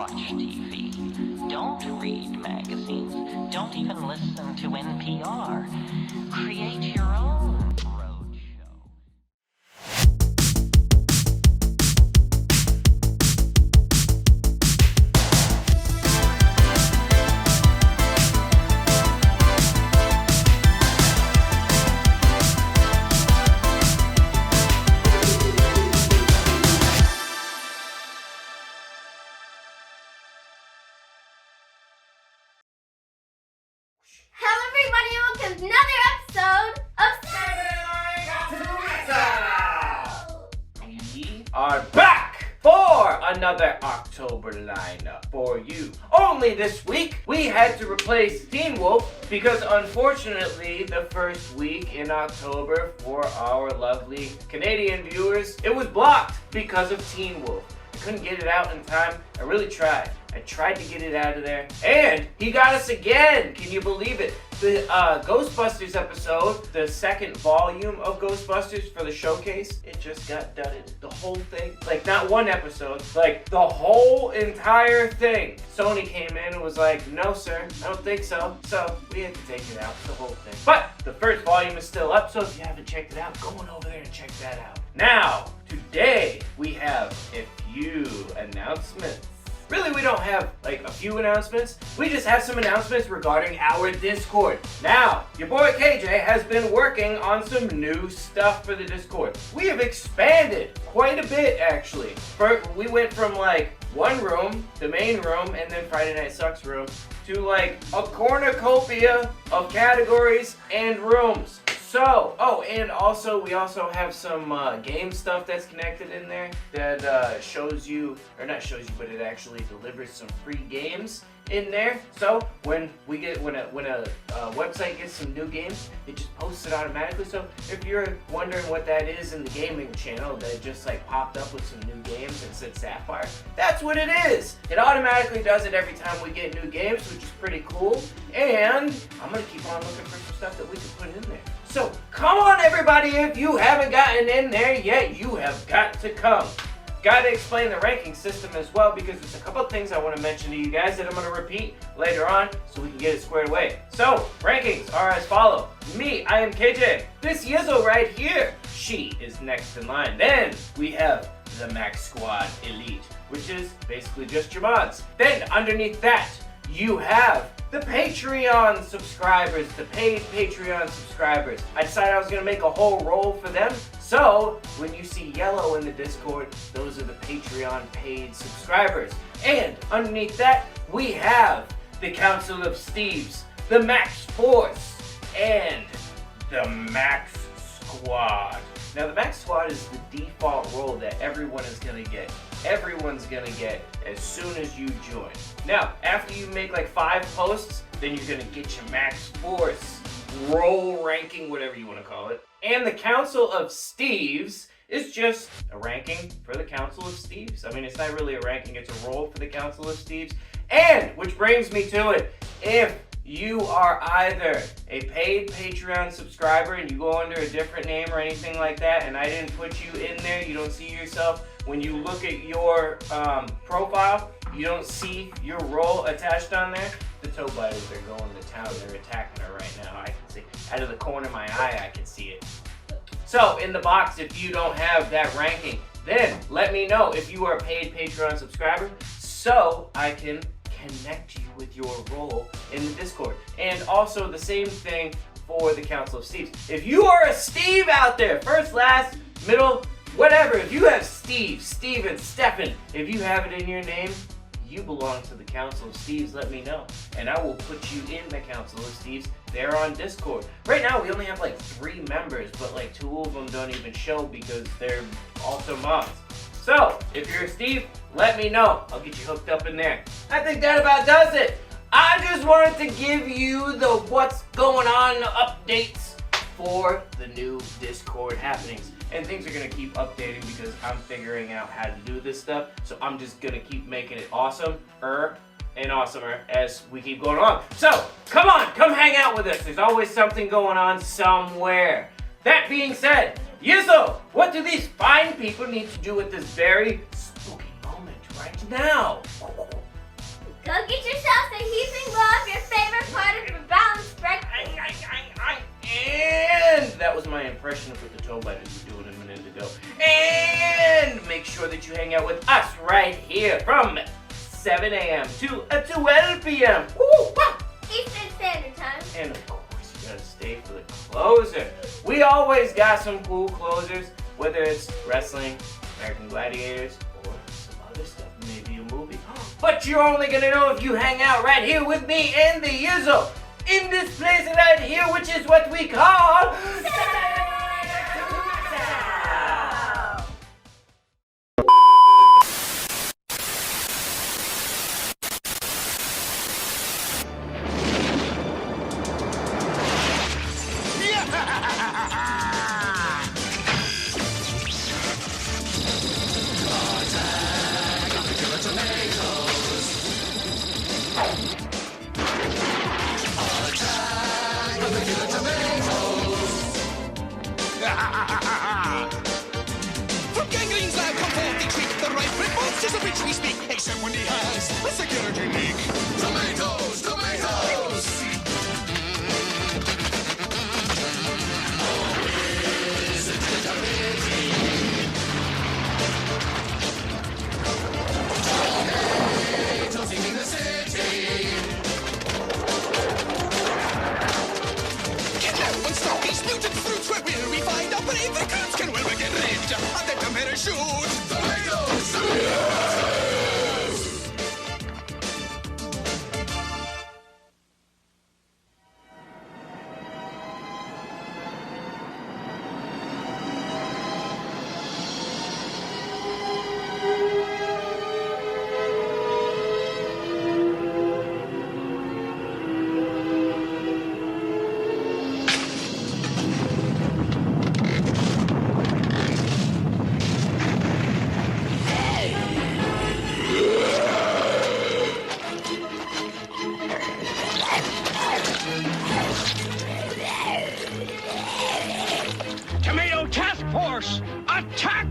watch TV. Don't read magazines. Don't even listen to NPR. Create your own roadshow. Hello everybody and welcome to another episode of We are back for another October lineup for you. Only this week we had to replace Teen Wolf because unfortunately the first week in October for our lovely Canadian viewers, it was blocked because of Teen Wolf. I couldn't get it out in time. I really tried. I tried to get it out of there, and he got us again. Can you believe it? The Ghostbusters episode, the second volume of Ghostbusters for the showcase, it just got dudded. The whole thing, like not one episode, like the whole entire thing. Sony came in and was like, no sir, I don't think so. So we had to take it out, the whole thing. But the first volume is still up, so if you haven't checked it out, go on over there and check that out. Now, today we have a few announcements. Really, we don't have like a few announcements. We just have some announcements regarding our Discord. Now, your boy KJ has been working on some new stuff for the Discord. We have expanded quite a bit, actually. We went from like one room, the main room, and then Friday Night Sucks room, to like a cornucopia of categories and rooms. So, oh, and also, we also have some game stuff that's connected in there that shows you, or not shows you, but it actually delivers some free games in there. So, when a website gets some new games, it just posts it automatically. So, if you're wondering what that is in the gaming channel that just like popped up with some new games and said Sapphire, that's what it is. It automatically does it every time we get new games, which is pretty cool. And I'm gonna keep on looking for some stuff that we can put in there. So come on everybody, if you haven't gotten in there yet, you have got to come. Got to explain the ranking system as well because there's a couple of things I want to mention to you guys that I'm going to repeat later on so we can get it squared away. So, rankings are as follow. Me, I am KJ. This Yizzo right here, she is next in line. Then we have the MAXSQUAD Elite, which is basically just your mods. Then underneath that, you have the Patreon subscribers, the paid Patreon subscribers. I decided I was gonna make a whole roll for them. So when you see yellow in the Discord, those are the Patreon paid subscribers. And underneath that, we have the Council of Steves, the Max Force, and the Max Squad. Now the Max Squad is the default role that everyone is gonna get. Everyone's gonna get as soon as you join. Now, after you make like 5 posts, then you're gonna get your Max Force role ranking, whatever you wanna call it. And the Council of Steves is just a ranking for the Council of Steves. I mean, it's not really a ranking, it's a role for the Council of Steves. And, which brings me to it, if you are either a paid Patreon subscriber and you go under a different name or anything like that, and I didn't put you in there, you don't see yourself, when you look at your profile, you don't see your role attached on there. The toe biters are going to town, they're attacking her right now. I can see, out of the corner of my eye, I can see it. So, in the box, if you don't have that ranking, then let me know if you are a paid Patreon subscriber so I can connect you with your role in the Discord. And also the same thing for the Council of Steves. If you are a Steve out there, first, last, middle, whatever, if you have Steve, Steven, Stefan, if you have it in your name, you belong to the Council of Steves, let me know. And I will put you in the Council of Steves. They're on Discord. Right now we only have like 3 members, but like 2 of them don't even show because they're also mods. So, if you're a Steve, let me know. I'll get you hooked up in there. I think that about does it. I just wanted to give you the what's going on updates for the new Discord happenings. And things are going to keep updating because I'm figuring out how to do this stuff. So I'm just going to keep making it awesomer and awesomer as we keep going on. So, come on, come hang out with us. There's always something going on somewhere. That being said, Yizzo, what do these fine people need to do at this very spooky moment right now? my impression with the toe bite as you were doing a minute ago. And make sure that you hang out with us right here from 7 a.m. to 12 p.m. Woo! Eastern Standard Time. And of course, you gotta stay for the closer. We always got some cool closers, whether it's wrestling, American Gladiators, or some other stuff, maybe a movie. But you're only gonna know if you hang out right here with me and the Yizzle in this place right here, which is what we call From Ganglene's lab come forth the treat. The right red monsters of which we speak, except when he has a security leak. Tomatoes, tomatoes! Tomatoes in the city. Kidnap and stop these mutant fruits. Where will we find out brave recruits? Can we get rid of the tomato shoot? Tomatoes! Tomatoes! Tomato Task Force, attack!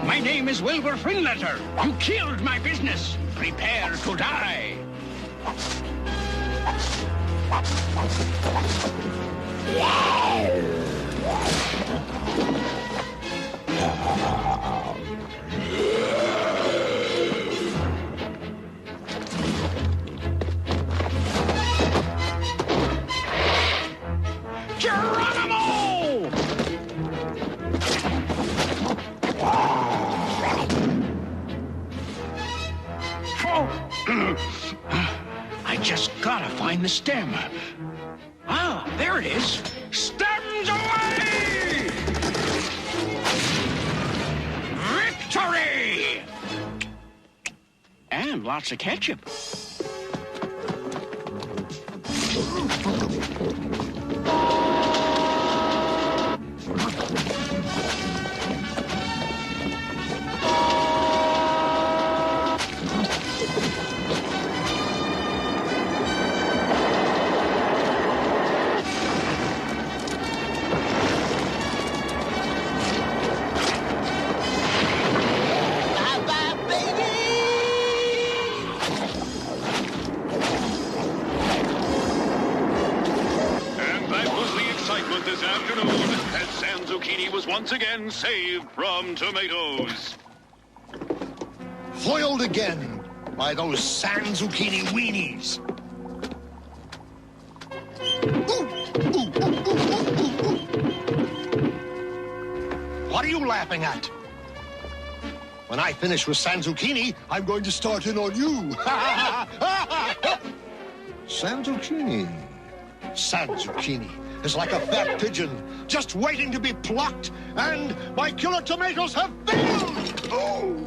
My name is Wilbur Finletter. You killed my business. Prepare to die. Geronimo! I just gotta find the stem. Ah, there it is. Stems away! Victory! And lots of ketchup. This afternoon, as San Zucchini was once again saved from tomatoes. Foiled again by those San Zucchini weenies. What are you laughing at? When I finish with San Zucchini, I'm going to start in on you. San Zucchini. San Zucchini is like a fat pigeon, just waiting to be plucked, and my killer tomatoes have failed! Oh!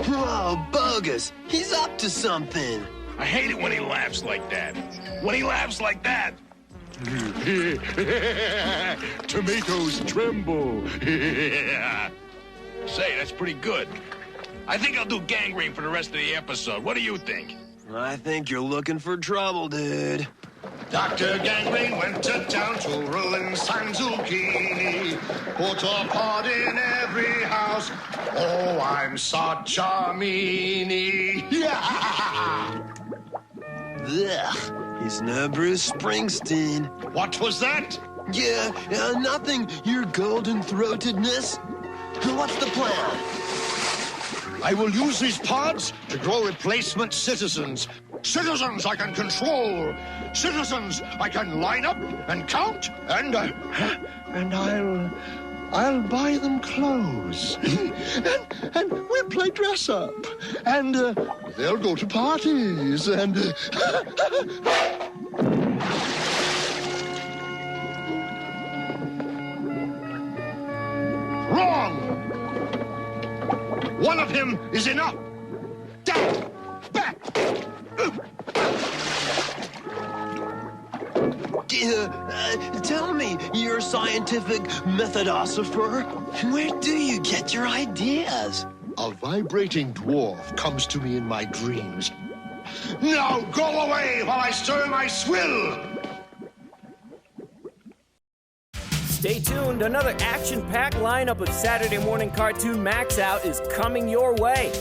Oh, bogus. He's up to something. I hate it when he laughs like that. When he laughs like that. Tomatoes tremble. Say, that's pretty good. I think I'll do gangrene for the rest of the episode. What do you think? I think you're looking for trouble, dude. Dr. Gangrene went to town to ruin San Zucchini. Put a pot in every house. Oh, I'm such a meanie. Yeah! Ugh, he's no Bruce Springsteen. What was that? Yeah, nothing, your golden-throatedness. What's the plan? I will use these pods to grow replacement citizens. Citizens I can control. Citizens I can line up and count and I'll buy them clothes. and we'll play dress up. And they'll go to parties and Wrong! One of him is enough. Down! Back! Tell me, you're a scientific methodosopher. Where do you get your ideas? A vibrating dwarf comes to me in my dreams. Now go away while I stir my swill! Stay tuned, another action-packed lineup of Saturday morning cartoon Maxout is coming your way.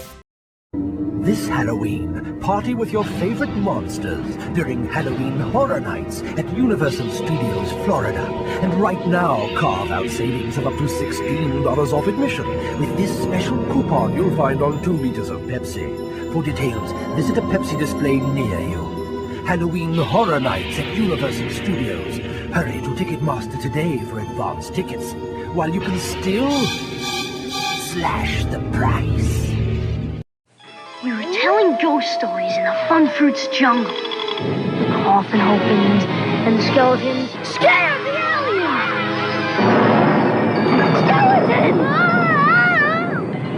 This Halloween, party with your favorite monsters during Halloween Horror Nights at Universal Studios, Florida. And right now, carve out savings of up to $16 off admission with this special coupon you'll find on 2 liters of Pepsi. For details, visit a Pepsi display near you. Halloween Horror Nights at Universal Studios. Hurry to Ticketmaster today for advance tickets, while you can still slash the price. We were telling ghost stories in the Fun Fruits jungle. The coffin opens, and the skeleton scared the alien! Skeleton!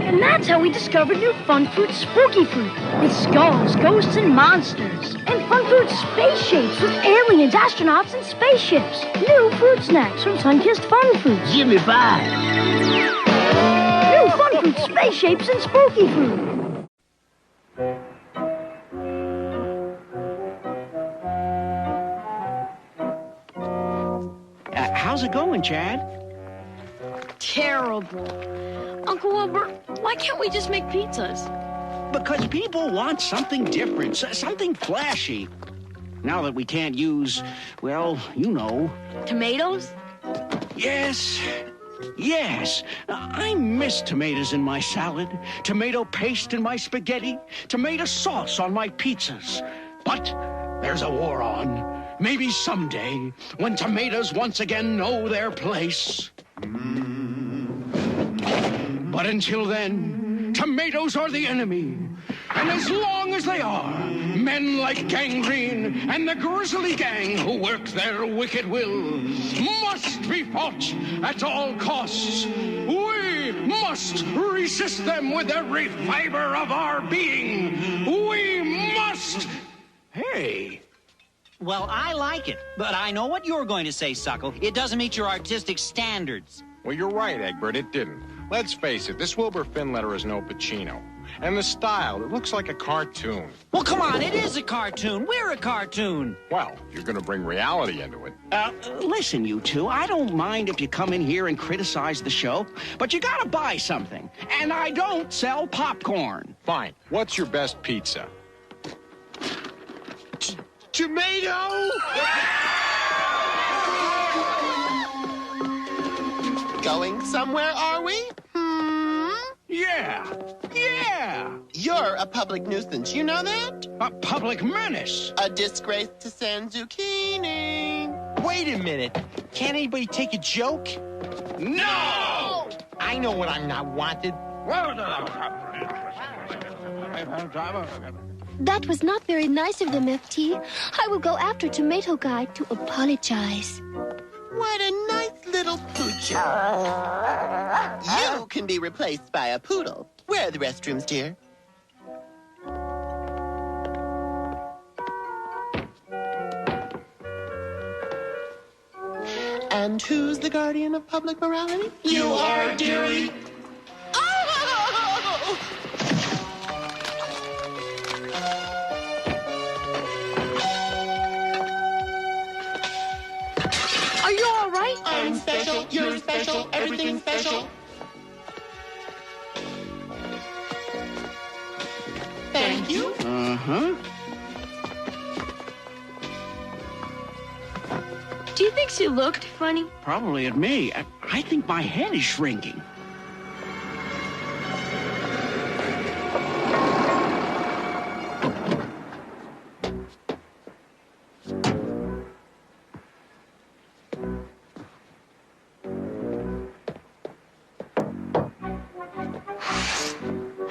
And that's how we discovered new Fun Fruits Spooky Fruit, with skulls, ghosts, and monsters. And Fun Fruits Space Shapes with aliens, astronauts, and spaceships. New fruit snacks from Sunkissed Fun Fruits. Give me 5. New Fun Fruits Space Shapes and Spooky Fruit. How's it going, Chad? Terrible. Uncle Wilbur, why can't we just make pizzas? Because people want something different, something flashy. Now that we can't use, well, you know. Tomatoes? Yes. I miss tomatoes in my salad, tomato paste in my spaghetti, tomato sauce on my pizzas. But there's a war on. Maybe someday, when tomatoes once again know their place. But until then, tomatoes are the enemy. And as long as they are, men like Gangrene and the grisly gang who work their wicked will must be fought at all costs. We must resist them with every fiber of our being. We must... Hey. Well, I like it, but I know what you're going to say, Suckle. It doesn't meet your artistic standards. Well, you're right, Egbert, it didn't. Let's face it, this Wilbur Finn letter is no Pacino. And the style, it looks like a cartoon. Well, come on, it is a cartoon. We're a cartoon. Well, you're gonna bring reality into it. Listen, you two, I don't mind if you come in here and criticize the show, but you gotta buy something. And I don't sell popcorn. Fine. What's your best pizza? Tomato! Going somewhere, are we? Yeah. You're a public nuisance, you know that? A public menace. A disgrace to San Zucchini. Wait a minute. Can't anybody take a joke? No! I know when I'm not wanted. That was not very nice of them, FT. I will go after Tomato Guy to apologize. What a nice little poocher. You can be replaced by a poodle. Where are the restrooms, dear? And who's the guardian of public morality? You are, dearie. Oh! Are you all right? I'm special, you're special, everything's special. Thank you. Uh-huh. Do you think she looked funny? Probably at me. I think my head is shrinking.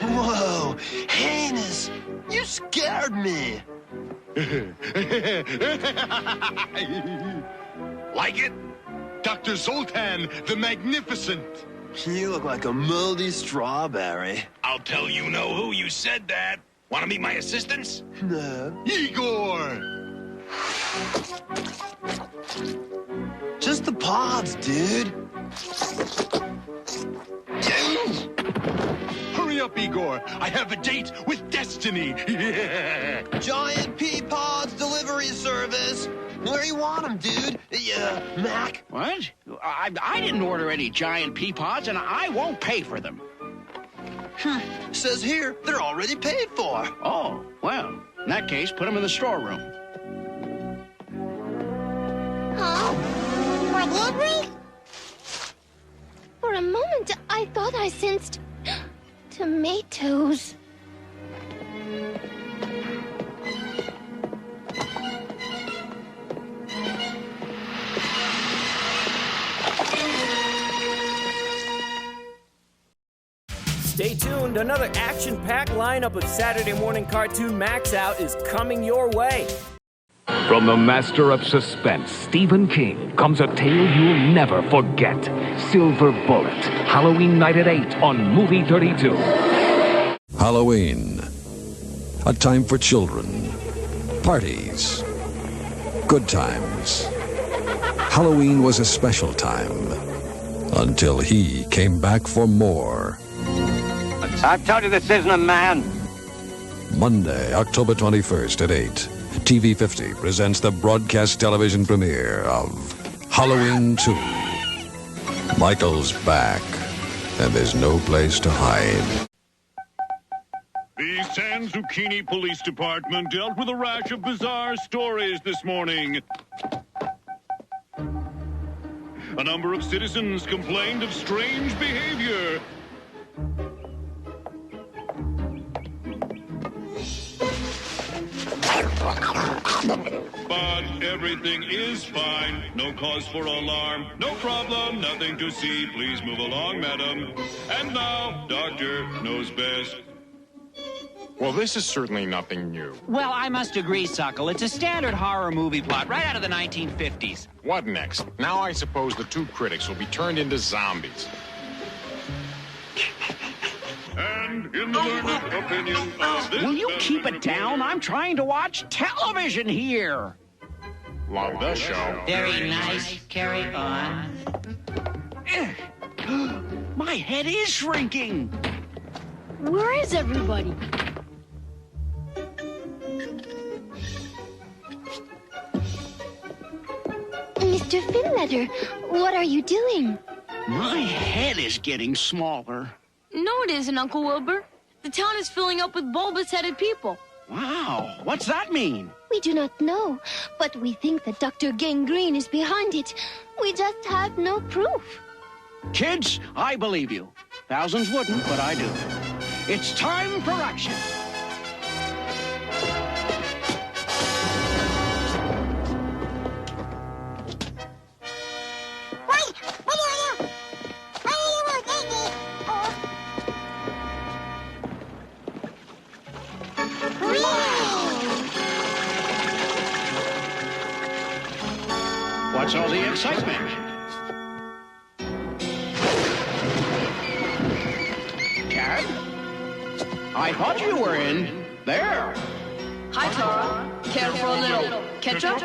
Whoa, Heinous, you scared me. Like it? Dr. Zoltan, the Magnificent. You look like a moldy strawberry. I'll tell you know who you said that. Want to meet my assistants? No. Igor! Just the pods, dude. Hurry up, Igor. I have a date with Destiny. Giant pea pods delivery service. Where you want them, dude? Mac? What? I didn't order any giant pea pods, and I won't pay for them. Says here they're already paid for. Oh, well, in that case, put them in the storeroom. Huh? My delivery? For a moment, I thought I sensed tomatoes. Stay tuned, another action-packed lineup of Saturday morning cartoon Maxout is coming your way. From the master of suspense, Stephen King, comes a tale you'll never forget. Silver Bullet, Halloween night at 8 on Movie 32. Halloween. A time for children. Parties. Good times. Halloween was a special time. Until he came back for more. I told you this isn't a man. Monday, October 21st at 8. TV50 presents the broadcast television premiere of Halloween 2. Michael's back, and there's no place to hide. The San Zucchini Police Department dealt with a rash of bizarre stories this morning. A number of citizens complained of strange behavior. But everything is fine. No cause for alarm. No problem. Nothing to see. Please move along, madam. And now, Doctor Knows Best. Well, this is certainly nothing new. Well, I must agree, Suckle. It's a standard horror movie plot right out of the 1950s. What next? Now I suppose the two critics will be turned into zombies. And in the learned opinion of this... Will you keep it down? I'm trying to watch television here. Love the show. Very nice. Carry on. My head is shrinking. Where is everybody? Mr. Finletter, what are you doing? My head is getting smaller. No, it isn't, Uncle Wilbur. The town is filling up with bulbous-headed people. Wow, what's that mean? We do not know, but we think that Dr. Gangrene is behind it. We just have no proof. Kids, I believe you. Thousands wouldn't, but I do. It's time for action. What's all the excitement? Cad? I thought you were in there. Hi, Tara. Care for a little ketchup?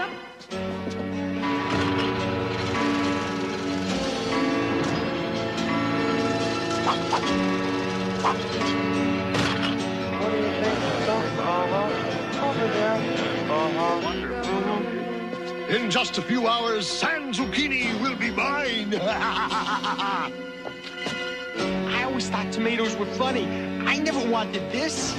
In just a few hours, San Zucchini will be mine. I always thought tomatoes were funny. I never wanted this.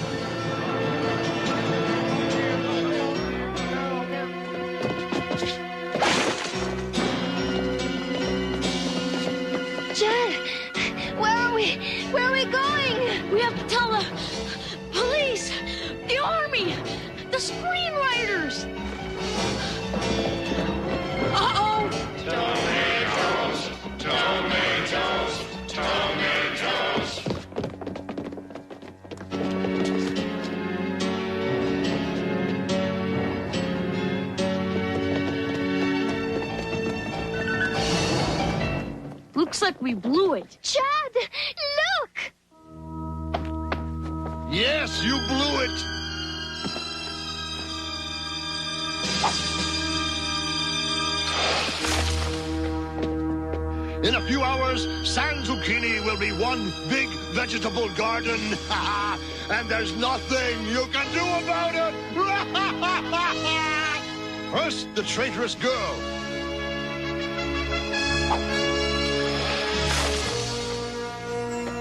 Chad, where are we? Where are we going? We have to tell the police, the army, the screenwriters. Uh-oh. Tomatoes, tomatoes, tomatoes. Looks like we blew it. Chad, look! Yes, you blew it. In a few hours, San Zucchini will be one big vegetable garden. And there's nothing you can do about it. First, the traitorous girl.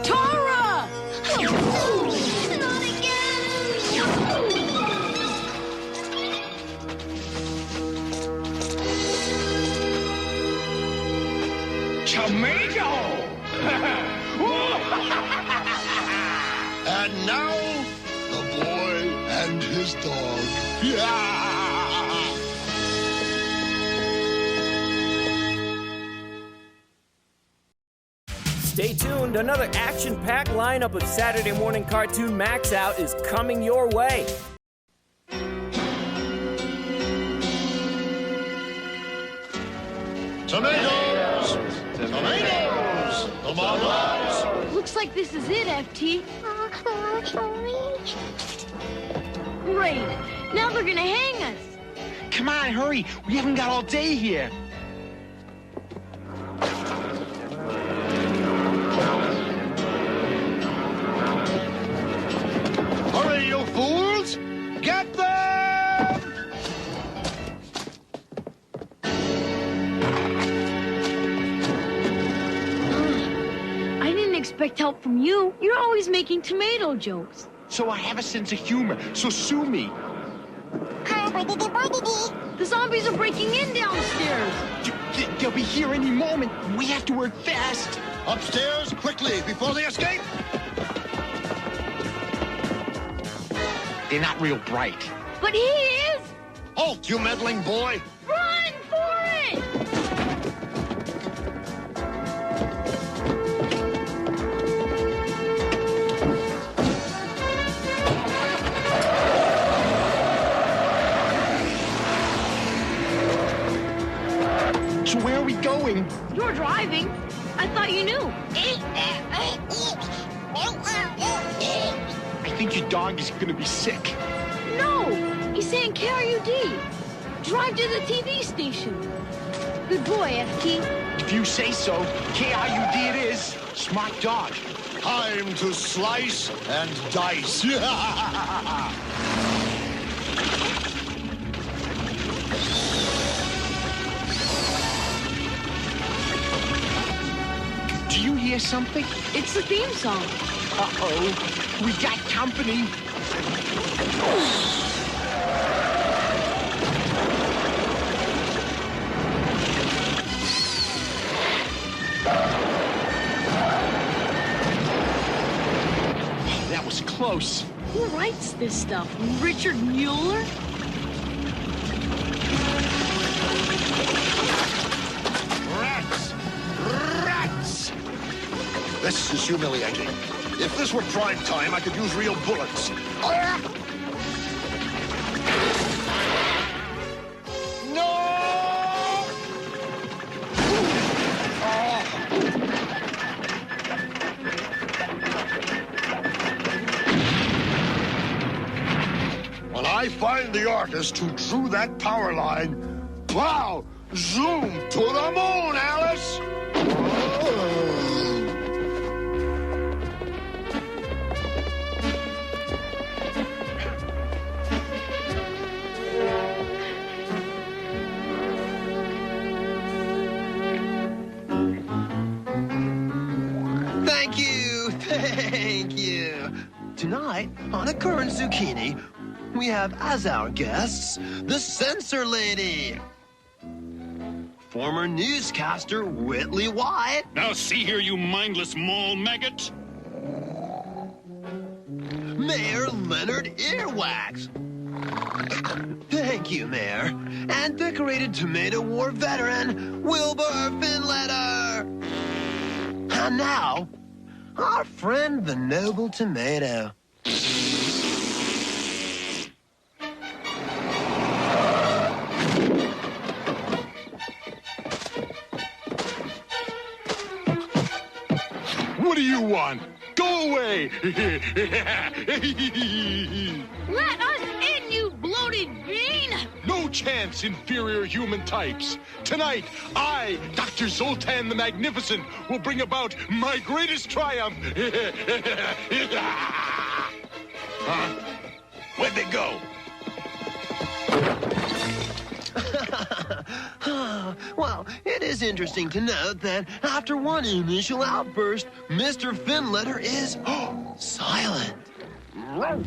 Tara! Not again! Tomato! And now, the boy and his dog. Yeah! Stay tuned, another action-packed lineup of Saturday morning cartoon Maxout is coming your way. Tomatoes! Tomatoes! Tomatoes! Looks like this is it, FT. Great. Now they're gonna hang us. Come on, hurry. We haven't got all day here. Hurry, you fools! Get them! I didn't expect help from you. You're always making tomato jokes. So I have a sense of humor, so sue me. The zombies are breaking in downstairs. They'll be here any moment. We have to work fast. Upstairs, quickly, before they escape! They're not real bright. But he is. Halt, you meddling boy! Run for it! So where are we going? You're driving. I thought you knew. I think your dog is gonna be sick. No, he's saying KRUD. Drive to the TV station. Good boy, FT. If you say so, KRUD it is. Smart dog. Time to slice and dice. Do you hear something? It's the theme song. Uh-oh. We got company. That was close. Who writes this stuff? Richard Mueller? Rats! Rats! This is humiliating. If this were prime time, I could use real bullets. No! When I find the artist who drew that power line, wow! Zoom to the moon, Alice! Thank you. Tonight, on A Current Zucchini, we have as our guests the Censor Lady, former newscaster Whitley White. Now see here, you mindless mall maggot. Mayor Leonard Earwax. Thank you, Mayor. And decorated Tomato War veteran Wilbur Finletter. And now, our friend the Noble Tomato. What do you want? Go away! Let us in, you bloated bean! No chance, inferior human types. Tonight, I, Dr. Zoltan the Magnificent, will bring about my greatest triumph. Huh? Where'd they go? Well, it is interesting to note that after one initial outburst, Mr. Finletter is silent. Run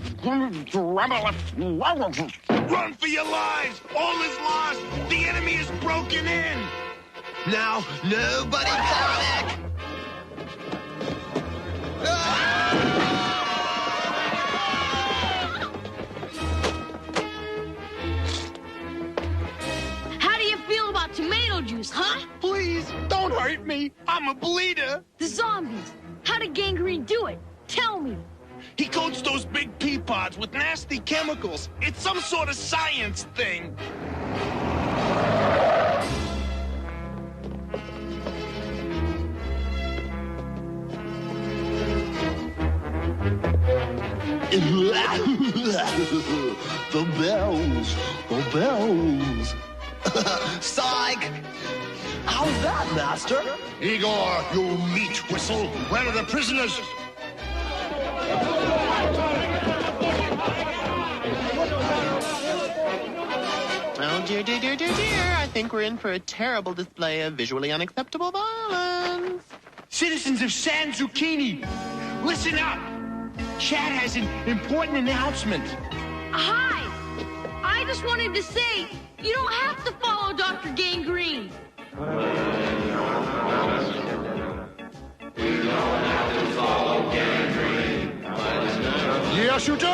for your lives! All is lost! The enemy is broken in! Now, nobody panic! How do you feel about tomato juice, huh? Please, don't hurt me. I'm a bleeder. The zombies. How did Gangrene do it? Tell me. He coats those big pea pods with nasty chemicals. It's some sort of science thing. The bells, the bells. Psych! How's that, Master? Igor, you meat whistle. Where are the prisoners? Oh, dear, dear, dear, dear, dear. I think we're in for a terrible display of visually unacceptable violence. Citizens of San Zucchini, listen up. Chad has an important announcement. Hi! I just wanted to say, you don't have to follow Dr. Gangrene. Yes, you do.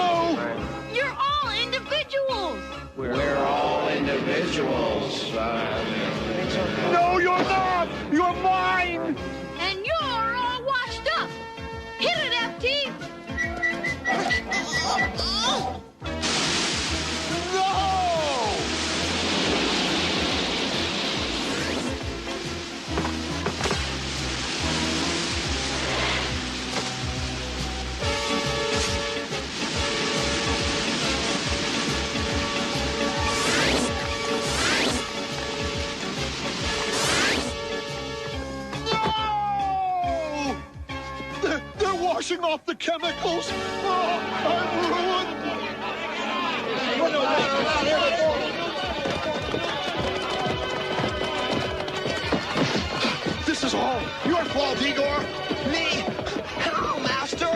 You're all individuals. We're all individuals. No, you're not. You're mine. And you're all washed up. Hit it, FT. They're washing off the chemicals. Oh, I'm ruined. This is all your fault, Igor. Me? How, Master?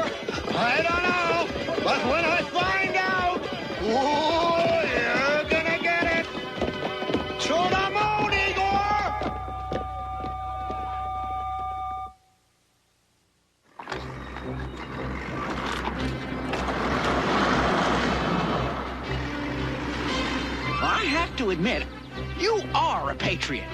I don't know, but when I find out, oh, you're gonna get it. To the moon, Igor! I have to admit, you are a patriot.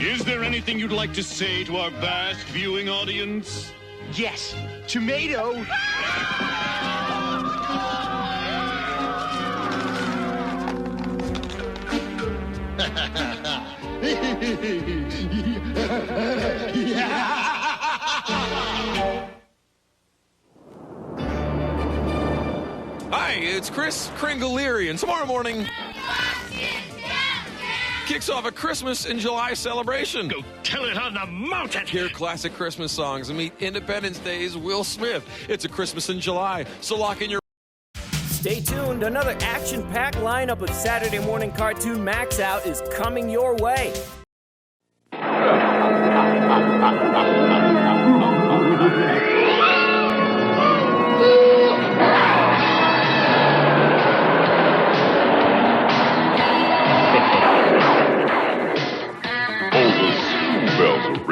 Is there anything you'd like to say to our vast viewing audience? Yes, tomato. Hi, it's Chris Kringlerian, and tomorrow morning kicks off a Christmas in July celebration. Go tell it on the mountain. Hear classic Christmas songs and meet Independence Day's Will Smith. It's a Christmas in July, so lock in your... Stay tuned. Another action-packed lineup of Saturday morning cartoon Maxout is coming your way.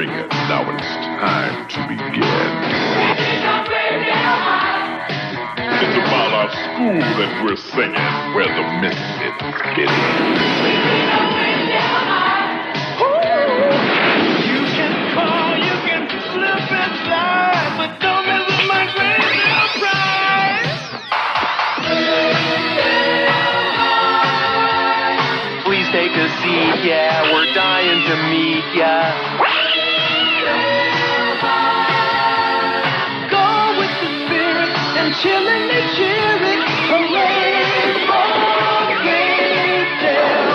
ringing. Now it's time to begin. It's about our school that we're singing, where the misfits get in. You can call, you can slip and slide, but don't mess with my Gravedale pride. Please take a seat, yeah, we're dying to meet ya. Go with the spirit and chillingly cheering. Hooray for Gravedale.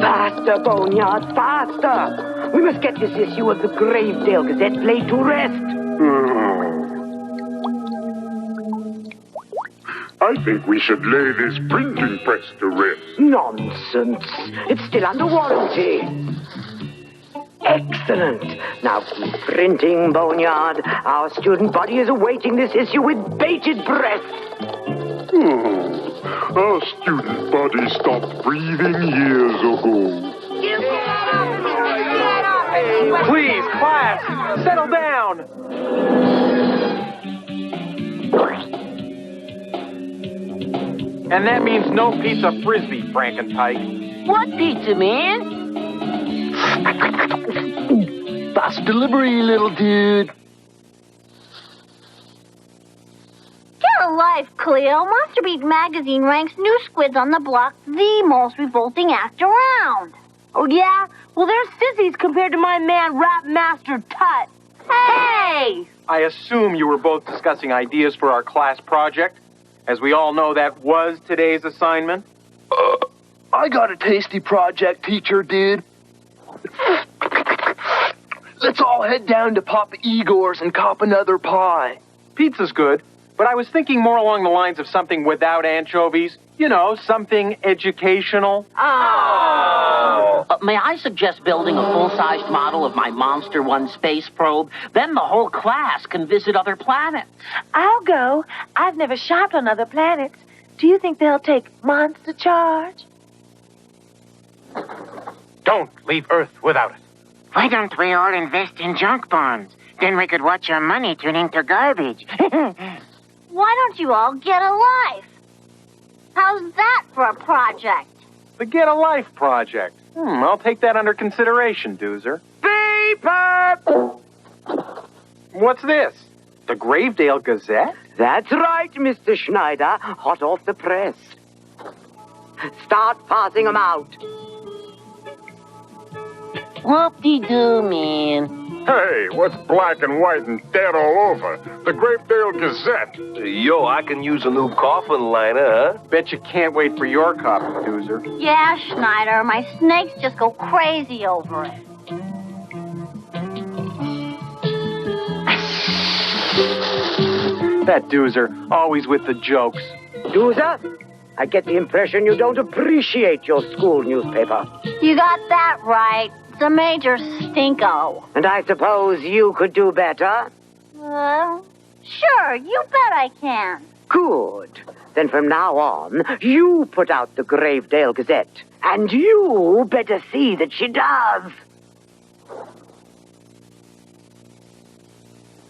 Faster, Boneyard, faster! We must get this issue of the Gravedale Gazette laid to rest. I think we should lay this printing press to rest. Nonsense. It's still under warranty. Excellent. Now keep printing, Boneyard. Our student body is awaiting this issue with bated breath. Our student body stopped breathing years ago. Please, class, settle down. And that means no pizza frisbee, Frankentyke. What pizza, man? Fast delivery, little dude. Get a life, Cleo. Monster Beat magazine ranks new squids on the block the most revolting act around. Oh, yeah? Well, they're sissies compared to my man, Rap Master Tut. Hey! I assume you were both discussing ideas for our class project. As we all know, that was today's assignment. I got a tasty project, teacher, dude. Let's all head down to Papa Igor's and cop another pie. Pizza's good, but I was thinking more along the lines of something without anchovies. You know, something educational. May I suggest building a full-sized model of my Monster One space probe? Then the whole class can visit other planets. I'll go. I've never shopped on other planets. Do you think they'll take monster charge? Don't leave Earth without it. Why don't we all invest in junk bonds? Then we could watch our money turn into garbage. Why don't you all get a life? How's that for a project? The Get a Life project. I'll take that under consideration, Doozer. Paper! What's this? The Gravedale Gazette? That's right, Mr. Schneider. Hot off the press. Start passing them out. Whoop-de-doo, man. Hey, what's black and white and dead all over? The Gravedale Gazette. Yo, I can use a new coffin liner, huh? Bet you can't wait for your copy, Doozer. Yeah, Schneider. My snakes just go crazy over it. That Doozer, always with the jokes. Doozer, I get the impression you don't appreciate your school newspaper. You got that right. It's a major stinko. And I suppose you could do better? Sure, you bet I can. Good. Then from now on, you put out the Gravedale Gazette. And you better see that she does.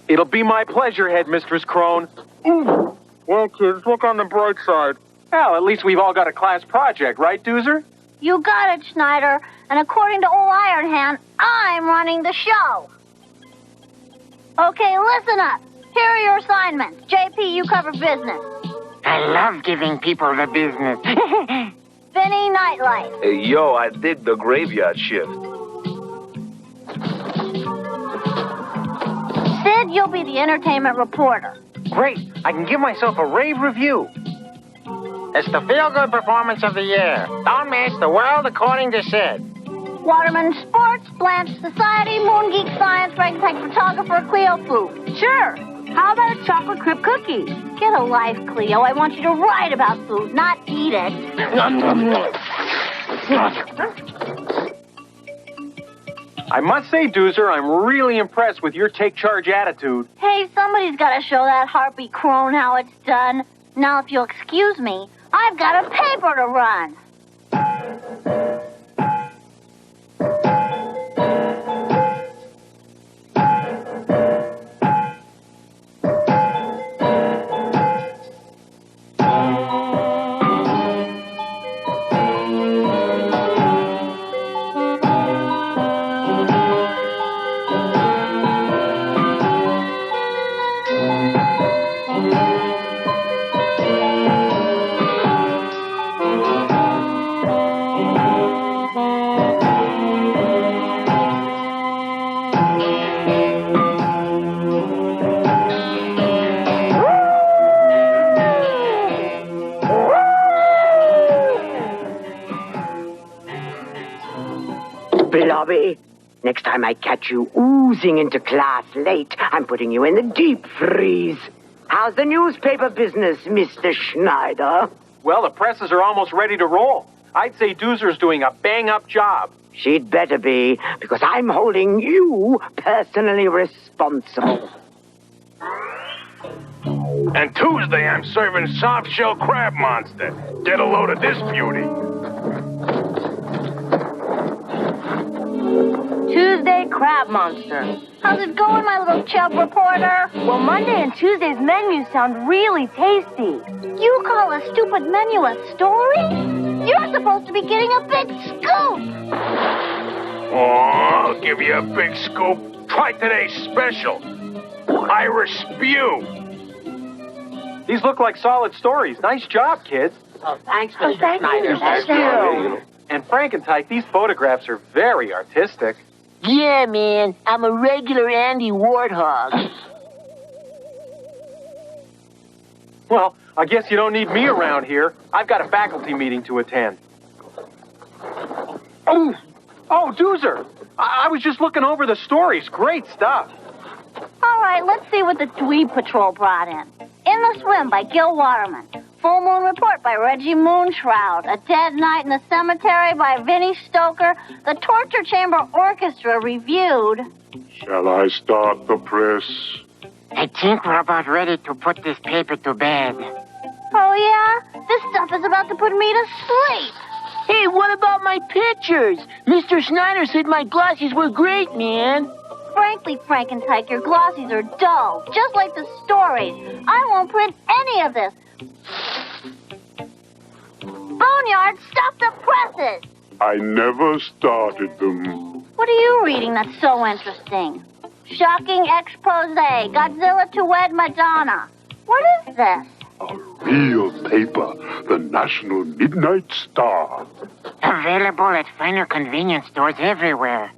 It'll be my pleasure, Headmistress Crone. Well, kids, look on the bright side. Well, at least we've all got a class project, right, Doozer? You got it, Schneider. And according to old Iron Hand, I'm running the show. Okay, listen up. Here are your assignments. JP, you cover business. I love giving people the business. Vinny, nightlife. Hey, yo, I dig the graveyard shift. Sid, you'll be the entertainment reporter. Great. I can give myself a rave review. It's the feel-good performance of the year. Don't miss The World According to Sid. Waterman Sports, Blanche Society, Moon Geek Science, Ragtag Photographer, Cleo Food. Sure. How about a chocolate CRYPT cookie? Get a life, Cleo. I want you to write about food, not eat it. I must say, Doozer, I'm really impressed with your take-charge attitude. Hey, somebody's got to show that harpy crone how it's done. Now, if you'll excuse me, I've got a paper to run. Blobby, next time I catch you oozing into class late, I'm putting you in the deep freeze. How's the newspaper business, Mr. Schneider? Well, the presses are almost ready to roll. I'd say Doozer's doing a bang-up job. She'd better be, because I'm holding you personally responsible. And Tuesday, I'm serving soft-shell crab monster. Get a load of this beauty. Tuesday crab monster. How's it going, my little chub reporter? Well, Monday and Tuesday's menus sound really tasty. You call a stupid menu a story? You're supposed to be getting a big scoop. Oh, I'll give you a big scoop. Try today's special. Irish spew. These look like solid stories. Nice job, kids. Oh, thanks, Mr. Schneider. Thank you. And Frankentyke, these photographs are very artistic. Yeah, man. I'm a regular Andy Warthog. Well, I guess you don't need me around here. I've got a faculty meeting to attend. Oh, Doozer. I was just looking over the stories. Great stuff. All right, let's see what the Dweeb Patrol brought in. In the Swim by Gil Waterman. Full Moon Report by Reggie Moonshroud. A Dead Night in the Cemetery by Vinnie Stoker. The Torture Chamber Orchestra reviewed. Shall I start the press? I think we're about ready to put this paper to bed. Oh, yeah? This stuff is about to put me to sleep. Hey, what about my pictures? Mr. Schneider said my glossies were great, man. Frankly, Frankentyke, your glossies are dull, just like the stories. I won't print any of this. Boneyard, stop the presses! I never started them. What are you reading that's so interesting? Shocking expose, Godzilla to wed Madonna. What is this? A real paper, the National Midnight Star. Available at finer convenience stores everywhere.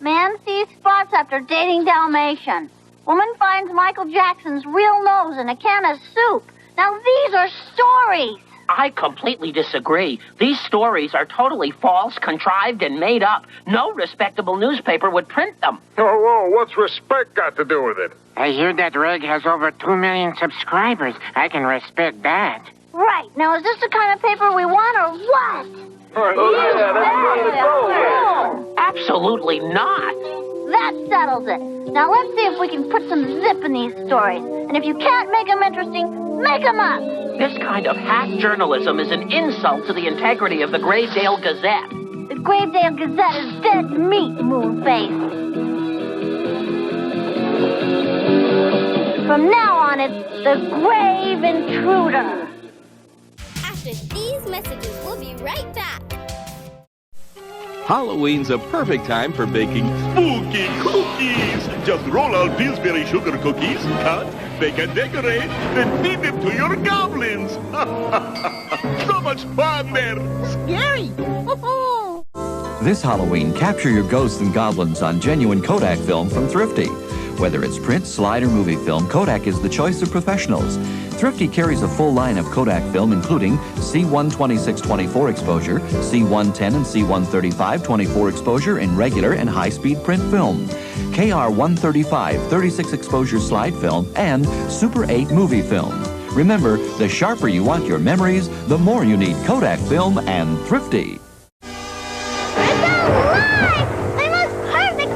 Man sees spots after dating Dalmatian. Woman finds Michael Jackson's real nose in a can of soup. Now these are stories. I completely disagree. These stories are totally false, contrived, and made up. No respectable newspaper would print them. Oh, what's respect got to do with it? I hear that Reg has over 2 million subscribers. I can respect that. Right. Now, is this the kind of paper we want or what? Absolutely not. That settles it. Now let's see if we can put some zip in these stories. And if you can't make them interesting, make them up. This kind of hack journalism is an insult to the integrity of the Gravedale Gazette. The Gravedale Gazette is dead meat, Moonface. From now on, it's the Grave Intruder. After these messages, we'll be right back. Halloween's a perfect time for baking spooky cookies. Just roll out Pillsbury sugar cookies, cut, bake and decorate, then feed them to your goblins. So much fun there. Scary. This Halloween, capture your ghosts and goblins on genuine Kodak film from Thrifty. Whether it's print, slide, or movie film, Kodak is the choice of professionals. Thrifty carries a full line of Kodak film, including C126-24 exposure, C110 and C135 24 exposure in regular and high-speed print film, KR135 36 exposure slide film, and Super 8 movie film. Remember, the sharper you want your memories, the more you need Kodak film and Thrifty. I'm alive! I must carve the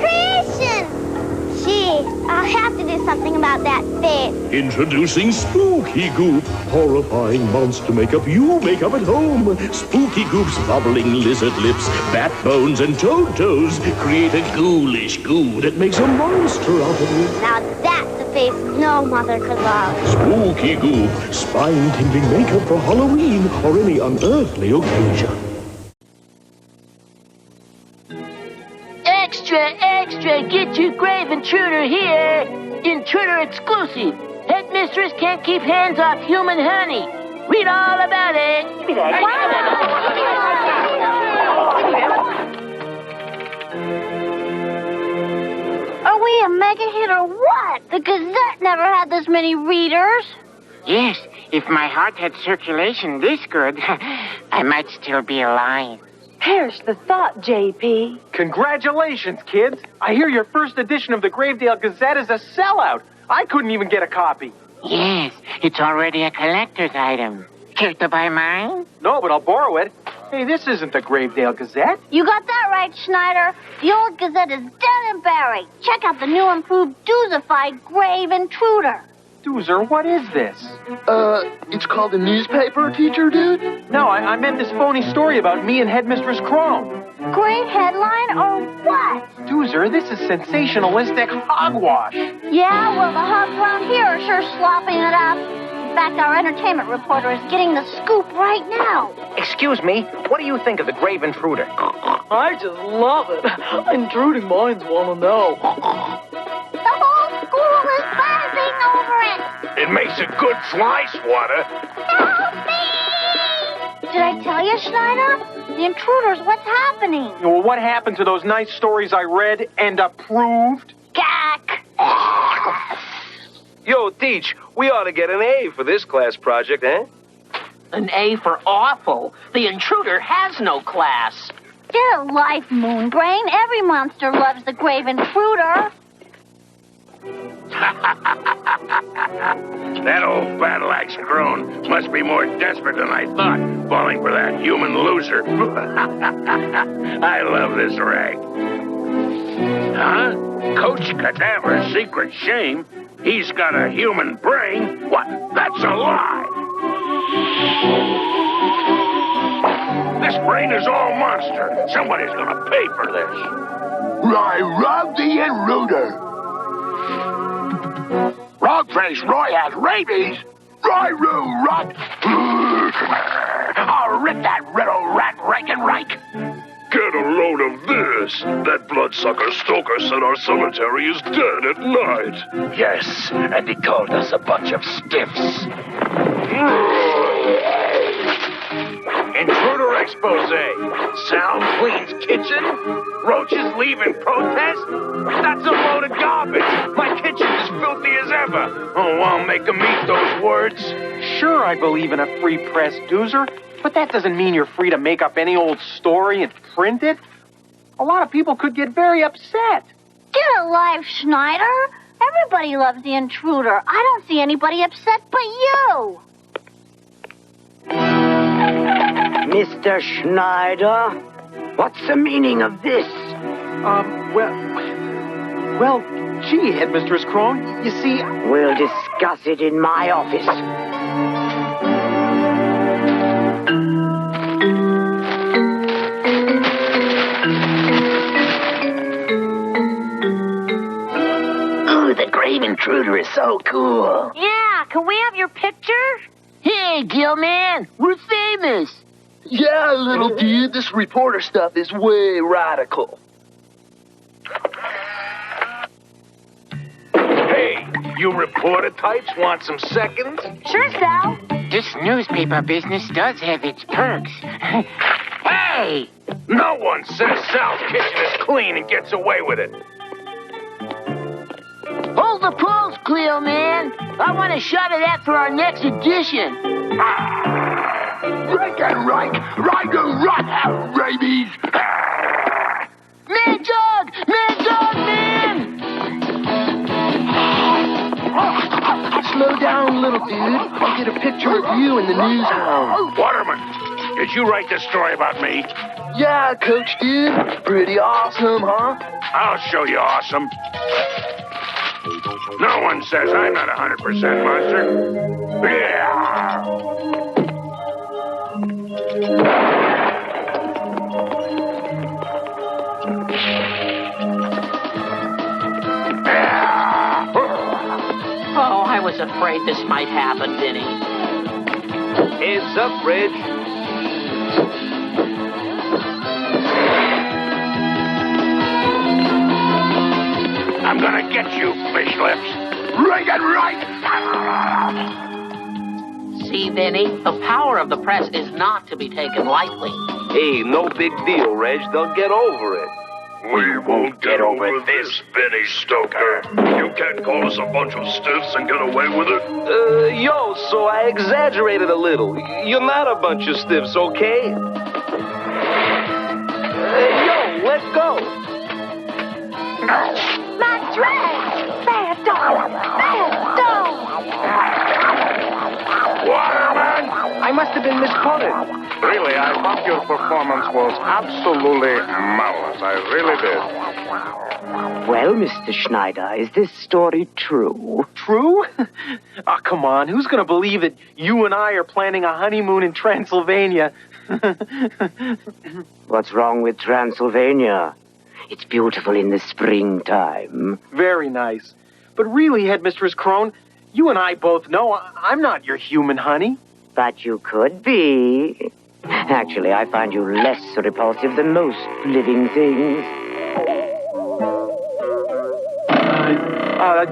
Introducing Spooky Goop, horrifying monster makeup you make up at home. Spooky Goop's bubbling lizard lips, bat bones, and toad toes create a ghoulish goo that makes a monster out of you. Now that's a face no mother could love. Spooky Goop, spine-tingling makeup for Halloween or any unearthly occasion. Extra, extra, get your grave intruder here. Intruder exclusive. Headmistress can't keep hands off human honey. Read all about it. Are we a mega hit or what? The Gazette never had this many readers. Yes, if my heart had circulation this good, I might still be alive. Perish the thought, JP. Congratulations, kids. I hear your first edition of the Gravedale Gazette is a sellout. I couldn't even get a copy. Yes, it's already a collector's item. Care to buy mine? No, but I'll borrow it. Hey, this isn't the Gravedale Gazette. You got that right, Schneider. The old Gazette is dead and buried. Check out the new improved Doozified Grave Intruder. Doozer, what is this? It's called a newspaper, teacher dude? No, I meant this phony story about me and Headmistress Crone. Great headline or what? Doozer, this is sensationalistic hogwash. Yeah, well, the hogs around here are sure slopping it up. In fact, our entertainment reporter is getting the scoop right now. Excuse me, what do you think of the Grave Intruder? I just love it. Intruding minds want to know. The whole school is buzzing over it. It makes a good fly swatter. Help me! Did I tell you, Schneider? The intruders, what's happening? Well, what happened to those nice stories I read and approved? Gack! Yo, Teach, we ought to get an A for this class project, eh? An A for awful. The intruder has no class. Get a life, Moonbrain. Every monster loves the Grave Intruder. That old battle-axe crone must be more desperate than I thought, falling for that human loser. I love this rag. Huh? Coach Cadaver's secret shame? He's got a human brain? What? That's a lie! This brain is all monster. Somebody's gonna pay for this. I love the intruder. Frogface Roy has rabies. Roy-roo rot. I'll rip that riddle rat Reich. Get a load of this. That bloodsucker Stoker said our cemetery is dead at night. Yes, and he called us a bunch of stiffs. Intruder expose. Sound cleans kitchen? Roaches leave in protest? That's a load of garbage. My kitchen is filthy as ever. Oh, I'll make them eat those words. Sure, I believe in a free press, Doozer, but that doesn't mean you're free to make up any old story and print it. A lot of people could get very upset. Get a life, Schneider. Everybody loves the intruder. I don't see anybody upset but you. Mr. Schneider, what's the meaning of this? Well, gee, Headmistress Crone, you see... We'll discuss it in my office. Ooh, the Grave Intruder is so cool. Yeah, can we have your picture? Hey, Gilman, we're famous. Yeah, little dude, this reporter stuff is way radical. Hey, you reporter types want some seconds? Sure, Sal. This newspaper business does have its perks. Hey! No one says Sal's kitchen is clean and gets away with it. Hold the pulse, Cleo, man. I want a shot of that for our next edition. Reich and Reich, Rot have rabies. Man dog, man! Slow down, little dude. I'll get a picture of you in the newshound. Waterman, did you write this story about me? Yeah, Coach dude. Pretty awesome, huh? I'll show you awesome. No one says I'm not 100% monster. Yeah! Oh, I was afraid this might happen, Vinny. Heads up, Reg. I'm gonna get you, fish lips. Right and right! See, Vinny, the power of the press is not to be taken lightly. Hey, no big deal, Reg. They'll get over it. We won't get over this, Vinny Stoker. You can't call us a bunch of stiffs and get away with it. Yo, so I exaggerated a little. You're not a bunch of stiffs, okay? Yo, let's go. My dress! Bad dog! Bad dog! Waterman! I must have been misquoted. Really, I thought your performance was absolutely marvelous. I really did. Well, Mr. Schneider, is this story true? True? Oh, come on. Who's going to believe that you and I are planning a honeymoon in Transylvania? What's wrong with Transylvania? It's beautiful in the springtime. Very nice. But really, Headmistress Crone, you and I both know I'm not your human honey. But you could be. Actually, I find you less repulsive than most living things.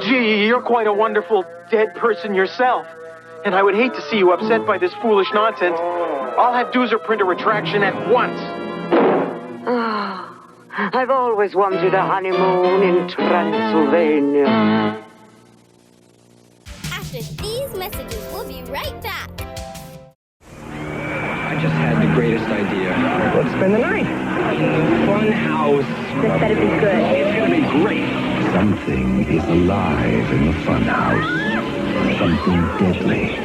Gee, you're quite a wonderful dead person yourself. And I would hate to see you upset by this foolish nonsense. I'll have Doozer print a retraction at once. I've always wanted a honeymoon in Transylvania. After these messages, we'll be right back. I just had the greatest idea. Let's spend the night in the fun house. This better be good. It's gonna be great. Something is alive in the fun house. Something deadly.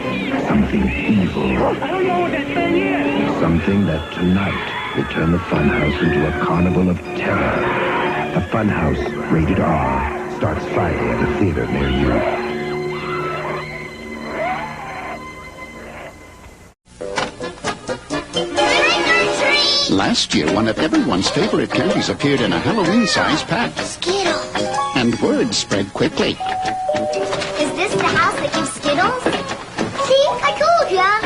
Something evil. I don't know what that thing is. Something that tonight will turn the fun house into a carnival of terror. The Fun House, rated R, starts Friday at a theater near you. Last year, one of everyone's favorite candies appeared in a Halloween-sized pack. Skittles. And word spread quickly. Is this the house that gives Skittles? See? I told ya.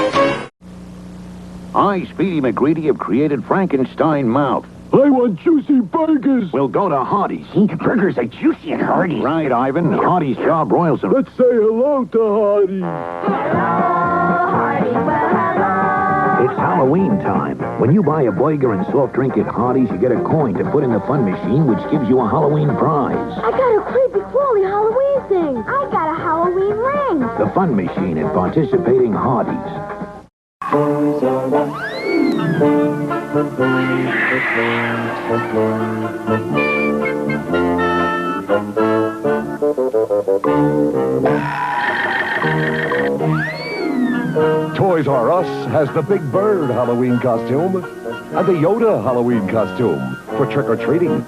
I, Speedy McGreedy, have created Frankenstein Mouth. I want juicy burgers. We'll go to Hardee's. The burgers are juicy at Hardee's. Right, Ivan. Hardee's job broils them. Let's say hello to Hardee's. It's Halloween time. When you buy a burger and soft drink at Hardee's, you get a coin to put in the fun machine, which gives you a Halloween prize. I got a creepy crawly Halloween thing. I got a Halloween ring. The fun machine at participating Hardee's. Toys R Us has the Big Bird Halloween costume and the Yoda Halloween costume for trick-or-treating.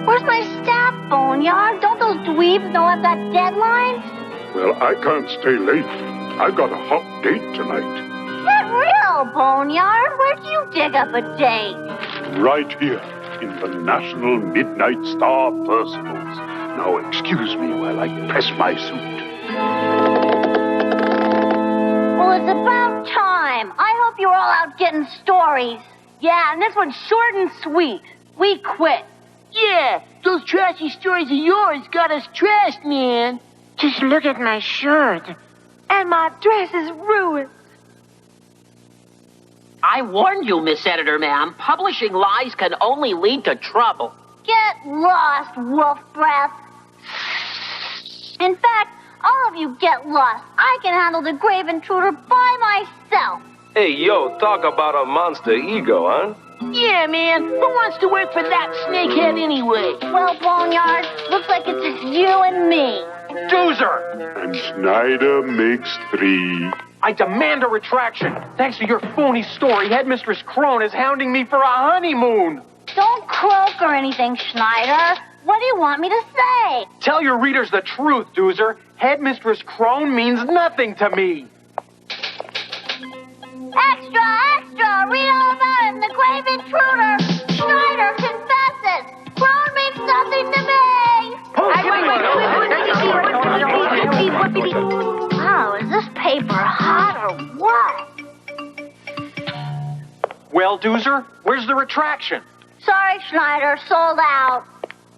Where's my staff, Boneyard? Don't those dweebs know I've got deadlines? Well, I can't stay late. I've got a hot date tonight. Get real, Boneyard. Where'd you dig up a date? Right here in the National Midnight Star Personals. Now, excuse me while I press my suit. Well, it's about time. I hope you're all out getting stories. Yeah, and this one's short and sweet. We quit. Yeah, those trashy stories of yours got us trashed, man. Just look at my shirt. And my dress is ruined. I warned you, Miss Editor, ma'am. Publishing lies can only lead to trouble. Get lost, wolf breath. In fact, all of you get lost. I can handle the grave intruder by myself. Hey, yo, talk about a monster ego, huh? Yeah, man. Who wants to work for that snakehead anyway? Well, Boneyard, looks like it's just you and me. Doozer! And Snyder makes 3. I demand a retraction. Thanks to your phony story, Headmistress Crone is hounding me for a honeymoon. Don't croak or anything, Schneider. What do you want me to say? Tell your readers the truth, Doozer. Headmistress Crone means nothing to me. Extra, extra! Read all about it in The Grave Intruder. Schneider confesses. Crone means nothing to me. Wow, is this paper hot or what? Well, Doozer, where's the retraction? Sorry, Schneider, sold out.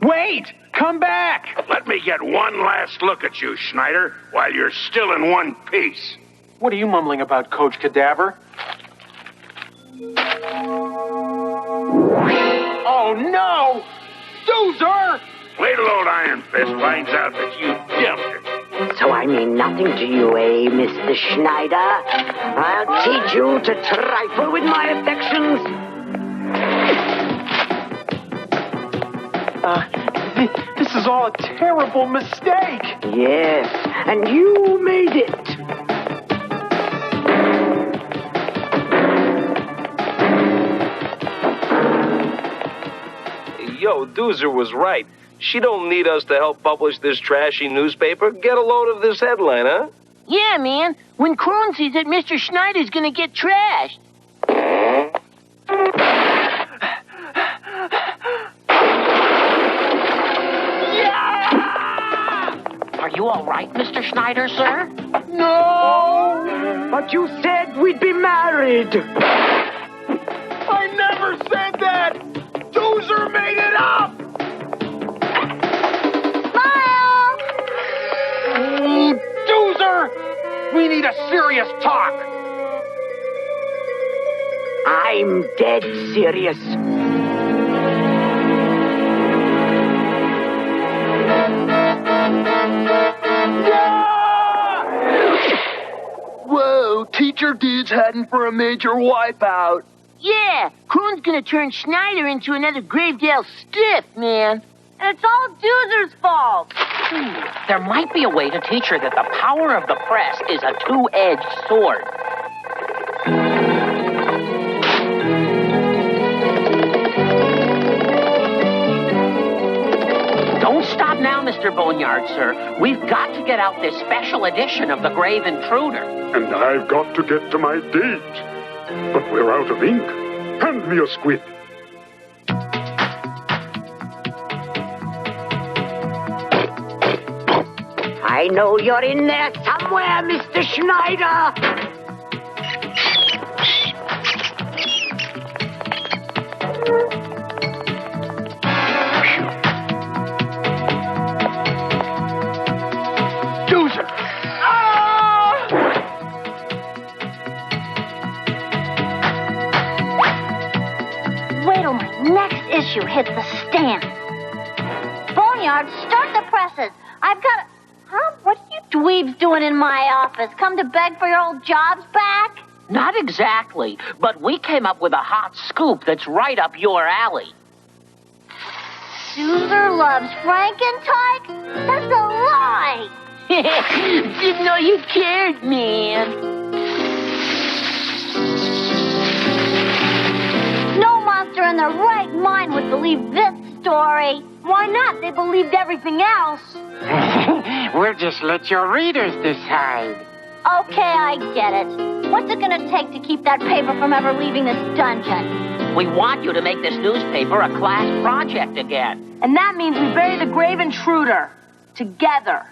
Wait! Come back! Let me get one last look at you, Schneider, while you're still in one piece. What are you mumbling about, Coach Cadaver? Oh, no! Doozer! Wait till old Iron Fist finds out that you dumped it. So I mean nothing to you, eh, Mr. Schneider? I'll teach you to trifle with my affections. This is all a terrible mistake. Yes, and you made it. Yo, Doozer was right. She don't need us to help publish this trashy newspaper. Get a load of this headline, huh? Yeah, man. When Crone sees it, Mr. Schneider's gonna get trashed. Are you all right, Mr. Schneider, sir? No! But you said we'd be married. I never said that! Doozer made it up! Smile! Doozer! We need a serious talk! I'm dead serious. Whoa, teacher dude's heading for a major wipeout. Yeah, Crone's gonna turn Schneider into another Gravedale stiff, man. And it's all Doozer's fault. There might be a way to teach her that the power of the press is a two-edged sword. Don't stop now, Mr. Boneyard, sir. We've got to get out this special edition of The Grave Intruder. And I've got to get to my date. But we're out of ink. Hand me a squid. I know you're in there somewhere, Mr. Schneider. Doozer! Wait till my next issue hits the stand. Boneyard, start the presses. I've got a... Huh? What are you dweebs doing in my office? Come to beg for your old jobs back? Not exactly, but we came up with a hot scoop that's right up your alley. Doozer loves Frankentyke? That's a lie! Didn't know you cared, man. No monster in their right mind would believe this story. Why not? They believed everything else. We'll just let your readers decide. Okay, I get it. What's it gonna take to keep that paper from ever leaving this dungeon? We want you to make this newspaper a class project again. And that means we bury the Grave Intruder. Together.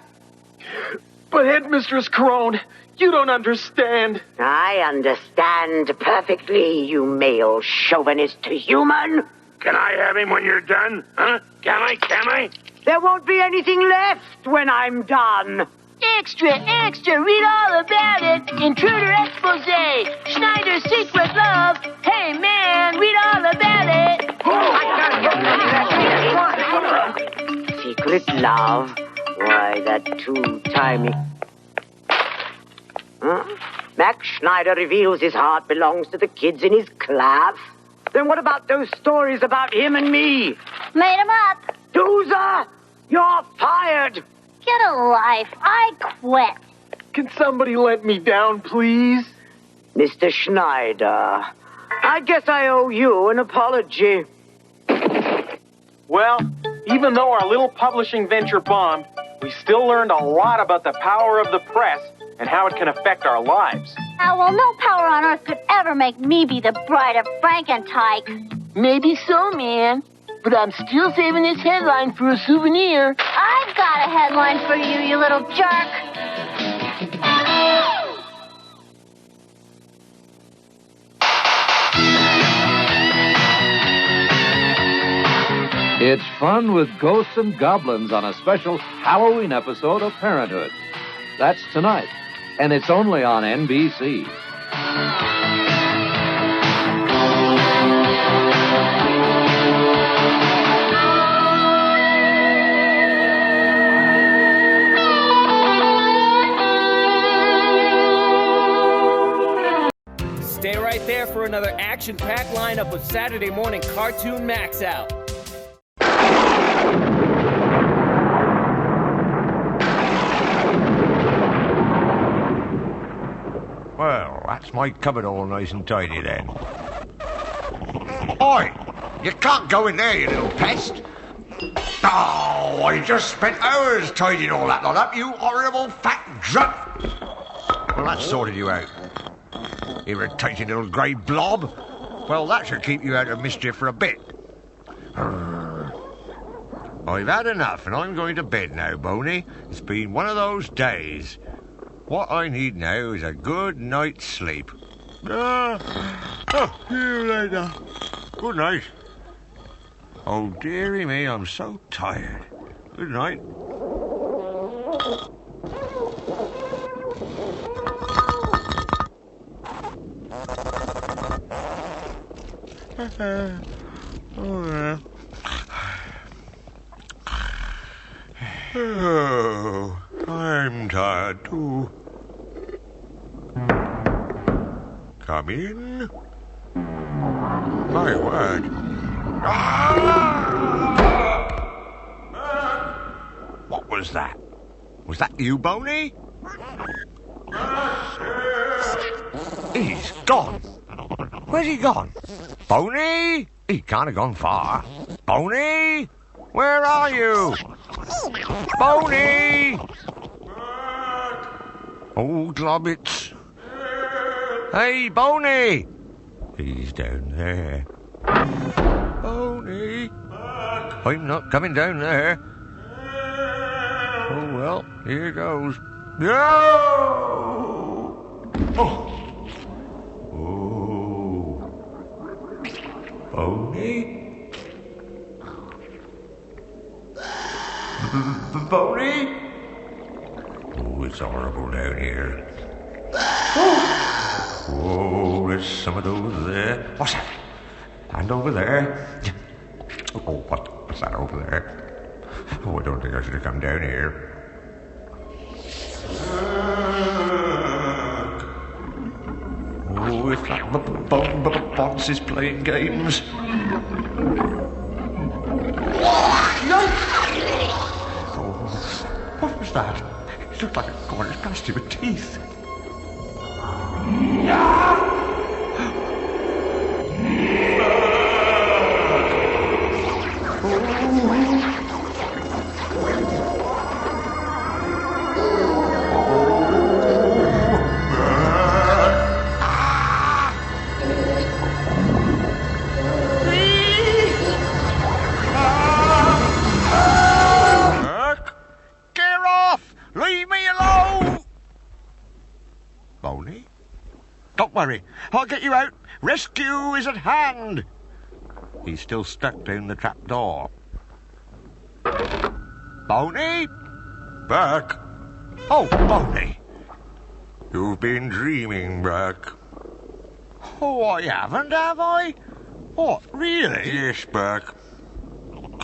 But Headmistress Crone, you don't understand. I understand perfectly, you male chauvinist human. Can I have him when you're done? Huh? Can I? There won't be anything left when I'm done. Extra, extra, read all about it. Intruder expose. Schneider's secret love. Hey, man, read all about it. Secret love? Why, that two-timing... Huh? Max Schneider reveals his heart belongs to the kids in his class. Then what about those stories about him and me? Made him up. Doozer, you're fired. Get a life. I quit. Can somebody let me down, please? Mr. Schneider, I guess I owe you an apology. Well, even though our little publishing venture bombed, we still learned a lot about the power of the press and how it can affect our lives. Well, no power on earth could ever make me be the bride of Frankentyke. Maybe so, man. But I'm still saving this headline for a souvenir. I've got a headline for you, you little jerk. It's fun with ghosts and goblins on a special Halloween episode of Parenthood. That's tonight, and it's only on NBC. Stay right there for another action-packed lineup of Saturday morning cartoon Maxout. Well, that's my cupboard all nice and tidy then. Oi! You can't go in there, you little pest! Oh, I just spent hours tidying all that lot up, you horrible fat drunk! Well, that sorted you out. Irritating little grey blob. Well, that should keep you out of mischief for a bit. I've had enough, and I'm going to bed now, Boney. It's been one of those days. What I need now is a good night's sleep. See you later. Good night. Oh, dearie me, I'm so tired. Good night. Oh, I'm tired too. Come in. My word. What was that? Was that you, Boney? He's gone. Where's he gone? Boney? He can't have gone far. Boney? Where are you? Boney! Oh, Globbits. Hey, Boney! He's down there. Boney! I'm not coming down there. Oh, well, here goes. No! Oh! Boney? Boney? Oh, it's horrible down here. Oh, there's some of those there. What's that? And over there. Oh, what's that over there? Oh, I don't think I should have come down here. Oh, if that box is playing games. What was that? It looked like a corner's pasty with teeth. Boney? Don't worry. I'll get you out. Rescue is at hand. He's still stuck down the trap door. Boney? Burke? Oh, Boney. You've been dreaming, Burke. Oh, I haven't, have I? What, really? Yes, Burke.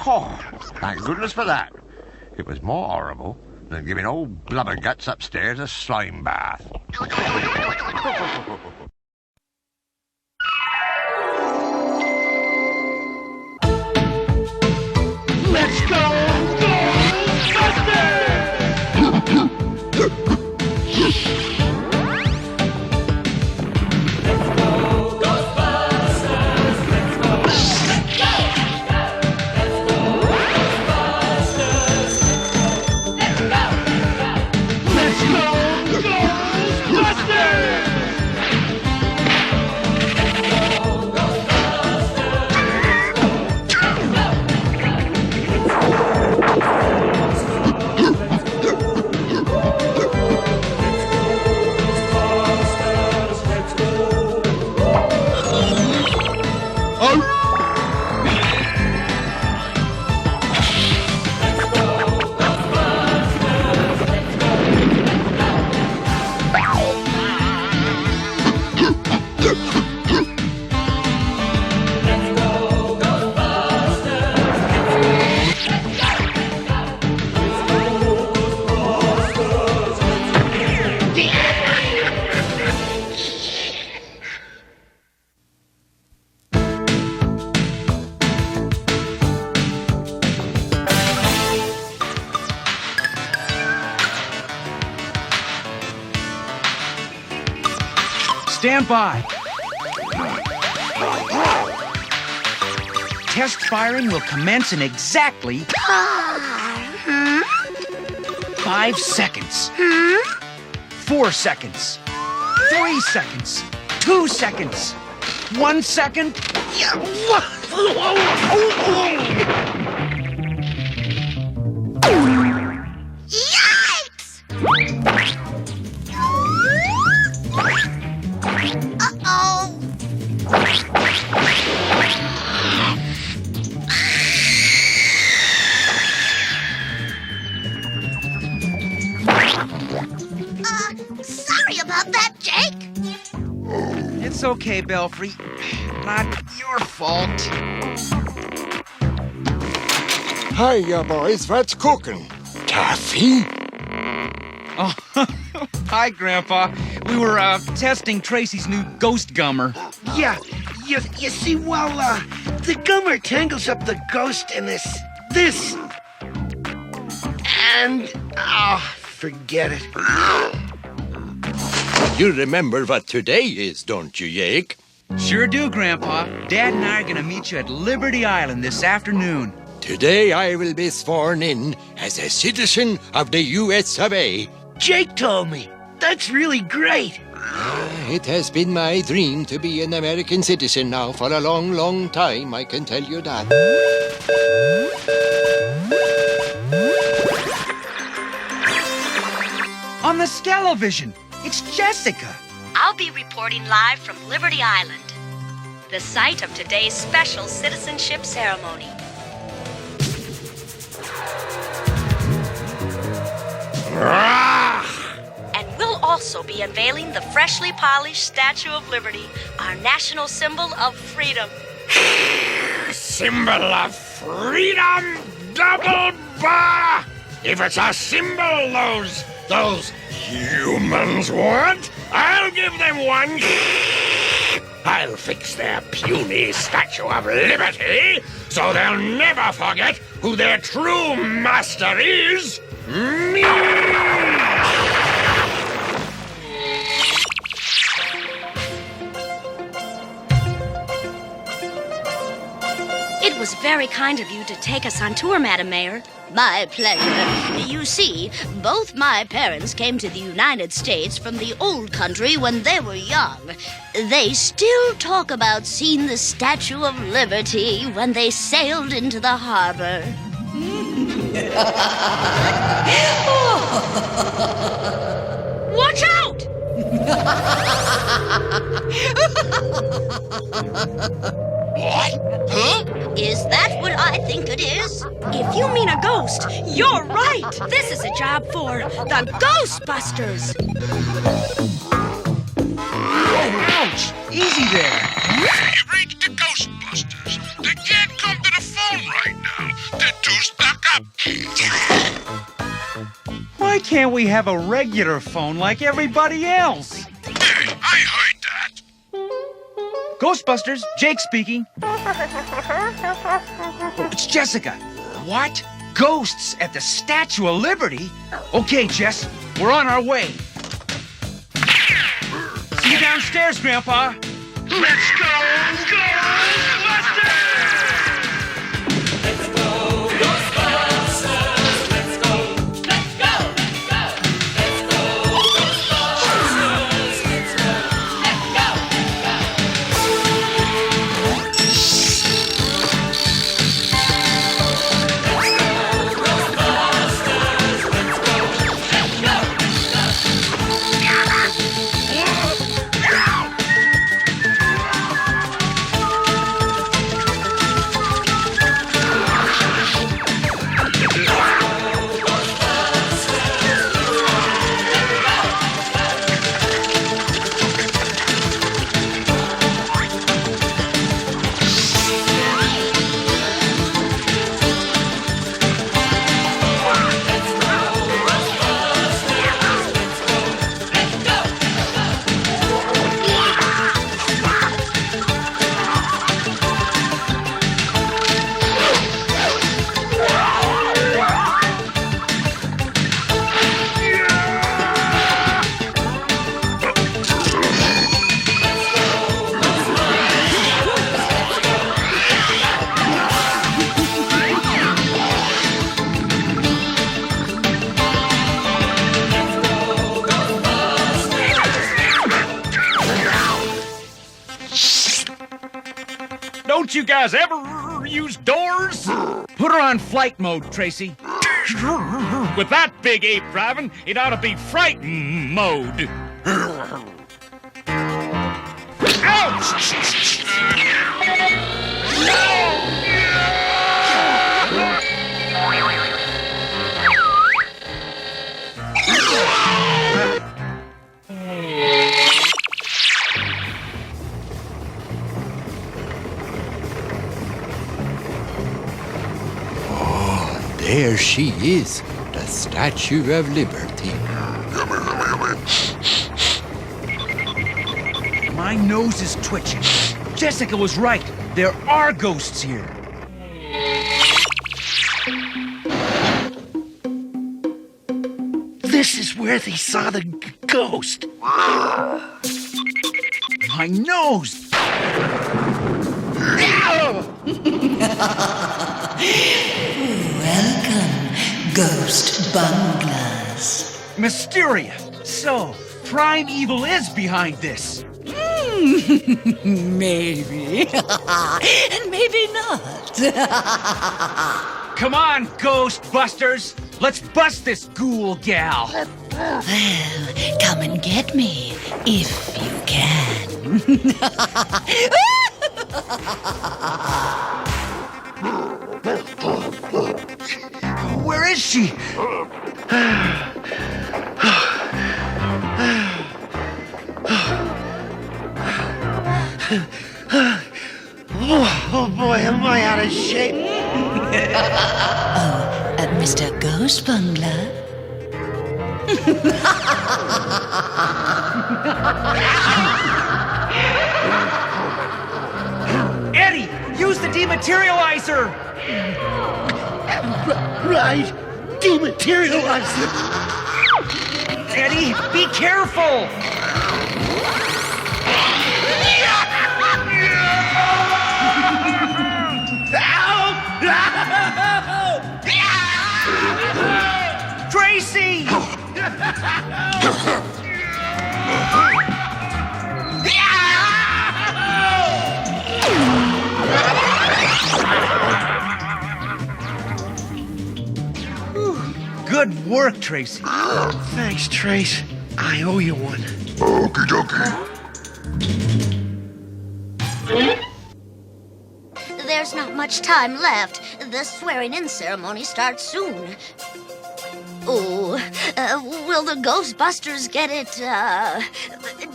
Oh, thank goodness for that. It was more horrible than giving old Blubberguts upstairs a slime bath. Let's go, Ghostbusters! Stand by. Test firing will commence in exactly 5 seconds. 4 seconds. 3 seconds. 2 seconds. 1 second. Yikes! Uh-oh. Sorry about that, Jake. It's okay, Belfry. Not your fault. Hiya, boys. What's cooking? Taffy? Oh, hi, Grandpa. We were testing Tracy's new ghost gummer. Yeah, you see, well, the gummer tangles up the ghost in this. And, forget it. You remember what today is, don't you, Jake? Sure do, Grandpa. Dad and I are gonna meet you at Liberty Island this afternoon. Today I will be sworn in as a citizen of the U.S. of A. Jake told me. That's really great. It has been my dream to be an American citizen now for a long, long time, I can tell you that. On the Scalavision, it's Jessica. I'll be reporting live from Liberty Island, the site of today's special citizenship ceremony. And we'll also be unveiling the freshly polished Statue of Liberty, our national symbol of freedom. Symbol of freedom, double bar! If it's a symbol those humans want, I'll give them one. I'll fix their puny Statue of Liberty so they'll never forget who their true master is. Me! It was very kind of you to take us on tour, Madam Mayor. My pleasure. You see, both my parents came to the United States from the old country when they were young. They still talk about seeing the Statue of Liberty when they sailed into the harbor. Watch out! What? Huh? Is that what I think it is? If you mean a ghost, you're right. This is a job for the Ghostbusters. Ouch! Easy there. You reached the Ghostbusters. They can't come to the phone right now. They're too stuck up. Why can't we have a regular phone like everybody else? Hey, I heard that. Ghostbusters, Jake speaking. Oh, it's Jessica. What? Ghosts at the Statue of Liberty? Okay, Jess, we're on our way. See you downstairs, Grandpa. Let's go, Ghostbusters! Let's go, Ghostbusters! Let's go, let's go, let's go! Let's go, Ghostbusters! Let's go, let's go, Don't you guys ever use doors? Put her on flight mode, Tracy. With that big ape driving, it ought to be fright mode. Ouch! There she is, the Statue of Liberty. My nose is twitching. Jessica was right. There are ghosts here. This is where they saw the ghost. My nose! Welcome, Ghost Bunglers. Mysteria! So, prime evil is behind this. Maybe. And maybe not. Come on, Ghostbusters! Let's bust this ghoul gal! Well, come and get me, if you can. Where is she? Oh boy, am I out of shape. Mr. Ghost Bungler? Eddie, use the dematerializer! Right, dematerializer. Eddie, be careful! Tracy! Good work, Tracy. Thanks, Trace. I owe you one. Okie dokie. There's not much time left. The swearing-in ceremony starts soon. Oh, will the Ghostbusters get it,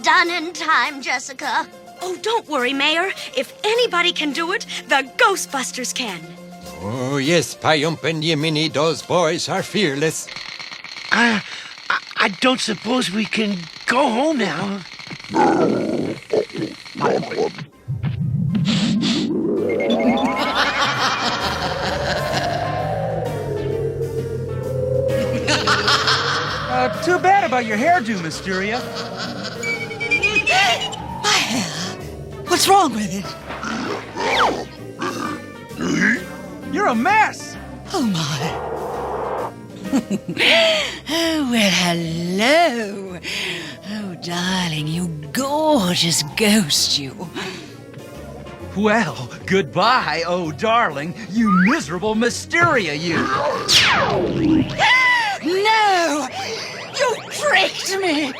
done in time, Jessica? Oh, don't worry, Mayor. If anybody can do it, the Ghostbusters can. Oh, yes, Payump and Yemini, those boys are fearless. I don't suppose we can go home now. Too bad about your hairdo, Mysteria. My hair? What's wrong with it? You're a mess! Oh, my. Oh, well, hello. Oh, darling, you gorgeous ghost, you. Well, goodbye, oh darling, you miserable Mysteria, you. No! You tricked me!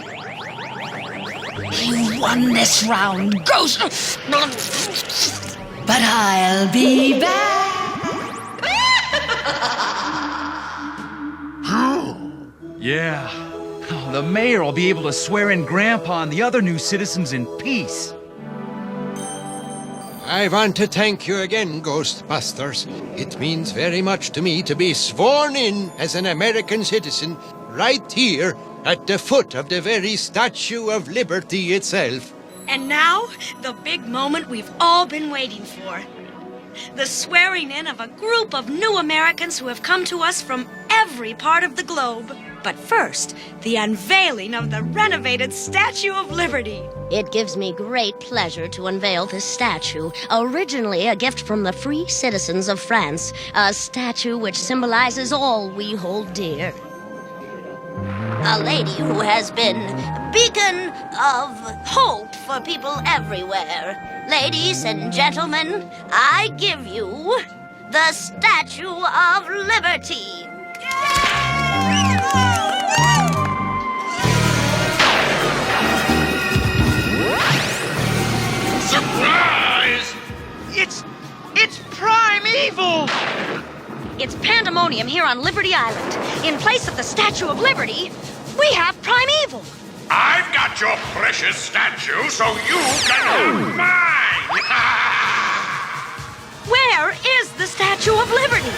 You won this round, ghost! But I'll be back! Yeah. Oh, the mayor will be able to swear in Grandpa and the other new citizens in peace. I want to thank you again, Ghostbusters. It means very much to me to be sworn in as an American citizen right here at the foot of the very Statue of Liberty itself. And now, the big moment we've all been waiting for. The swearing in of a group of new Americans who have come to us from every part of the globe. But first, the unveiling of the renovated Statue of Liberty. It gives me great pleasure to unveil this statue, originally a gift from the free citizens of France, a statue which symbolizes all we hold dear. A lady who has been a beacon of hope for people everywhere. Ladies and gentlemen, I give you the Statue of Liberty. Surprise! It's primeval! It's pandemonium here on Liberty Island. In place of the Statue of Liberty, we have primeval. I've got your precious statue, so you can have mine! Where is the Statue of Liberty?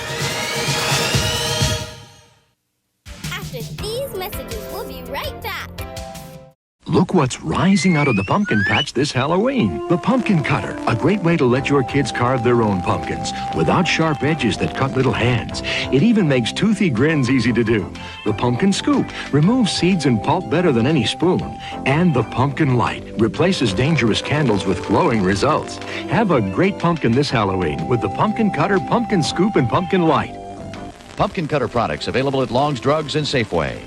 After these messages, we'll be right back. Look what's rising out of the pumpkin patch this Halloween. The pumpkin cutter, a great way to let your kids carve their own pumpkins without sharp edges that cut little hands. It even makes toothy grins easy to do. The pumpkin scoop removes seeds and pulp better than any spoon. And the pumpkin light replaces dangerous candles with glowing results. Have a great pumpkin this Halloween with the pumpkin cutter, pumpkin scoop, and pumpkin light. Pumpkin cutter products available at Long's Drugs and Safeway.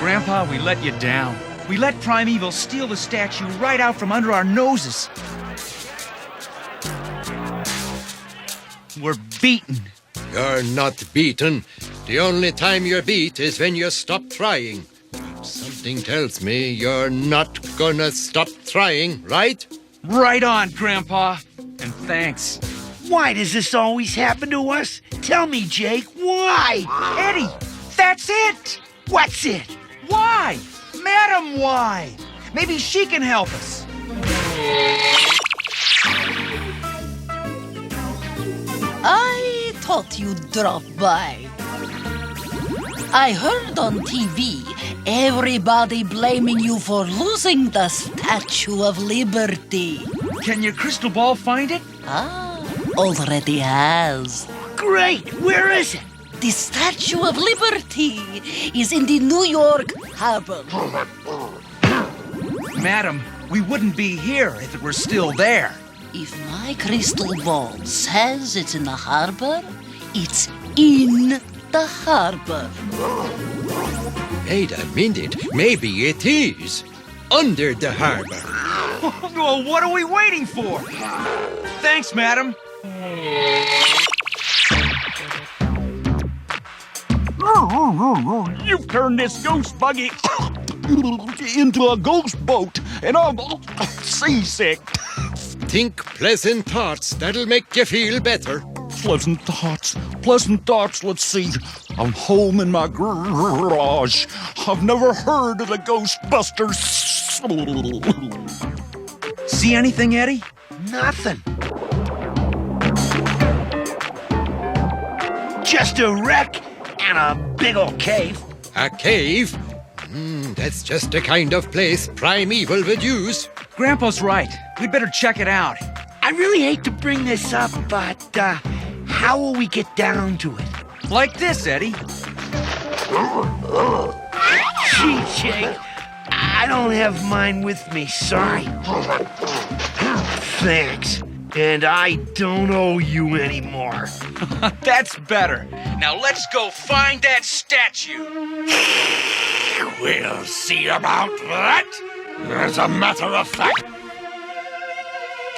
Grandpa, we let you down. We let Primeval steal the statue right out from under our noses. We're beaten. You're not beaten. The only time you're beat is when you stop trying. Something tells me you're not gonna stop trying, right? Right on, Grandpa. And thanks. Why does this always happen to us? Tell me, Jake, why? Eddie, that's it! What's it? Why? Madam, why? Maybe she can help us. I thought you'd drop by. I heard on TV everybody blaming you for losing the Statue of Liberty. Can your crystal ball find it? Already has. Great! Where is it? The Statue of Liberty is in the New York harbor. Madam, we wouldn't be here if it were still there. If my crystal ball says it's in the harbor, it's in the harbor. Wait a minute. Maybe it is under the harbor. Well, what are we waiting for? Thanks, madam. You've turned this ghost buggy into a ghost boat, and I'm seasick. Think pleasant thoughts. That'll make you feel better. Pleasant thoughts. Let's see. I'm home in my garage. I've never heard of the Ghostbusters. See anything, Eddie? Nothing. Just a wreck and a big old cave. A cave? That's just the kind of place Primeval would use. Grandpa's right. We'd better check it out. I really hate to bring this up, but how will we get down to it? Like this, Eddie. Gee, Jake, I don't have mine with me, sorry. Thanks. And I don't owe you anymore. That's better. Now let's go find that statue. We'll see about that. As a matter of fact,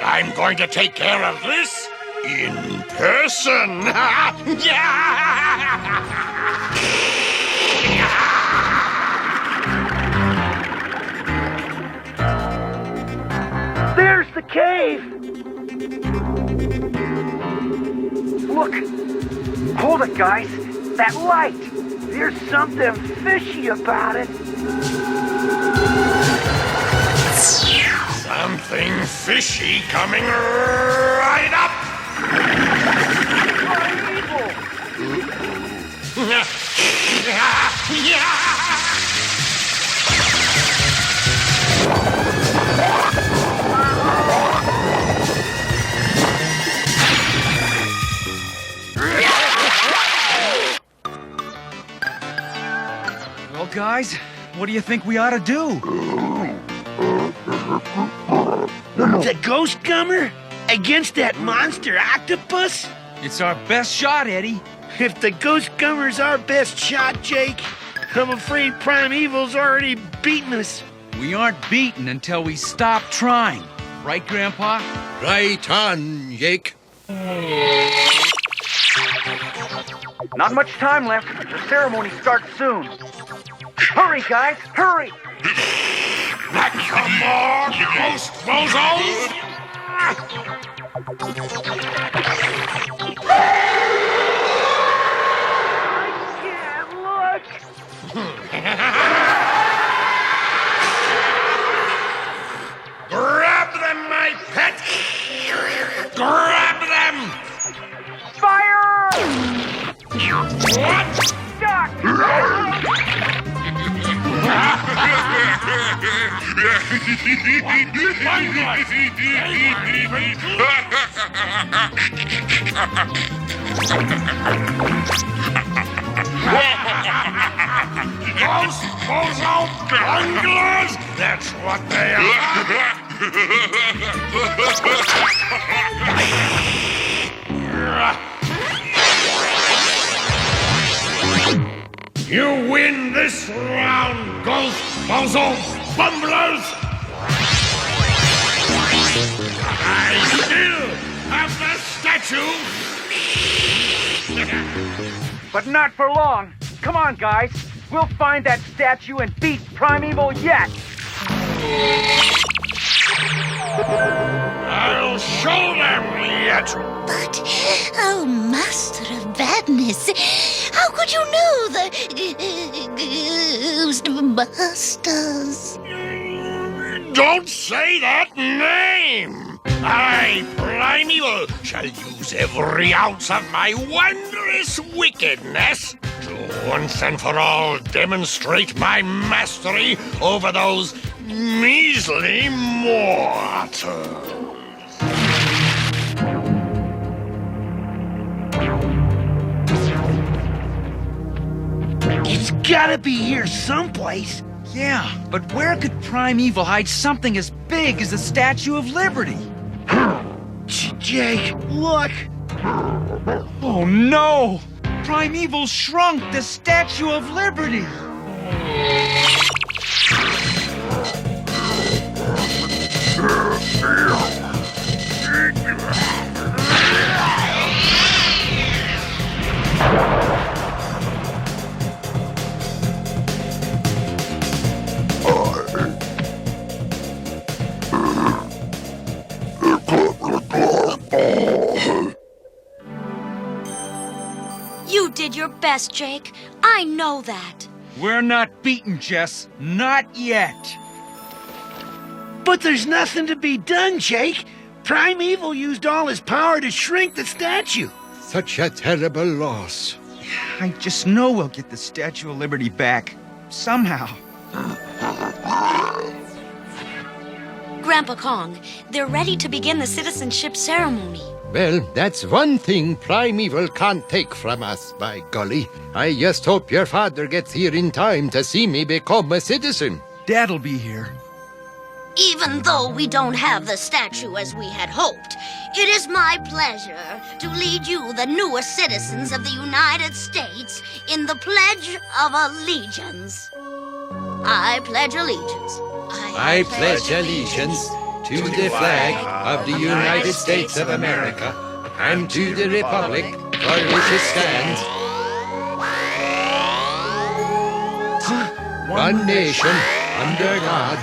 I'm going to take care of this in person. There's the cave. Look, Hold it, guys. That light. There's something fishy about it. Something fishy coming right up! Well, guys, what do you think we ought to do? The ghost gummer? Against that monster octopus? It's our best shot, Eddie. If the ghost gummer's our best shot, Jake, I'm afraid Primeval's already beaten us. We aren't beaten until we stop trying. Right, Grandpa? Right on, Jake. Not much time left. The ceremony starts soon. Hurry, guys, hurry! Come on, ghost bozos! Grab them, my pet! Grab them! Fire! What? Duck! Ghost bozo bunglers! That's what they are! You win this round, Ghost bozo bumblers! I still have the statue! But not for long. Come on, guys. We'll find that statue and beat Primeval yet. I'll show them yet! But, oh, Master of Badness, how could you know the Ghostbusters? Don't say that name! I, Primeval, shall use every ounce of my wondrous wickedness to once and for all demonstrate my mastery over those measly mortals. It's gotta be here someplace. Yeah, but where could Primeval hide something as big as the Statue of Liberty? Jake, look! Oh no! Primeval shrunk the Statue of Liberty! You did your best, Jake. I know that. We're not beaten, Jess. Not yet. But there's nothing to be done, Jake. Primeval used all his power to shrink the statue. Such a terrible loss. I just know we'll get the Statue of Liberty back. Somehow. Grandpa Kong, they're ready to begin the citizenship ceremony. Well, that's one thing Primeval can't take from us, by golly. I just hope your father gets here in time to see me become a citizen. Dad'll be here. Even though we don't have the statue as we had hoped, it is my pleasure to lead you, the newest citizens of the United States, in the Pledge of Allegiance. I pledge allegiance. I pledge allegiance to the flag of the United States of America and to the republic for which it stands, one nation, under God,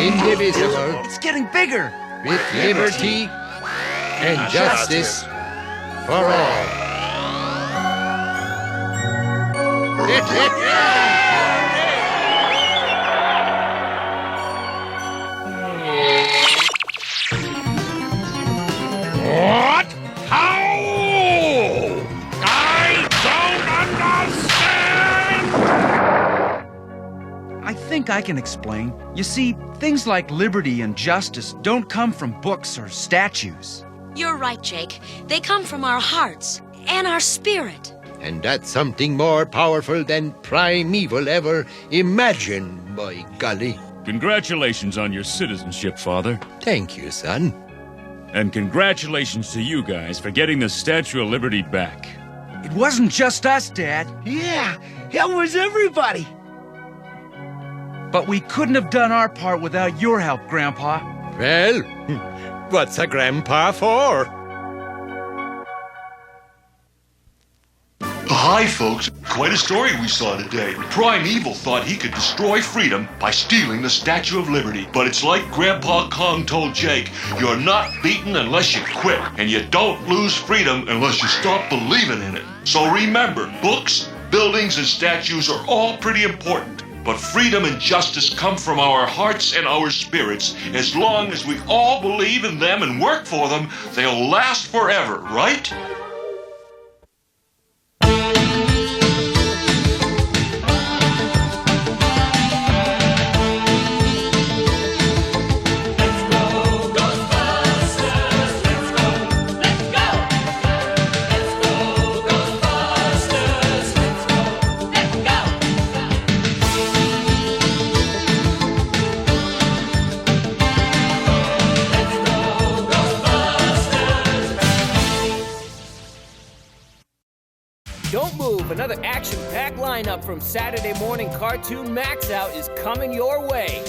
indivisible, It's getting bigger. with liberty and justice for all. What? How? I don't understand! I think I can explain. You see, things like liberty and justice don't come from books or statues. You're right, Jake. They come from our hearts and our spirit. And that's something more powerful than primeval ever imagined, by golly. Congratulations on your citizenship, Father. Thank you, son. And congratulations to you guys for getting the Statue of Liberty back. It wasn't just us, Dad. Yeah, it was everybody. But we couldn't have done our part without your help, Grandpa. Well, what's a grandpa for? Hi, folks. Quite a story we saw today. Primeval thought he could destroy freedom by stealing the Statue of Liberty. But it's like Grandpa Kong told Jake, you're not beaten unless you quit, and you don't lose freedom unless you stop believing in it. So remember, books, buildings, and statues are all pretty important. But freedom and justice come from our hearts and our spirits. As long as we all believe in them and work for them, they'll last forever, right? Don't move, another action-packed lineup from Saturday morning cartoon Maxout is coming your way.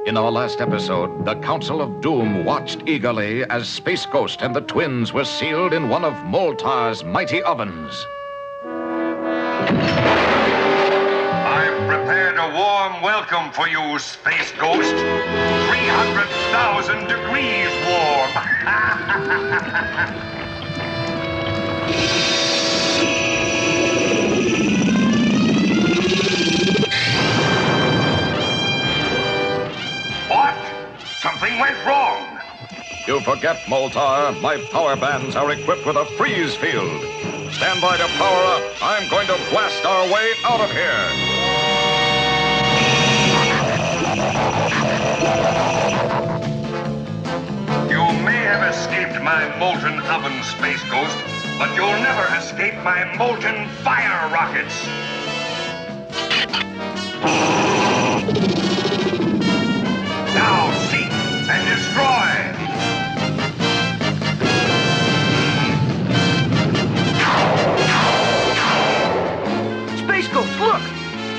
In our last episode, the Council of Doom watched eagerly as Space Ghost and the twins were sealed in one of Moltar's mighty ovens. I've prepared a warm welcome for you, Space Ghost. 300,000 degrees warm. What? Something went wrong. You forget, Moltar. My power bands are equipped with a freeze field. Stand by to power up. I'm going to blast our way out of here. You may have escaped my molten oven, Space Ghost, but you'll never escape my molten fire rockets. Now seek and destroy. Space Ghost, look!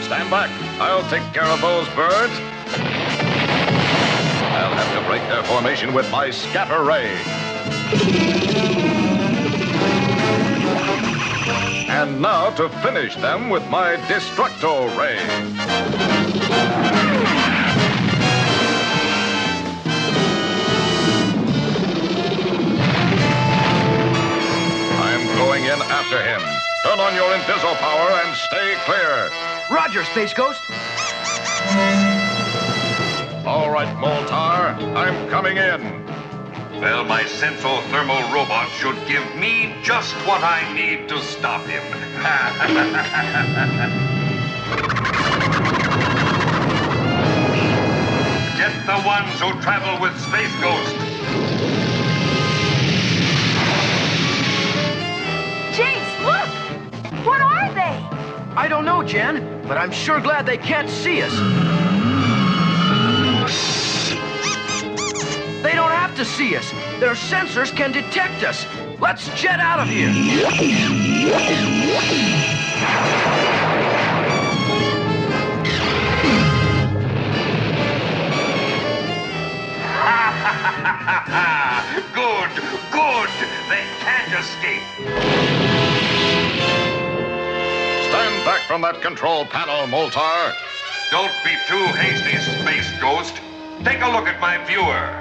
Stand back. I'll take care of those birds. I'll have to break their formation with my scatter ray. And now to finish them with my Destructo ray. I'm going in after him. Turn on your Inviso power and stay clear. Roger, Space Ghost. All right, Moltar, I'm coming in. Well, my sensothermal robot should give me just what I need to stop him. Get the ones who travel with Space Ghost. Jace, look! What are they? I don't know, Jen, but I'm sure glad they can't see us. They don't have to see us. Their sensors can detect us. Let's jet out of here. Good, good. They can't escape. Stand back from that control panel, Moltar. Don't be too hasty, Space Ghost. Take a look at my viewer.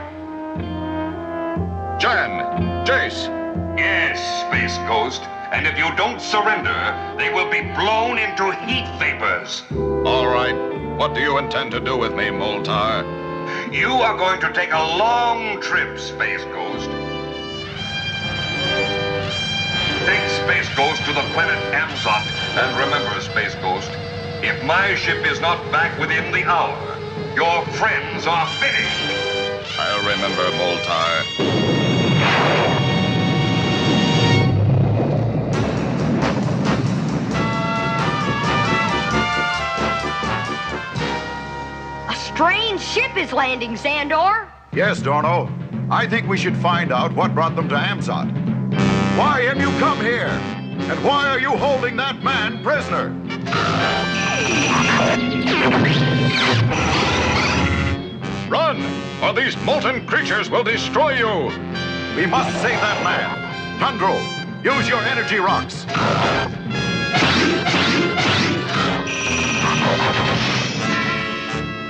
Jan, Jace. Yes, Space Ghost. And if you don't surrender, they will be blown into heat vapors. All right. What do you intend to do with me, Moltar? You are going to take a long trip, Space Ghost. Take Space Ghost to the planet Maxout, and remember, Space Ghost, if my ship is not back within the hour, your friends are finished. I'll remember, Moltar. A strange ship is landing, Xandor. Yes, Dorno. I think we should find out what brought them to Maxout. Why have you come here? And why are you holding that man prisoner? Run, or these molten creatures will destroy you! We must save that man. Tundro, use your energy rocks.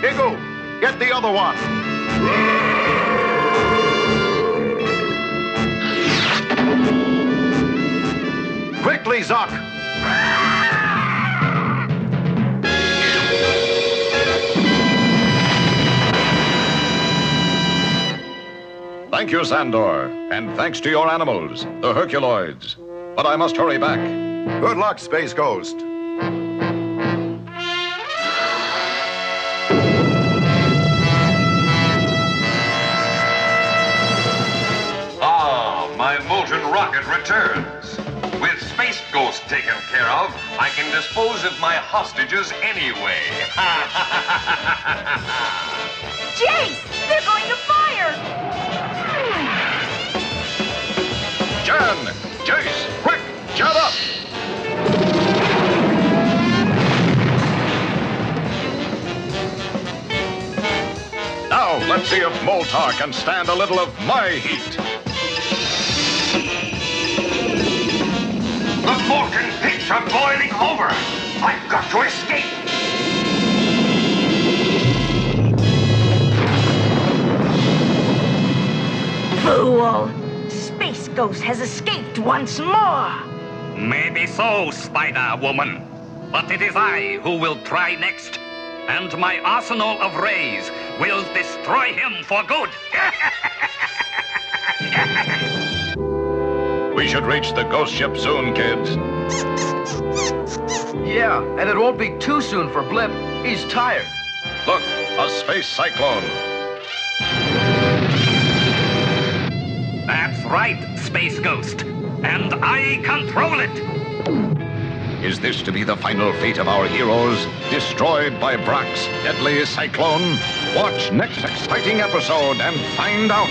Igu, get the other one. Quickly, Zuck! Thank you, Sandor, and thanks to your animals, the Herculoids. But I must hurry back. Good luck, Space Ghost. Ah, my molten rocket returns. With Space Ghost taken care of, I can dispose of my hostages anyway. Jace, they're going to fire! Jan! Jace! Quick! Jan up! Now, let's see if Moltar can stand a little of my heat. The molten pits are boiling over. I've got to escape. Fool! Space Ghost has escaped once more! Maybe so, Spider-Woman. But it is I who will try next. And my arsenal of rays will destroy him for good. We should reach the ghost ship soon, kids. Yeah, and it won't be too soon for Blip. He's tired. Look, a space cyclone. That's right, Space Ghost. And I control it. Is this to be the final fate of our heroes, destroyed by Brock's deadly cyclone? Watch next exciting episode and find out.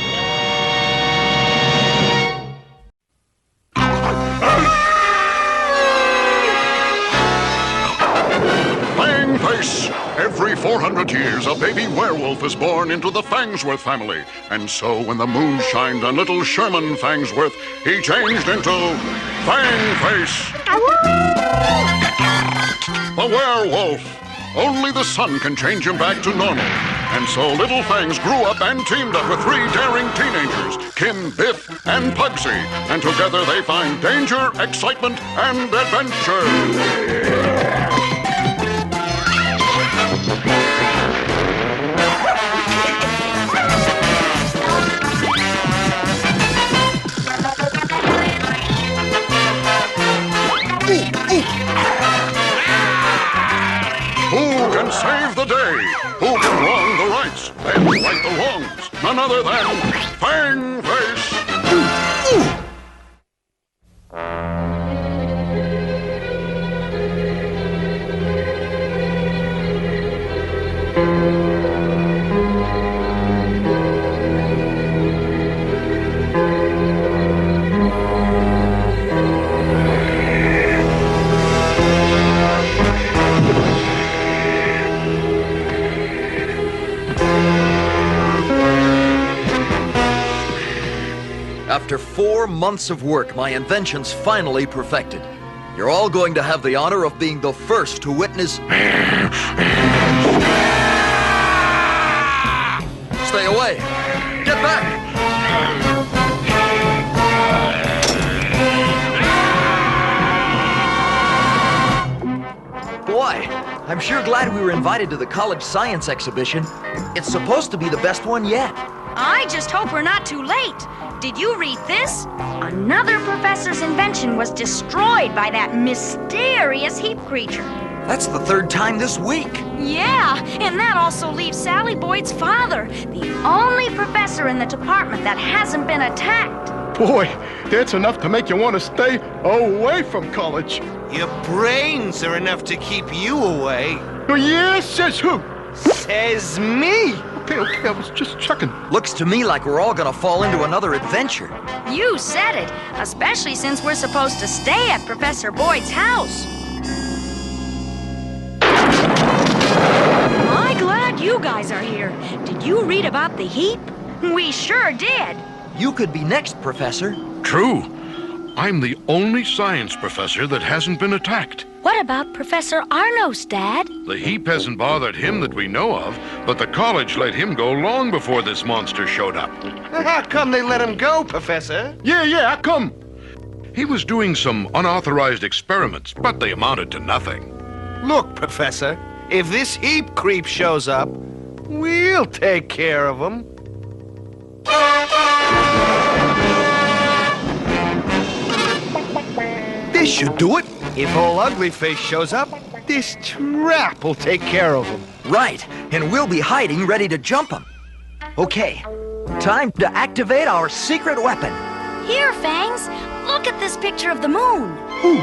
Fang face! Every 400 years, a baby werewolf is born into the Fangsworth family. And so when the moon shined on little Sherman Fangsworth, he changed into Fang face! The werewolf! Only the sun can change him back to normal. And so little Fangs grew up and teamed up with 3 daring teenagers, Kim, Biff, and Pugsy. And together they find danger, excitement, and adventure. Who can save the day? Who can wrong the rights and right the wrongs? None other than Fang Face! After 4 months of work, my invention's finally perfected. You're all going to have the honor of being the first to witness... Stay away. Get back. Boy, I'm sure glad we were invited to the college science exhibition. It's supposed to be the best one yet. I just hope we're not too late. Did you read this? Another professor's invention was destroyed by that mysterious heap creature. That's the third time this week. Yeah, and that also leaves Sally Boyd's father, the only professor in the department that hasn't been attacked. Boy, that's enough to make you want to stay away from college. Your brains are enough to keep you away. Oh, yeah? Says who? Says me. Okay, I was just checking. Looks to me like we're all gonna fall into another adventure. You said it, especially since we're supposed to stay at Professor Boyd's house. I'm glad you guys are here. Did you read about the heap? We sure did. You could be next, Professor. True. I'm the only science professor that hasn't been attacked. What about Professor Arnos, Dad? The heap hasn't bothered him that we know of, but the college let him go long before this monster showed up. How come they let him go, Professor? Yeah, how come? He was doing some unauthorized experiments, but they amounted to nothing. Look, Professor, if this heap creep shows up, we'll take care of him. This should do it. If old Uglyface shows up, this trap will take care of him. Right, and we'll be hiding ready to jump him. Okay, time to activate our secret weapon. Here, Fangs, look at this picture of the moon. Ooh.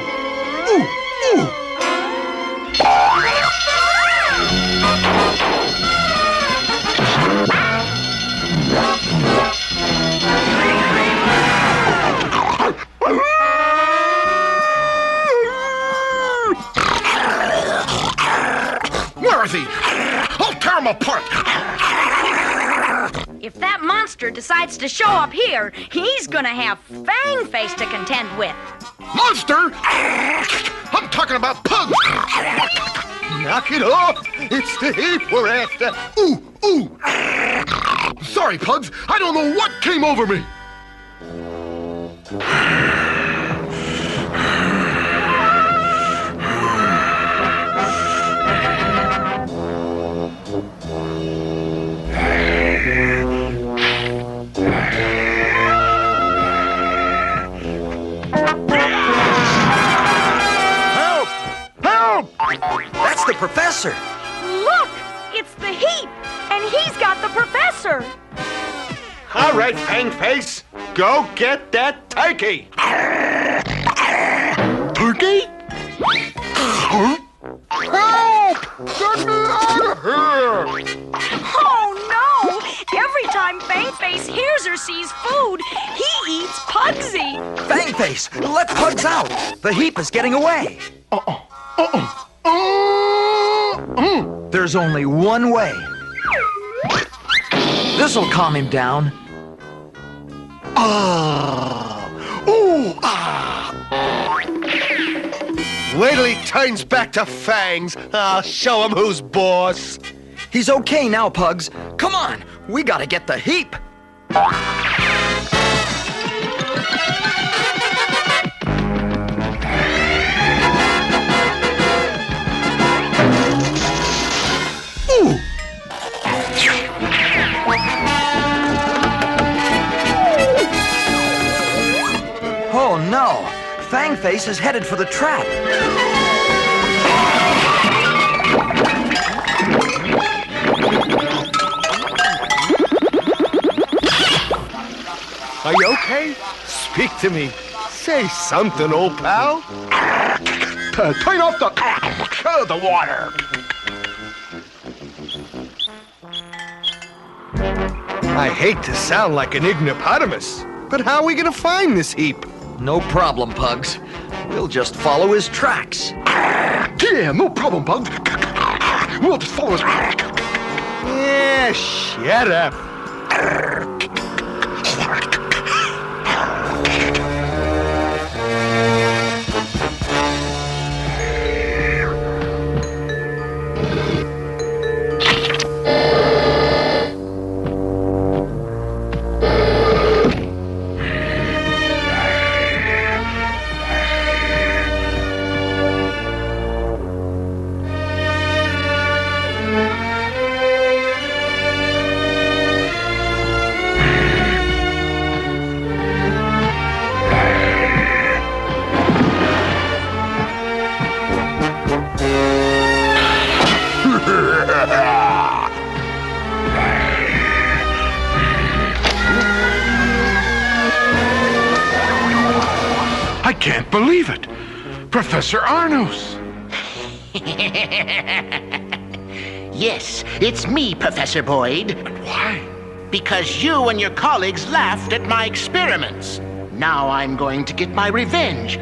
Where is he? I'll tear him apart! If that monster decides to show up here, he's gonna have Fang Face to contend with. Monster? I'm talking about Pugs! Knock it off! It's the heap we're after! Ooh! Sorry, Pugs. I don't know what came over me. That's the professor. Look, it's the heap, and he's got the professor. All right, Fang Face, go get that turkey. Turkey? Help! Get me out of here! Oh no! Every time Fang Face hears or sees food, he eats Pugsy. Fang Face, let Pugs out. The heap is getting away. There's only one way. This'll calm him down. Wait till he turns back to Fangs. I'll show him who's boss. He's okay now, Pugs. Come on, we gotta get the heap. Oh no! Fangface is headed for the trap. Are you okay? Speak to me. Say something, old pal. Turn off the water. I hate to sound like an ignopotamus, but how are we gonna find this heap? No problem, Pugs. We'll just follow his tracks. Yeah, no problem, Pugs. We'll just follow his... Yeah, shut up. can't believe it. Professor Arnus. Yes, it's me, Professor Boyd. But why? Because you and your colleagues laughed at my experiments. Now I'm going to get my revenge.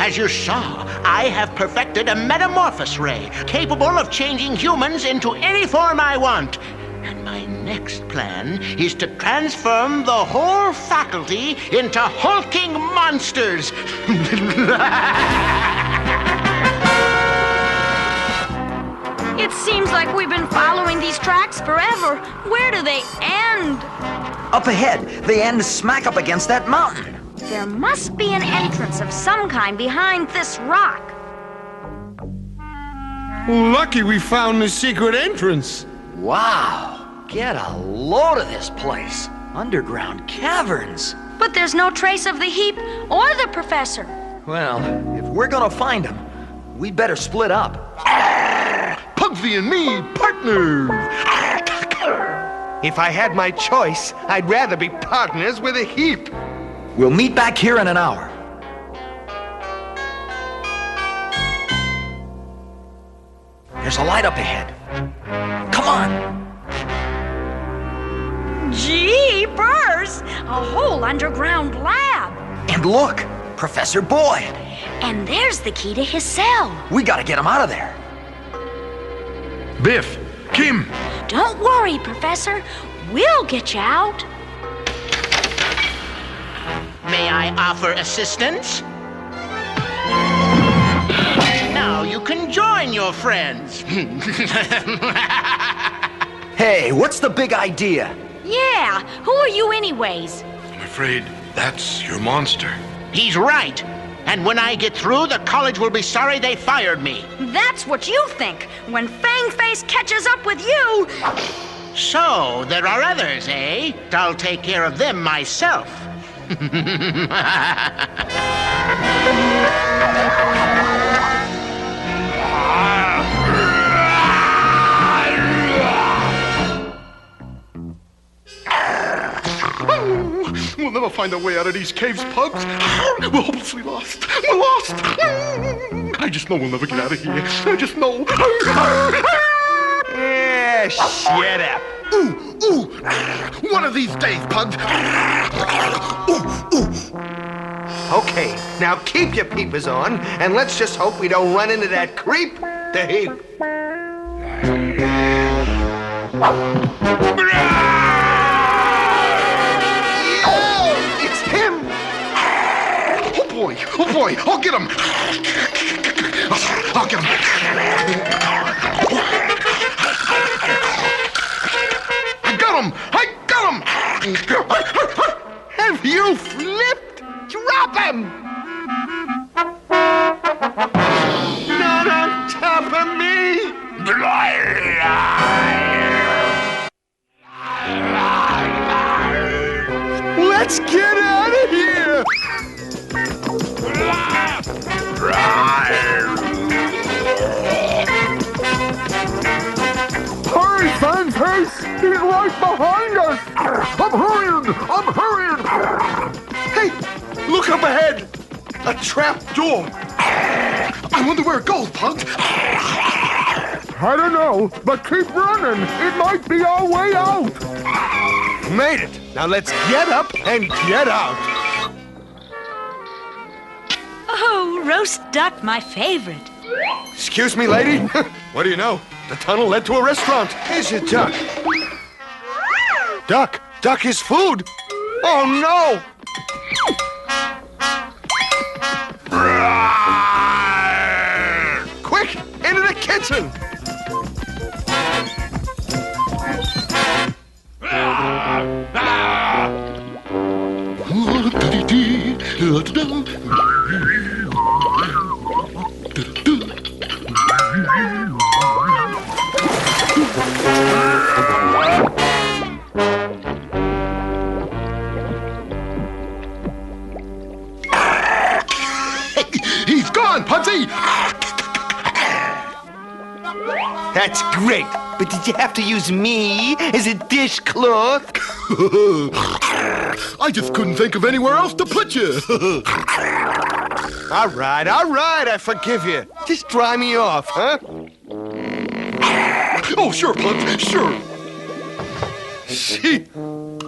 As you saw, I have perfected a metamorphosis ray, capable of changing humans into any form I want. And my next plan is to transform the whole faculty into hulking monsters. It seems like we've been following these tracks forever. Where do they end? Up ahead, they end smack up against that mountain. There must be an entrance of some kind behind this rock. Lucky we found the secret entrance. Wow. Get a load of this place. Underground caverns. But there's no trace of the heap or the professor. Well, if we're gonna find him, we'd better split up. Pugsy and me, partners. If I had my choice, I'd rather be partners with a heap. We'll meet back here in an hour. There's a light up ahead. Come on. Jeepers! A whole underground lab. And look, Professor Boyd. And there's the key to his cell. We gotta get him out of there. Biff, Kim. Don't worry, Professor. We'll get you out. May I offer assistance? Now you can join your friends. Hey, what's the big idea? Yeah, who are you anyways? I'm afraid that's your monster. He's right. And when I get through, the college will be sorry they fired me. That's what you think. When Fangface catches up with you... So, there are others, eh? I'll take care of them myself. We'll never find a way out of these caves, Pugs. We're hopelessly lost. We're lost. I just know we'll never get out of here. I just know. Yeah, shut up. Ooh. One of these days, Pugs. Ooh. Okay, now keep your peepers on, and let's just hope we don't run into that creep, the heap. It's him! Oh boy, I'll get him! I'll get him! I got him! Have you flipped? Drop him! Not on top of me! Let's get out of here! Hurry, Fangface! He's right behind us! I'm hurrying! Hey, look up ahead! A trap door! I wonder where it goes, Pugs. I don't know, but keep running. It might be our way out. Made it! Now let's get up and get out! Oh, roast duck, my favorite. Excuse me, lady? What do you know? The tunnel led to a restaurant. Here's your duck. Duck is food! Oh, no! Quick, into the kitchen! He's gone, Pugsy! That's great, but did you have to use me as a dishcloth? I just couldn't think of anywhere else to put you. All right, I forgive you. Just dry me off, huh? Oh, sure, Pugs, sure. See,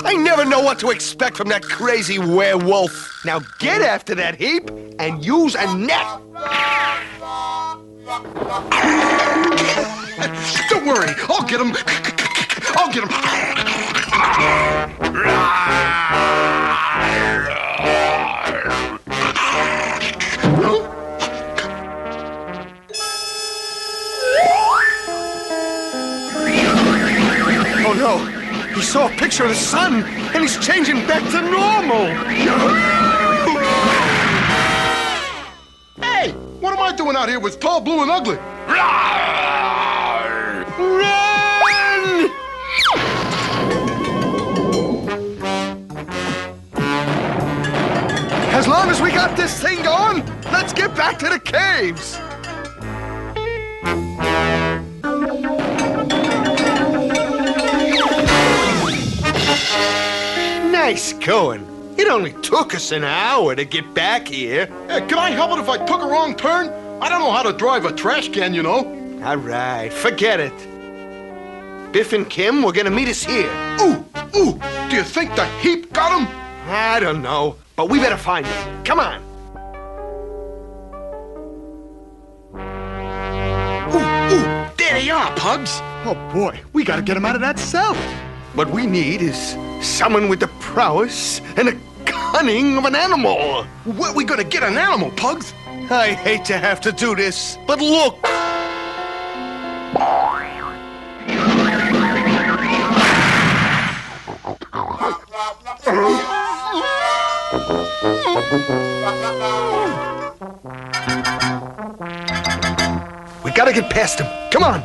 I never know what to expect from that crazy werewolf. Now get after that heap and use a net. Don't worry, I'll get him. I'll get him. Oh no, he saw a picture of the sun and he's changing back to normal. Hey, what am I doing out here with Tall, Blue, and Ugly? Run! As long as we got this thing going, let's get back to the caves. Nice going. It only took us an hour to get back here. Hey, can I help it if I took a wrong turn? I don't know how to drive a trash can, you know. All right, forget it. Biff and Kim were gonna meet us here. Ooh, do you think the heap got him? I don't know, but we better find him. Come on. Ooh, there they are, Pugs. Oh boy, we gotta get him out of that cell. What we need is someone with the prowess and the cunning of an animal. Where are we gonna get an animal, Pugs? I hate to have to do this, but look. We gotta get past him. Come on.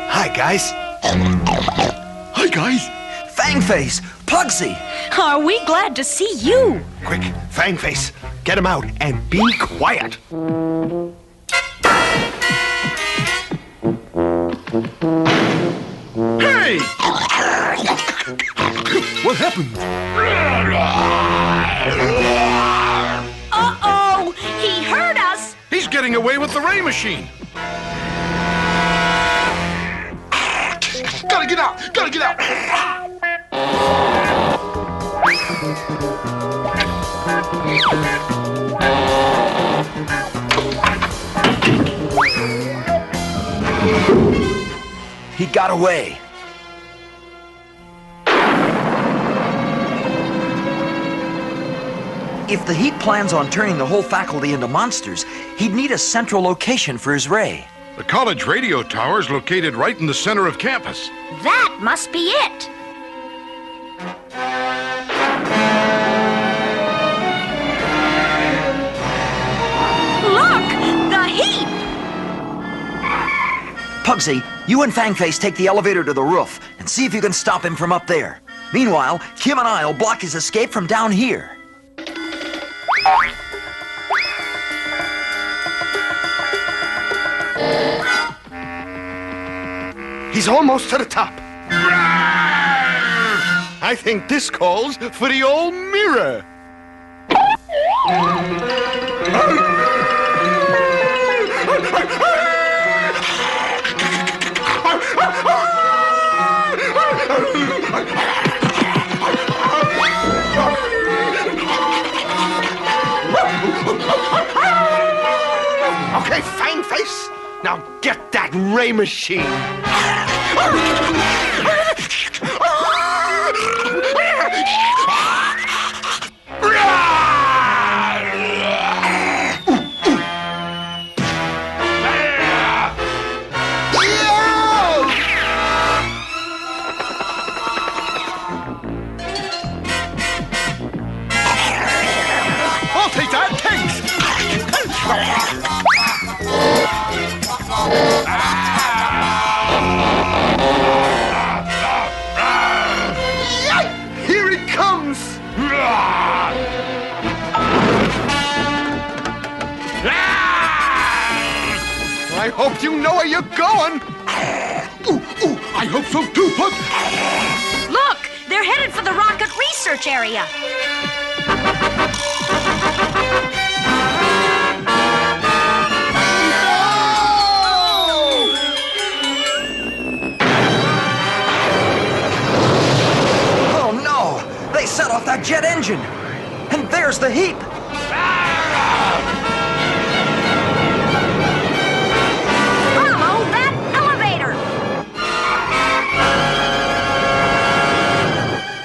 Hi, guys. Hi, guys. Fangface, Pugsy. Are we glad to see you? Quick, Fangface, get him out and be quiet. Hey! What happened? Uh-oh! He heard us! He's getting away with the ray machine. Gotta get out! Gotta get out! He got away. If the Heap plans on turning the whole faculty into monsters, he'd need a central location for his ray. The college radio tower is located right in the center of campus. That must be it. Look! The heap! Pugsy, you and Fangface take the elevator to the roof and see if you can stop him from up there. Meanwhile, Kim and I'll block his escape from down here. He's almost to the top. I think this calls for the old mirror. Okay, Fangface. Now get that ray machine. I'll take that! Thanks! I hope you know where you're going. Ooh, I hope so too, Pug. Look, they're headed for the rocket research area. Oh no! They set off that jet engine! And there's the heap! Follow that elevator!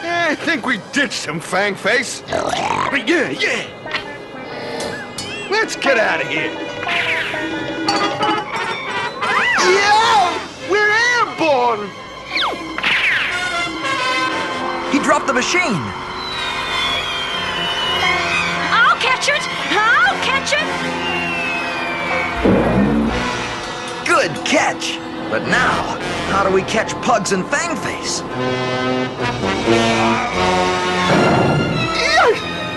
I think we ditched him, Fang Face. Yeah. Let's get out of here. Yeah! We're airborne! He dropped the machine! I'll catch it! I'll catch it! Good catch! But now, how do we catch Pugs and Fangface?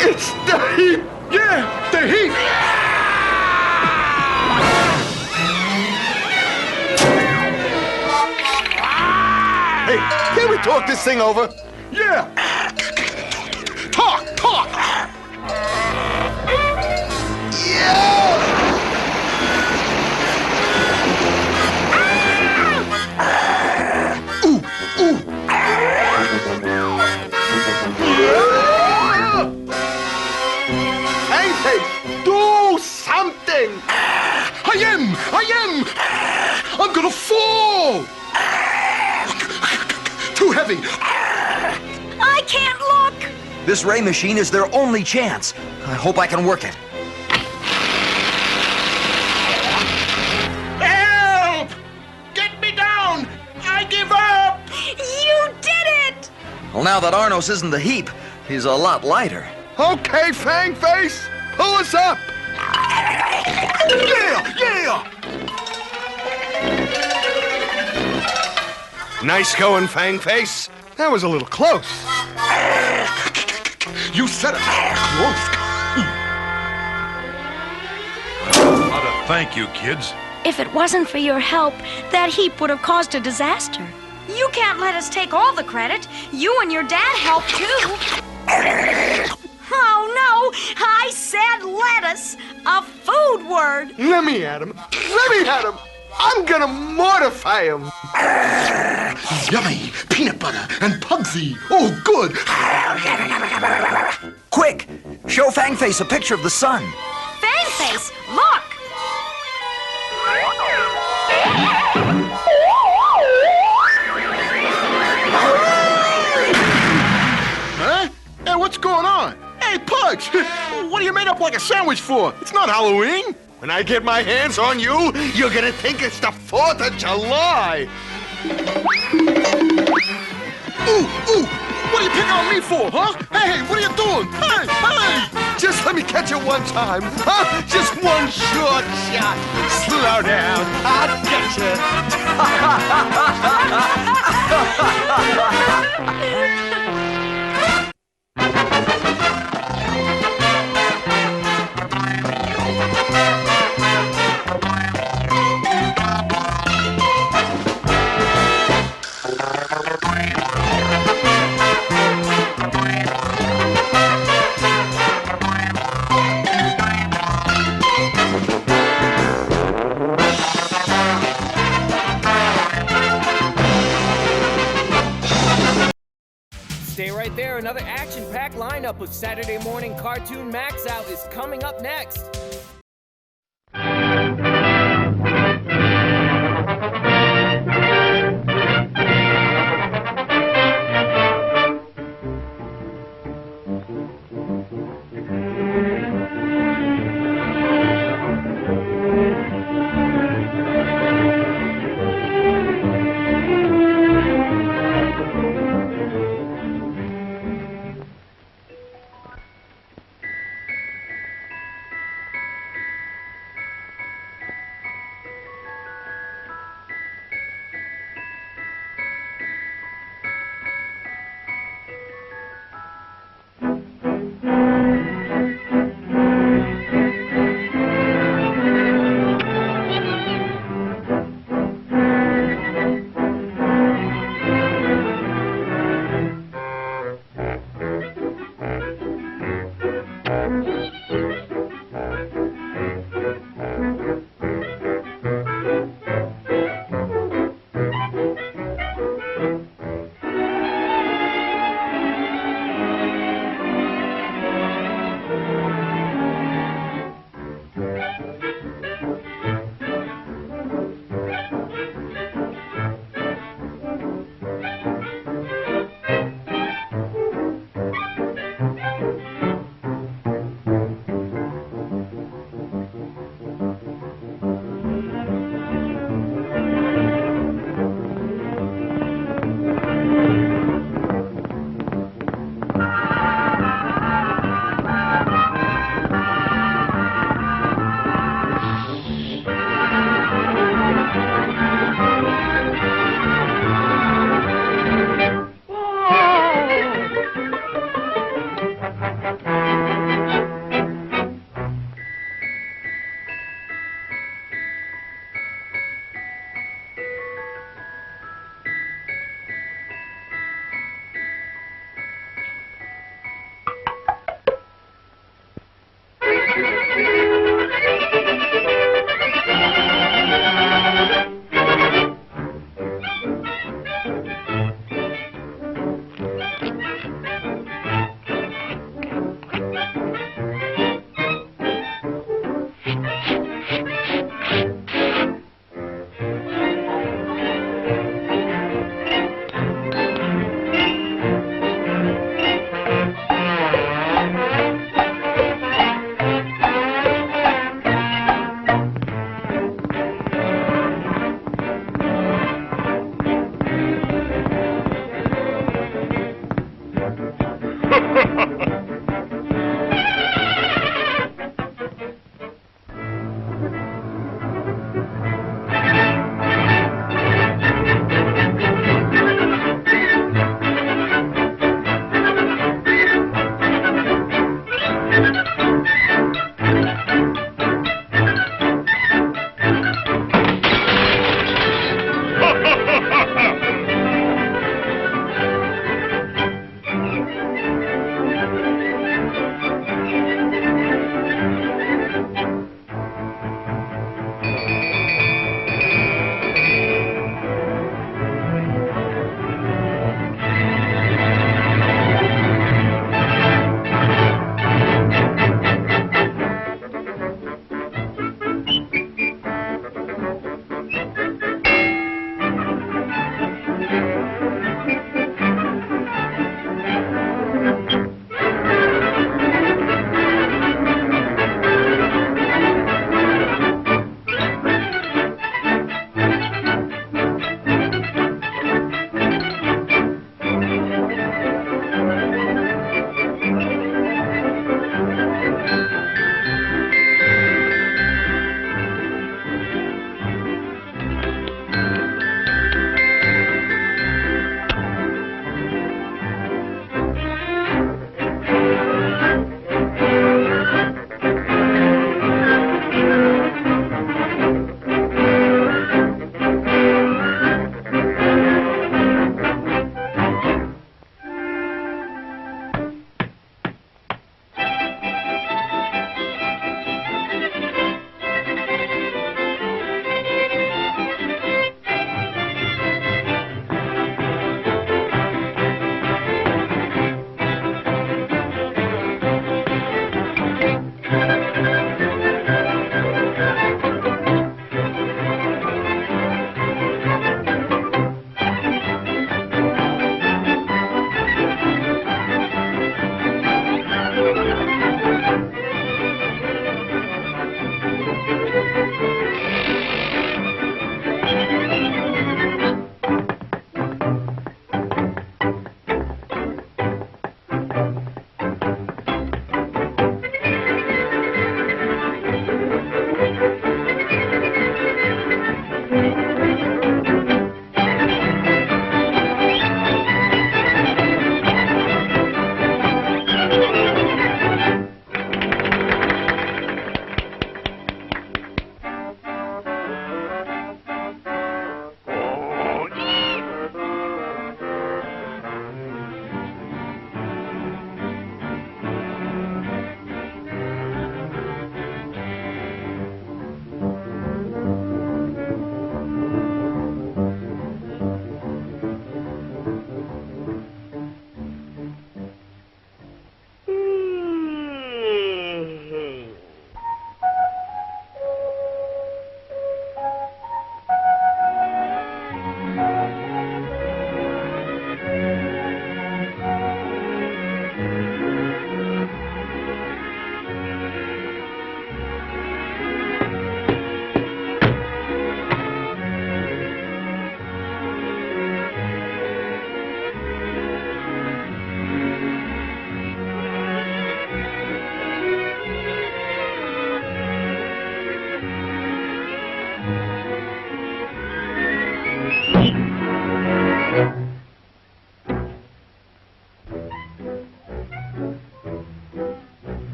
It's the heap! Yeah, the heap! Hey, can we talk this thing over? Yeah! Talk! Yeah! Ooh! Yeah! Hey, do something! I am! I'm gonna fall! Too heavy! I can't look! This ray machine is their only chance. I hope I can work it. Help! Get me down! I give up! You did it! Well, now that Arnos isn't the heap, he's a lot lighter. Okay, Fang Face, pull us up! Yeah! Nice going, Fang Face. That was a little close. You said it. Close. How to thank you, kids. If it wasn't for your help, that heap would have caused a disaster. You can't let us take all the credit. You and your dad helped too. Oh no! I said lettuce, a food word. Let me at him. I'm gonna mortify him. Yummy peanut butter and Pugsy. Oh, good. Quick! Show Fangface a picture of the sun. Fangface, look! Huh? Hey, what's going on? Hey, Pugs! What are you made up like a sandwich for? It's not Halloween. When I get my hands on you, you're gonna think it's the 4th of July. Ooh! What are you picking on me for, huh? Hey, what are you doing? Hey! Just let me catch it one time, huh? Just one short shot. Slow down. I'll get you. Stay right there. Another action-packed lineup of Saturday morning cartoon Maxout is coming up next.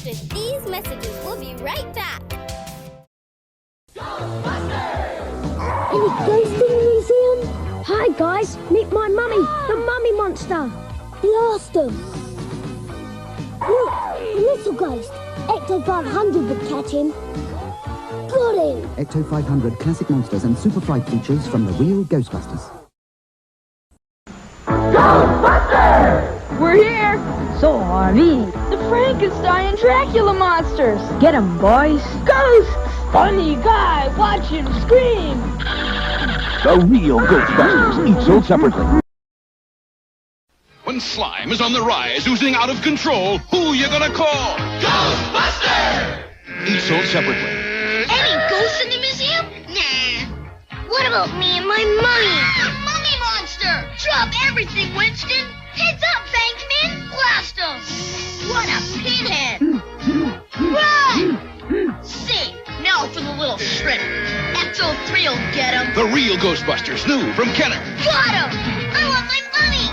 after these messages. We'll be right back. Any ghosts in the museum? Hi guys, meet my mummy, the mummy monster. Blast 'em. Look, a little ghost. Ecto 500 would catch him. Got him. Ecto 500 classic monsters and super fright features from the real Ghostbusters. Ghostbusters! We're here. So are we. The Frankenstein and Dracula monsters. Get 'em, boys. Ghosts! Funny guy, watch him scream. The real Ghostbusters, each sold separately. When slime is on the rise, oozing out of control, who you gonna call? Ghostbusters! Each sold separately. Any ghosts in the museum? Nah. What about me and my mummy? Mummy monster! Drop everything, Winston! Heads up, Bankman! Blast 'em! What a pinhead! Run! Safe! Now for the little shrimp. SE03 will get him. The real Ghostbusters, new from Kenner. Got him! I want my money!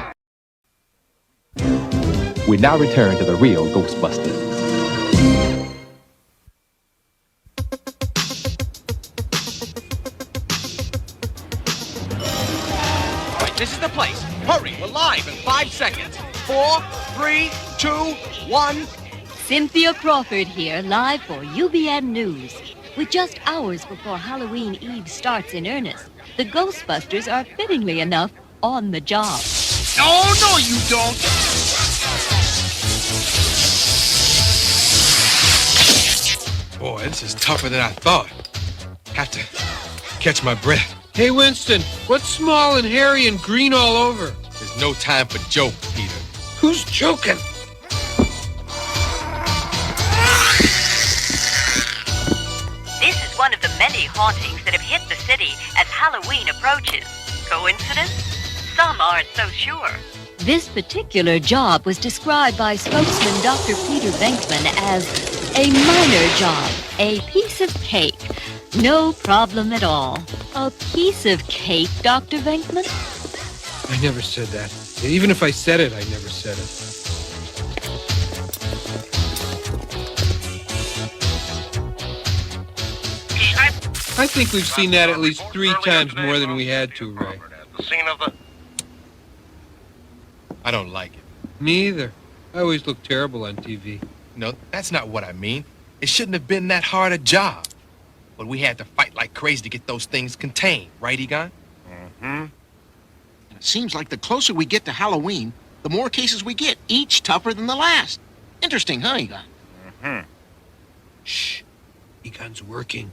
We now return to the real Ghostbusters. Right, this is the place. Hurry, we're live in 5 seconds. 4, 3, 2, 1. Cynthia Crawford here, live for UBN News. With just hours before Halloween Eve starts in earnest, the Ghostbusters are fittingly enough on the job. Oh, no, you don't. Boy, this is tougher than I thought. Have to catch my breath. Hey, Winston, what's small and hairy and green all over? There's no time for jokes, Peter. Who's joking? This is one of the many hauntings that have hit the city as Halloween approaches. Coincidence? Some aren't so sure. This particular job was described by spokesman Dr. Peter Venkman as a minor job, a piece of cake. No problem at all. A piece of cake, Dr. Venkman? I never said that. Even if I said it, I never said it. I think we've seen that at least 3 times more than we had to, Ray. The scene of the... I don't like it. Me either. I always look terrible on TV. No, that's not what I mean. It shouldn't have been that hard a job. But we had to fight like crazy to get those things contained, right, Egon? Mm-hmm. It seems like the closer we get to Halloween, the more cases we get, each tougher than the last. Interesting, huh, Egon? Mm-hmm. Shh. Egon's working.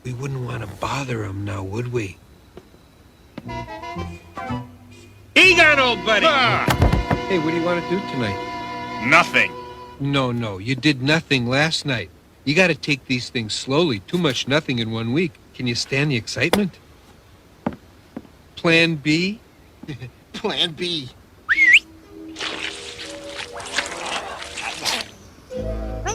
We wouldn't want to bother him now, would we? Egon, old buddy! Hey, what do you want to do tonight? Nothing. No, you did nothing last night. You got to take these things slowly. Too much nothing in 1 week. Can you stand the excitement? Plan B? Plan B.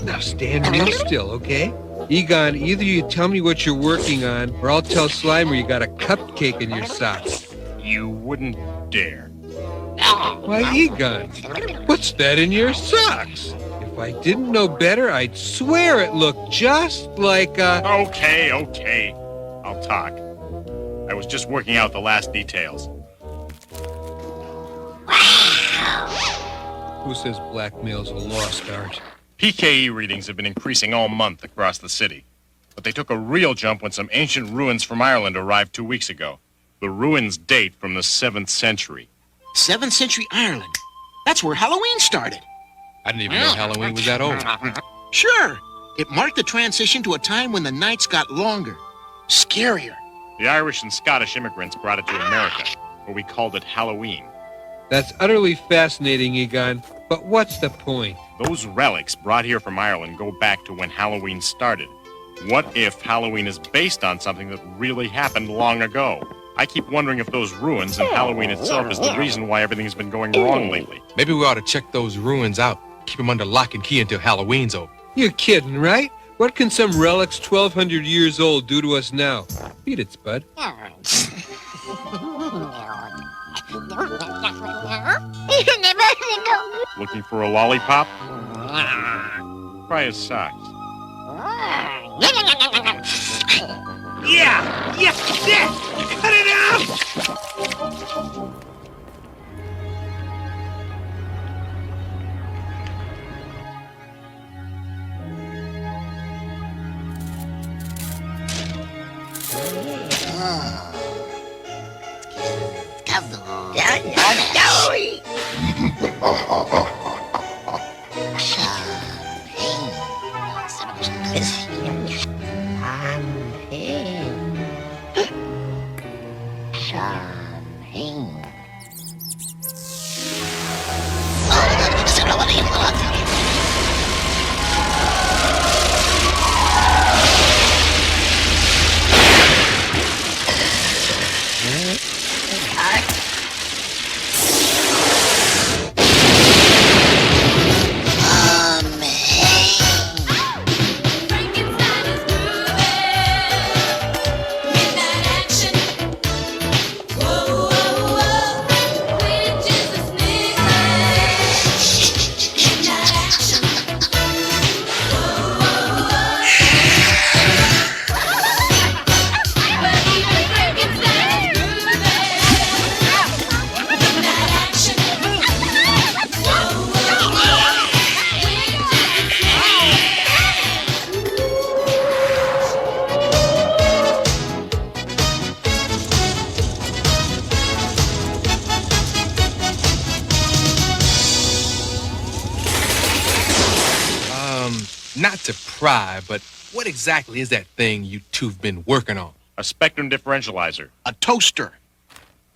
Now stand real still, okay? Egon, either you tell me what you're working on, or I'll tell Slimer you got a cupcake in your socks. You wouldn't dare. Why, Egon, what's that in your socks? If I didn't know better, I'd swear it looked just like a... Okay. I'll talk. I was just working out the last details. Who says blackmail's a lost art? PKE readings have been increasing all month across the city. But they took a real jump when some ancient ruins from Ireland arrived 2 weeks ago. The ruins date from the 7th century. 7th century Ireland. That's where Halloween started. I didn't even know Halloween was that old. Sure. It marked the transition to a time when the nights got longer, scarier. The Irish and Scottish immigrants brought it to America, where we called it Halloween. That's utterly fascinating, Egon. But what's the point? Those relics brought here from Ireland go back to when Halloween started. What if Halloween is based on something that really happened long ago? I keep wondering if those ruins and Halloween itself is the reason why everything's been going wrong lately. Maybe we ought to check those ruins out. Keep them under lock and key until Halloween's over. You're kidding, right? What can some relics 1,200 years old do to us now? Beat it, Spud. Looking for a lollipop? Try his socks. Yeah! Yeah! Yeah! Cut it out! Not to pry, but what exactly is that thing you two've been working on? A spectrum differentializer. A toaster.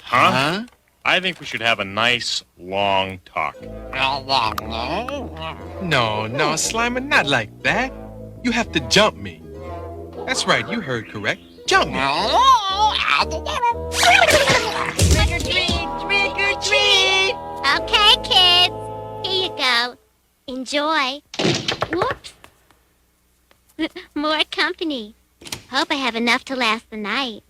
Huh? I think we should have a nice, long talk. No, Slimer, not like that. You have to jump me. That's right, you heard correct. Jump me. Trick or treat! Trick or treat! Okay, kids. Here you go. Enjoy. Whoops. More company. Hope I have enough to last the night.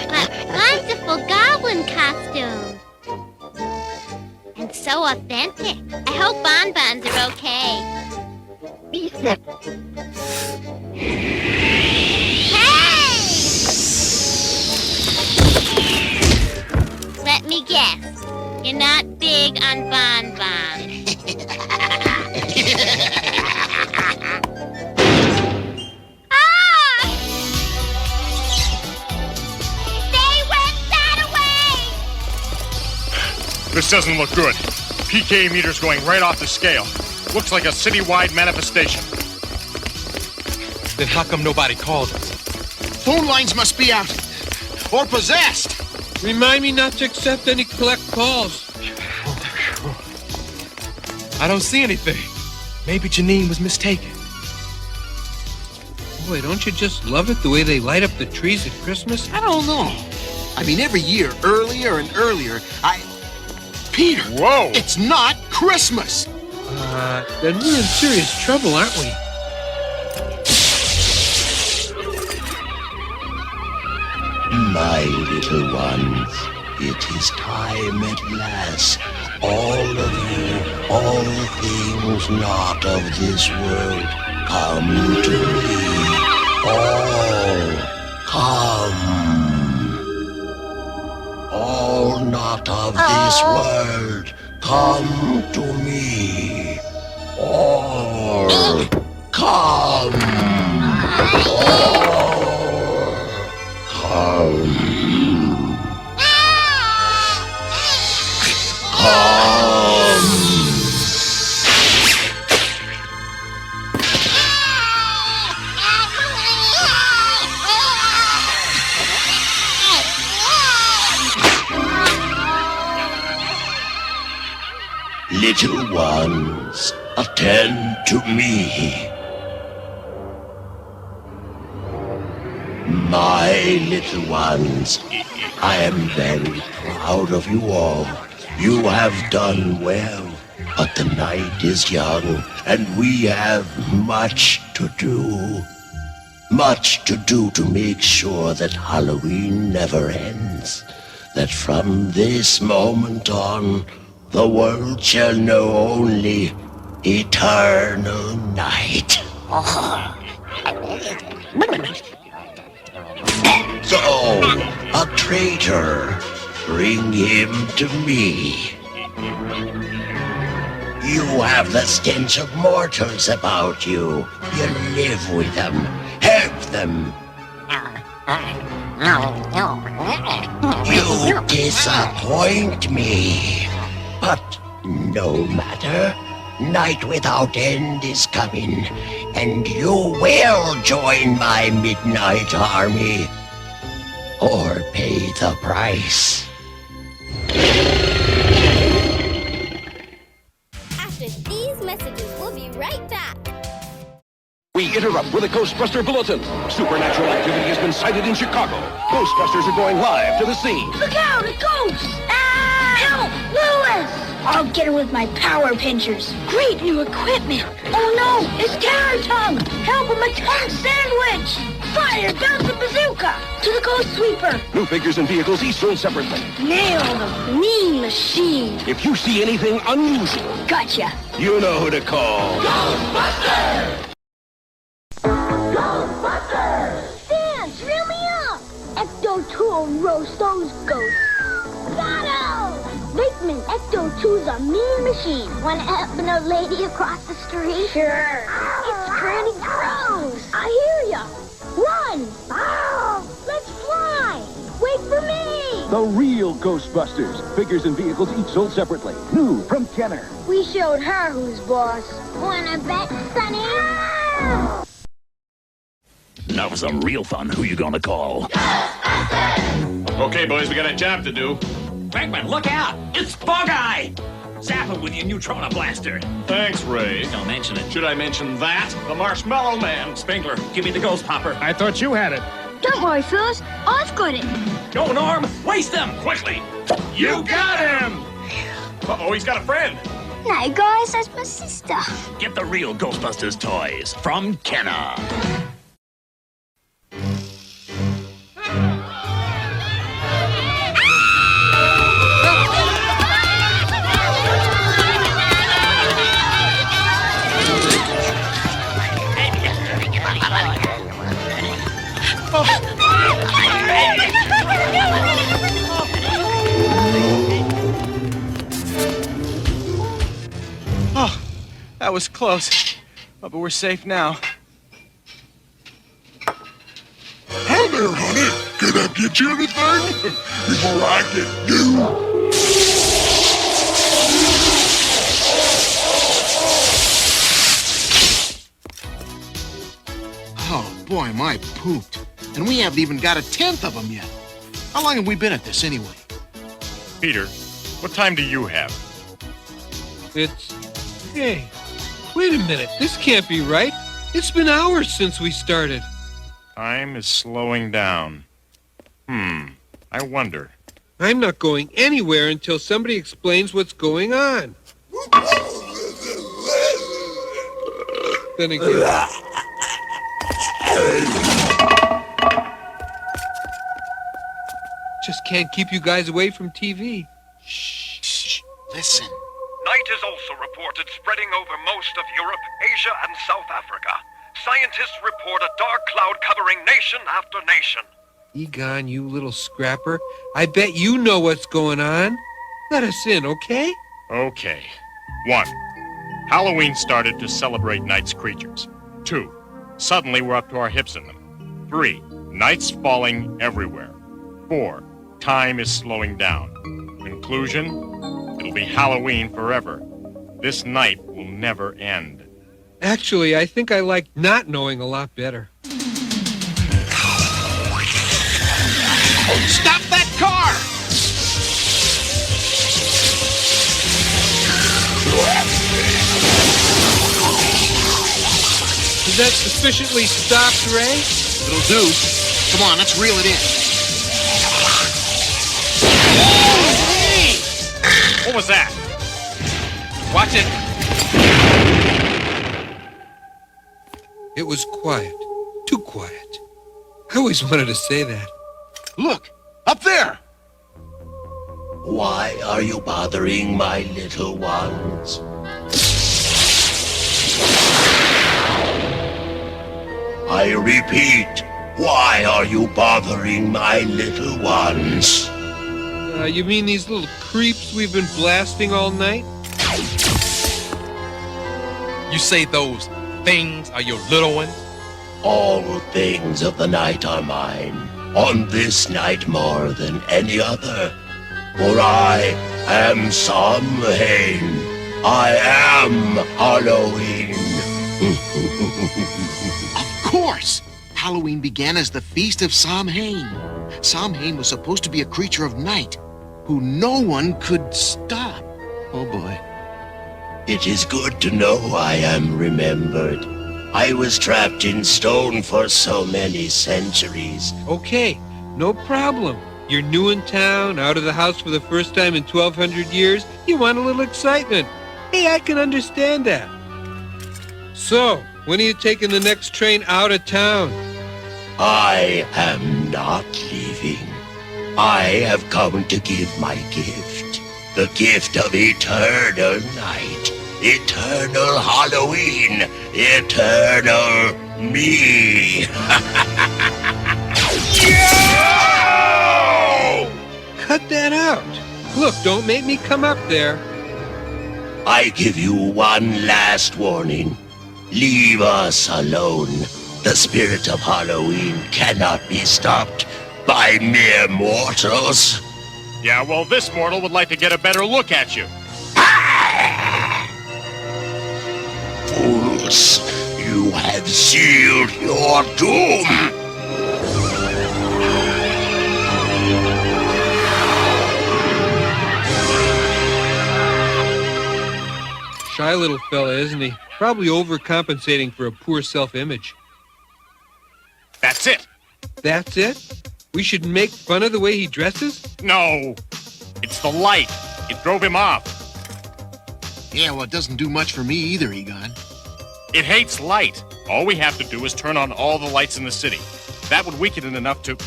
What wonderful goblin costumes. And so authentic. I hope bonbons are okay. Hey! Let me guess. You're not big on bonbons. This doesn't look good. PK meter's going right off the scale. Looks like a citywide manifestation. Then how come nobody called us? Phone lines must be out. Or possessed. Remind me not to accept any collect calls. I don't see anything. Maybe Janine was mistaken. Boy, don't you just love it the way they light up the trees at Christmas? I don't know. I mean, every year, earlier and earlier, Peter! Whoa! It's not Christmas! Then we're in serious trouble, aren't we? My little ones, it is time at last. All of you, all things not of this world, come to me. All, come. All not of this world, come to me. All, come. All, come. Come. Little ones, attend to me. My little ones, I am very proud of you all. You have done well, but the night is young, and we have much to do. Much to do to make sure that Halloween never ends. That from this moment on, the world shall know only eternal night. So, a traitor, bring him to me. You have the stench of mortals about you. You live with them, help them. You disappoint me. But no matter, night without end is coming, and you will join my midnight army, or pay the price. After these messages, we'll be right back. We interrupt with a Ghostbuster bulletin. Supernatural activity has been sighted in Chicago. Ghostbusters are going live to the scene. Look out, a ghost! Ah! Help! Lewis! I'll get her with my power pinchers. Great new equipment. Oh no, it's Carrot Tongue! Help him, a tongue sandwich! Fire, bounce the bazooka! To the ghost sweeper! New figures and vehicles each sold separately. Nailed him! Mean machine! If you see anything unusual, Gotcha! you know who to call. Ghostbusters! Fans, reel me up! Ecto-2 will roast those ghosts. Got him! Bateman, Ecto-2's a mean machine. Wanna help an old lady across the street? Sure. It's Granny Gross. I hear ya. Run! Let's fly! Wait for me! The real Ghostbusters. Figures and vehicles each sold separately. New from Kenner. We showed her who's boss. Wanna bet, Sonny? Now for some real fun. Who you gonna call? Okay, boys, we got a job to do. Venkman, look out! It's Bug-Eye! Zap him with your neutrona blaster. Thanks, Ray. Don't mention it. Should I mention that? The Marshmallow Man. Spinkler, give me the ghost popper. I thought you had it. Don't worry, Phyllis. I've got it. Go, Norm! Waste them! Quickly. You got him! Uh-oh, he's got a friend. No, guys, that's my sister. Get the real Ghostbusters toys from Kenner. Oh, that was close. Oh, but we're safe now. Hi there, honey. Can I get you anything? Before I get you. Oh, boy, am I pooped. And we haven't even got a tenth of them yet. How long have we been at this anyway? Peter, what time do you have? Hey, wait a minute. This can't be right. It's been hours since we started. Time is slowing down. I wonder. I'm not going anywhere until somebody explains what's going on. Then again... Just can't keep you guys away from TV. Shh. Listen. Night is also reported spreading over most of Europe, Asia, and South Africa. Scientists report a dark cloud covering nation after nation. Egon, you little scrapper. I bet you know what's going on. Let us in, okay? Okay. 1. Halloween started to celebrate night's creatures. 2. Suddenly we're up to our hips in them. 3. Night's falling everywhere. 4. Time is slowing down. Conclusion? It'll be Halloween forever. This night will never end. Actually, I think I like not knowing a lot better. Stop that car! Is that sufficiently stopped, Ray? It'll do. Come on, let's reel it in. What was that? Watch it. It was quiet. Too quiet. I always wanted to say that. Look, up there! Why are you bothering my little ones? I repeat, why are you bothering my little ones? You mean these little creeps we've been blasting all night? You say those things are your little ones? All things of the night are mine, on this night more than any other. For I am Samhain. I am Halloween. Of course! Halloween began as the Feast of Samhain. Samhain was supposed to be a creature of night, who no one could stop. Oh boy. It is good to know I am remembered. I was trapped in stone for so many centuries. Okay, no problem. You're new in town, out of the house for the first time in 1,200 years. You want a little excitement. Hey, I can understand that. So, when are you taking the next train out of town? I am not leaving. I have come to give my gift. The gift of eternal night. Eternal Halloween. Eternal me. Cut that out. Look, don't make me come up there. I give you one last warning. Leave us alone. The spirit of Halloween cannot be stopped by mere mortals. Yeah, well, this mortal would like to get a better look at you. Fools, you have sealed your doom. Shy little fella, isn't he? Probably overcompensating for a poor self-image. That's it. That's it? We should make fun of the way he dresses? No. It's the light. It drove him off. Yeah, well, it doesn't do much for me either, Egon. It hates light. All we have to do is turn on all the lights in the city. That would weaken it enough to...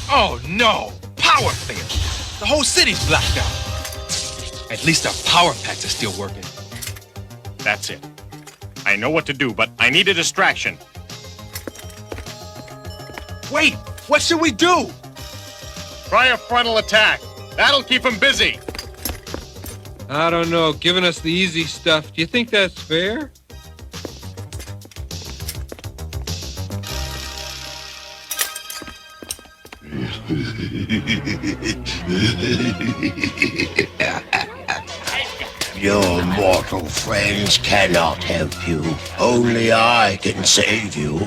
Oh, no. Power failure. The whole city's blacked out. At least our power packs are still working. That's it. I know what to do, but I need a distraction. Wait! What should we do? Try a frontal attack. That'll keep him busy. I don't know. Giving us the easy stuff. Do you think that's fair? Your mortal friends cannot help you. Only I can save you.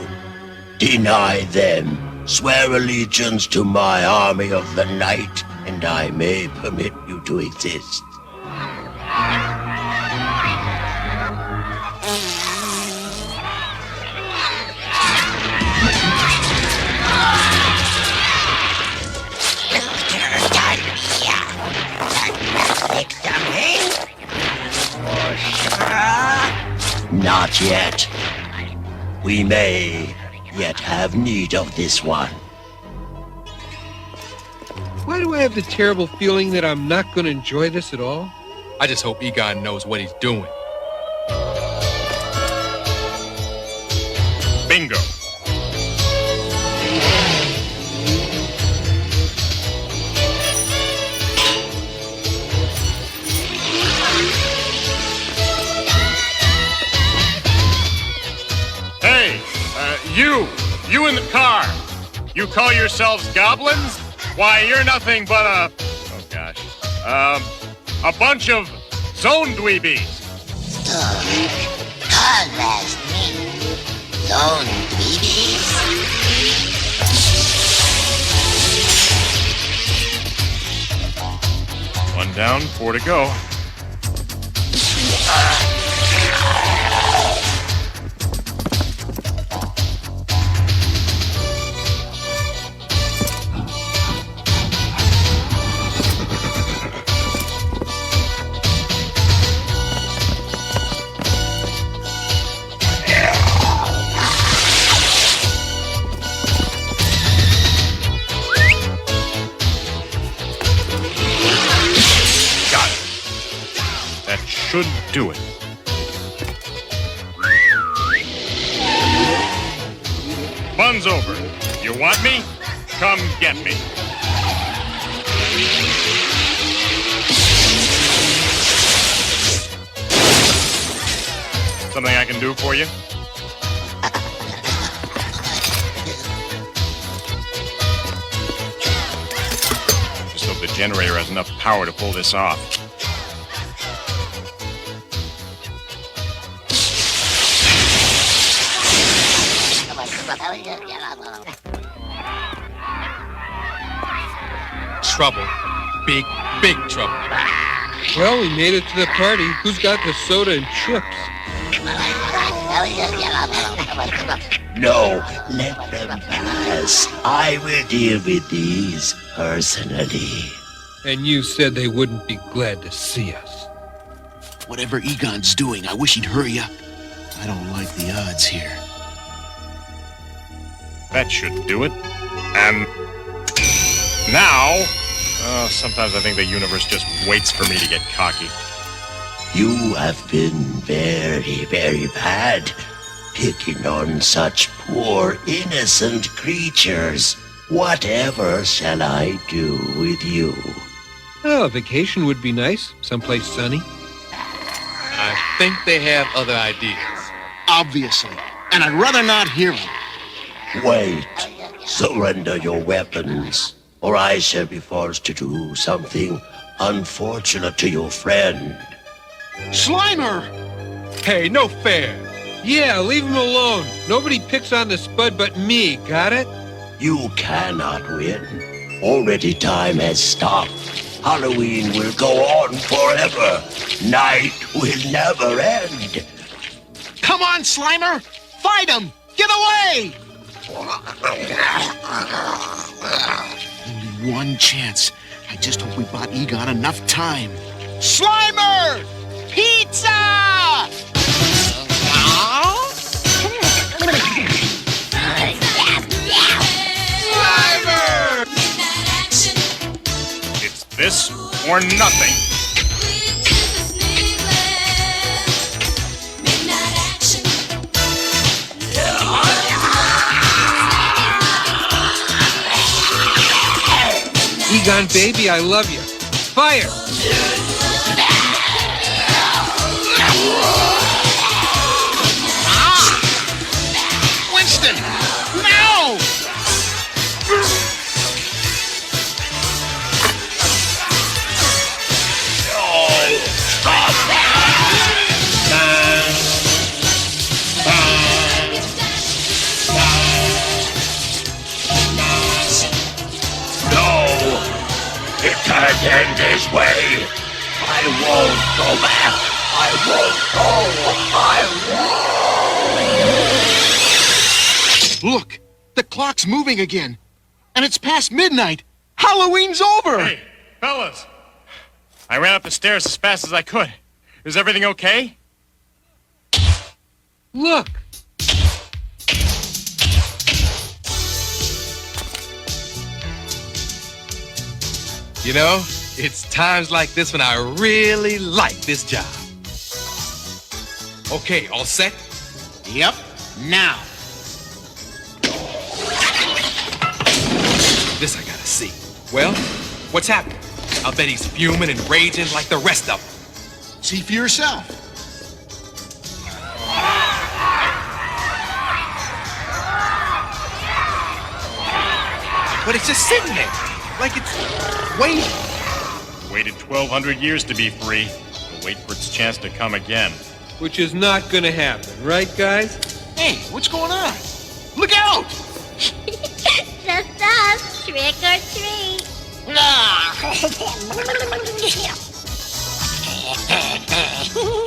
Deny them. Swear allegiance to my army of the night, and I may permit you to exist. Not yet. We may yet have need of this one. Why do I have the terrible feeling that I'm not going to enjoy this at all? I just hope Egon knows what he's doing. Bingo. Hey, you in the car. You call yourselves goblins? Why, you're nothing but a bunch of zone dweebies. Call us me. Zone dweebies. One down, 4 to go. Should do it. fun's over. You want me? Come get me. Something I can do for you? Just hope the generator has enough power to pull this off. Trouble. Big, big trouble. Well, we made it to the party. Who's got the soda and chips? No, let them pass. I will deal with these personally. And you said they wouldn't be glad to see us. Whatever Egon's doing, I wish he'd hurry up. I don't like the odds here. That should do it. And now, sometimes I think the universe just waits for me to get cocky. You have been very, very bad, picking on such poor, innocent creatures. Whatever shall I do with you? Oh, a vacation would be nice. Someplace sunny. I think they have other ideas. Obviously. And I'd rather not hear them. Wait. Surrender your weapons, or I shall be forced to do something unfortunate to your friend. Slimer! Hey, no fair. Yeah, leave him alone. Nobody picks on the Spud but me, got it? You cannot win. Already time has stopped. Halloween will go on forever. Night will never end. Come on, Slimer! Fight him! Get away! Only one chance. I just hope we bought Egon enough time. Slimer! Pizza! Slimer! It's this or nothing. Egon, baby, I love you. Fire! Winston! No! It can't end this way. I won't go back. I won't. Look, the clock's moving again. And it's past midnight. Halloween's over. Hey, fellas. I ran up the stairs as fast as I could. Is everything okay? Look! You know, it's times like this when I really like this job. Okay, all set? Yep, now. This I gotta see. Well, what's happening? I'll bet he's fuming and raging like the rest of them. See for yourself. But it's just sitting there, like it's waiting. Waited 1,200 years to be free. We'll wait for its chance to come again. Which is not gonna happen, right, guys? Hey, what's going on? Look out! Just us, trick or treat.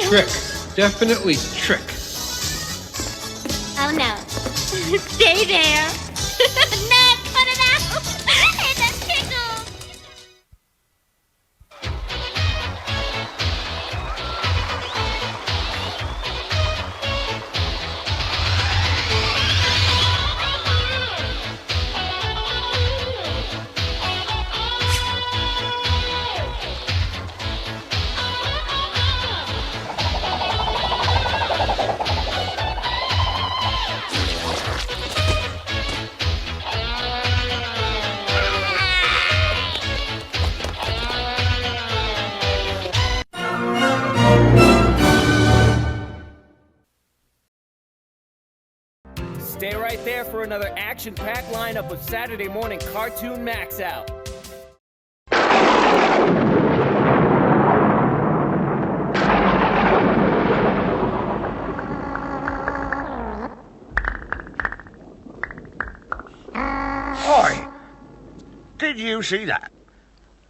Trick. Definitely trick. Oh no. Stay there. Ned, put it out. It's a tickle. Stay right there for another action-packed lineup of Saturday morning cartoon Maxout. Oi! Did you see that?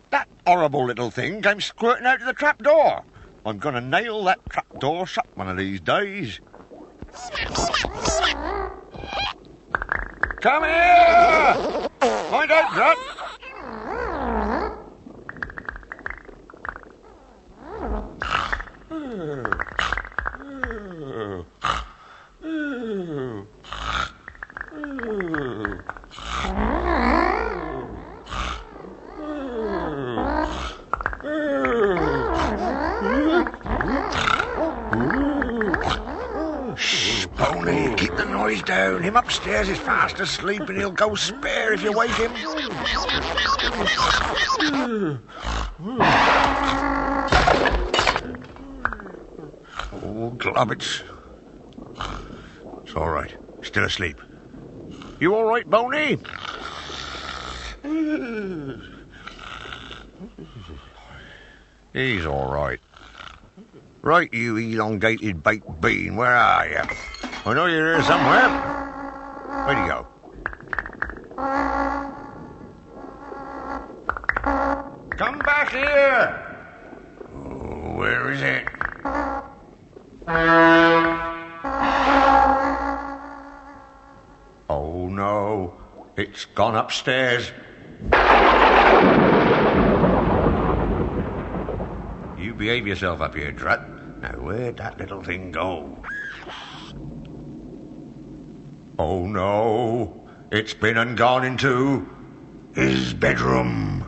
That horrible little thing came squirting out of the trapdoor. I'm gonna nail that trapdoor shut one of these days. Come here! Find out, Grant. Shh, Pony, keep the noise down. Him upstairs is fast asleep and he'll go spare if you wake him. Oh, globbits. It's all right. Still asleep. You all right, Boney? He's all right. Right, you elongated baked bean, where are you? I know you're here somewhere. Where'd you go? Come back here! Oh, where is it? Oh, no. It's gone upstairs. You behave yourself up here, Drat. Now, where'd that little thing go? Oh, no. It's been and gone into his bedroom.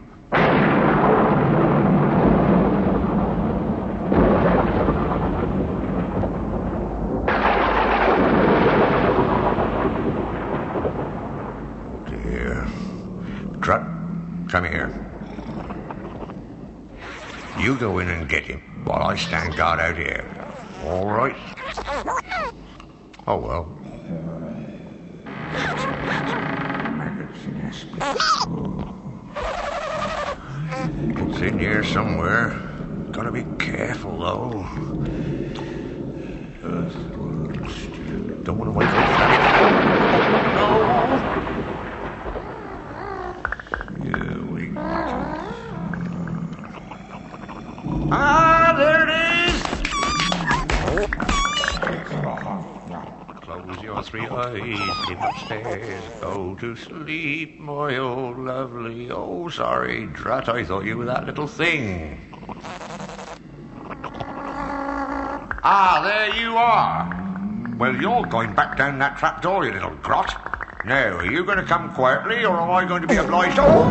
Dear. Drat, come here. You go in and get him while I stand guard out here. All right? Oh, well. It's in here somewhere. Gotta be careful, though. Don't want to wake up. Ah, there it is! Close your three eyes, get upstairs, go to sleep, my old lovely. Oh, sorry, Drat, I thought you were that little thing. Ah, there you are. Well, you're going back down that trapdoor, you little grot. Now, are you going to come quietly, or am I going to be obliged? Oh!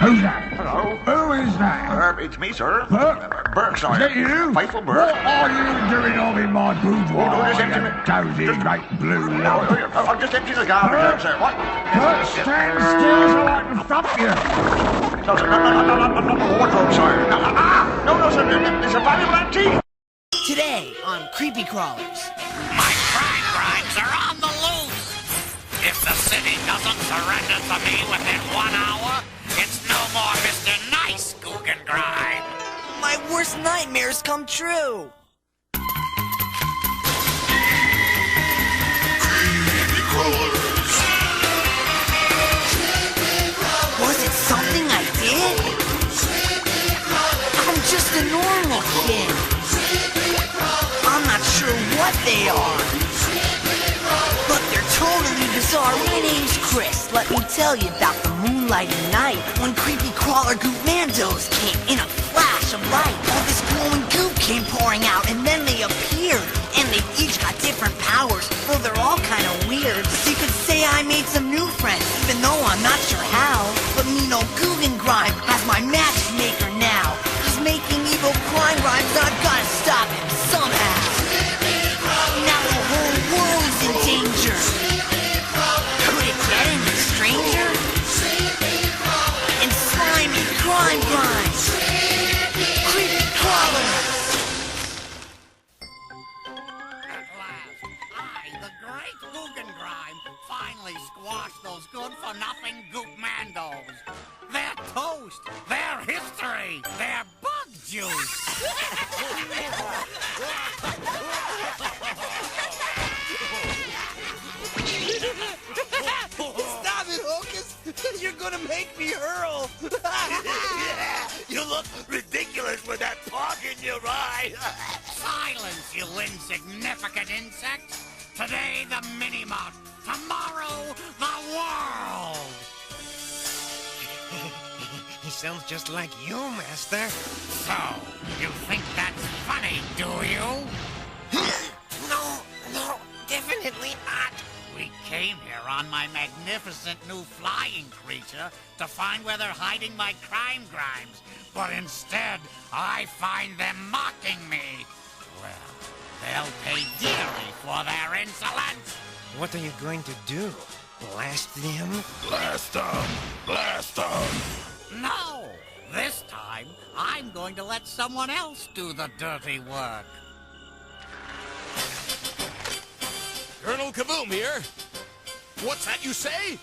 Who's that? Hello? Who is that? It's me, sir. Burke, sorry. Is that you? Faithful Burke. What are you doing all in my boudoir? Oh, no, just empty me. Cozy, great blue No, I'm just emptying the garbage out, sir. What? Burke, stand still so I can stop you. No, sir, no, wardrobe, sir. No, sir, it's a valuable antique. Today on Creepy Crawlers. My crime crimes are on the loose. If the city doesn't surrender to me within 1 hour, it's no more Mr. Nice Guggengrime. My worst nightmares come true. Creepy Crawlers. Was it something I did? I'm just a normal kid. I'm not sure what they are, but they're totally bizarre. My name's Chris. Let me tell you about the moonlighting night when creepy crawler goop mandos came in a flash of light. All this glowing goop came pouring out, and then they appeared, and they each got different powers, though they're all kind of weird. So you could say I made some new friends, even though I'm not sure how. But mean old Guggengrime has my matchmaker now. He's making evil crime rhymes, and I've got to stop him somehow. Now the whole world's in danger. Could it get any stranger? And slimy crime grinds. Creepy crawlers. Silence, you insignificant insects! Today, the Minimut. Tomorrow, the world! He sounds just like you, Master. So, you think that's funny, do you? No, definitely not. We came here on my magnificent new flying creature to find where they're hiding my crime grimes, but instead, I find them mocking me. Well, they'll pay dearly for their insolence. What are you going to do? Blast them? Blast them! Blast them! No! This time, I'm going to let someone else do the dirty work. Colonel Kaboom here. What's that you say?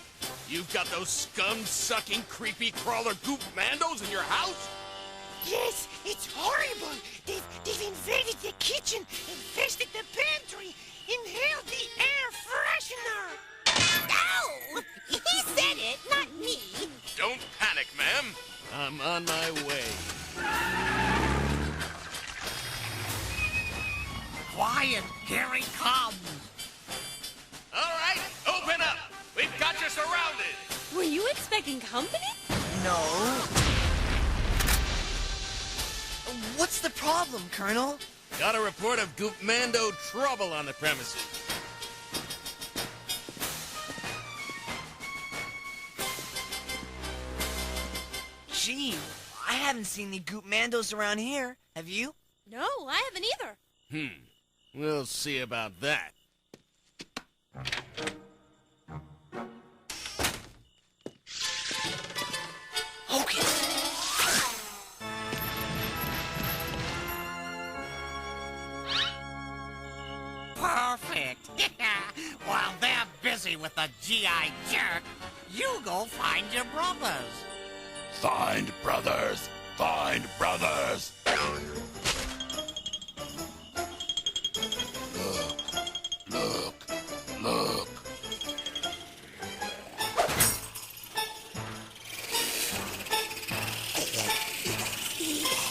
You've got those scum-sucking, creepy crawler goop mandos in your house? Yes, it's horrible. They've invaded the kitchen, infested the pantry, inhaled the air freshener. No! He said it, not me. Don't panic, ma'am. I'm on my way. Quiet, here he comes. All right, open up. We've got you surrounded. Were you expecting company? No. What's the problem, Colonel? Got a report of Goop Mando trouble on the premises. Gee, I haven't seen any Goop Mandos around here. Have you? No, I haven't either. We'll see about that. Okay. Perfect. While they're busy with the GI jerk, you go find your brothers. Find brothers! Find brothers! Look! Look!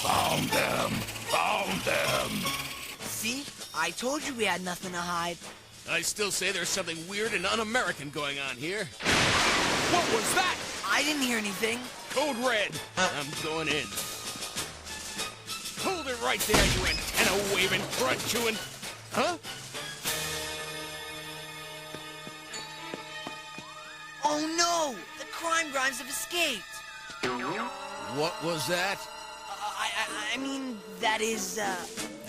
Found them! Found them! See? I told you we had nothing to hide. I still say there's something weird and un-American going on here. What was that? I didn't hear anything. Code red. I'm going in. Hold it right there, you antenna-waving, crud-chewing... Huh? Oh no! The crime grimes have escaped. What was that? I mean, that is,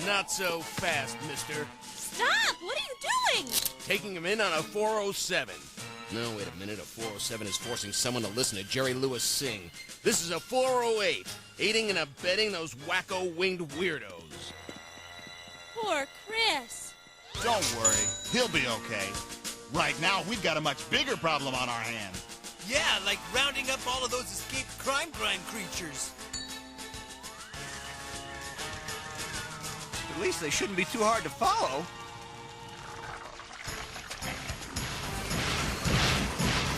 Not so fast, mister. Stop! What are you doing? Taking him in on a 407. No, wait a minute. A 407 is forcing someone to listen to Jerry Lewis sing. This is a 408, aiding and abetting those wacko-winged weirdos. Poor Chris. Don't worry. He'll be okay. Right now, we've got a much bigger problem on our hands. Yeah, like rounding up all of those escaped crime creatures. At least they shouldn't be too hard to follow.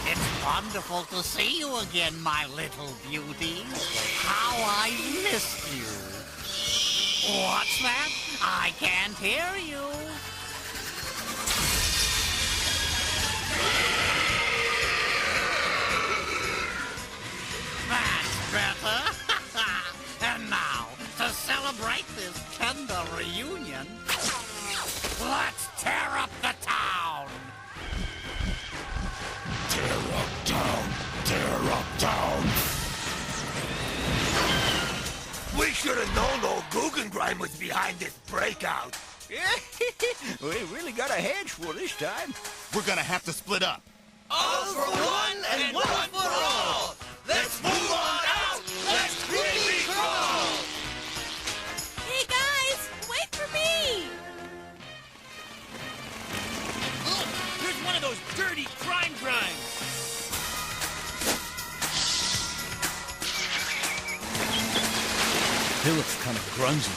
It's wonderful to see you again, my little beauty. How I missed you. What's that? I can't hear you. That's better. And now, to celebrate this tender reunion, let's tear up the town. Tear up town! Tear up town! We should have known old Guggenheim was behind this breakout. We really got a handful this time. We're gonna have to split up. All for one and one for all. Let's move on out. Let's creepy crawl. Hey guys, wait for me! Look, there's one of those dirty crime grimes. He looks kind of grungy.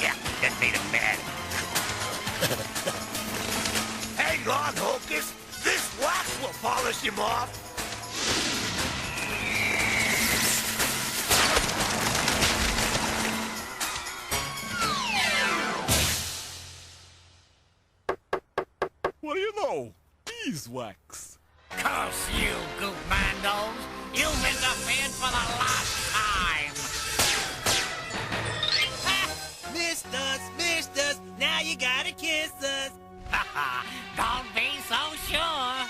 Yeah, that made him mad. Hang on, Hocus. This wax will polish him off. beeswax. Curse you, Goop Mandos! You've interfered for the last time! Missed us, now you gotta kiss us. Don't be so sure!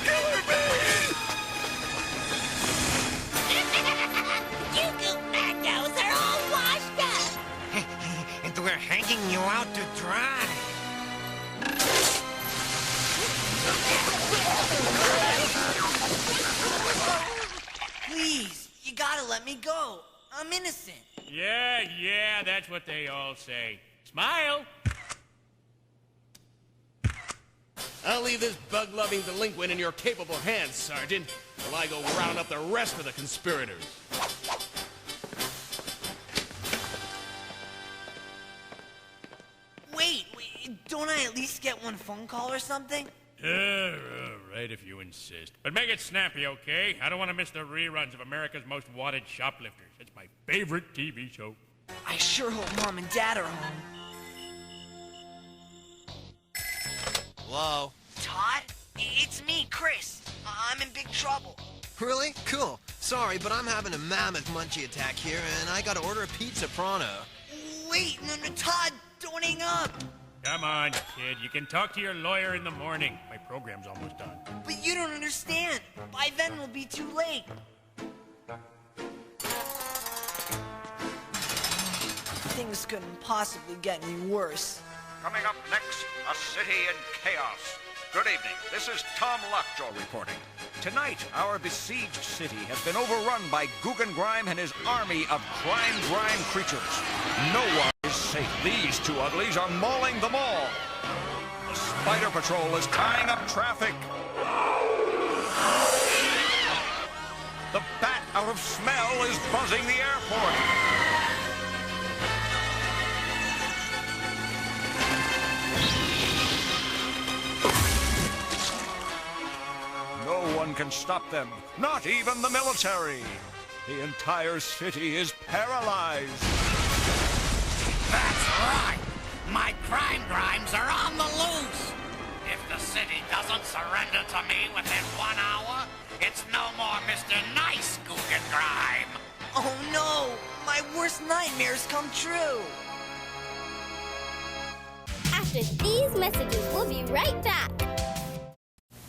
Killer bee! You Goop Mandos are all washed up! And we're hanging you out to dry. Please, you gotta let me go. I'm innocent. Yeah, that's what they all say. Smile! I'll leave this bug-loving delinquent in your capable hands, Sergeant, while I go round up the rest of the conspirators. Wait, don't I at least get one phone call or something? Right, if you insist. But make it snappy, okay? I don't want to miss the reruns of America's Most Wanted Shoplifters. It's my favorite TV show. I sure hope Mom and Dad are home. Hello? Todd? It's me, Chris. I'm in big trouble. Really? Cool. Sorry, but I'm having a mammoth munchie attack here, and I gotta order a pizza pronto. Wait, no, Todd, don't hang up. Come on, kid. You can talk to your lawyer in the morning. My program's almost done. But you don't understand. By then we'll be too late. Things couldn't possibly get any worse. Coming up next, a city in chaos. Good evening. This is Tom Lockjaw reporting. Tonight, our besieged city has been overrun by Guggengrime and his army of crime creatures. No one is safe. These two uglies are mauling them all. The Spider Patrol is tying up traffic. The bat out of smell is buzzing the airport. No one can stop them, not even the military. The entire city is paralyzed. That's right! My crime grimes are on the loose! If the city doesn't surrender to me within 1 hour, it's no more Mr. Nice Guggengrime! Oh no! My worst nightmares come true! After these messages, we'll be right back.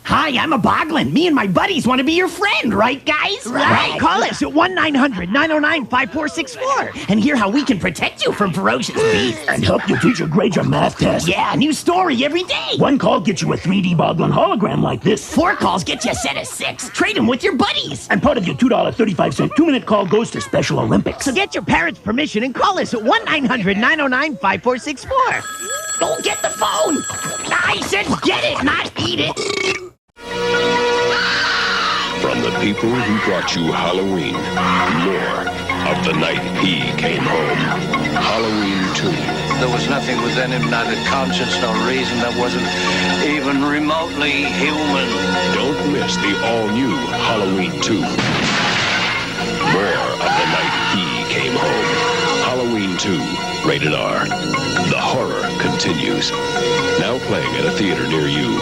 Hi, I'm a Boglin. Me and my buddies want to be your friend, right, guys? Right. Call us at 1-900-909-5464 and hear how we can protect you from ferocious beasts. And help your teacher grade your math test. Yeah, new story every day. 1 call gets you a 3D Boglin hologram like this. 4 calls get you a set of 6. Trade them with your buddies. And part of your $2.35 2-minute call goes to Special Olympics. So get your parents' permission and call us at 1-900-909-5464. Go get the phone. I said get it, not eat it. From the people who brought you Halloween, more of the night he came home. Halloween 2. There was nothing within him, neither conscience nor reason, that wasn't even remotely human. Don't miss the all-new Halloween 2. More of the night he came home. Halloween 2, rated R. The horror continues. Now playing at a theater near you.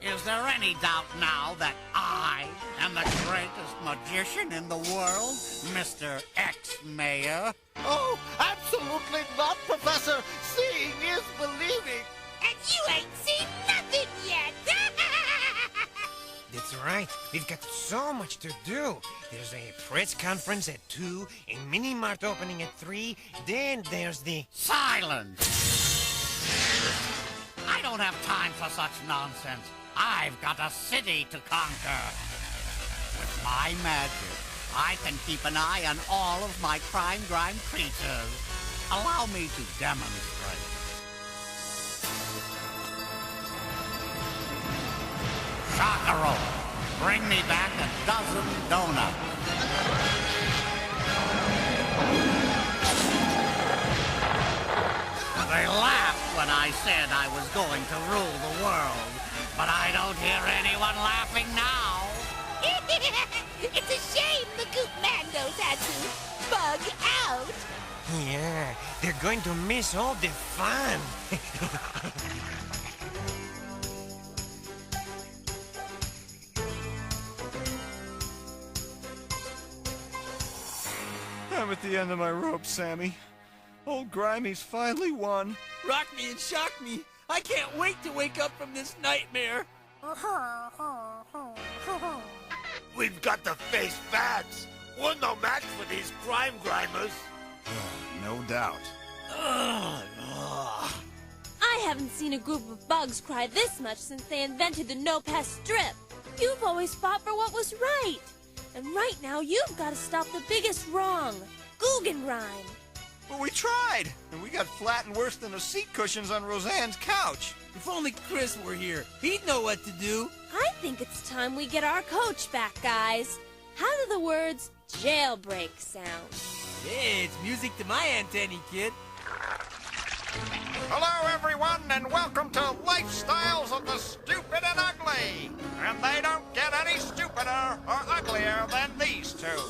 Is there any doubt now that I am the greatest magician in the world, Mr. Ex-Mayor? Oh, absolutely not, Professor. Seeing is believing. And you ain't seen nothing yet. That's right. We've got so much to do. There's a press conference at 2, a mini-mart opening at 3, then there's the... Silence! I don't have time for such nonsense. I've got a city to conquer. With my magic, I can keep an eye on all of my crime creatures. Allow me to demonstrate. Shakaro, bring me back a dozen donuts. They laughed when I said I was going to rule the world, but I don't hear anyone laughing now. It's a shame the Goop Mandos had to bug out. Yeah, they're going to miss all the fun. I'm at the end of my rope, Sammy. Old Grimey's finally won. Rock me and shock me. I can't wait to wake up from this nightmare. We've got to face facts. We're no match for these crime grimers. No doubt. I haven't seen a group of bugs cry this much since they invented the no-pest strip. You've always fought for what was right. And right now, you've got to stop the biggest wrong, Guggenheim. But we tried, and we got flattened worse than the seat cushions on Roseanne's couch. If only Chris were here, he'd know what to do. I think it's time we get our coach back, guys. How do the words jailbreak sound? Hey, it's music to my antennae, kid. Hello, everyone, and welcome to Lifestyles of the Stupid and Ugly. And they don't get any stupider or uglier than these two.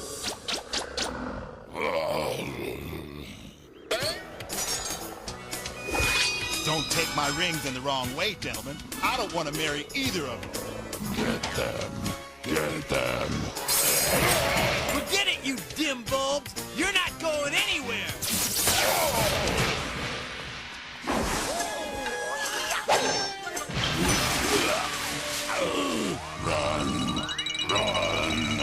Don't take my rings in the wrong way, gentlemen. I don't want to marry either of them. Get them. Get them. Forget it, you dim bulbs. You're not going anywhere. Run. Run.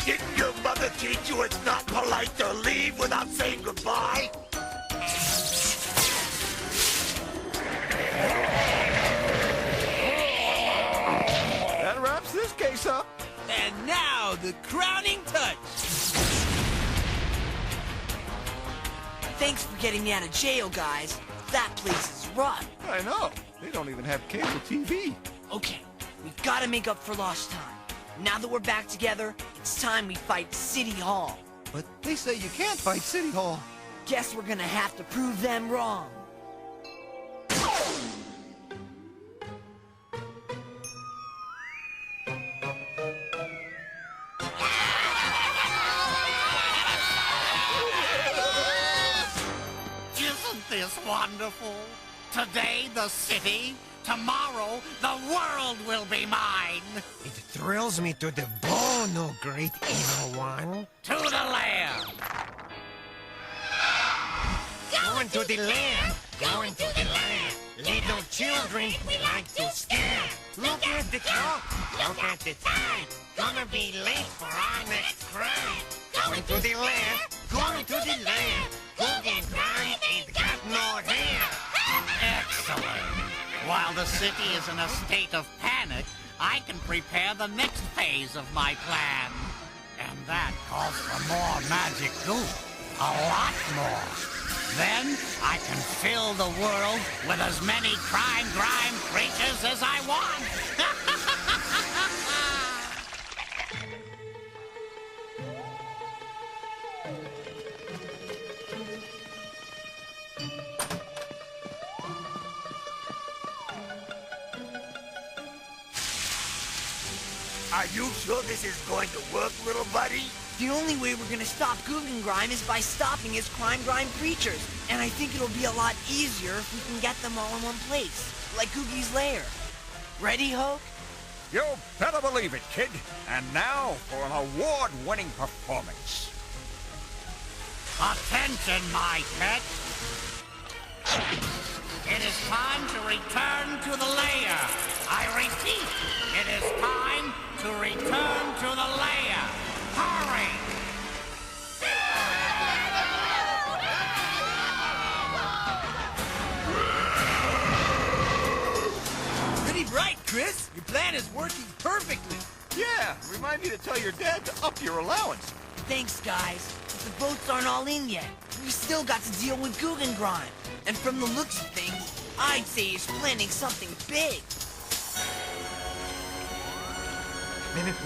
Didn't your mother teach you it's not polite to leave without saying goodbye? That wraps this case up. And now, the crowning touch. Thanks for getting me out of jail, guys. That place is rough. I know. They don't even have cable TV. Okay, we've got to make up for lost time. Now that we're back together, it's time we fight City Hall. But they say you can't fight City Hall. Guess we're gonna have to prove them wrong. Isn't this wonderful? Today, the city. Tomorrow, the world will be mine. It thrills me to the bone, oh great evil one. To the land. Going to the land, going to the land. Little children, we like to scare. Look at the clock, look at the time. Gonna be late for our next crime. Going to the land, going to the land. Guggenheim ain't got no hair. Excellent. While the city is in a state of panic, I can prepare the next phase of my plan. And that calls for more magic goo. A lot more. Then I can fill the world with as many crime creatures as I want. Are you sure this is going to work, little buddy? The only way we're gonna stop Guggenheim is by stopping his crime creatures. And I think it'll be a lot easier if we can get them all in one place, like Googie's lair. Ready, Hoke? You better believe it, kid. And now for an award-winning performance. Attention, my pet. It is time to return to the lair. I repeat, it is time to return to the lair. Hurry! Pretty bright, Chris. Your plan is working perfectly. Yeah, remind me to tell your dad to up your allowance. Thanks, guys. But the boats aren't all in yet. We still got to deal with Guggenheim. And from the looks of things, I'd say he's planning something big.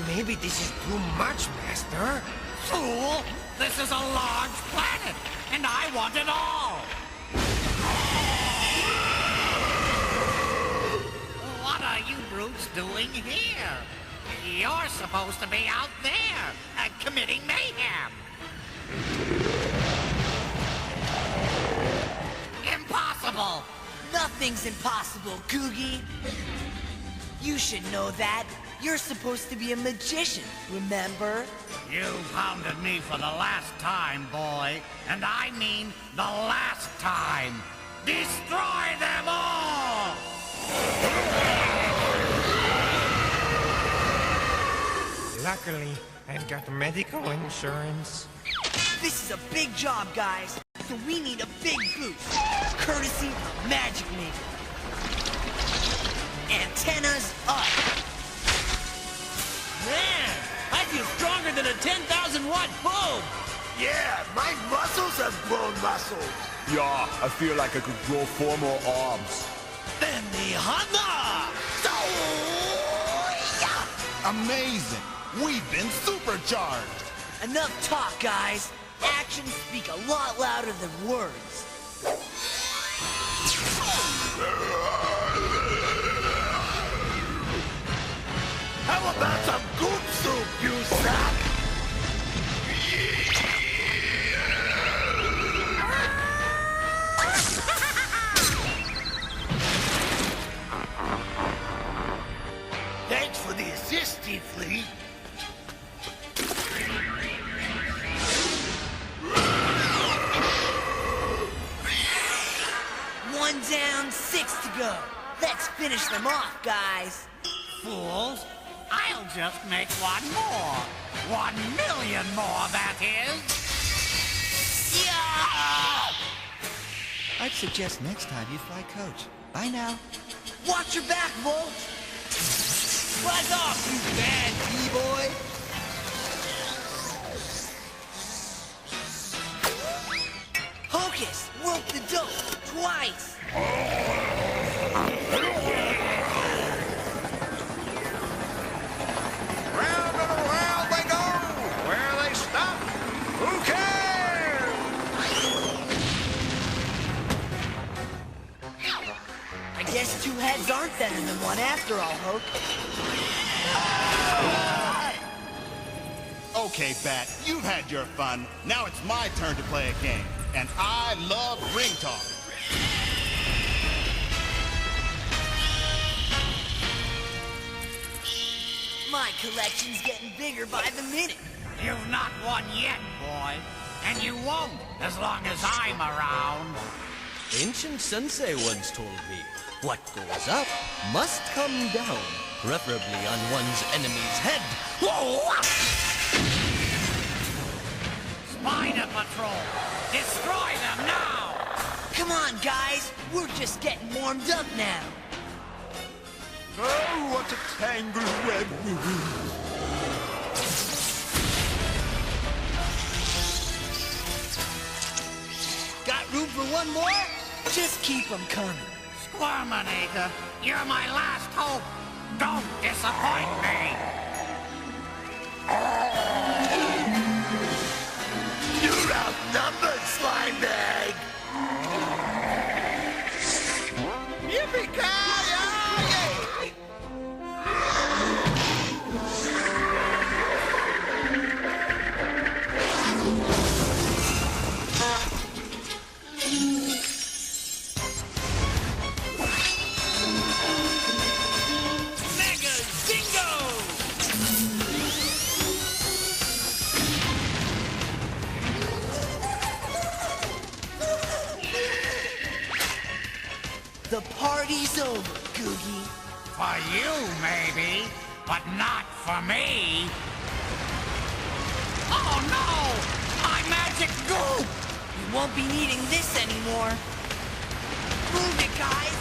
Maybe this is too much, Master. Fool! This is a large planet, and I want it all! Grassroots doing here? You're supposed to be out there, committing mayhem. Impossible! Nothing's impossible, Googie. You should know that. You're supposed to be a magician, remember? You pounded me for the last time, boy. And I mean the last time. Destroy them all! Luckily, I've got medical insurance. This is a big job, guys. So we need a big boost. Courtesy of Magic Maker. Antennas up. Man, I feel stronger than a 10,000-watt bulb. Yeah, my muscles have grown muscles. Yeah, I feel like I could grow 4 more arms. Then the Honda! Amazing! We've been supercharged! Enough talk, guys. Actions speak a lot louder than words. How about some goop soup, you sap? Thanks for the assist, Fleet. One down, 6 to go. Let's finish them off, guys. Fools, I'll just make one more. 1 million more, that is. Yeah! I'd suggest next time you fly coach. Bye now. Watch your back, Volt. Flag off, you bad B-boy. Hocus, work the dope twice. Round and around they go. Where they stop, who cares? I guess 2 heads aren't better than 1 after all, Hoke. Okay, Bat, you've had your fun. Now it's my turn to play a game. And I love ring talk. My collection's getting bigger by the minute. You've not won yet, boy. And you won't as long as I'm around. Ancient sensei once told me, what goes up must come down, preferably on one's enemy's head. Spider Patrol! Destroy them now! Come on, guys. We're just getting warmed up now. Oh, what a tangled web. Got room for one more? Just keep them coming. Squirminator, you're my last hope. Don't disappoint me. You're outnumbered, slime bag. Yippee-ki-yay! Mega Zingo! The party's over, Googie. For you, maybe, but not for me. Oh no! My magic goop! You won't be needing this anymore. Move it, guys.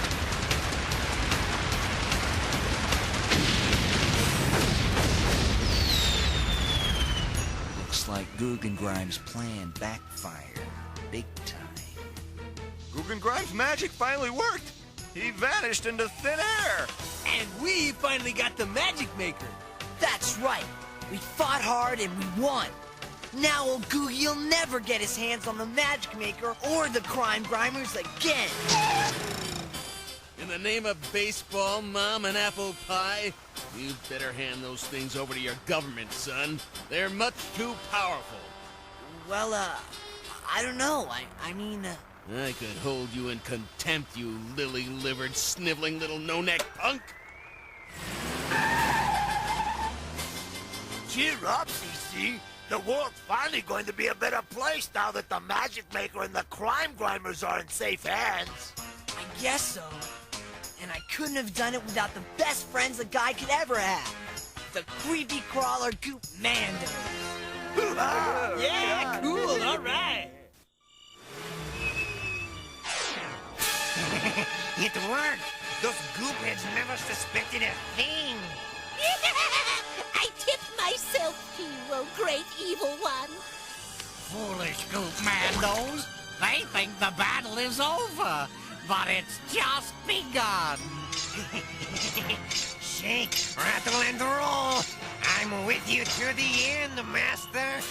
Looks like Grime's plan backfired big time. Grime's magic finally worked. He vanished into thin air. And we finally got the Magic Maker. That's right. We fought hard and we won. Now old Googie'll never get his hands on the Magic Maker or the Crime Grimers again. In the name of baseball, mom, and apple pie, you better hand those things over to your government, son. They're much too powerful. Well, I don't know. I mean... I could hold you in contempt, you lily-livered, sniveling little no-neck punk. Cheer up, CC. The world's finally going to be a better place now that the Magic Maker and the Crime Grimers are in safe hands. I guess so. And I couldn't have done it without the best friends a guy could ever have. The creepy crawler goop Mando. Yeah, cool, all right. It worked. Those goopheads never suspected a thing. I tip myself to you, oh great evil one. Foolish goop mandos. They think the battle is over, but it's just begun. Shake, rattle, and roll. I'm with you to the end, Master.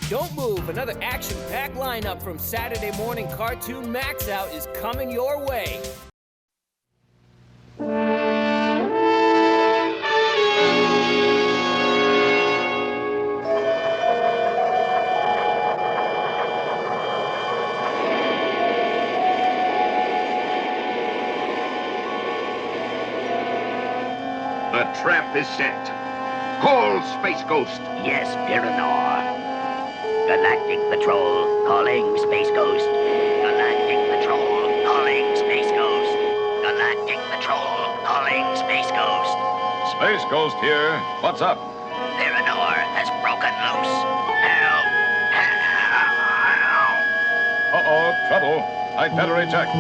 Don't move, another action-packed lineup from Saturday morning cartoon Maxout is coming your way. The trap is set. Call Space Ghost. Yes, Piranor. Galactic Patrol, calling Space Ghost. Galactic Patrol, calling Space Ghost. Galactic Patrol, calling Space Ghost. Space Ghost here. What's up? Piranor has broken loose. Help! Help! Uh-oh, trouble. I'd better eject.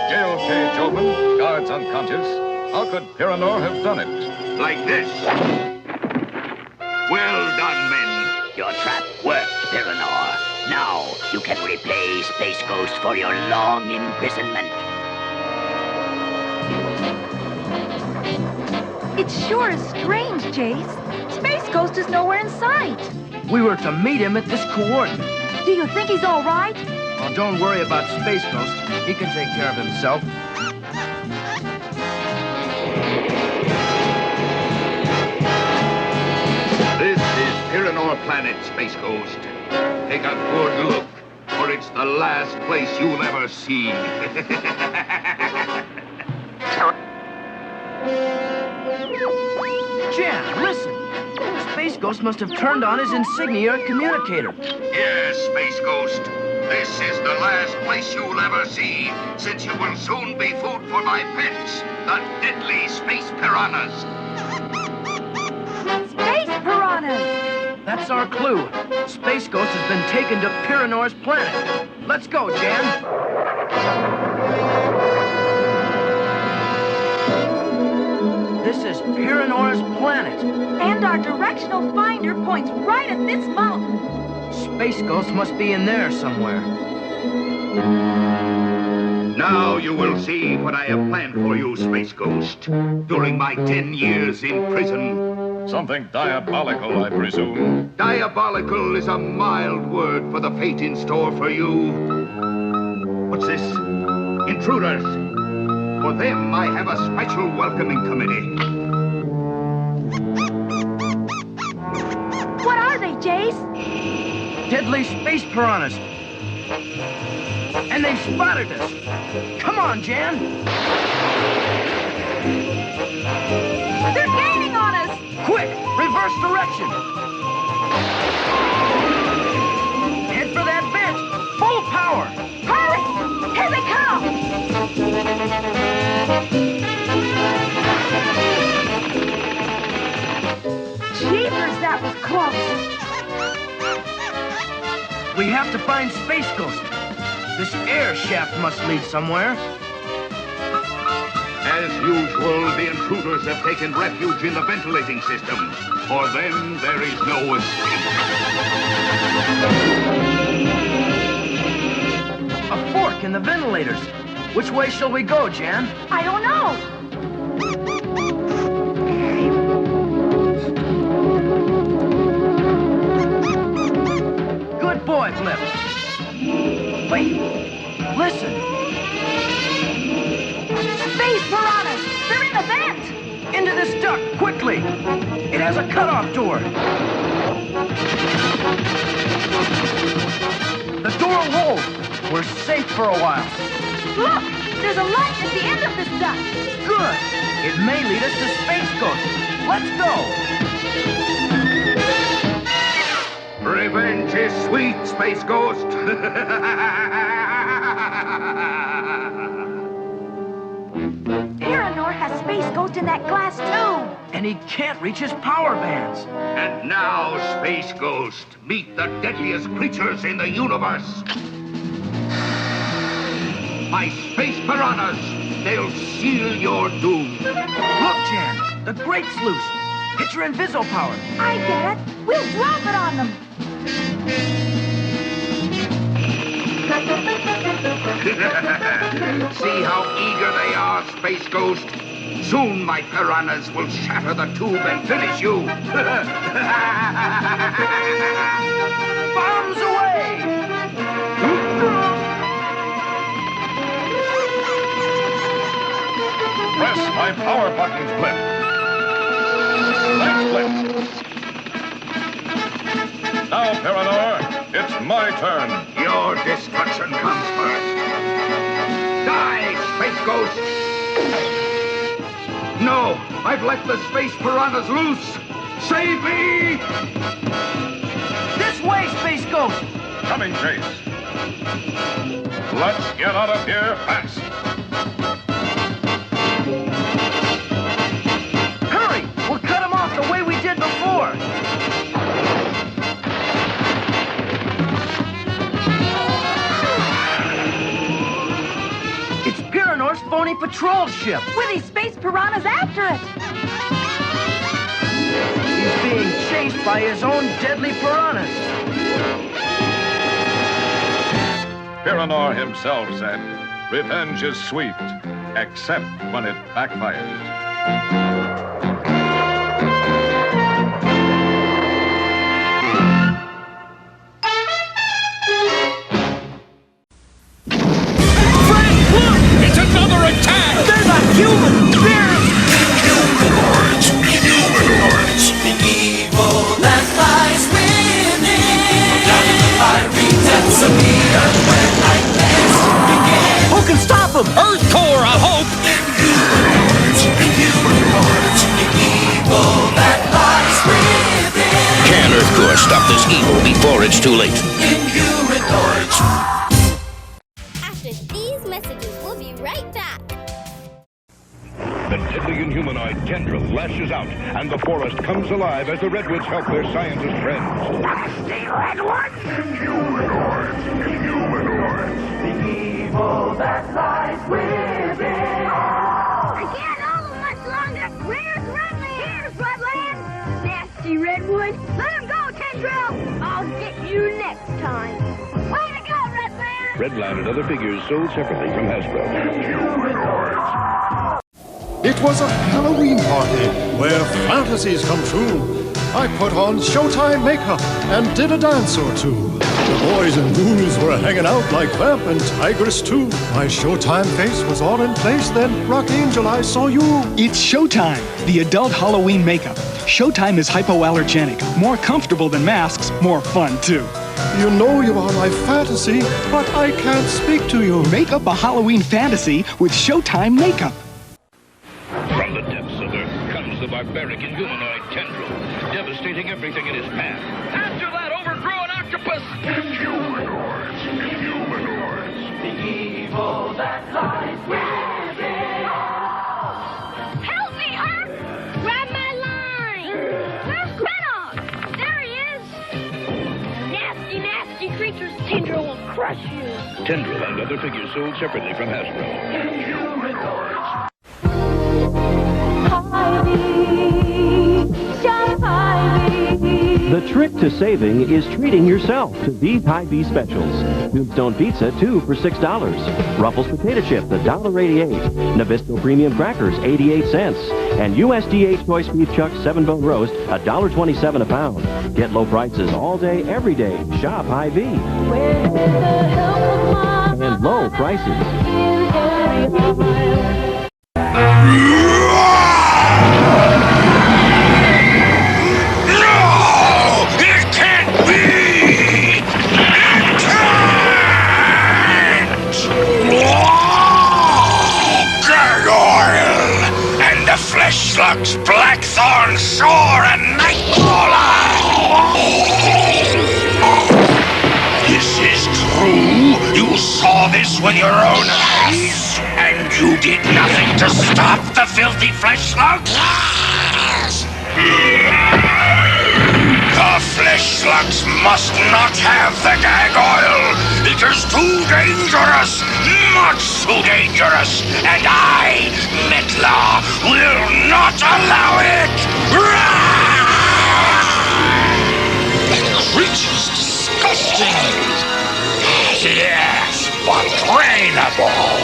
Jail cage open, guards unconscious. How could Piranor have done it? Like this. Well done, men. Your trap worked, Piranor. Now you can repay Space Ghost for your long imprisonment. It sure is strange, Jace. Space Ghost is nowhere in sight. We were to meet him at this coordinate. Do you think he's all right? Well, don't worry about Space Ghost. He can take care of himself. This is Piranor Planet, Space Ghost. Take a good look, for it's the last place you'll ever see. Jan, listen. Space Ghost must have turned on his insignia communicator. Yes, Space Ghost. This is the last place you'll ever see, since you will soon be food for my pets, the deadly space piranhas. Space piranhas! That's our clue. Space Ghost has been taken to Piranor's planet. Let's go, Jan. This is Piranor's planet. And our directional finder points right at this mountain. Space Ghost must be in there somewhere. Now you will see what I have planned for you, Space Ghost, during my 10 years in prison. Something diabolical, I presume. Diabolical is a mild word for the fate in store for you. What's this? Intruders. For them, I have a special welcoming committee. What are they, Jace? Deadly space piranhas. And they've spotted us. Come on, Jan. They're gaining on us. Quick, reverse direction. Head for that vent. Full power. Hurry! Here they come! find Space Ghost. This air shaft must lead somewhere. As usual, the intruders have taken refuge in the ventilating system. For them, there is no escape. A fork in the ventilators. Which way shall we go, Jan? I don't know. Good boy, Blip. Wait. Listen. Space piranhas! They're in the vent! Into this duct, quickly! It has a cutoff door. The door will hold. We're safe for a while. Look! There's a light at the end of this duct. Good. It may lead us to Space Ghost. Let's go. Revenge is sweet, Space Ghost. Piranor has Space Ghost in that glass tube. And he can't reach his power bands. And now, Space Ghost, meet the deadliest creatures in the universe. My space piranhas, they'll seal your doom. Look, Jan, the grate's loose. Hit your inviso power. I get it. We'll drop it on them. See how eager they are, Space Ghost. Soon my piranhas will shatter the tube and finish you. Bombs away! Press my power buttons, Blip. Thanks, Blip. Now, Piranor, it's my turn. Your destruction comes first. Die, Space Ghost! No, I've let the space piranhas loose. Save me! This way, Space Ghost! Coming, Chase. Let's get out of here fast. Hurry! We'll cut him off the way we did before. It's Piranor's phony patrol ship. With these space piranhas after it. He's being chased by his own deadly piranhas. Piranor himself said, revenge is sweet, except when it backfires. It's another attack! There's a human! Inhumanoids! Inhumanoids! The evil that lies within. Down in the fiery depths of the earth where nightmares begin. Who can stop him? Earth core, I hope! Inhumanoids! Inhumanoids! The evil that lies within. Can Earth core stop this evil before it's too late? Inhumanoids! After these messages, we'll be right back. The deadly inhumanoid tendril lashes out, and the forest comes alive as the redwoods help their scientist friends. Stay redwoods! Inhumanoids! Inhumanoids! The evil that lies within. I can't hold them much longer. Where's Redland? Here's Redland. Nasty Redwood. Let him go, Tendril. I'll get you next time. Way to go, Redland. Redland and other figures sold separately from Hasbro. It was a Halloween party where fantasies come true. I put on Showtime makeup and did a dance or two. The boys and ghouls were hanging out like Vamp and Tigress too. My Showtime face was all in place, then Rock Angel, I saw you. It's Showtime, the adult Halloween makeup. Showtime is hypoallergenic, more comfortable than masks, more fun too. You know you are my fantasy, but I can't speak to you. Make up a Halloween fantasy with Showtime makeup. From the depths of Earth comes the barbaric inhumanoid tendril, devastating everything in his path. After that overgrown octopus! Inhumanoids! Inhumanoids! The evil that lies within. Help me, Herc! Grab my line! Where's Grenog? There he is! Nasty, nasty creatures, Tendril crush you. Tendril and other figures sold separately from Hasbro. Inhumanoids. Hy-Vee. Shop Hy-Vee. The trick to saving is treating yourself to these Hy-Vee specials. Tombstone Pizza, 2 for $6. Ruffles Potato Chip, $1.88. Nabisco Premium Crackers, 88 cents. And USDA Choice Beef Chuck 7-bone roast, $1.27 a pound. Get low prices all day, every day. Shop Hy-Vee. And low prices. Slugs, Blackthorn, Shore, and Nightcrawler! This is true? You saw this with your own eyes? And you did nothing to stop the filthy flesh slugs? The flesh slugs must not have the gag oil. It is too dangerous, much too dangerous, and I, Metla, will not allow it! That creature's disgusting! Yes, but trainable!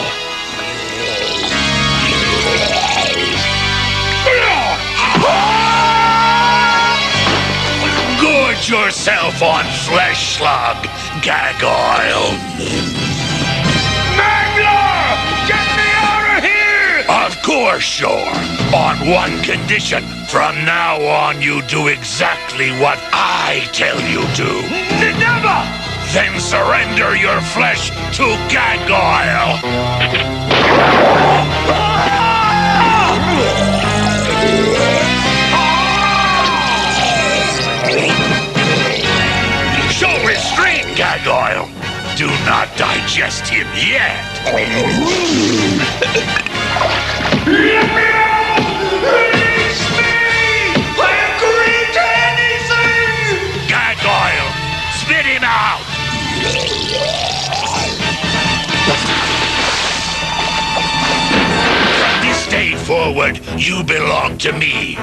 Gorge yourself on flesh slug, gag oil. Mangler! Get me out of here! Of course, sure. On one condition. From now on, you do exactly what I tell you to. Never! Then surrender your flesh to gag oil. Show restraint, gag oil. Do not digest him yet. Let me out! Release me! I agree to anything! Gag oil, spit him out! From this day forward, you belong to me.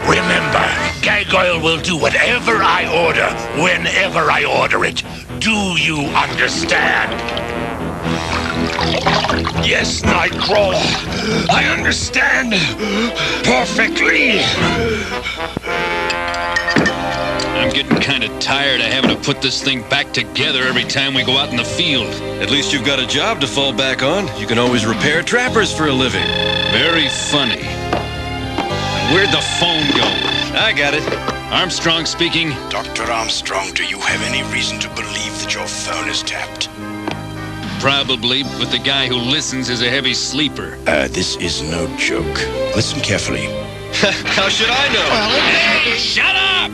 Remember, gag oil will do whatever I order, whenever I order it. Do you understand? Yes, Nightcrawler. I understand perfectly. I'm getting kind of tired of having to put this thing back together every time we go out in the field. At least you've got a job to fall back on. You can always repair trappers for a living. Very funny. Where'd the phone go? I got it. Armstrong speaking. Dr. Armstrong, do you have any reason to believe that your phone is tapped? Probably, but the guy who listens is a heavy sleeper. This is no joke. Listen carefully. How should I know? Hey, shut up!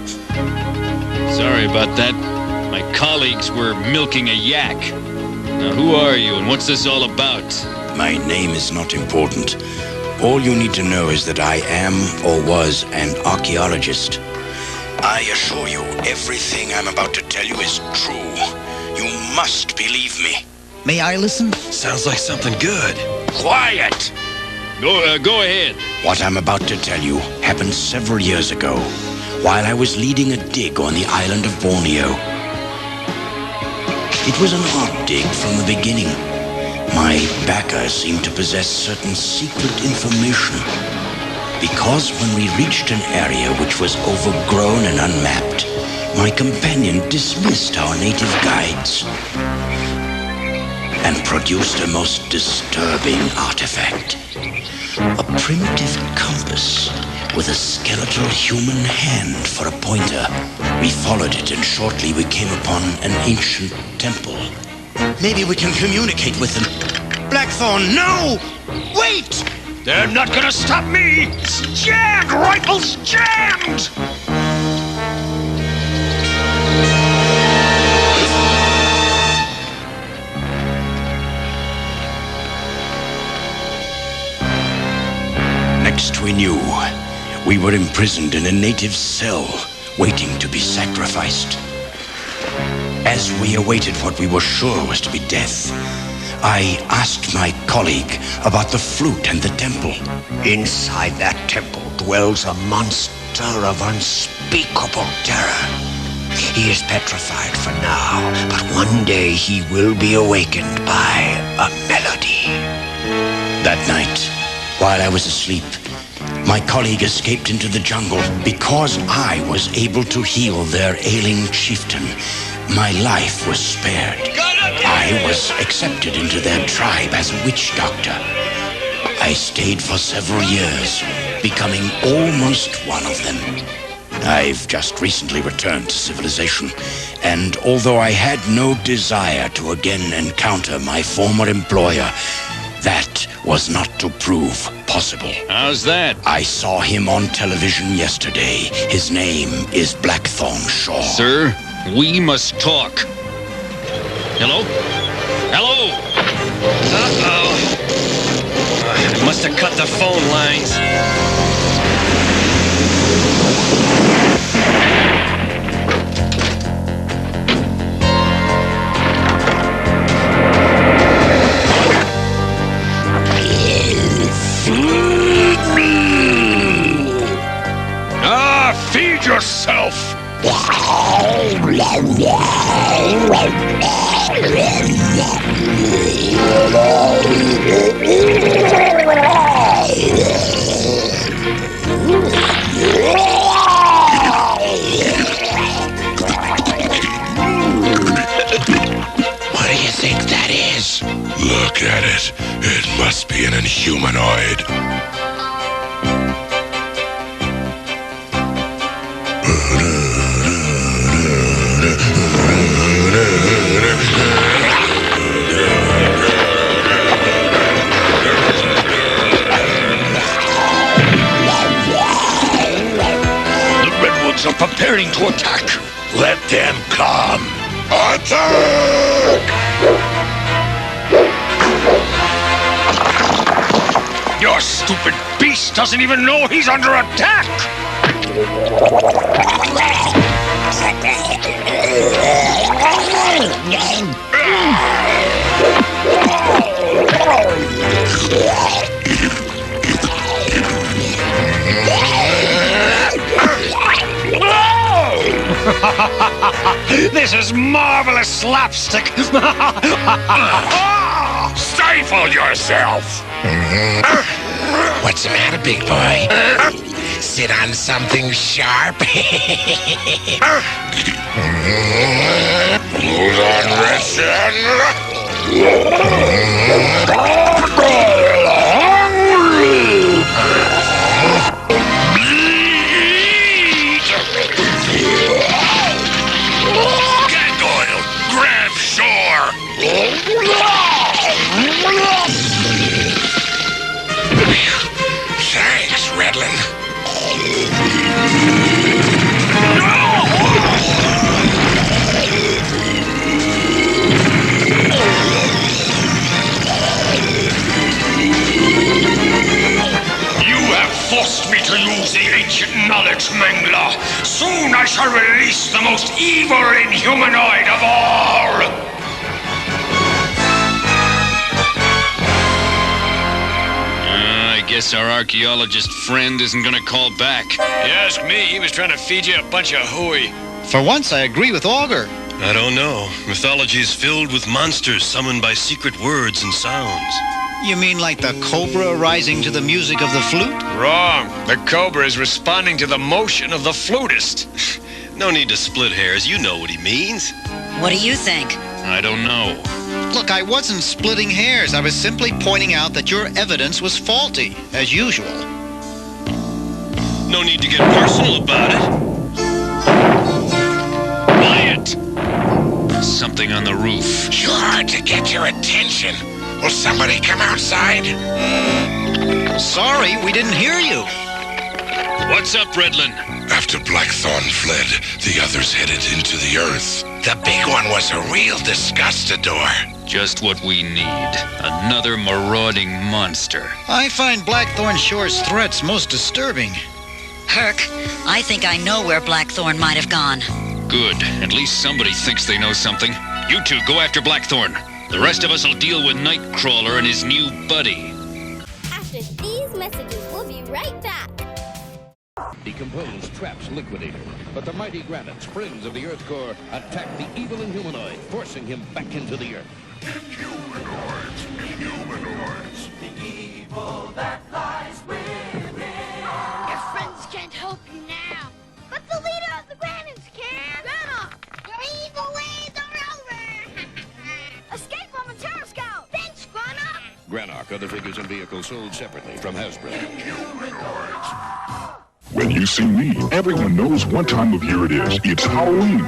Sorry about that. My colleagues were milking a yak. Now, who are you and what's this all about? My name is not important. All you need to know is that I am or was an archaeologist. I assure you, everything I'm about to tell you is true. You must believe me. May I listen? Sounds like something good. Quiet! Go ahead. What I'm about to tell you happened several years ago, while I was leading a dig on the island of Borneo. It was an odd dig from the beginning. My backer seemed to possess certain secret information. Because when we reached an area which was overgrown and unmapped, my companion dismissed our native guides and produced a most disturbing artifact. A primitive compass with a skeletal human hand for a pointer. We followed it and shortly we came upon an ancient temple. Maybe we can communicate with them. Blackthorn, no! Wait! They're not gonna stop me! It's jammed! Rifle's jammed! Next we knew, we were imprisoned in a native cell, waiting to be sacrificed. As we awaited what we were sure was to be death, I asked my colleague about the flute and the temple. Inside that temple dwells a monster of unspeakable terror. He is petrified for now, but one day he will be awakened by a melody. That night, while I was asleep, my colleague escaped into the jungle. Because I was able to heal their ailing chieftain, my life was spared. I was accepted into their tribe as a witch doctor. I stayed for several years, becoming almost one of them. I've just recently returned to civilization, and although I had no desire to again encounter my former employer, that was not to prove possible. How's that? I saw him on television yesterday. His name is Blackthorn Shaw. Sir, we must talk. Hello? Hello? Uh-oh. I must have cut the phone lines. Feed me! Feed yourself! What do you think that is? Look at it. It must be an inhumanoid. The Redwoods are preparing to attack. Let them come. Attack! Your stupid beast doesn't even know he's under attack! This is marvelous slapstick! Stifle yourself! What's the matter, big boy? Sit on something sharp? Hold on, Redson! Gargoyle, grab shore! Thanks, Redlin. You have forced me to use the ancient knowledge, Mangler. Soon I shall release the most evil inhumanoid of all! I guess our archaeologist friend isn't gonna call back. You ask me, he was trying to feed you a bunch of hooey. For once, I agree with Augur. I don't know. Mythology is filled with monsters summoned by secret words and sounds. You mean like the cobra rising to the music of the flute? Wrong. The cobra is responding to the motion of the flutist. No need to split hairs. You know what he means. What do you think? I don't know. Look, I wasn't splitting hairs. I was simply pointing out that your evidence was faulty, as usual. No need to get personal about it. Quiet! Something on the roof. Too hard to get your attention. Will somebody come outside? Sorry, we didn't hear you. What's up, Redlin? After Blackthorn fled, the others headed into the earth. The big one was a real disgustador. Just what we need. Another marauding monster. I find Blackthorn Shore's threats most disturbing. Herc, I think I know where Blackthorn might have gone. Good. At least somebody thinks they know something. You two go after Blackthorn. The rest of us will deal with Nightcrawler and his new buddy. After these messages, we'll be right back. Decomposed traps Liquidator, but the mighty granites, friends of the Earth core, attack the evil Inhumanoid, forcing him back into the Earth. Inhumanoids, the evil that lies within. Your friends can't help you now. But the leader of the granites can. Grandma, your evil ways are over. Escape from a terror scout. Thanks, Grandma. Granarch, other figures and vehicles sold separately from Hasbro. When you see me, everyone knows what time of year it is. It's Halloween.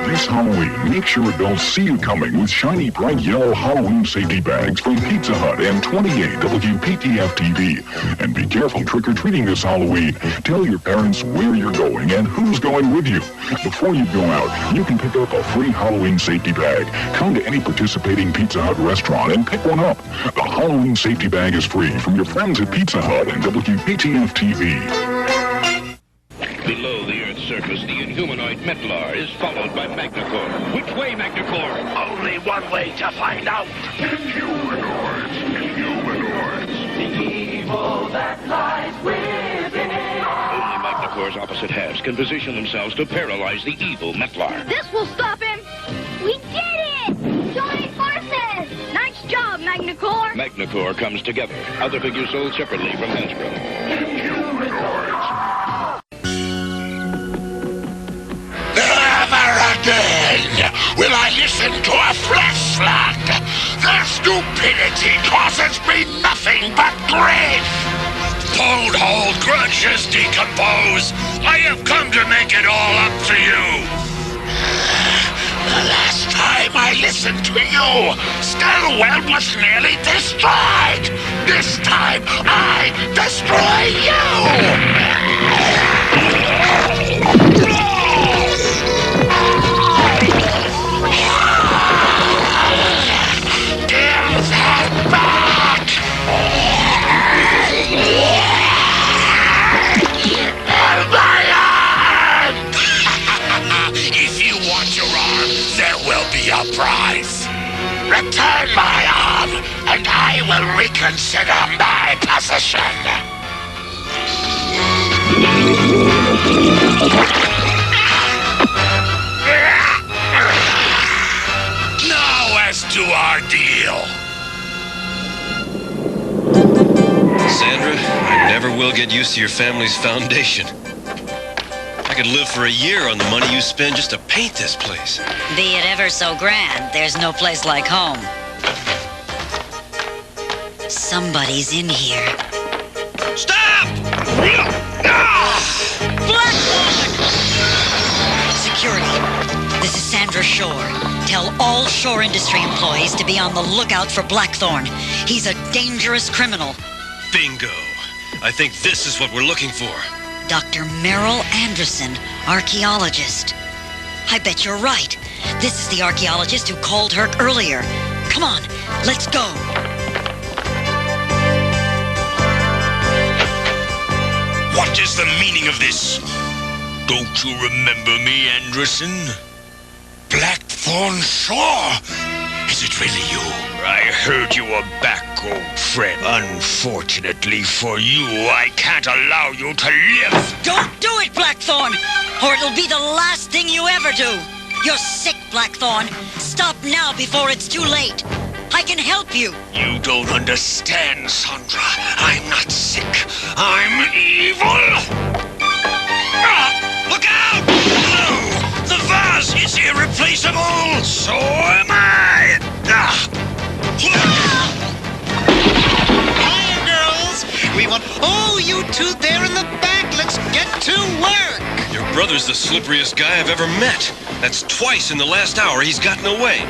This Halloween, make sure adults see you coming with shiny, bright yellow Halloween safety bags from Pizza Hut and 28 WPTF-TV. And be careful trick-or-treating this Halloween. Tell your parents where you're going and who's going with you. Before you go out, you can pick up a free Halloween safety bag. Come to any participating Pizza Hut restaurant and pick one up. The Halloween safety bag is free from your friends at Pizza Hut and WPTF-TV. Below the Earth's surface, the Inhumanoid Metlar is followed by Magnacore. Which way, Magnacore? Only one way to find out. Inhumanoids. The evil that lies within. Only Magnacore's opposite halves can position themselves to paralyze the evil Metlar. This will stop him. We did it! Joining forces! Nice job, Magnacore. Magnacore comes together. Other figures sold separately from Hasbro. Again, will I listen to a flesh slug? Their stupidity causes me nothing but grief. Don't hold grudges, Decompose. I have come to make it all up to you. The last time I listened to you, Stellwell was nearly destroyed. This time, I destroy you. If you want your arm, there will be a price. Return my arm, and I will reconsider my position. Now as to our deal. Sandra, I never will get used to your family's foundation. I could live for a year on the money you spend just to paint this place. Be it ever so grand, there's no place like home. Somebody's in here. Stop! Security. This is Sandra Shore. Tell all Shore Industry employees to be on the lookout for Blackthorn. He's a dangerous criminal. Bingo. I think this is what we're looking for. Dr. Merrill Anderson, archaeologist. I bet you're right. This is the archaeologist who called Herc earlier. Come on, let's go. What is the meaning of this? Don't you remember me, Anderson? Blackthorn Shore? Is it really you? I heard you were back, old friend. Unfortunately for you, I can't allow you to live. Don't do it, Blackthorn, or it'll be the last thing you ever do. You're sick, Blackthorn. Stop now before it's too late. I can help you. You don't understand, Sandra. I'm not sick. I'm evil. Look out! No! The vase is irreplaceable. So am I. Hi, girls. We want... Oh, you two there in the back. Let's get to work. Your brother's the slipperiest guy I've ever met. That's twice in the last hour he's gotten away.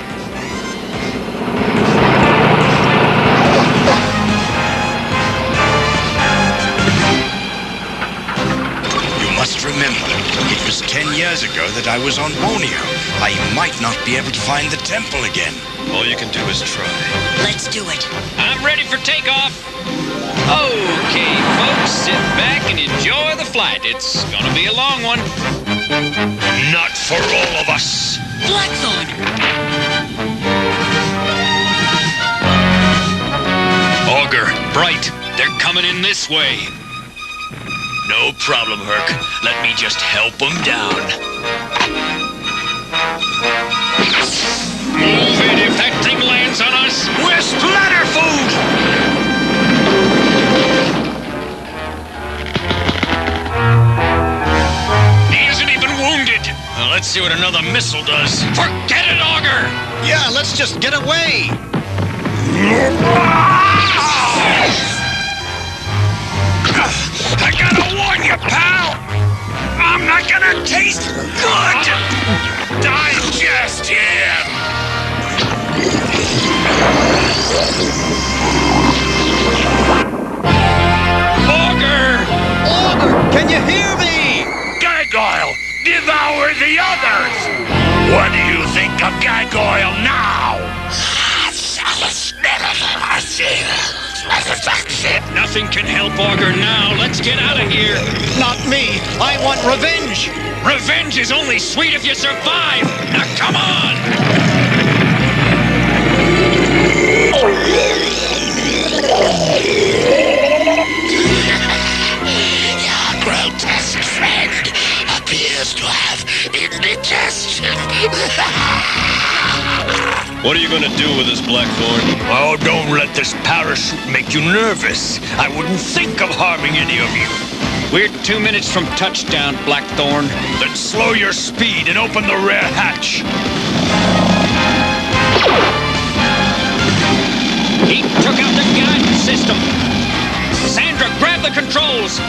You must remember, it was 10 years ago that I was on Borneo. I might not be able to find the temple again. All you can do is try. Let's do it. I'm ready for takeoff. Okay, folks, sit back and enjoy the flight. It's gonna be a long one. Not for all of us. Blackthorn! Augur, Bright, they're coming in this way. No problem, Herc. Let me just help them down. Move it if that thing lands on us. We're splatter food! He isn't even wounded. Now, let's see what another missile does. Forget it, Augur! Yeah, let's just get away. I gotta warn you, pal! I'm not gonna taste good! Digest him! Augur! Augur, can you hear me? Gargoyle, devour the others! What do you think of Gargoyle now? Nothing can help Augur now. Let's get out of here. Not me. I want revenge. Revenge is only sweet if you survive. Now, come on. Your grotesque friend appears to have indigestion. What are you going to do with this, Blackthorn? Oh, don't let this parachute make you nervous. I wouldn't think of harming any of you. We're 2 minutes from touchdown, Blackthorn. Then slow your speed and open the rear hatch. He took out the guidance system. Sandra, grab the controls.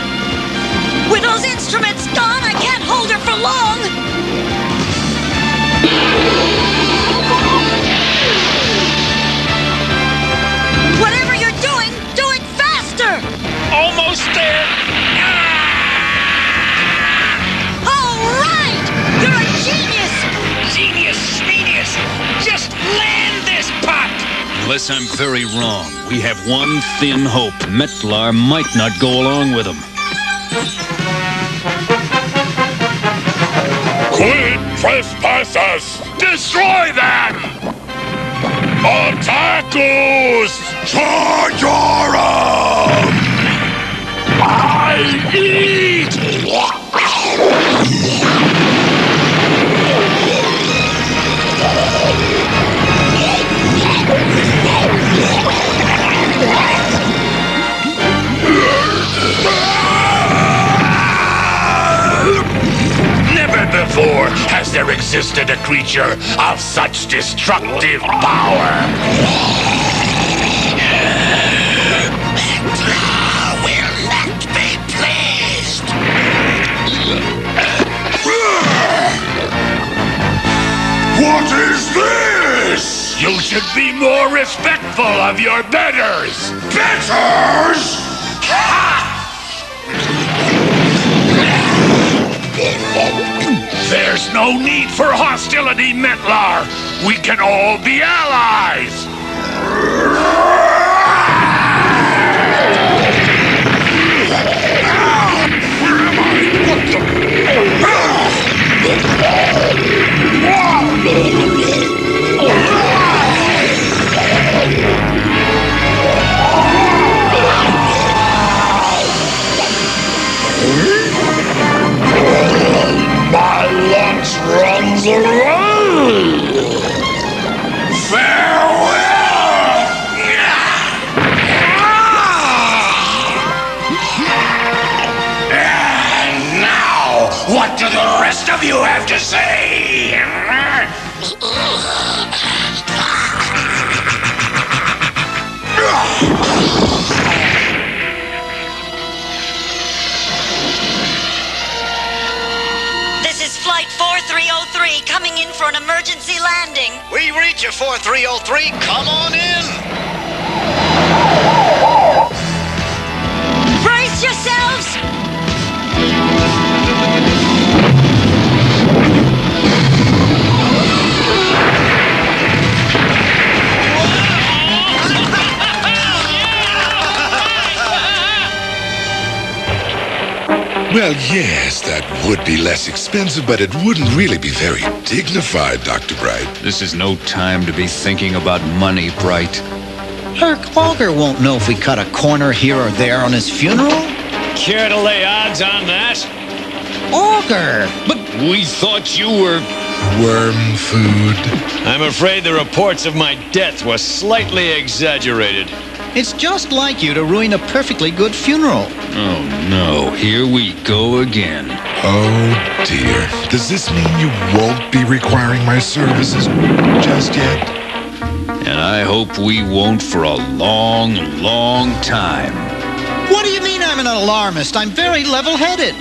With those instruments gone, I can't hold her for long. Whatever you're doing, do it faster! Almost there! All right! You're a genius! Genius! Just land this pup! Unless I'm very wrong, we have one thin hope. Metlar might not go along with him. Quit trespassers! Destroy them! Otakus! Chargerum! I eat! Never before has there existed a creature of such destructive power. Will not be pleased. What is this? You should be more respectful of your betters. Betters? There's no need for hostility, Metlar. We can all be allies. Where am I? What My lunch runs away! Farewell! And now, what do the rest of you have to say? Flight 4303 coming in for an emergency landing. We reach you, 4303. Come on in. Brace yourselves! Well, yes, that would be less expensive, but it wouldn't really be very dignified, Dr. Bright. This is no time to be thinking about money, Bright. Herc, Auger won't know if we cut a corner here or there on his funeral. Care to lay odds on that? Auger! But we thought you were... Worm food. I'm afraid the reports of my death were slightly exaggerated. It's just like you to ruin a perfectly good funeral. Oh, no. Here we go again. Oh, dear. Does this mean you won't be requiring my services just yet? And I hope we won't for a long, long time. What do you mean I'm an alarmist? I'm very level-headed.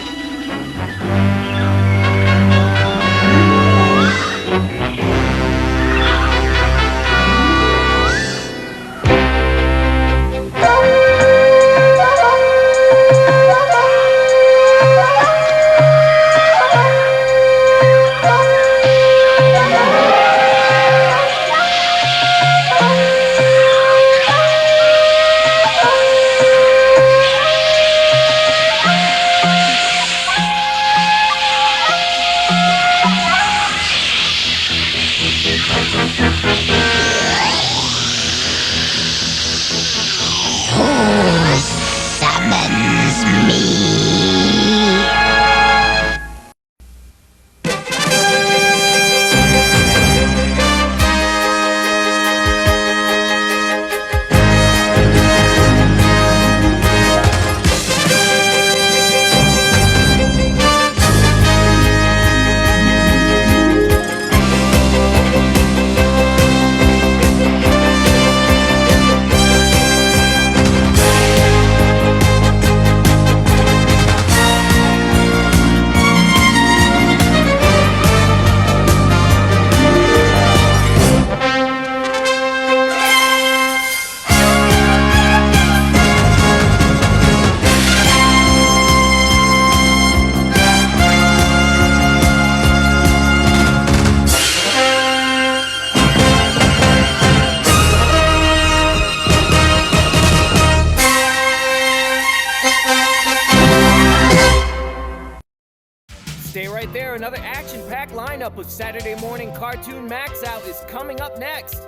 Stay right there, another action-packed lineup of Saturday morning cartoon Maxout is coming up next.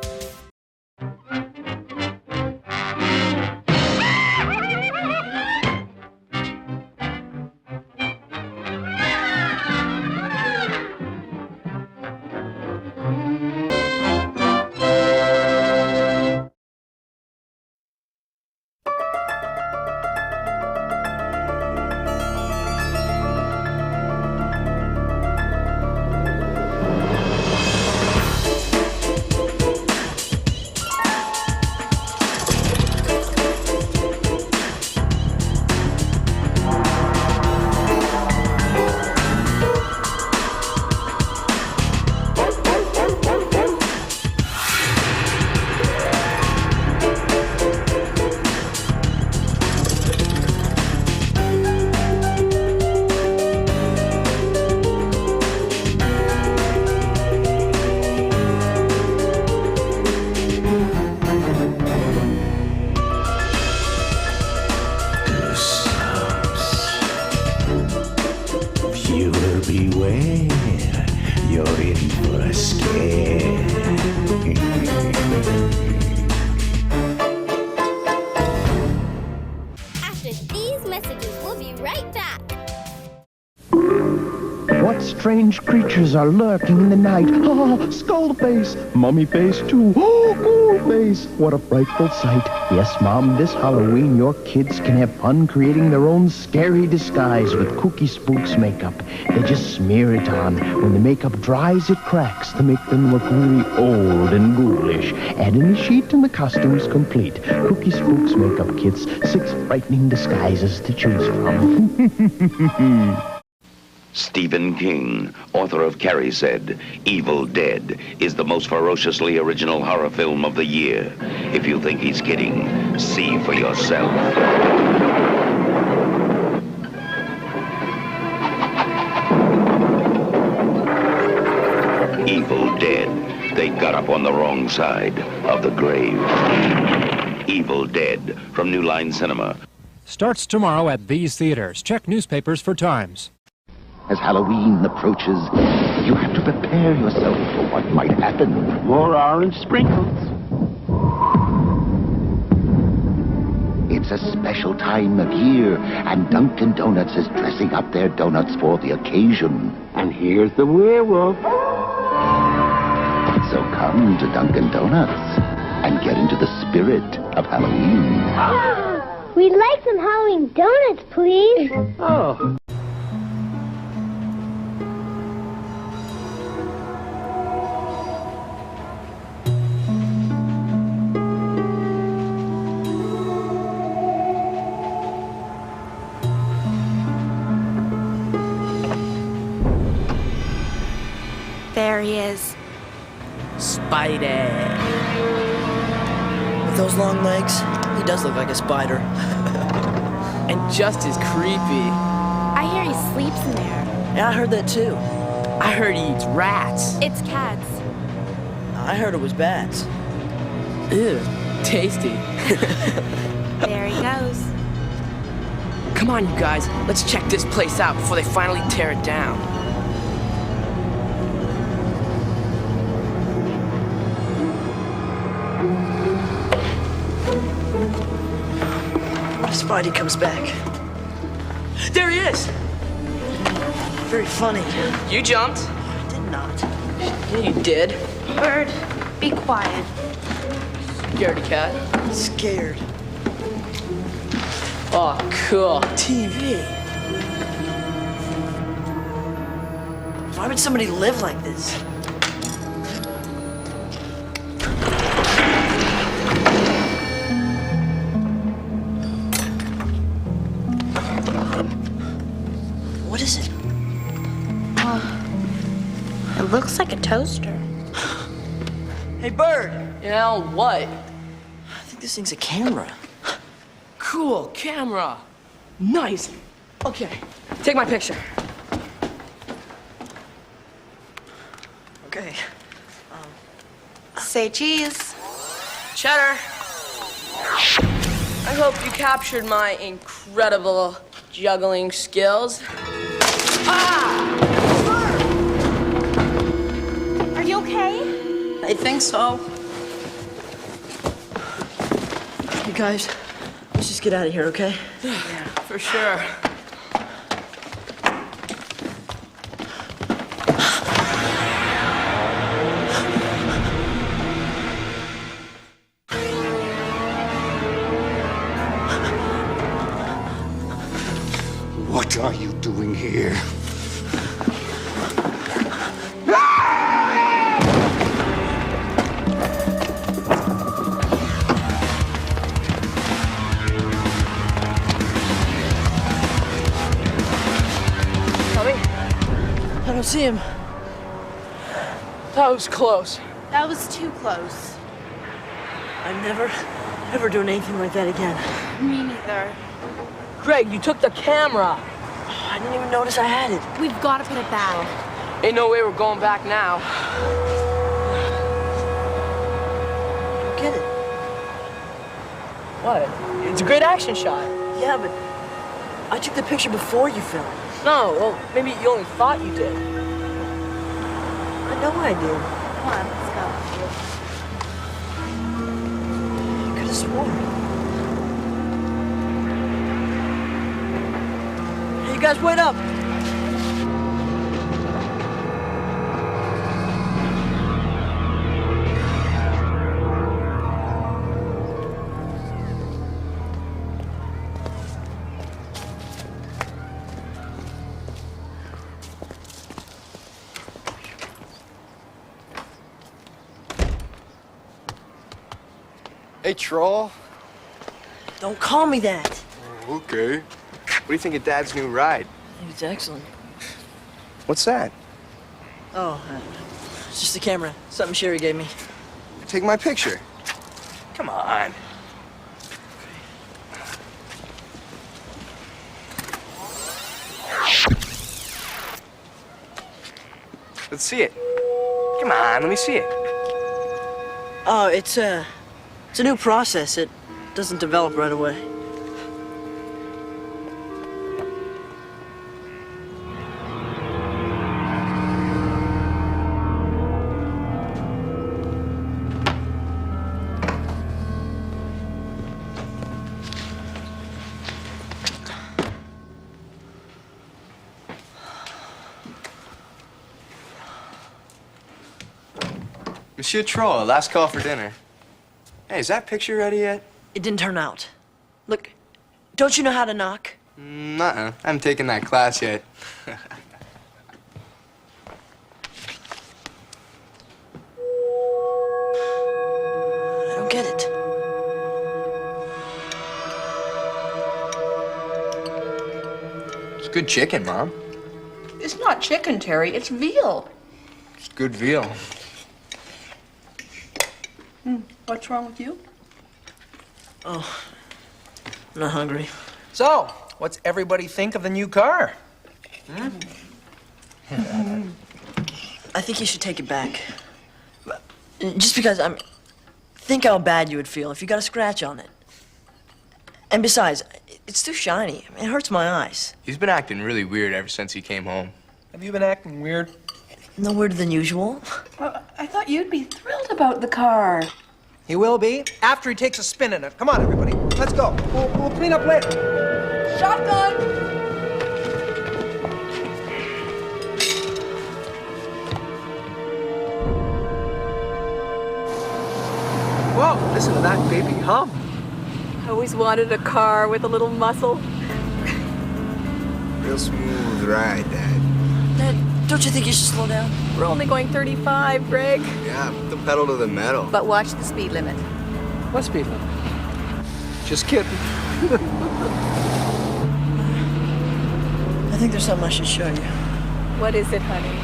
Beware, you're in for a scare. After these messages, we'll be right back. What strange creatures are lurking in the night? Ah, skull face, mummy face too. Oh, ghoul face. What a frightful sight. Yes, Mom, this Halloween your kids can have fun creating their own scary disguise with Kooky Spook's makeup. They just smear it on. When the makeup dries, it cracks to make them look really old and ghoulish. Add in the sheet and the costume's complete. Kooky Spook's makeup kits, 6 frightening disguises to choose from. Stephen King, author of Carrie said, Evil Dead is the most ferociously original horror film of the year. If you think he's kidding, see for yourself. Evil Dead. They got up on the wrong side of the grave. Evil Dead from New Line Cinema. starts tomorrow at these theaters. Check newspapers for times. As Halloween approaches, you have to prepare yourself for what might happen. More orange sprinkles. It's a special time of year, and Dunkin' Donuts is dressing up their donuts for the occasion. And here's the werewolf. So come to Dunkin' Donuts and get into the spirit of Halloween. We'd like some Halloween donuts, please. Oh. There he is. Spider. With those long legs, he does look like a spider. And just as creepy. I hear he sleeps in there. Yeah, I heard that too. I heard he eats rats. It's cats. I heard it was bats. Ew, tasty. There he goes. Come on, you guys. Let's check this place out before they finally tear it down. Spidey comes back. There he is! Very funny. You jumped? I did not. Yeah, you did. Bird, be quiet. Scaredy cat. Scared. Oh, cool. TV. Why would somebody live like this? What is it? It looks like a toaster. Hey, Bird! Yeah, what? I think this thing's a camera. Cool, camera. Nice. Okay, take my picture. Okay. Say cheese. Cheddar. I hope you captured my incredible juggling skills. Are you okay? I think so. You guys, let's just get out of here, okay? Yeah, for sure. What are you doing here? Tommy? I don't see him. That was close. That was too close. I'm never, ever doing anything like that again. Me neither. Greg, you took the camera. I didn't even notice I had it. We've got to put it back. Ain't no way we're going back now. Get it? What? It's a great action shot. Yeah, but I took the picture before you filmed. No, well, maybe you only thought you did. I know I did. Come on, let's go. I could have sworn. Hey, you guys, wait up! Hey, Troll. Don't call me that. Oh, okay. What do you think of Dad's new ride? I think it's excellent. What's that? Oh, it's just a camera. Something Sherry gave me. Take my picture. Come on. Let's see it. Come on, let me see it. Oh, it's a new process. It doesn't develop right away. Monsieur Troll, last call for dinner. Hey, is that picture ready yet? It didn't turn out. Look, don't you know how to knock? Nuh-uh. I haven't taken that class yet. I don't get it. It's good chicken, Mom. It's not chicken, Terry. It's veal. It's good veal. What's wrong with you? Oh, I'm not hungry. So, what's everybody think of the new car? I think you should take it back. Just because think how bad you would feel if you got a scratch on it. And besides, it's too shiny. I mean, it hurts my eyes. He's been acting really weird ever since he came home. Have you been acting weird? No weirder than usual. Well, I thought you'd be thrilled about the car. He will be after he takes a spin in it. Come on, everybody. Let's go. We'll clean up later. Shotgun! Whoa, listen to that baby hum. Always wanted a car with a little muscle. Real smooth ride, Dad. Dad, don't you think you should slow down? We're only going 35, Greg. Yeah, put the pedal to the metal. But watch the speed limit. What speed limit? Just kidding. I think there's something I should show you. What is it, honey?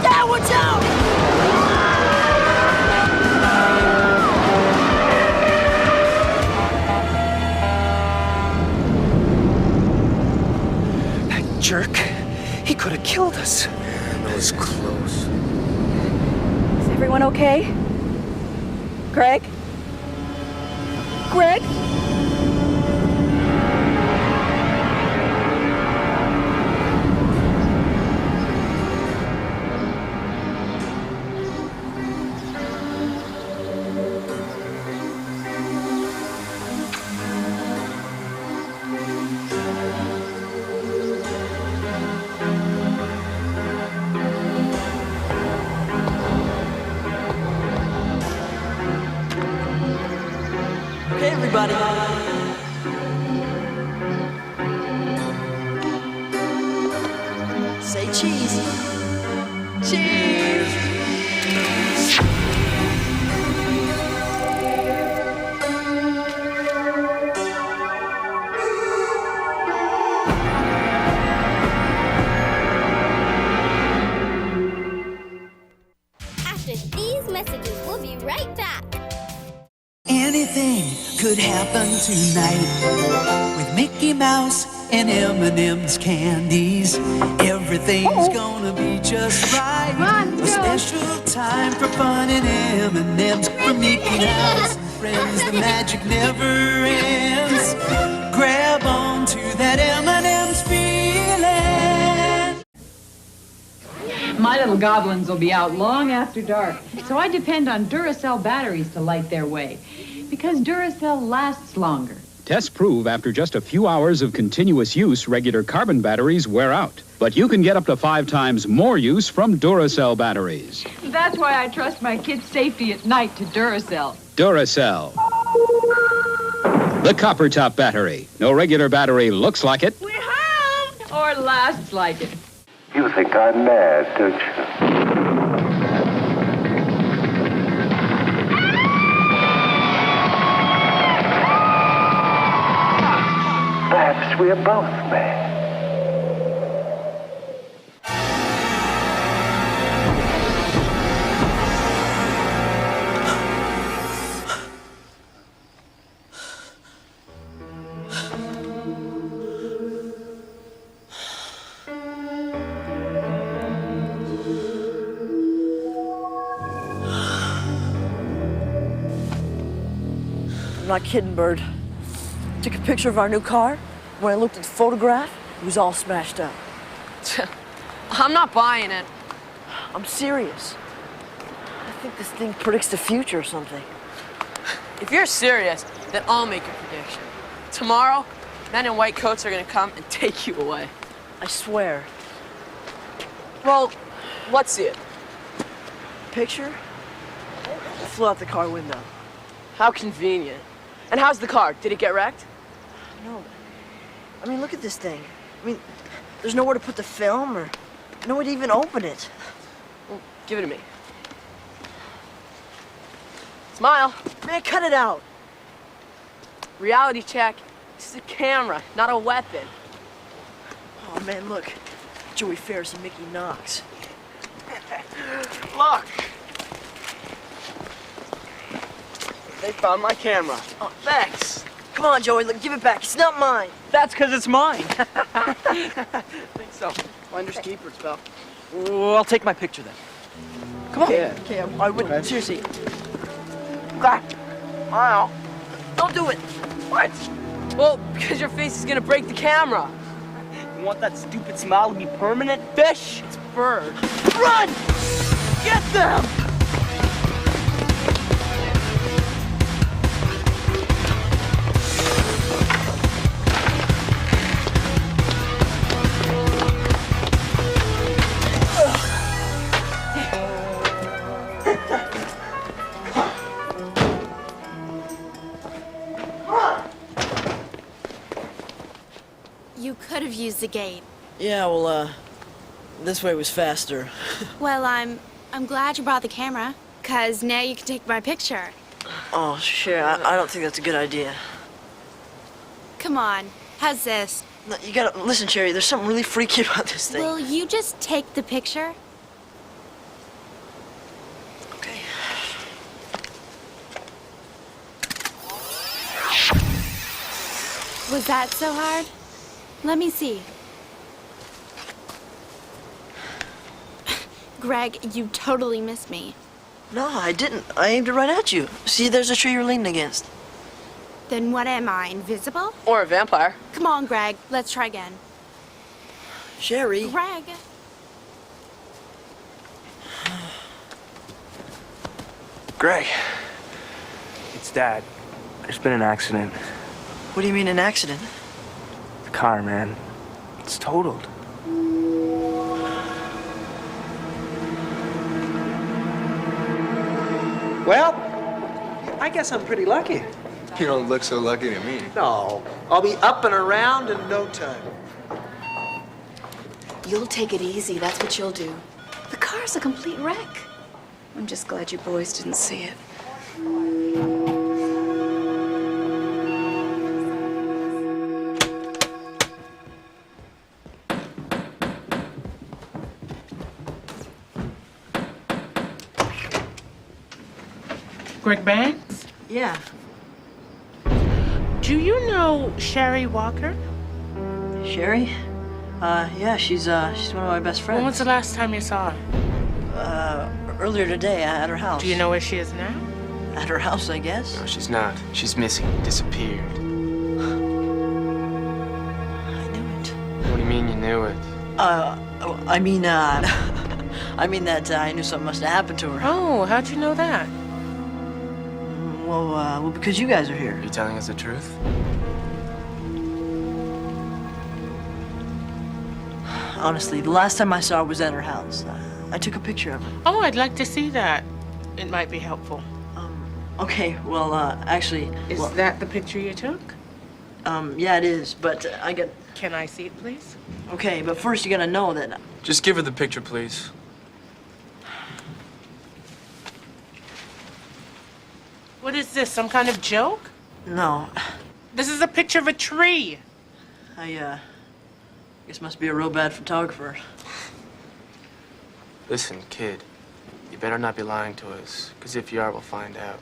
Dad, watch out! That jerk. He could have killed us. That was close. Is everyone okay? Greg? Greg? Okay, everybody. Say cheese. Cheese. After these messages, we'll be right back. Anything could happen tonight with Mickey Mouse and M&M's candies. Everything's gonna be just right. A special time for fun and M&M's from Mickey Mouse and friends. The magic never ends. Grab on to that M&M's feeling. My little goblins will be out long after dark, so I depend on Duracell batteries to light their way, because Duracell lasts longer. Tests prove after just a few hours of continuous use, regular carbon batteries wear out. But you can get up to 5 times more use from Duracell batteries. That's why I trust my kids' safety at night to Duracell. Duracell. The copper top battery. No regular battery looks like it. We're home! Or lasts like it. You think I'm mad, don't you? Perhaps we're both mad. I'm not kidding, Bird. Took a picture of our new car. When I looked at the photograph, it was all smashed up. I'm not buying it. I'm serious. I think this thing predicts the future or something. If you're serious, then I'll make a prediction. Tomorrow, men in white coats are gonna come and take you away. I swear. Well, let's see it. Picture? Flew out the car window. How convenient. And how's the car? Did it get wrecked? No. I mean, look at this thing. I mean, there's nowhere to put the film or nowhere to even open it. Well, give it to me. Smile. Man, cut it out. Reality check. This is a camera, not a weapon. Oh, man, look. Joey Ferris and Mickey Knox. Look! They found my camera. Oh, thanks. Come on, Joey, look, give it back. It's not mine. That's because it's mine. I think so. Finders keepers, pal. Well, I'll take my picture then. Come on. Yeah. Okay, I wouldn't. Okay. Seriously. Wow. Don't do it. What? Well, because your face is gonna break the camera. You want that stupid smile to be permanent, fish? It's bird. Run! Get them! You could have used the gate. Yeah, well, this way was faster. Well, I'm glad you brought the camera, 'cause now you can take my picture. Oh, sure. I don't think that's a good idea. Come on, how's this? No, you gotta listen, Cherry. There's something really freaky about this thing. Will you just take the picture? Okay. Was that so hard? Let me see. Greg, you totally missed me. No, I didn't. I aimed it right at you. See, there's a tree you're leaning against. Then what am I, invisible? Or a vampire. Come on, Greg, let's try again. Sherry. Greg. Greg. It's Dad. There's been an accident. What do you mean, an accident? The car, man. It's totaled. Well, I guess I'm pretty lucky. You don't look so lucky to me. No, I'll be up and around in no time. You'll take it easy, that's what you'll do. The car's a complete wreck. I'm just glad you boys didn't see it. Greg Banks? Yeah. Do you know Sherry Walker? Sherry? Yeah, she's one of my best friends. When was the last time you saw her? Earlier today at her house. Do you know where she is now? At her house, I guess. No, she's not. She's missing. Disappeared. I knew it. What do you mean you knew it? I mean, I mean that I knew something must have happened to her. Oh, how'd you know that? Well, because you guys are here. Are you telling us the truth? Honestly, the last time I saw her was at her house. I took a picture of her. Oh, I'd like to see that. It might be helpful. Okay, well, actually... Is that the picture you took? Yeah, it is, but I got... Can I see it, please? Okay, but first you gotta know that... Just give her the picture, please. What is this, some kind of joke? No. This is a picture of a tree. I guess must be a real bad photographer. Listen, kid. You better not be lying to us, because if you are, we'll find out.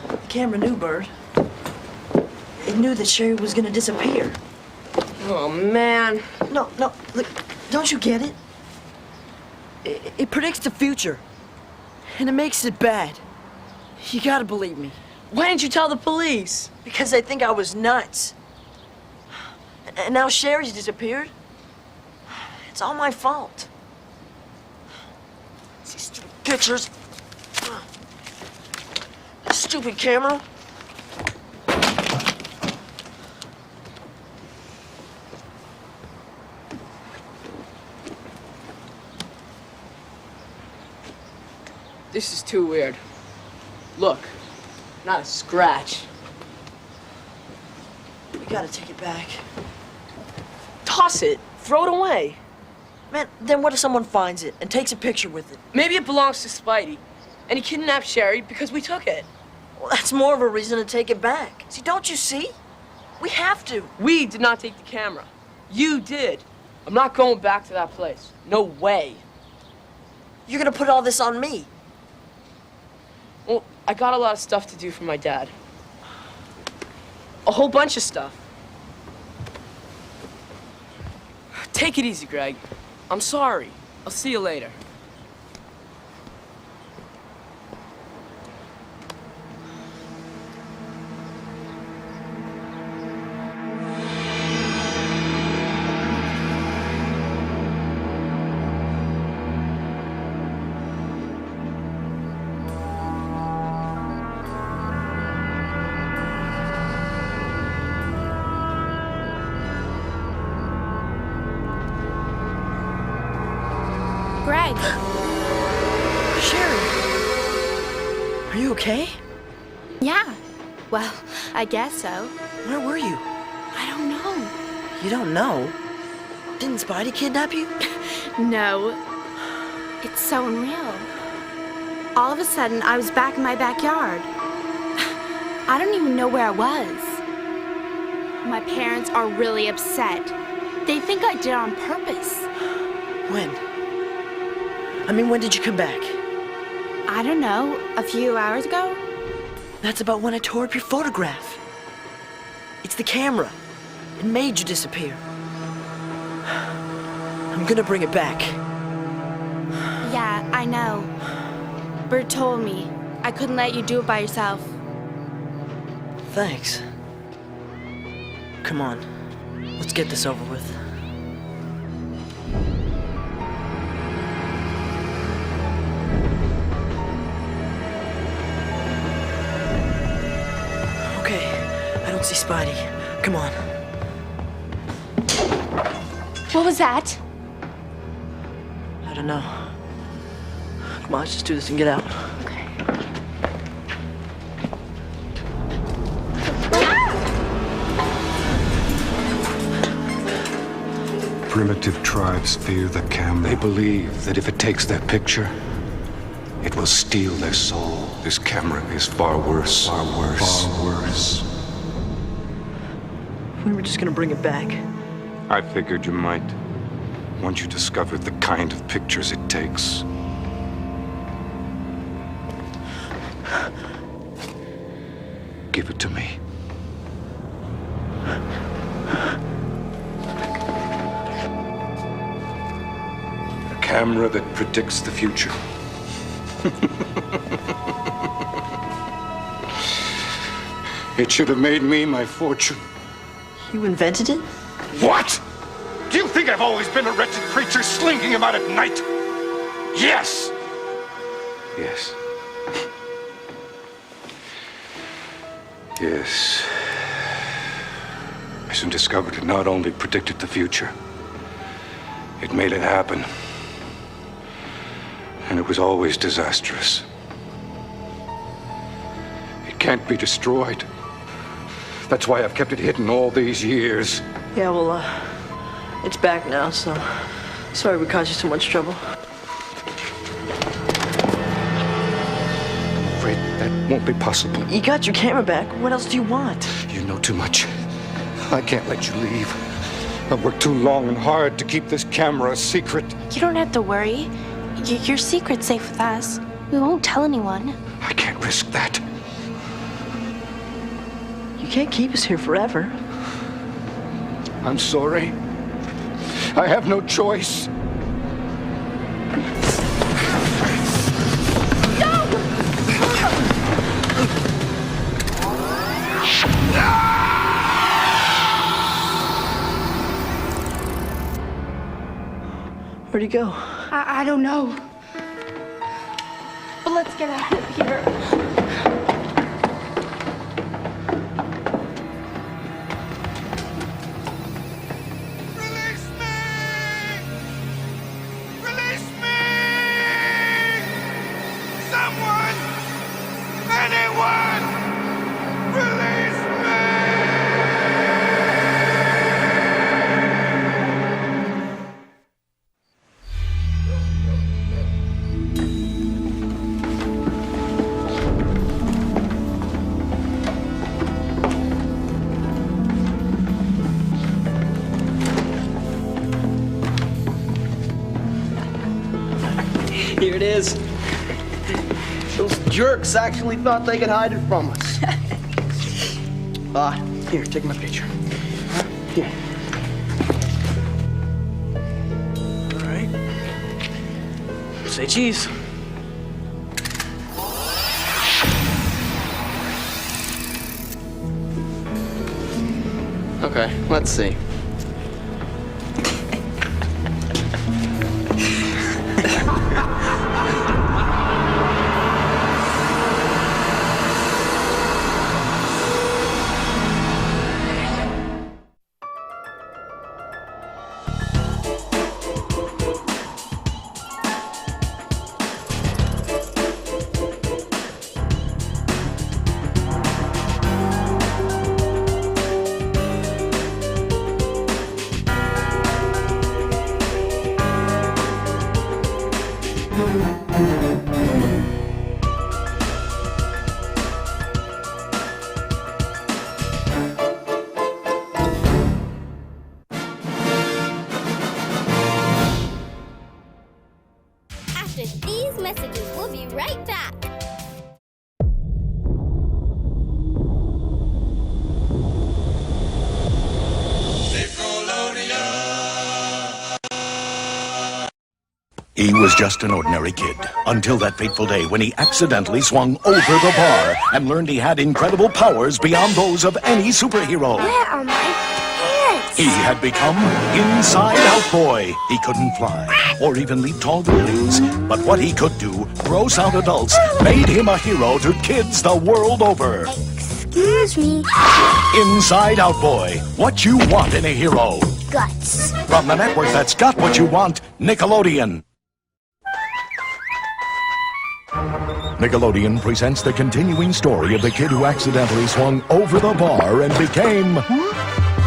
The camera knew, Bird. It knew that Sherry was gonna disappear. Oh, man. No, look, don't you get it? It predicts the future, and it makes it bad. You gotta believe me. Why didn't you tell the police? Because they think I was nuts. And now Sherry's disappeared. It's all my fault. These stupid pictures. Stupid camera. This is too weird. Look, not a scratch. We gotta take it back. Toss it. Throw it away. Man, then what if someone finds it and takes a picture with it? Maybe it belongs to Spidey, and he kidnapped Sherry because we took it. Well, that's more of a reason to take it back. See, don't you see? We have to. We did not take the camera. You did. I'm not going back to that place. No way. You're gonna put all this on me. Well, I got a lot of stuff to do for my dad. A whole bunch of stuff. Take it easy, Greg. I'm sorry. I'll see you later. Greg. Sherry. Are you okay? Yeah. Well, I guess so. Where were you? I don't know. You don't know? Didn't Spidey kidnap you? No. It's so unreal. All of a sudden, I was back in my backyard. I don't even know where I was. My parents are really upset. They think I did it on purpose. When? I mean, when did you come back? I don't know. A few hours ago? That's about when I tore up your photograph. It's the camera. It made you disappear. I'm gonna bring it back. Yeah, I know. Bert told me I couldn't let you do it by yourself. Thanks. Come on. Let's get this over with. Okay, I don't see Spidey. Come on. What was that? I don't know. Come on, let's just do this and get out. Okay. Primitive tribes fear the camera. They believe that if it takes their picture, it will steal their soul. This camera is far worse. Far worse. Far worse. We were just gonna bring it back. I figured you might, once you discovered the kind of pictures it takes. Give it to me. A camera that predicts the future. It should have made me my fortune. You invented it? What? Do you think I've always been a wretched creature slinging him out at night? Yes! Yes. Yes. I soon discovered it not only predicted the future, it made it happen. And it was always disastrous. It can't be destroyed. That's why I've kept it hidden all these years. Yeah, well, it's back now, so sorry we caused you so much trouble. I'm afraid that won't be possible. You got your camera back. What else do you want? You know too much. I can't let you leave. I've worked too long and hard to keep this camera a secret. You don't have to worry. Your secret's safe with us. We won't tell anyone. I can't risk that. You can't keep us here forever. I'm sorry. I have no choice. Where'd he go? I don't know. But let's get out of here. Here it is. Those jerks actually thought they could hide it from us. Here, take my picture. Here. All right. Say cheese. Okay, let's see. After these messages, we'll be right back. He was just an ordinary kid, until that fateful day when he accidentally swung over the bar and learned he had incredible powers beyond those of any superhero. Where are my parents? He had become Inside Out Boy. He couldn't fly, or even leap tall buildings, but what he could do, gross out adults, made him a hero to kids the world over. Excuse me. Inside Out Boy, what you want in a hero. Guts. From the network that's got what you want, Nickelodeon. Nickelodeon presents the continuing story of the kid who accidentally swung over the bar and became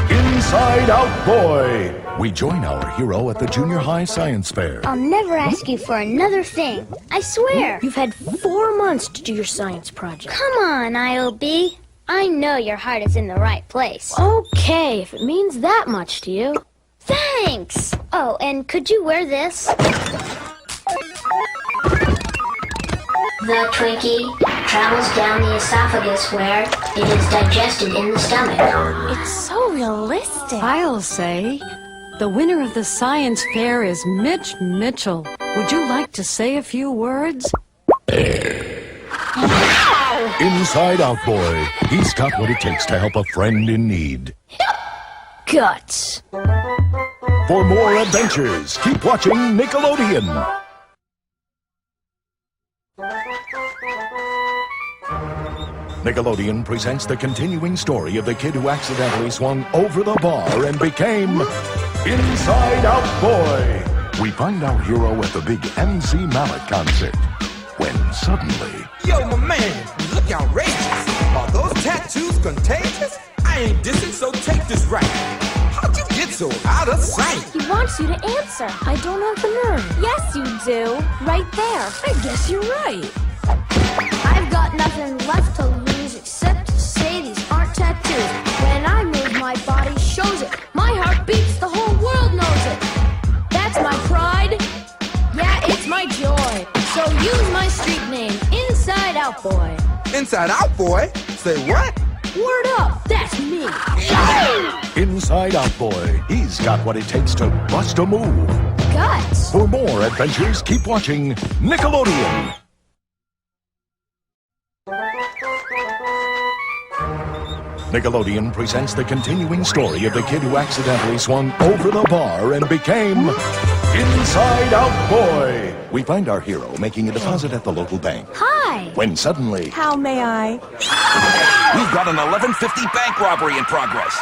Inside Out Boy. We join our hero at the junior high science fair. I'll never ask you for another thing. I swear. You've had 4 months to do your science project. Come on, IOB. I know your heart is in the right place. Okay, if it means that much to you. Thanks. Oh, and could you wear this? The Twinkie travels down the esophagus where it is digested in the stomach. It's so realistic. I'll say, the winner of the science fair is Mitch Mitchell. Would you like to say a few words? Inside Out Boy. He's got what it takes to help a friend in need. Guts. For more adventures, keep watching Nickelodeon. Nickelodeon presents the continuing story of the kid who accidentally swung over the bar and became Inside Out Boy. We find our hero at the big MC Mallet concert, when suddenly... Yo, my man, you look outrageous. Are those tattoos contagious? I ain't dissing, so take this right. How'd you get so out of sight? He wants you to answer. I don't have the nerve. Yes, you do. Right there. I guess you're right. I've got nothing left to lose except to say these aren't tattoos. When I move, my body shows it. My heart beats, the whole world knows it. That's my pride. Yeah, it's my joy. So use my street name. Boy. Inside Out Boy? Say what? Word up, that's me. Inside Out Boy, he's got what it takes to bust a move. Guts. For more adventures, keep watching Nickelodeon. Nickelodeon presents the continuing story of the kid who accidentally swung over the bar and became Inside Out Boy. We find our hero making a deposit at the local bank. Hi. When suddenly... How may I? We've got an 1150 bank robbery in progress.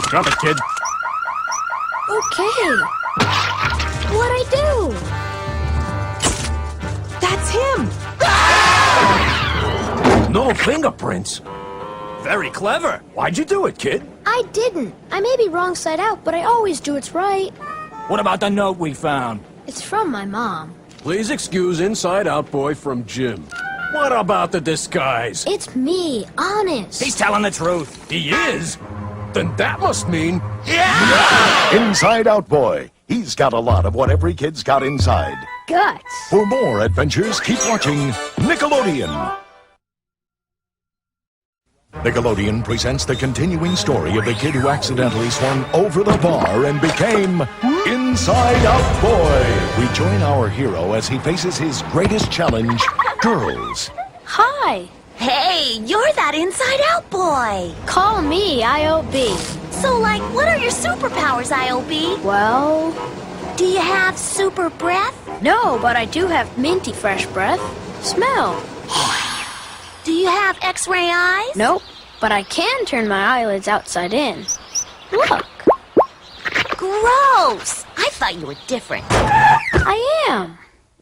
Drop it, kid. Okay. What'd I do? That's him! No fingerprints. Very clever. Why'd you do it, kid? I didn't. I may be wrong side out, but I always do what's right. What about the note we found? It's from my mom. Please excuse Inside Out Boy from Jim. What about the disguise? It's me, honest. He's telling the truth. He is? Then that must mean... Inside Out Boy. He's got a lot of what every kid's got inside. Guts. For more adventures, keep watching Nickelodeon. Nickelodeon presents the continuing story of the kid who accidentally swung over the bar and became Inside Out Boy. We join our hero as he faces his greatest challenge, girls. Hi. Hey, you're that Inside Out Boy. Call me IOB. So, like, what are your superpowers, IOB? Well... Do you have super breath? No, but I do have minty fresh breath. Smell. Do you have X-ray eyes? Nope, but I can turn my eyelids outside in. Look. Gross! I thought you were different. I am.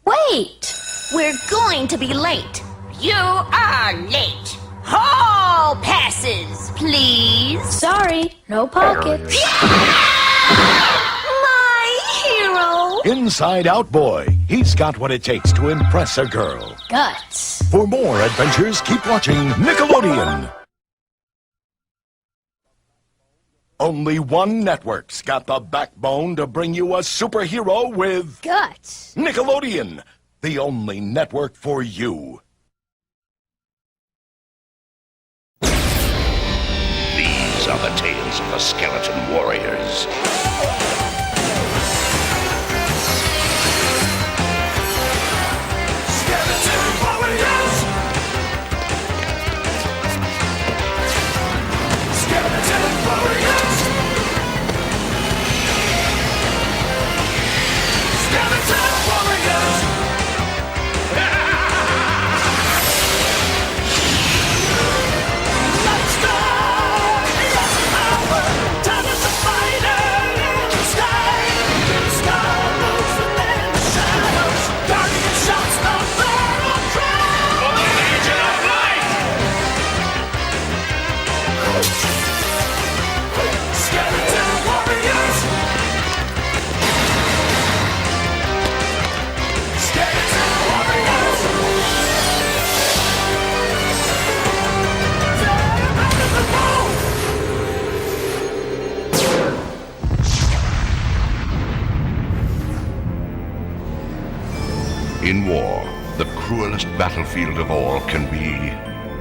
Wait. We're going to be late. You are late. Hall passes, please. Sorry, no pockets. My hero. Inside Out Boy. He's got what it takes to impress a girl. Guts. For more adventures, keep watching Nickelodeon. Only one network's got the backbone to bring you a superhero with... Guts. Nickelodeon, the only network for you. These are the tales of the Skeleton Warriors. In war, the cruelest battlefield of all can be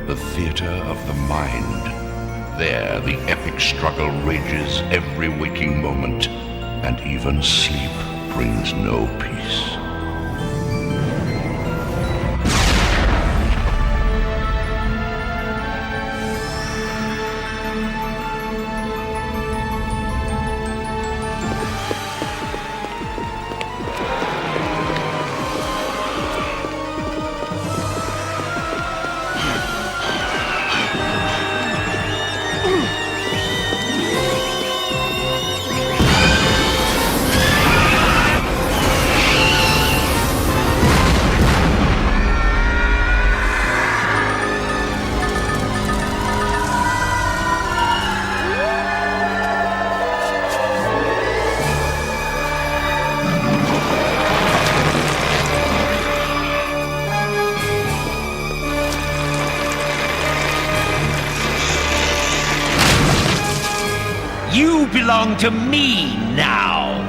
the theater of the mind. There, the epic struggle rages every waking moment, and even sleep brings no peace. You belong to me now.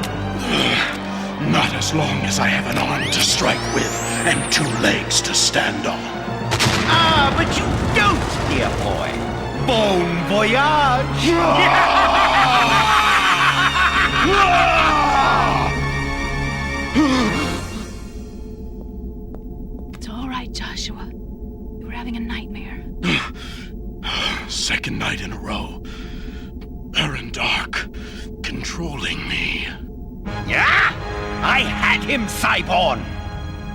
Not as long as I have an arm to strike with and two legs to stand on. boy. Bon voyage! It's all right, Joshua. You were having a nightmare. Second night in a row. Baron Dark controlling me. Yeah? I had him, Cyborn!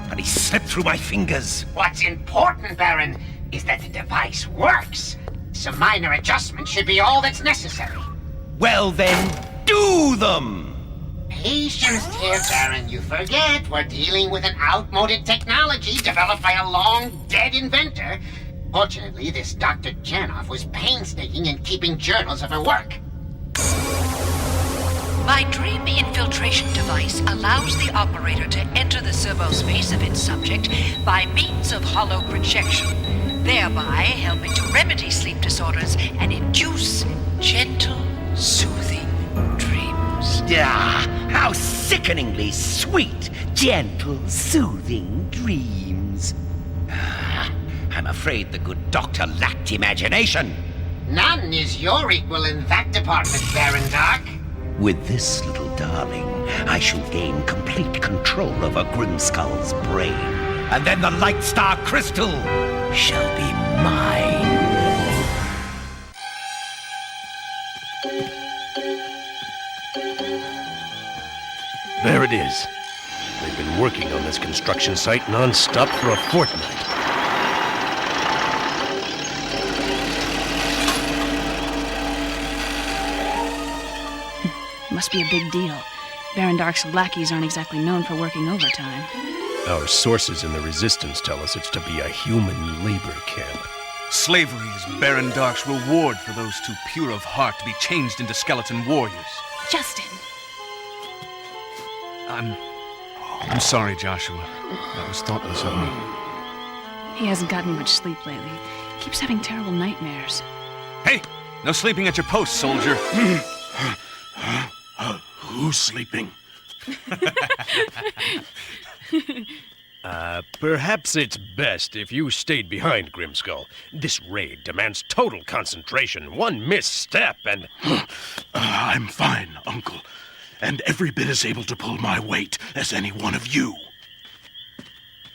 But he slipped through my fingers. What's important, Baron, is that the device works. Some minor adjustments should be all that's necessary. Well then, do them! Patience, dear Baron. You forget we're dealing with an outmoded technology developed by a long-dead inventor. Fortunately, this Dr. Janoff was painstaking in keeping journals of her work. My dream infiltration device allows the operator to enter the servo space of its subject by means of hollow projection, thereby helping to remedy sleep disorders and induce gentle, soothing dreams. Ah, how sickeningly sweet, gentle, soothing dreams. Ah, I'm afraid the good doctor lacked imagination. None is your equal in that department, Baron Dark. With this little darling, I shall gain complete control over Grimskull's brain. And then the Light Star Crystal shall be mine. There it is. They've been working on this construction site non-stop for a fortnight. Must be a big deal. Baron Dark's lackeys aren't exactly known for working overtime. Our sources in the Resistance tell us it's to be a human labor camp. Slavery is Baron Dark's reward for those too pure of heart to be changed into skeleton warriors. Justin! I'm sorry, Joshua. That was thoughtless of me. He hasn't gotten much sleep lately. Keeps having terrible nightmares. Hey! No sleeping at your post, soldier. Who's sleeping? Perhaps it's best if you stayed behind, Grimskull. This raid demands total concentration. One misstep and... I'm fine, Uncle. And every bit as able to pull my weight as any one of you.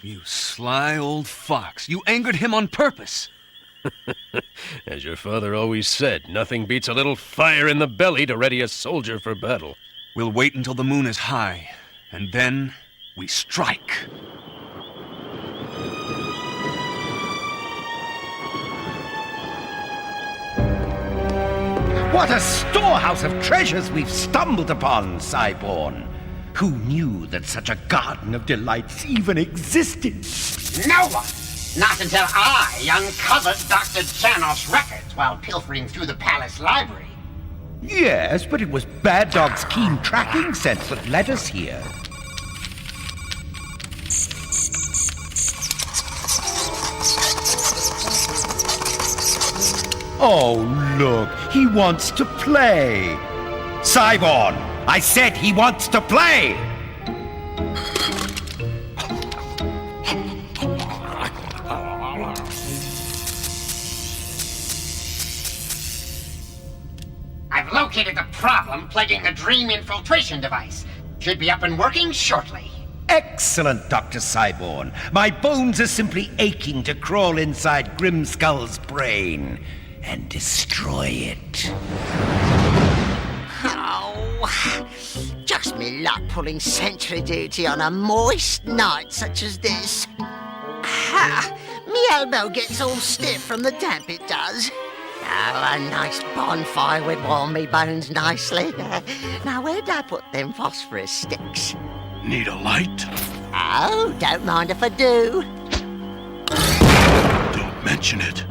You sly old fox. You angered him on purpose. As your father always said, nothing beats a little fire in the belly to ready a soldier for battle. We'll wait until the moon is high, and then we strike. What a storehouse of treasures we've stumbled upon, Cyborn. Who knew that such a garden of delights even existed? No one! Not until I uncovered Dr. Janoff's records while pilfering through the palace library. Yes, but it was Bad Dog's keen tracking sense that led us here. Oh, look, he wants to play. Cyborn, I said he wants to play. I've located the problem plaguing the dream infiltration device. Should be up and working shortly. Excellent, Dr. Cyborn. My bones are simply aching to crawl inside Grimskull's brain and destroy it. Oh, just me luck pulling sentry duty on a moist night such as this. Ha! Me elbow gets all stiff from the damp it does. Oh, a nice bonfire would warm me bones nicely. Now, where'd I put them phosphorus sticks? Need a light? Oh, don't mind if I do. Don't mention it.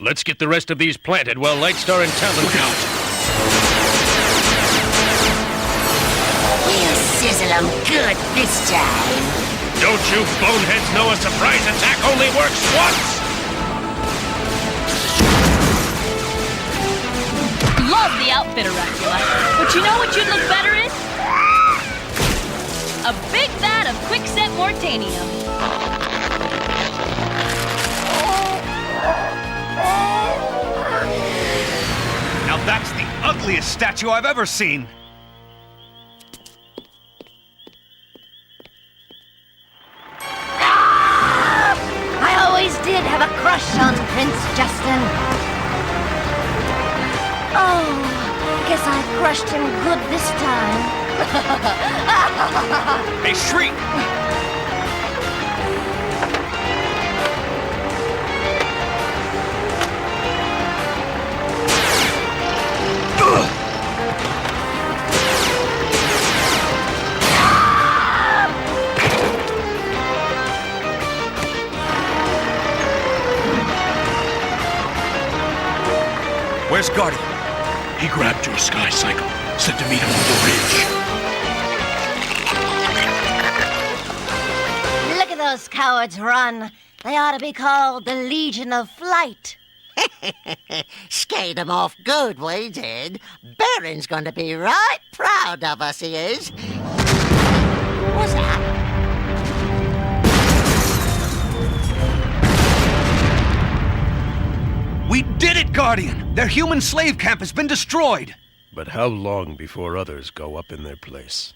Let's get the rest of these planted while Lightstar and Talon... Look out! We'll sizzle them good this time. Don't you boneheads know a surprise attack only works once? Love the outfit, Oracula. But you know what you'd look better in? A big vat of quickset mortanium. biggest statue I've ever seen. I always did have a crush on Prince Justin. Oh, guess I crushed him good this time. Hey, Shriek! Where's Guardian? He grabbed your sky cycle, said to meet him on the ridge. Look at those cowards run. They ought to be called the Legion of Flight. Scared him off good, we did. Baron's gonna be right proud of us, he is. What's that? We did it, Guardian! Their human slave camp has been destroyed! But how long before others go up in their place?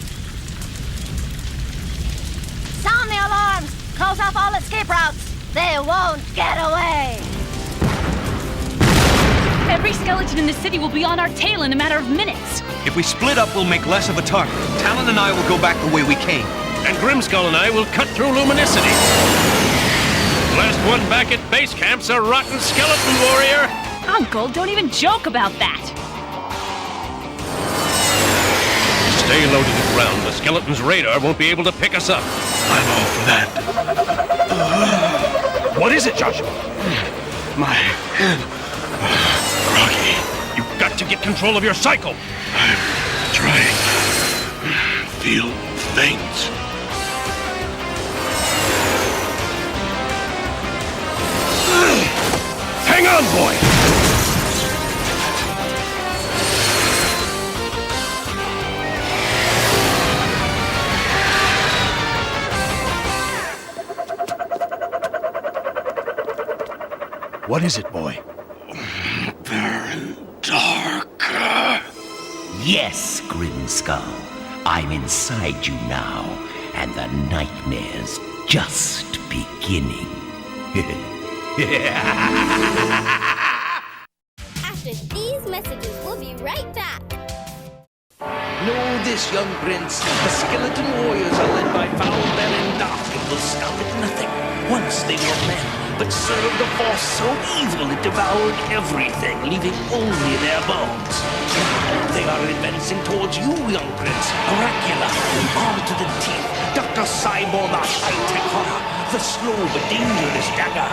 Sound the alarms! Close off all escape routes! They won't get away! Every skeleton in the city will be on our tail in a matter of minutes. If we split up, we'll make less of a target. Talon and I will go back the way we came. And Grimskull and I will cut through luminicity. Last one back at base camp's a rotten skeleton warrior. Uncle, don't even joke about that. Stay low to the ground. The skeleton's radar won't be able to pick us up. I'm all for that. What is it, Joshua? My head. Groggy. You've got to get control of your cycle. I'm trying. Feel faint. Hang on, boy! What is it, boy? Very dark. Yes, Grimskull. I'm inside you now, and the nightmare's just beginning. After these messages, we'll be right back. Know this, young prince. The skeleton warriors are led by foul Baron Dark and will stop at nothing. Once they were men, but served a force so evil it devoured everything, leaving only their bones. They are advancing towards you, young prince. Oracula, armed to the teeth. Dr. Cyborg, the high-tech horror. The slow but dangerous dagger.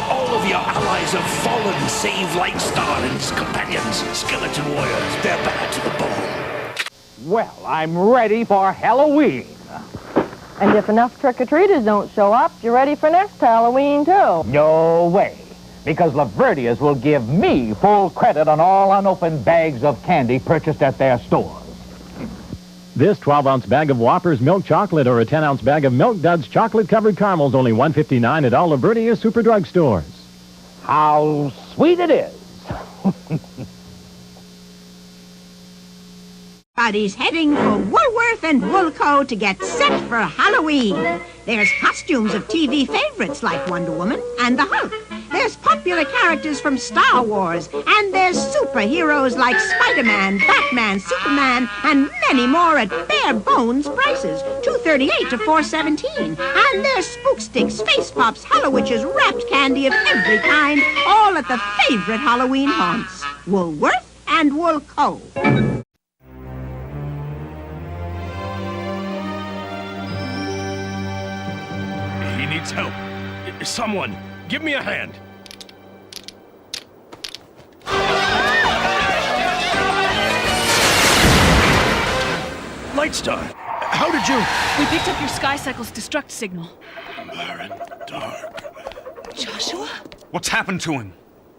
All of your allies have fallen, save Lightstar and his companions. Skeleton warriors, they're bad to the bone. Well, I'm ready for Halloween. And if enough trick-or-treaters don't show up, you're ready for next Halloween, too. No way, because Laverdius will give me full credit on all unopened bags of candy purchased at their stores. This 12-ounce bag of Whoppers milk chocolate or a 10-ounce bag of Milk Duds chocolate-covered caramels only $1.59 at all Laverdius super drug stores. How sweet it is. Everybody's heading for Woolworth and Woolco to get set for Halloween. There's costumes of TV favorites like Wonder Woman and the Hulk. There's popular characters from Star Wars. And there's superheroes like Spider-Man, Batman, Superman, and many more at bare bones prices. $2.38 to $4.17. And there's Spook Sticks, Face Pops, Hallowitches, wrapped candy of every kind, all at the favorite Halloween haunts. Woolworth and Woolco. He needs help. Someone, give me a hand. Lightstar, how did you... We picked up your Sky Cycle's destruct signal. Very dark. Joshua? What's happened to him?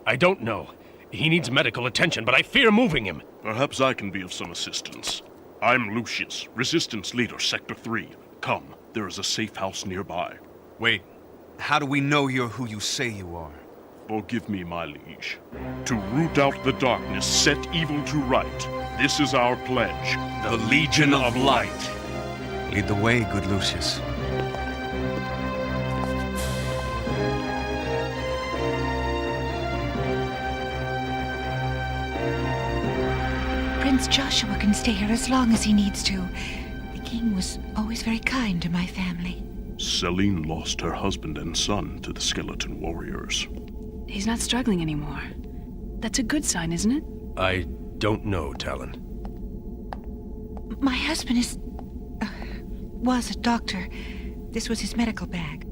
I don't know. He needs medical attention, but I fear moving him. Perhaps I can be of some assistance. I'm Lucius, Resistance Leader, Sector 3. Come, there is a safe house nearby. Wait, how do we know you're who you say you are? Forgive me, my liege. To root out the darkness, set evil to right. This is our pledge. The Legion of Light. Lead the way, good Lucius. Prince Joshua can stay here as long as he needs to. The king was always very kind to my family. Celine lost her husband and son to the skeleton warriors. He's not struggling anymore. That's a good sign, isn't it? I don't know, Talon. My husband was a doctor. This was his medical bag.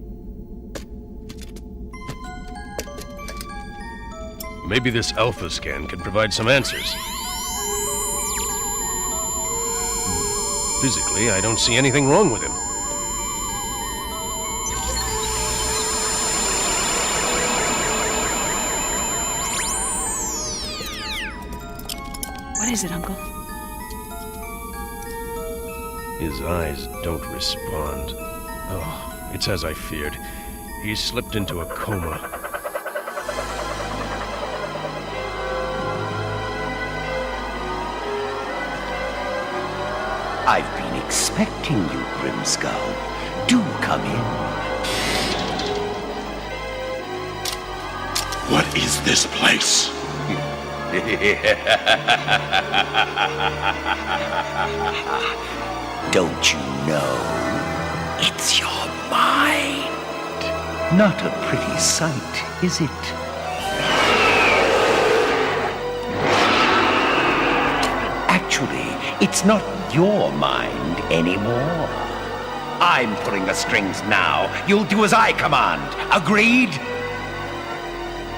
Maybe this alpha scan can provide some answers. Physically, I don't see anything wrong with him. What is it, Uncle? His eyes don't respond. Oh, it's as I feared. He's slipped into a coma. I've been expecting you, Grimskull. Do come in. What is this place? Don't you know? It's your mind. Not a pretty sight, is it? Actually, it's not your mind anymore. I'm pulling the strings now. You'll do as I command. Agreed?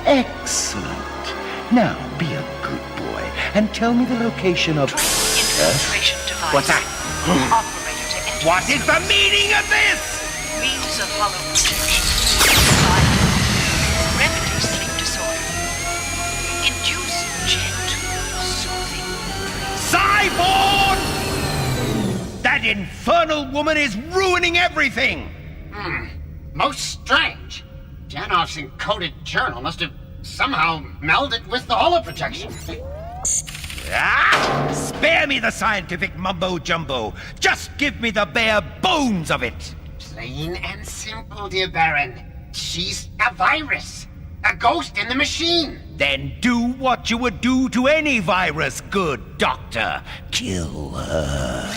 Excellent. Now be a good boy and tell me the location of... Infiltration device. What's that? Operator to enter. What is the meaning of this? Means of hollow projection. Remedy sleep disorder. Induce gentle, soothing. Cyborg! That infernal woman is ruining everything! Most strange. Janoff's encoded journal must have somehow melded with the holoprojection. Spare me the scientific mumbo-jumbo. Just give me the bare bones of it. Plain and simple, dear Baron. She's a virus. A ghost in the machine. Then do what you would do to any virus, good doctor. Kill her.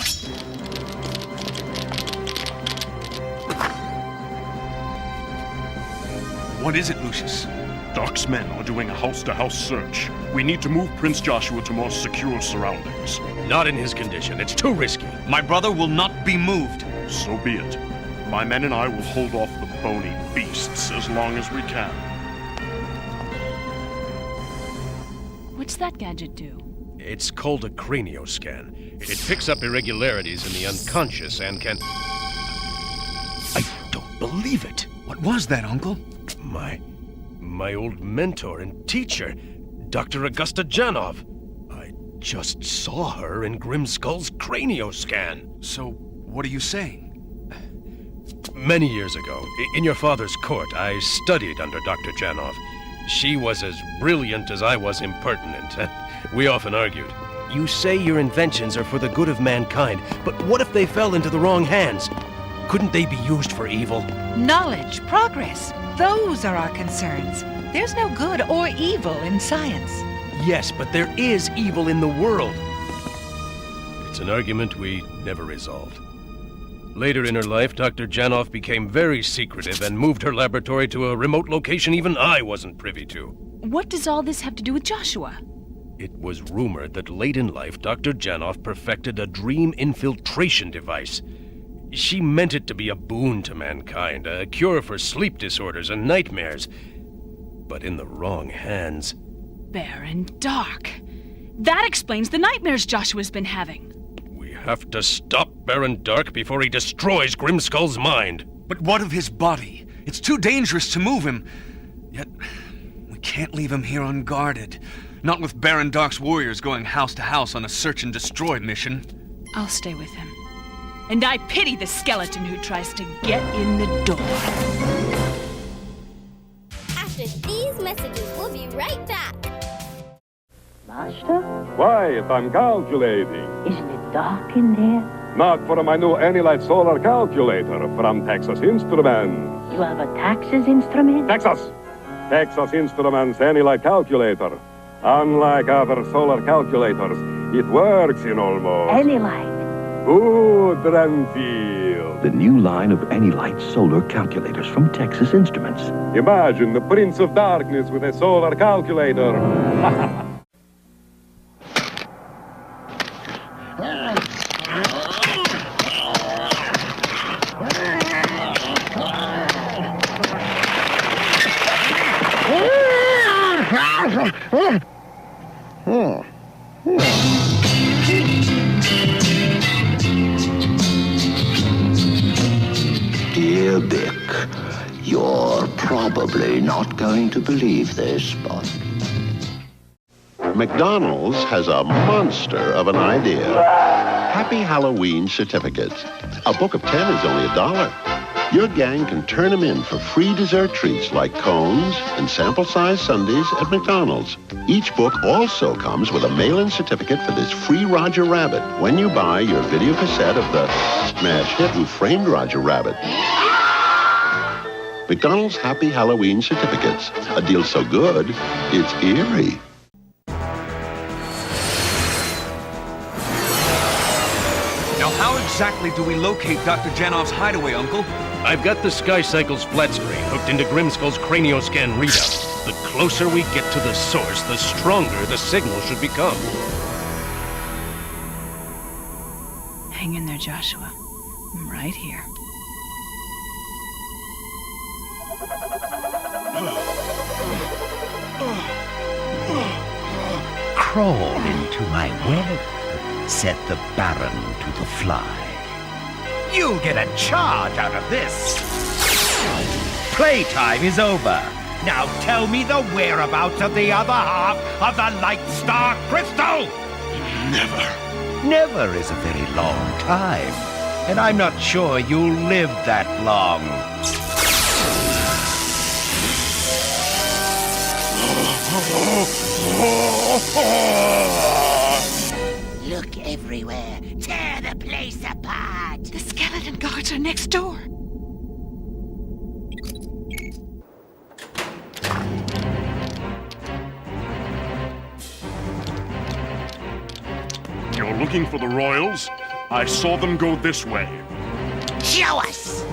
What is it, Lucius? Doc's men are doing a house-to-house search. We need to move Prince Joshua to more secure surroundings. Not in his condition. It's too risky. My brother will not be moved. So be it. My men and I will hold off the bony beasts as long as we can. What's that gadget do? It's called a cranioscan. It picks up irregularities in the unconscious and can... I don't believe it. What was that, Uncle? My old mentor and teacher, Dr. Augusta Janov. I just saw her in Grimskull's cranioscan. So, what are you saying? Many years ago, in your father's court, I studied under Dr. Janov. She was as brilliant as I was impertinent, and we often argued. You say your inventions are for the good of mankind, but what if they fell into the wrong hands? Couldn't they be used for evil? Knowledge, progress, those are our concerns. There's no good or evil in science. Yes, but there is evil in the world. It's an argument we never resolved. Later in her life, Dr. Janov became very secretive and moved her laboratory to a remote location even I wasn't privy to. What does all this have to do with Joshua? It was rumored that late in life, Dr. Janov perfected a dream infiltration device. She meant it to be a boon to mankind, a cure for sleep disorders and nightmares. But in the wrong hands... Baron Dark. That explains the nightmares Joshua's been having. We have to stop Baron Dark before he destroys Grimskull's mind. But what of his body? It's too dangerous to move him. Yet, we can't leave him here unguarded. Not with Baron Dark's warriors going house to house on a search and destroy mission. I'll stay with him. And I pity the skeleton who tries to get in the door. After these messages. We'll be right back. Master, Quiet, I'm calculating. isn't it dark in there? Not for my new Anilite solar calculator from Texas Instruments. You have a Texas instrument? Texas Instruments Anilite calculator. Unlike other solar calculators, it works in almost... Anilite. Good and feel. The new line of Anilite solar calculators from Texas Instruments. Imagine the Prince of Darkness with a solar calculator. Dear Bick, you're probably not going to believe this, but... McDonald's has a monster of an idea. Happy Halloween certificates. A book of 10 is only $1. Your gang can turn them in for free dessert treats like cones and sample-sized sundaes at McDonald's. Each book also comes with a mail-in certificate for this free Roger Rabbit when you buy your video cassette of the smash hit Who Framed Roger Rabbit. McDonald's Happy Halloween certificates. A deal so good, it's eerie. Now, how exactly do we locate Dr. Janov's hideaway, Uncle? I've got the Sky Cycle's flat screen hooked into Grimskull's cranioscan readout. The closer we get to the source, the stronger the signal should become. Hang in there, Joshua. I'm right here. Crawl into my web. Set the Baron to the fly. You'll get a charge out of this. Playtime is over. Now tell me the whereabouts of the other half of the Light Star Crystal. Never. Never is a very long time. And I'm not sure you'll live that long. Look everywhere. Tear the place apart. The skeleton guards are next door. You're looking for the Royals? I saw them go this way. Show us.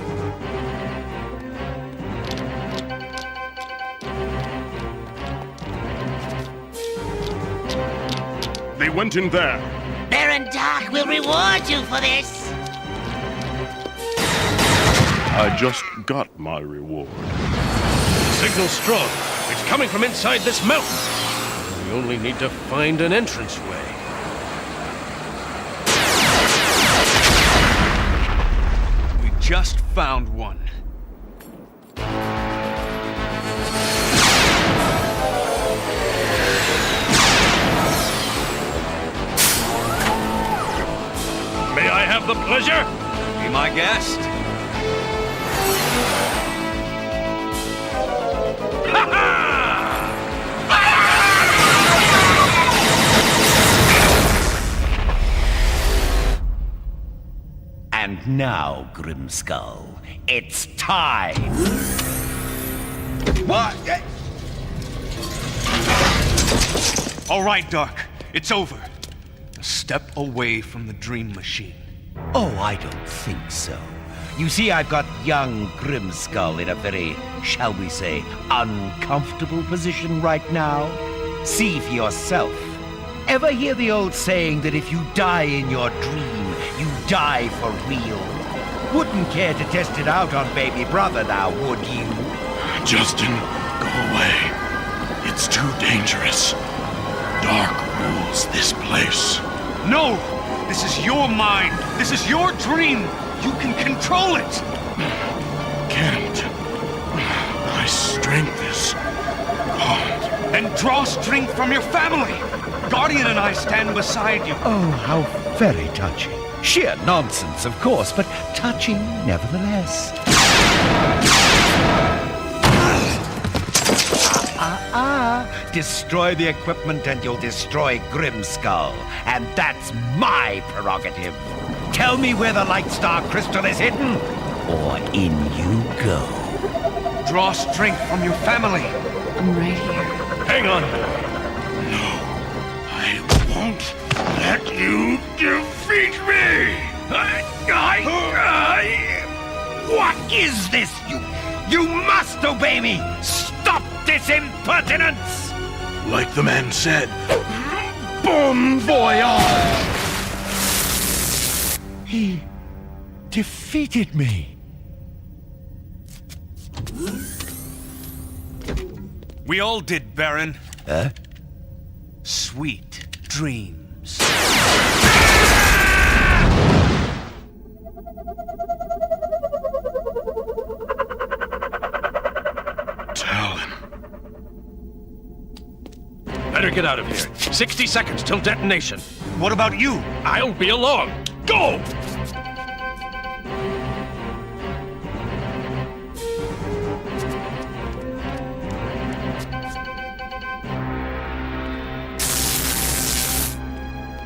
They went in there. Baron Dark will reward you for this. I just got my reward. Signal's strong. It's coming from inside this mountain. We only need to find an entranceway. We just found one. May I have the pleasure? Be my guest. And now, Grimskull, it's time. What? All right, Dark. It's over. A step away from the dream machine. Oh, I don't think so. You see, I've got young Grimskull in a very, shall we say, uncomfortable position right now. See for yourself. Ever hear the old saying that if you die in your dream, you die for real? Wouldn't care to test it out on baby brother now, would you? Justin, go away. It's too dangerous. Dark rules this place. No! This is your mind. This is your dream. You can control it. Can't. My strength is gone. Then draw strength from your family. Guardian and I stand beside you. Oh, how very touching. Sheer nonsense, of course, but touching nevertheless. Destroy the equipment and you'll destroy Grimskull. And that's my prerogative. Tell me where the Light Star crystal is hidden, or in you go. Draw strength from your family. I'm right here. Hang on. I won't let you defeat me! What is this? You must obey me! Stop this impertinence! Like the man said, Bon voyage! He defeated me. We all did, Baron. Huh? Sweet dreams. Better get out of here. 60 seconds till detonation. What about you? I'll be along. Go!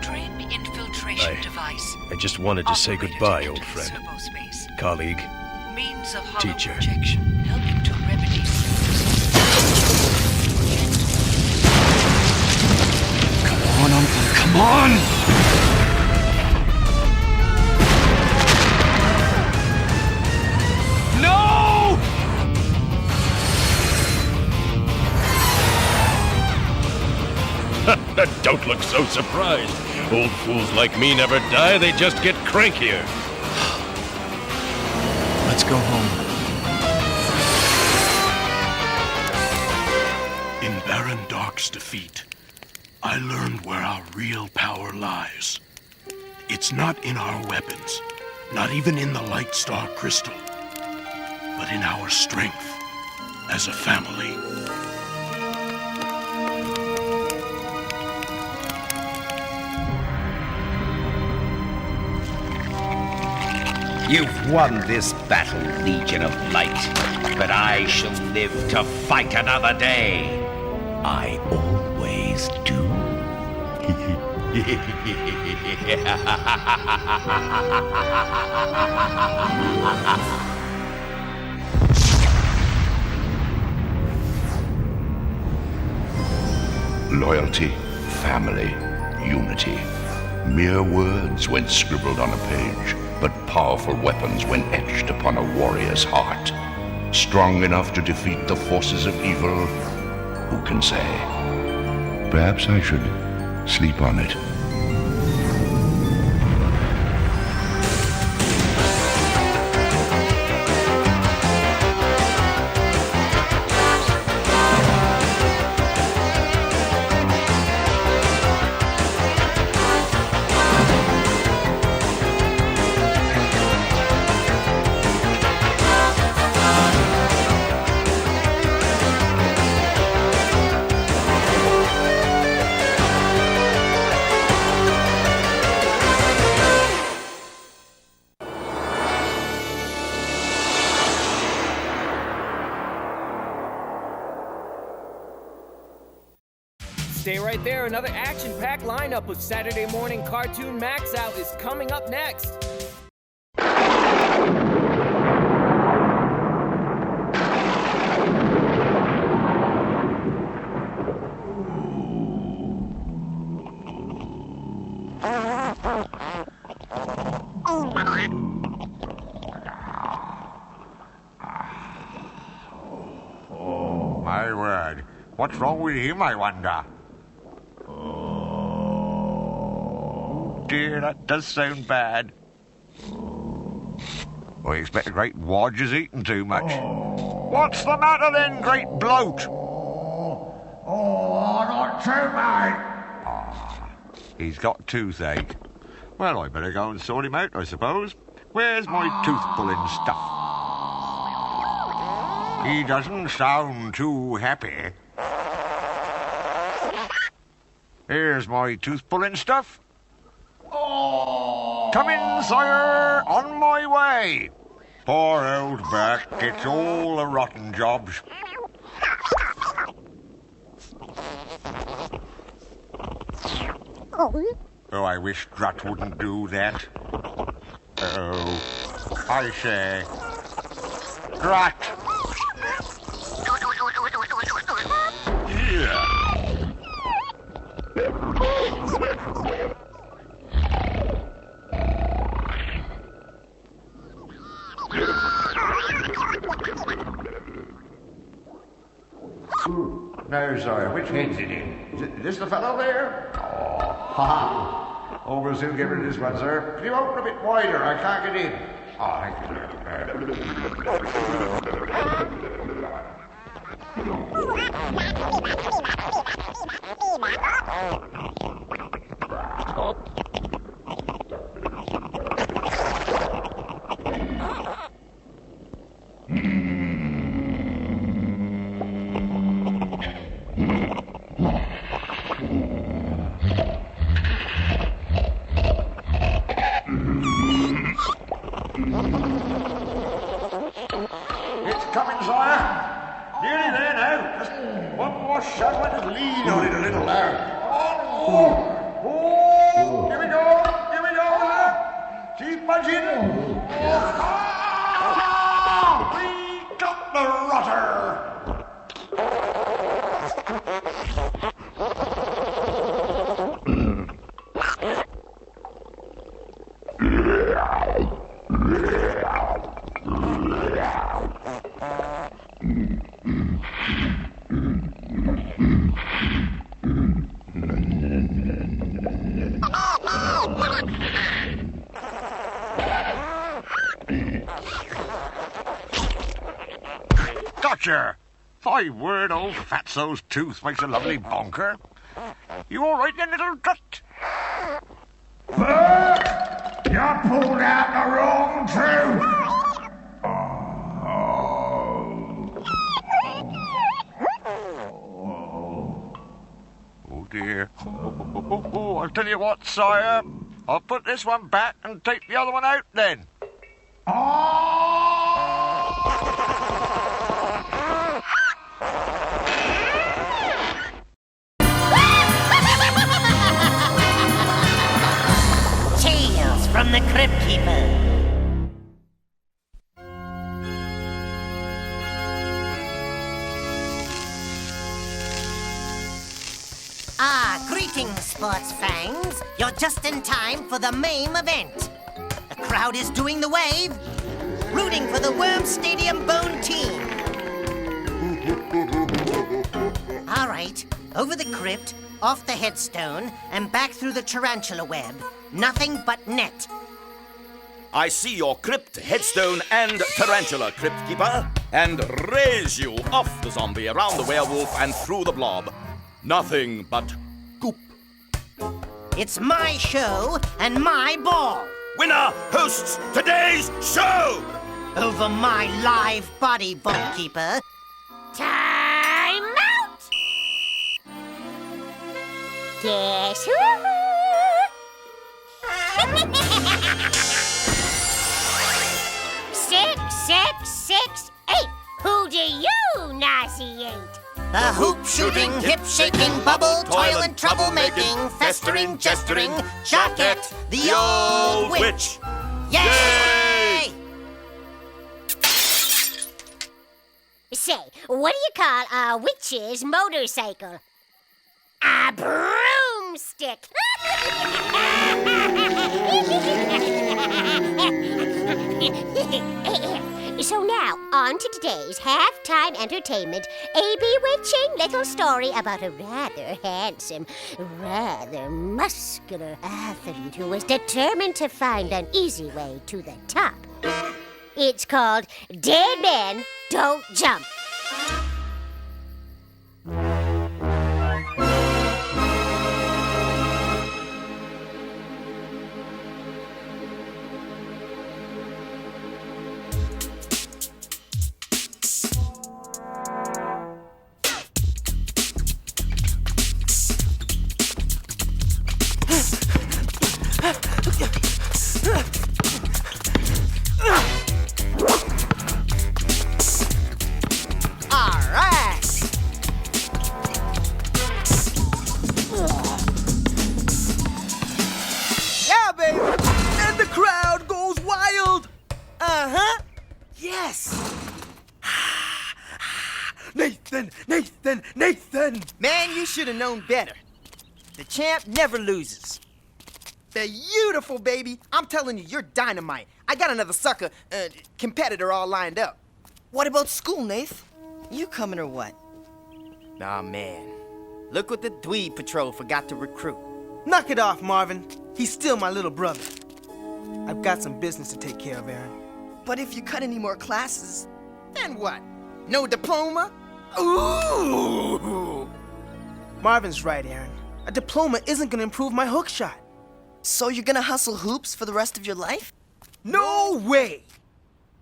Train infiltration device. I just wanted to say goodbye, old friend. Colleague. Means of hollow Teacher. projection, helping to remedy Come on, Uncle, come on! No! Don't look so surprised. Old fools like me never die, they just get crankier. Let's go home. in Baron Dark's defeat, I learned where our real power lies. It's not in our weapons, not even in the Light Star Crystal, but in our strength as a family. You've won this battle, Legion of Light, but I shall live to fight another day. I always do. Loyalty, family, unity. Mere words when scribbled on a page, but powerful weapons when etched upon a warrior's heart. Strong enough to defeat the forces of evil? Who can say? Perhaps I should sleep on it. Stay right there. Another action-packed lineup of Saturday morning cartoon Maxout is coming up next. Oh, my word. What's wrong with him, I wonder? Dear, that does sound bad. I expect the great Wodge has eaten too much. What's the matter then, great bloat? Oh, not too bad. He's got toothache. Well, I better go and sort him out, I suppose. Where's my tooth-pulling stuff? He doesn't sound too happy. Here's my tooth-pulling stuff. Come in, sire, on my way. Poor old back, it's all a rotten jobs. Oh, I wish Drut wouldn't do that. Oh, I say. Drut! Yeah. Now, sire, which head's it in? Is this the fellow there? Oh, ha! Oh, we'll soon get rid of this one, sir. Can you open a bit wider? I can't get in. Oh, thank you, It's coming, sire. Nearly there now. Just one more shot. Let us lean on it a little now. Oh, here we go. Here we go, sir. Keep punching. We got the rotter. Gotcha! My word, old Fatso's tooth makes a lovely bonker. You all right then, little Drut? You pulled out the wrong tooth! Oh dear. Oh, I'll tell you what, sire. I'll put this one back and take the other one out then. Tales from the Crypt Keeper. Greetings, sports fans. You're just in time for the main event. The crowd is doing the wave, rooting for the Worm Stadium Bone team. All right, over the crypt, off the headstone, and back through the tarantula web. Nothing but net. I see your crypt, headstone, and tarantula, Crypt Keeper, and raise you off the zombie, around the werewolf, and through the blob. Nothing but goop. It's my show and my ball. Winner hosts today's show! Over my live body, Vault Keeper. Time out! Guess who? 6668. Who do you nauseate? The hoop-shooting, hip-shaking, bubble-toiling, trouble-making, festering, gesturing, Jockette, the old witch. Yay! Say, what do you call a witch's motorcycle? A broomstick. So now, on to today's halftime entertainment, a bewitching little story about a rather handsome, rather muscular athlete who was determined to find an easy way to the top. It's called Dead Men Don't Jump. Nathan! Nathan! Man, you should have known better. The champ never loses. Beautiful, baby. I'm telling you, you're dynamite. I got another sucker, competitor all lined up. What about school, Nath? You coming or what? Aw, man. Look what the Dweeb Patrol forgot to recruit. Knock it off, Marvin. He's still my little brother. I've got some business to take care of, Aaron. But if you cut any more classes... Then what? No diploma? Ooh! Marvin's right, Aaron. A diploma isn't gonna improve my hook shot. So you're gonna hustle hoops for the rest of your life? No way!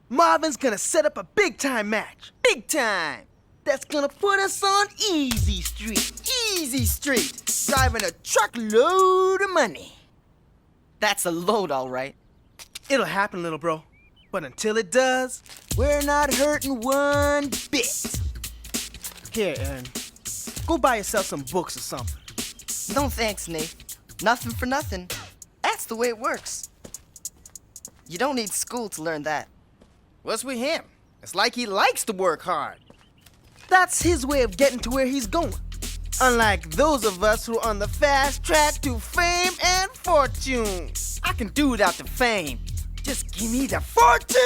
Marvin's gonna set up a big-time match. Big time! That's gonna put us on Easy Street. Easy Street! Driving a truckload of money. That's a load, all right. It'll happen, little bro. But until it does, we're not hurting one bit. Here, Aaron. Go buy yourself some books or something. No thanks, Nate. Nothing for nothing. That's the way it works. You don't need school to learn that. What's with him? It's like he likes to work hard. That's his way of getting to where he's going. Unlike those of us who are on the fast track to fame and fortune. I can do without the fame. Just give me the fortune!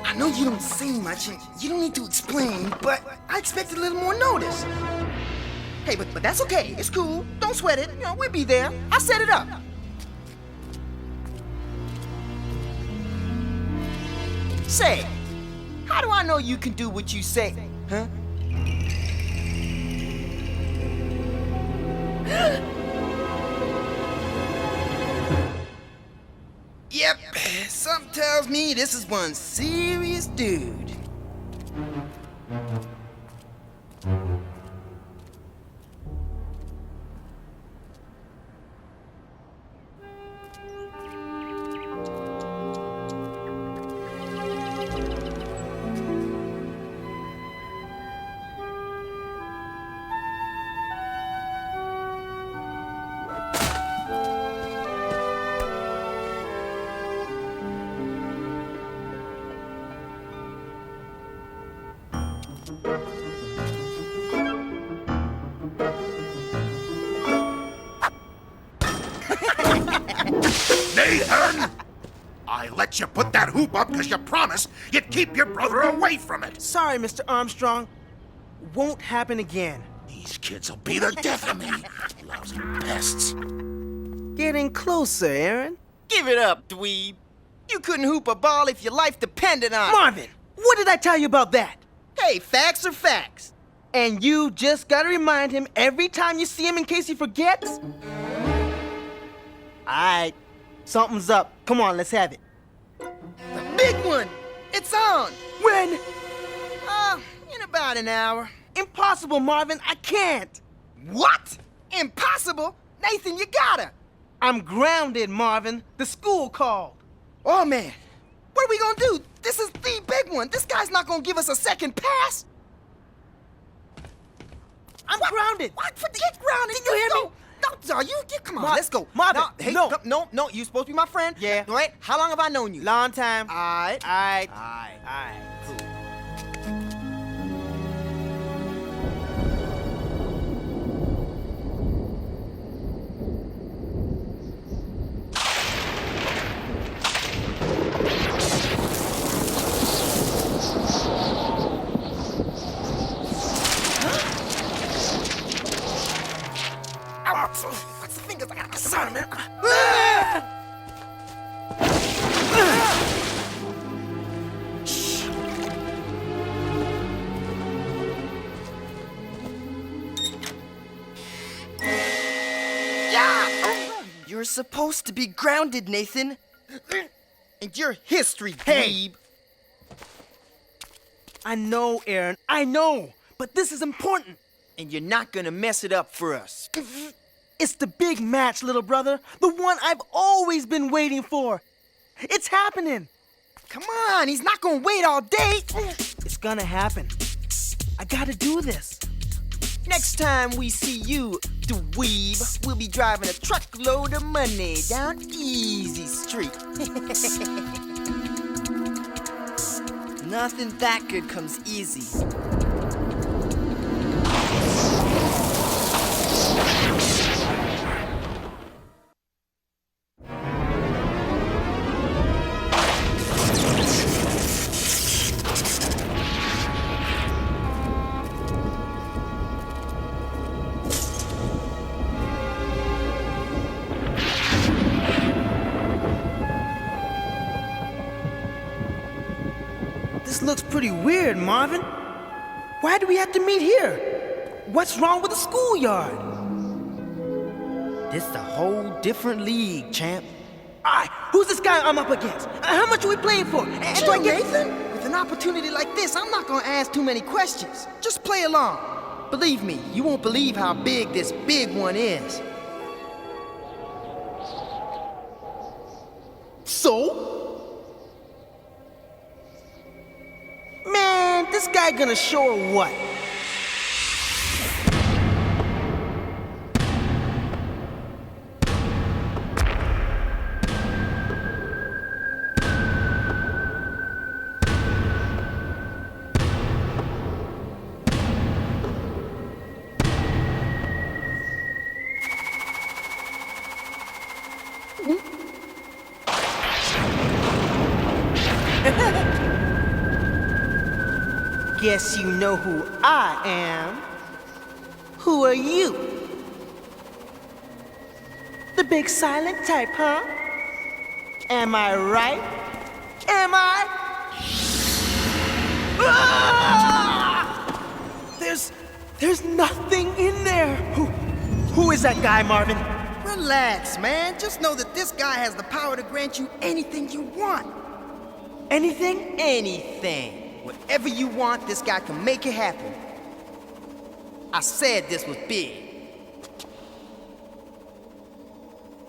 I know you don't say much, and you don't need to explain, but I expected a little more notice. Hey, but that's okay. It's cool. Don't sweat it. You know, we'll be there. I'll set it up. Say, how do I know you can do what you say, huh? Yep, something tells me this is one serious dude. Nathan! I let you put that hoop up because you promised you'd keep your brother away from it. Sorry, Mr. Armstrong. Won't happen again. These kids will be the death of me. Lousy pests. Getting closer, Aaron. Give it up, dweeb. You couldn't hoop a ball if your life depended on it. Marvin, what did I tell you about that? Hey, facts are facts. And you just gotta remind him every time you see him in case he forgets? Alright, something's up. Come on, let's have it. The big one! It's on! When? In about an hour. Impossible, Marvin. I can't. What? Impossible? Nathan, you gotta. I'm grounded, Marvin. The school called. Oh, man. What are we gonna do? This is the big one. This guy's not gonna give us a second pass. I'm grounded. What? Get grounded. Did you hear me? No, come on, let's go. Marvin, hey, no. No, you're supposed to be my friend. Yeah. All right, how long have I known you? Long time. All right. Cool. What's the fingers? I got my son, man. You're supposed to be grounded, Nathan. And your history, Hey! I know, Aaron, I know, but this is important. And you're not gonna mess it up for us. It's the big match, little brother. The one I've always been waiting for. It's happening. Come on, he's not gonna wait all day. It's gonna happen. I gotta do this. Next time we see you, dweeb, we'll be driving a truckload of money down Easy Street. Nothing that good comes easy. This looks pretty weird, Marvin. Why do we have to meet here? What's wrong with the schoolyard? This a whole different league, champ. Alright, who's this guy I'm up against? How much are we playing for? And do I get... Nathan? With an opportunity like this, I'm not gonna ask too many questions. Just play along. Believe me, you won't believe how big this big one is. So? Man, this guy gonna show her what? Guess you know who I am. Who are you? The big silent type, huh? Am I right? Am I? Ah! There's nothing in there. Who is that guy, Marvin? Relax, man. Just know that this guy has the power to grant you anything you want. Anything? Anything. Whatever you want, this guy can make it happen. I said this was big.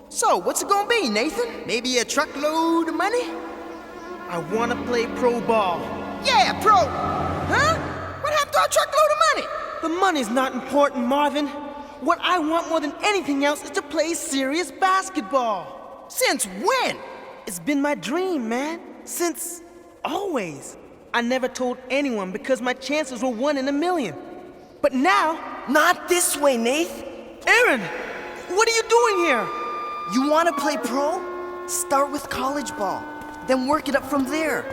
So, what's it gonna be, Nathan? Maybe a truckload of money? I wanna play pro ball. Yeah, pro! Huh? What happened to our truckload of money? The money's not important, Marvin. What I want more than anything else is to play serious basketball. Since when? It's been my dream, man. Since always. I never told anyone because my chances were 1 in a million. But now... Not this way, Nath. Aaron, what are you doing here? You want to play pro? Start with college ball, then work it up from there.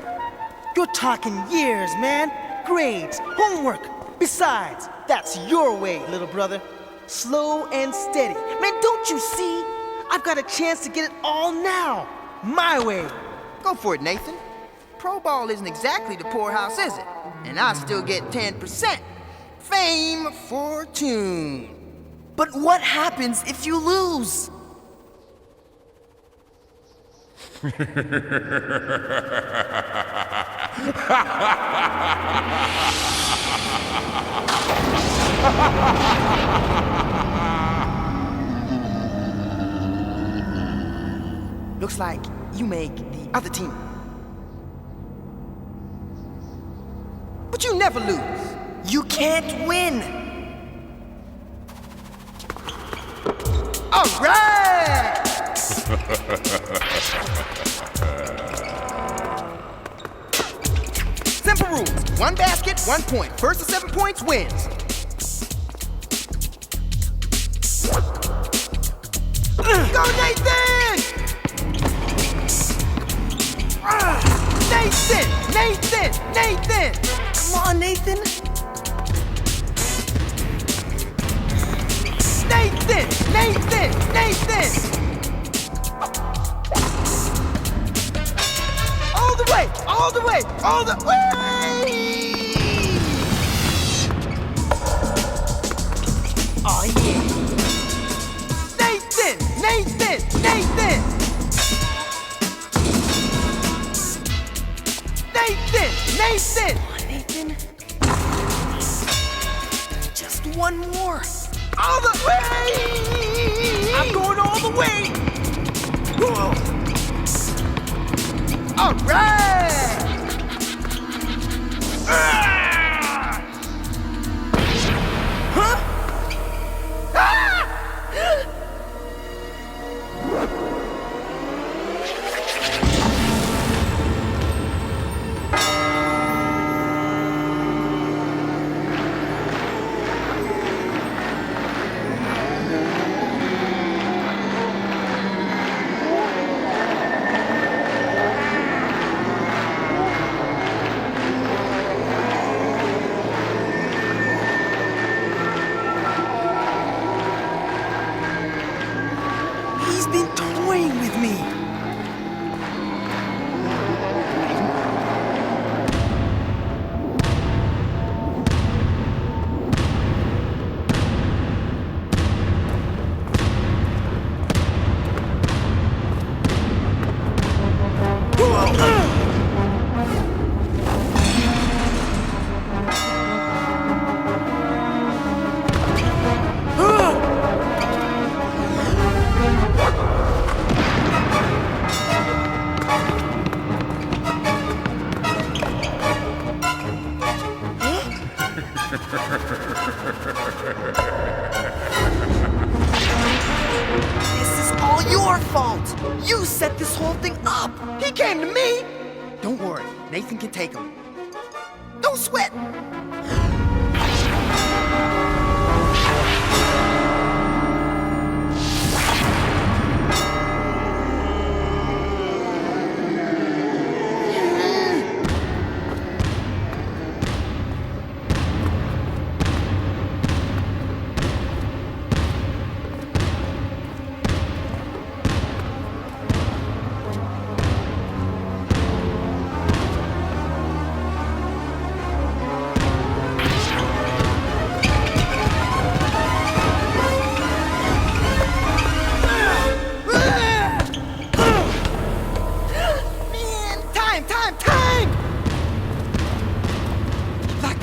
You're talking years, man. Grades, homework. Besides, that's your way, little brother. Slow and steady. Man, don't you see? I've got a chance to get it all now. My way. Go for it, Nathan. Pro ball isn't exactly the poorhouse, is it? And I still get 10%. Fame, fortune. But what happens if you lose? Looks like you make the other team. But you never lose. You can't win. All right! Simple rules. 1 basket, 1 point. First to 7 points wins. Go, Nathan! Nathan! Nathan! Nathan! Come on, Nathan. Nathan! Nathan! Nathan! All the way! All the way! All the way! Oh, yeah. Nathan! Nathan! Nathan! Nathan! Nathan! Come on, Nathan. Just one more. All the way! I'm going all the way! Whoa. All right! Huh? He's been toying with me. This is all your fault. You set this whole thing up. He came to me. Don't worry, Nathan can take him. Don't sweat.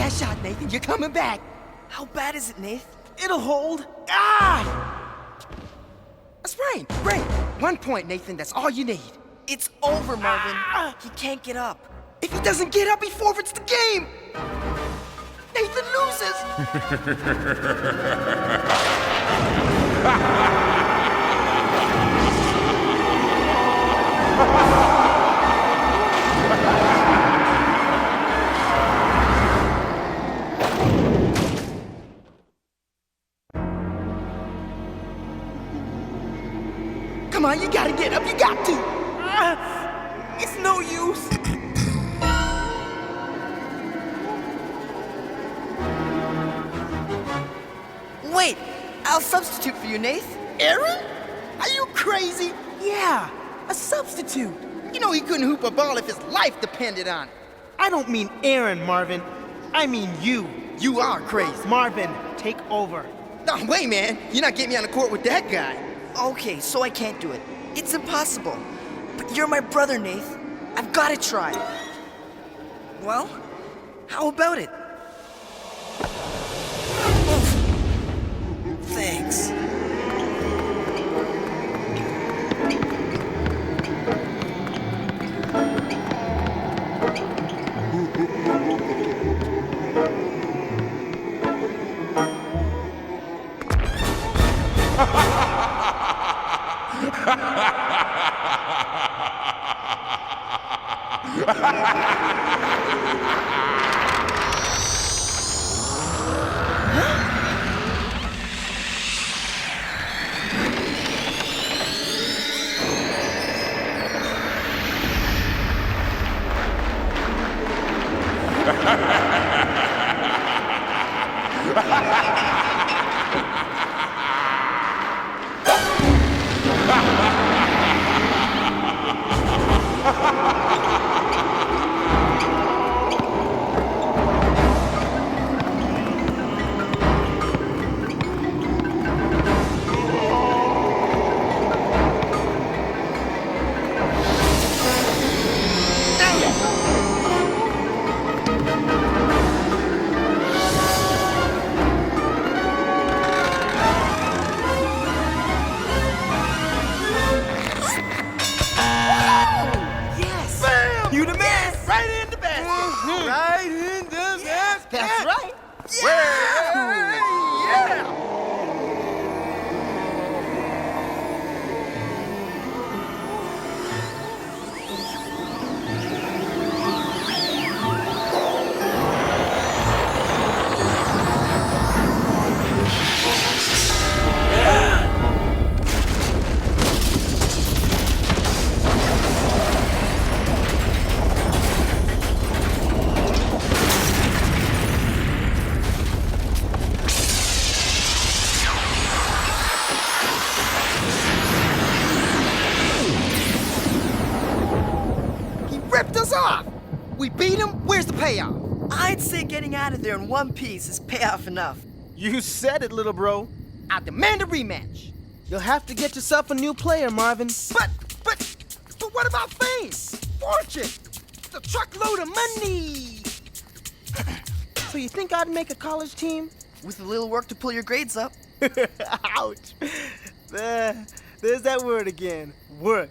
Shot, Nathan. You're coming back. How bad is it, Nath? It'll hold. Ah! A sprain. Sprain. 1 point, Nathan. That's all you need. It's over, Marvin. He can't get up. If he doesn't get up, he forfeits the game. Nathan loses. Come on, you gotta get up, you got to! It's no use! Wait, I'll substitute for you, Nath. Aaron? Are you crazy? Yeah, a substitute. You know he couldn't hoop a ball if his life depended on it. I don't mean Aaron, Marvin. I mean you. You are crazy. Marvin, take over. No, wait, man. You're not getting me on the court with that guy. Okay, so I can't do it. It's impossible. But you're my brother, Nath. I've got to try. Well, how about it? Thanks. Right in the basket. That's right. Ripped us off! We beat him? Where's the payoff? I'd say getting out of there in one piece is payoff enough. You said it, little bro. I demand a rematch. You'll have to get yourself a new player, Marvin. But what about fame? Fortune? The truckload of money! So you think I'd make a college team? With a little work to pull your grades up. Ouch. There's that word again. Work.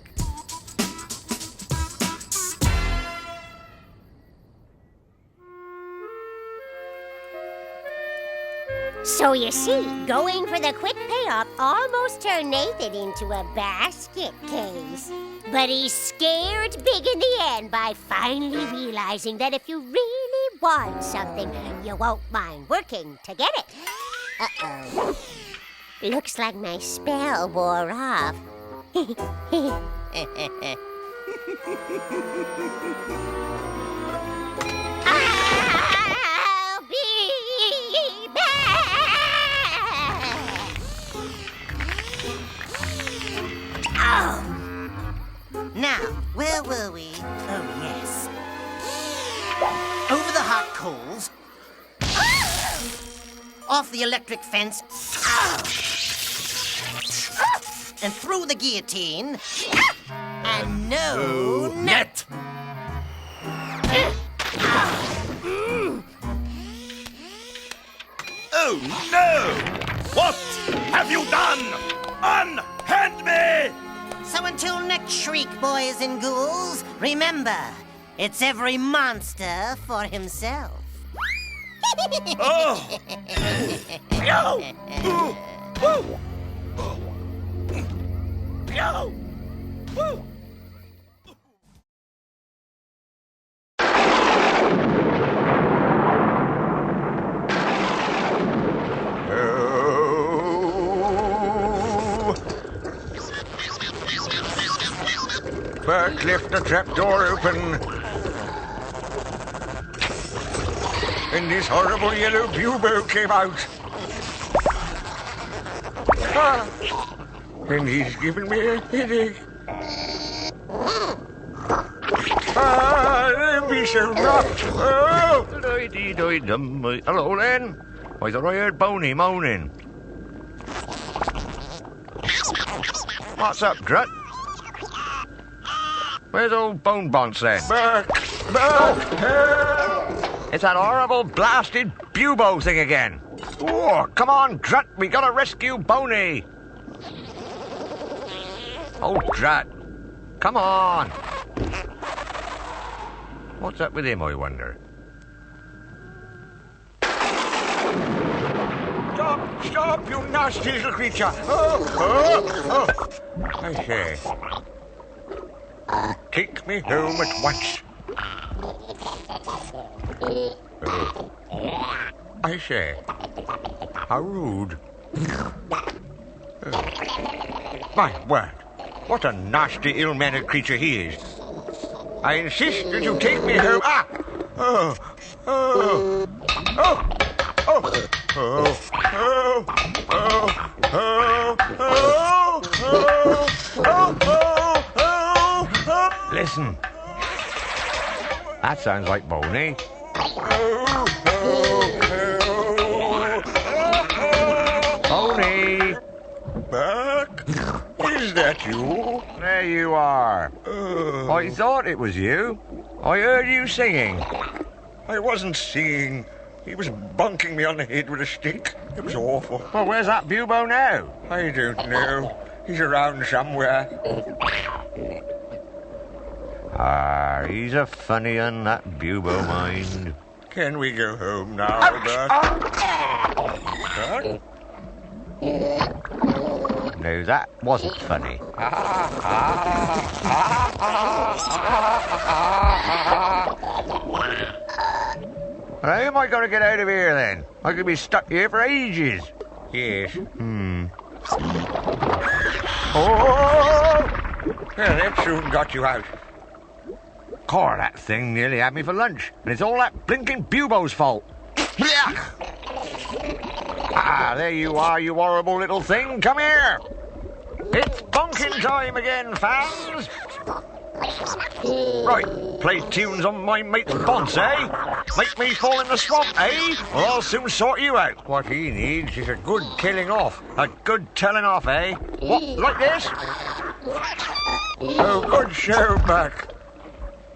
So you see, going for the quick payoff almost turned Nathan into a basket case. But he's scared big in the end by finally realizing that if you really want something, you won't mind working to get it. Uh-oh. Looks like my spell wore off. I'll be back! Oh! Now, where were we? Oh, yes. Over the hot coals. Off the electric fence. And through the guillotine. And no net. Oh no! What have you done? Unhand me! So until next shriek, boys and ghouls, remember, it's every monster for himself. Oh! Bert, lift the trapdoor open. And this horrible yellow bubo came out. And he's giving me a headache. Don't be so rough. Oh! Hello, then. I thought I heard Boney moaning. What's up, Drut? Where's old Bone Bonce, then? Bert! It's that horrible blasted bubo thing again. Oh, come on, Drut. We gotta rescue Boney. Oh, Drat. Come on. What's up with him, I wonder? Stop, you nasty little creature. Oh. I say. Take me home at once. I say. How rude. My word. What a nasty, ill-mannered creature he is. I insist that you take me home. Listen. That sounds like Boney. Boney! Buck? Is that you? There you are. I thought it was you. I heard you singing. I wasn't singing. He was bonking me on the head with a stick. It was awful. Well, where's that bubo now? I don't know. He's around somewhere. Ah, he's a funny un, that bubo mind. Can we go home now, Bert? No, that wasn't funny. How am I going to get out of here, then? I could be stuck here for ages. Yes. Oh! Yeah, that soon got you out. Car, that thing nearly had me for lunch, and it's all that blinking bubo's fault. Ah, there you are, you horrible little thing. Come here. It's bonking time again, fans. Right, play tunes on my mate's bonds, eh? Make me fall in the swamp, eh? Well, I'll soon sort you out. What he needs is a good killing off. A good telling off, eh? What, like this? Oh, good show, Buck.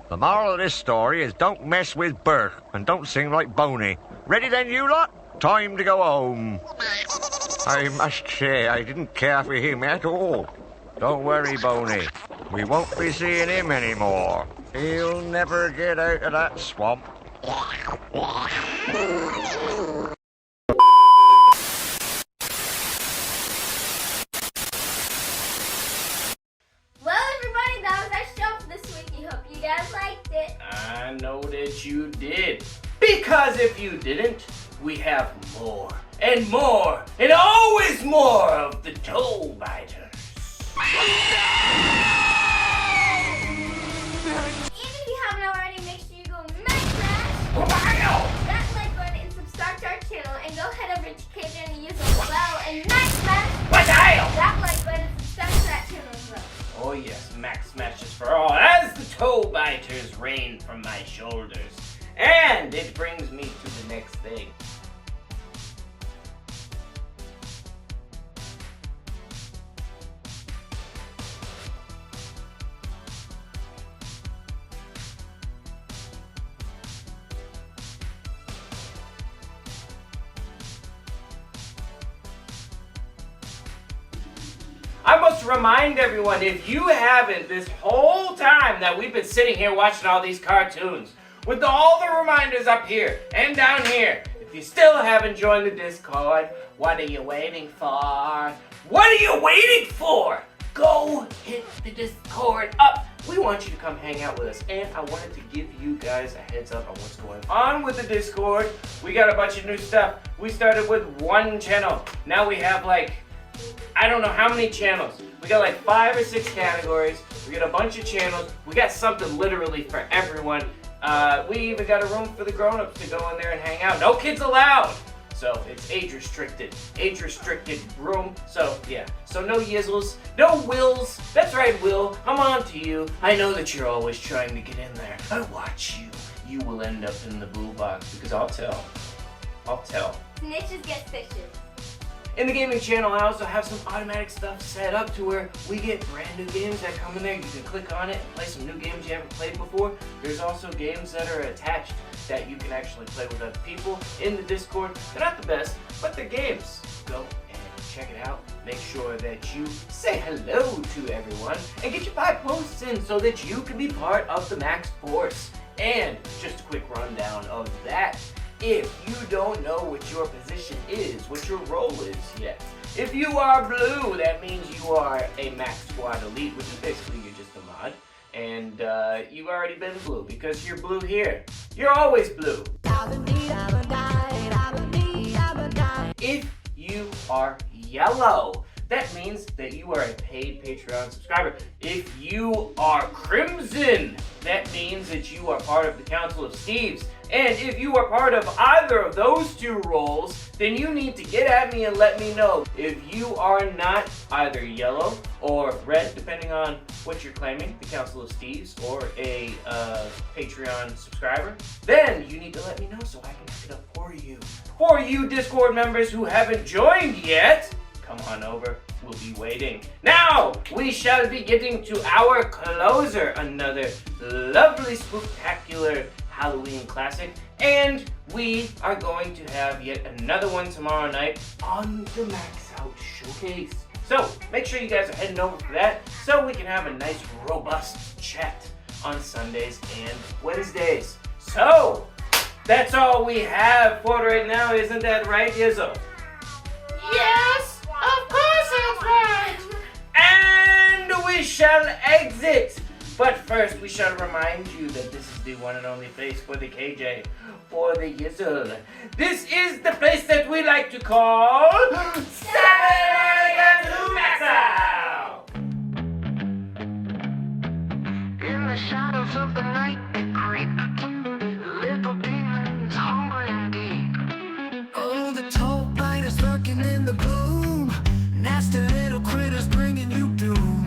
The moral of this story is don't mess with Bert, and don't sing like Boney. Ready then, you lot? Time to go home. I must say, I didn't care for him at all. Don't worry, Boney. We won't be seeing him anymore. He'll never get out of that swamp. Well, everybody, that was our show for this week. We hope you guys liked it. I know that you did. Because if you didn't, we have more and more and always more of the toe biters. Even if you haven't already, make sure you go Maxout that like button and subscribe to our channel, and go head over to Patreon and use the bell and Maxout that like button and subscribe to that channel as well. Oh yes, Max smashes for all as the toe biters rain from my shoulders. And it brings me to the next thing. I must remind everyone, if you haven't this whole time that we've been sitting here watching all these cartoons, with all the reminders up here and down here, if you still haven't joined the Discord, what are you waiting for? What are you waiting for? Go hit the Discord up. We want you to come hang out with us, and I wanted to give you guys a heads up on what's going on with the Discord. We got a bunch of new stuff. We started with one channel. Now we have like, I don't know how many channels. We got like 5 or 6 categories. We got a bunch of channels. We got something literally for everyone. We even got a room for the grown-ups to go in there and hang out. No kids allowed! So it's age restricted room. So yeah, so no yizzles, no wills. That's right, Will, I'm on to you. I know that you're always trying to get in there. I watch you. You will end up in the blue box because I'll tell. Snitches get stitches. In the gaming channel, I also have some automatic stuff set up to where we get brand new games that come in there. You can click on it and play some new games you haven't played before. There's also games that are attached that you can actually play with other people in the Discord. They're not the best, but they're games. Go and check it out. Make sure that you say hello to everyone and get your 5 posts in so that you can be part of the Max Force. And just a quick rundown of that. If you don't know what your position is, what your role is yet. If you are blue, that means you are a MAXSQUAD elite, which is basically you're just a mod. And you've already been blue because you're blue here. You're always blue. If you are yellow, that means that you are a paid Patreon subscriber. If you are crimson, that means that you are part of the Council of Steves. And if you are part of either of those 2 roles, then you need to get at me and let me know. If you are not either yellow or red, depending on what you're claiming, the Council of Steves or a Patreon subscriber, then you need to let me know so I can pick it up for you. For you Discord members who haven't joined yet, come on over. We'll be waiting. Now, we shall be getting to our closer, another lovely, spooktacular Halloween classic, and we are going to have yet another one tomorrow night on the Maxout Showcase. So, make sure you guys are heading over for that so we can have a nice, robust chat on Sundays and Wednesdays. So, that's all we have for right now, isn't that right, Izzo? Yes, of course it's right. And we shall exit. But first, we shall remind you that this is the one and only place for the KJ, for the Yizzle. This is the place that we like to call Maxout. In the shadows of the night, they creep. Little demons, hungry and deep. Oh, the tall light is lurking in the gloom. Nasty little critters bringing you doom.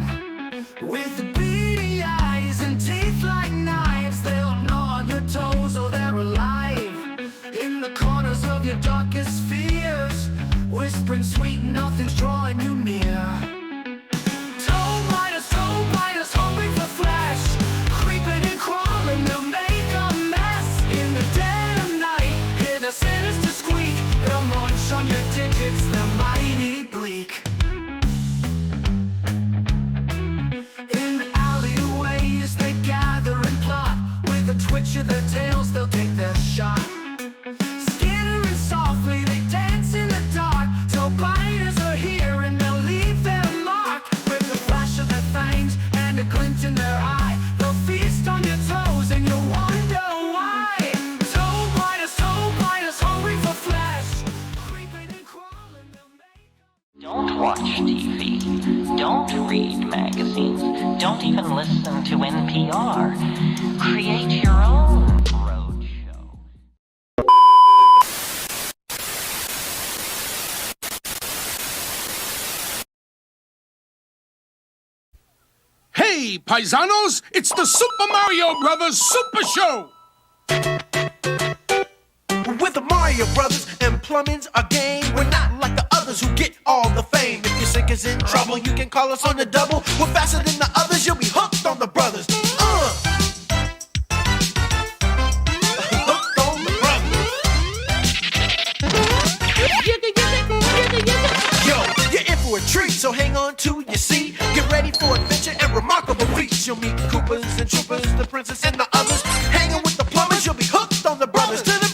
With the beady eyes and teeth like knives, they'll gnaw on your toes, oh, they're alive. In the corners of your darkest fears, whispering sweet nothings drawing you near. Toe biters, hungry for flesh. Creeping and crawling, they'll make a mess. In the dead of night, hear the sinister squeak. They'll munch on your digits, they're mighty bleak. In the alleyways, they gather and plot. With a twitch of their tails, they'll take their shot. Skittering softly, they dance in the dark. Toe biters are here and they'll leave their mark. With a flash of their fangs and a glint in their eye, they'll feast on your toes and you'll wonder why. Toe biters, hungry for flesh. Creeping and crawling, they'll make. Don't watch TV. Don't read magazines. Don't even listen to NPR. Create your own roadshow. Hey, paisanos! It's the Super Mario Brothers Super Show! With the Mario Brothers and plumbing's our game. We're not like the others who get all the fame. If your sink is in trouble, you can call us on the double. We're faster than the others, you'll be hooked on the brothers. Hooked on the brothers. Yo, you're in for a treat, so hang on to your seat. Get ready for adventure and remarkable feats. You'll meet Koopas and Troopers, the princess and the others. Hanging with the plumbers, you'll be hooked on the brothers. To the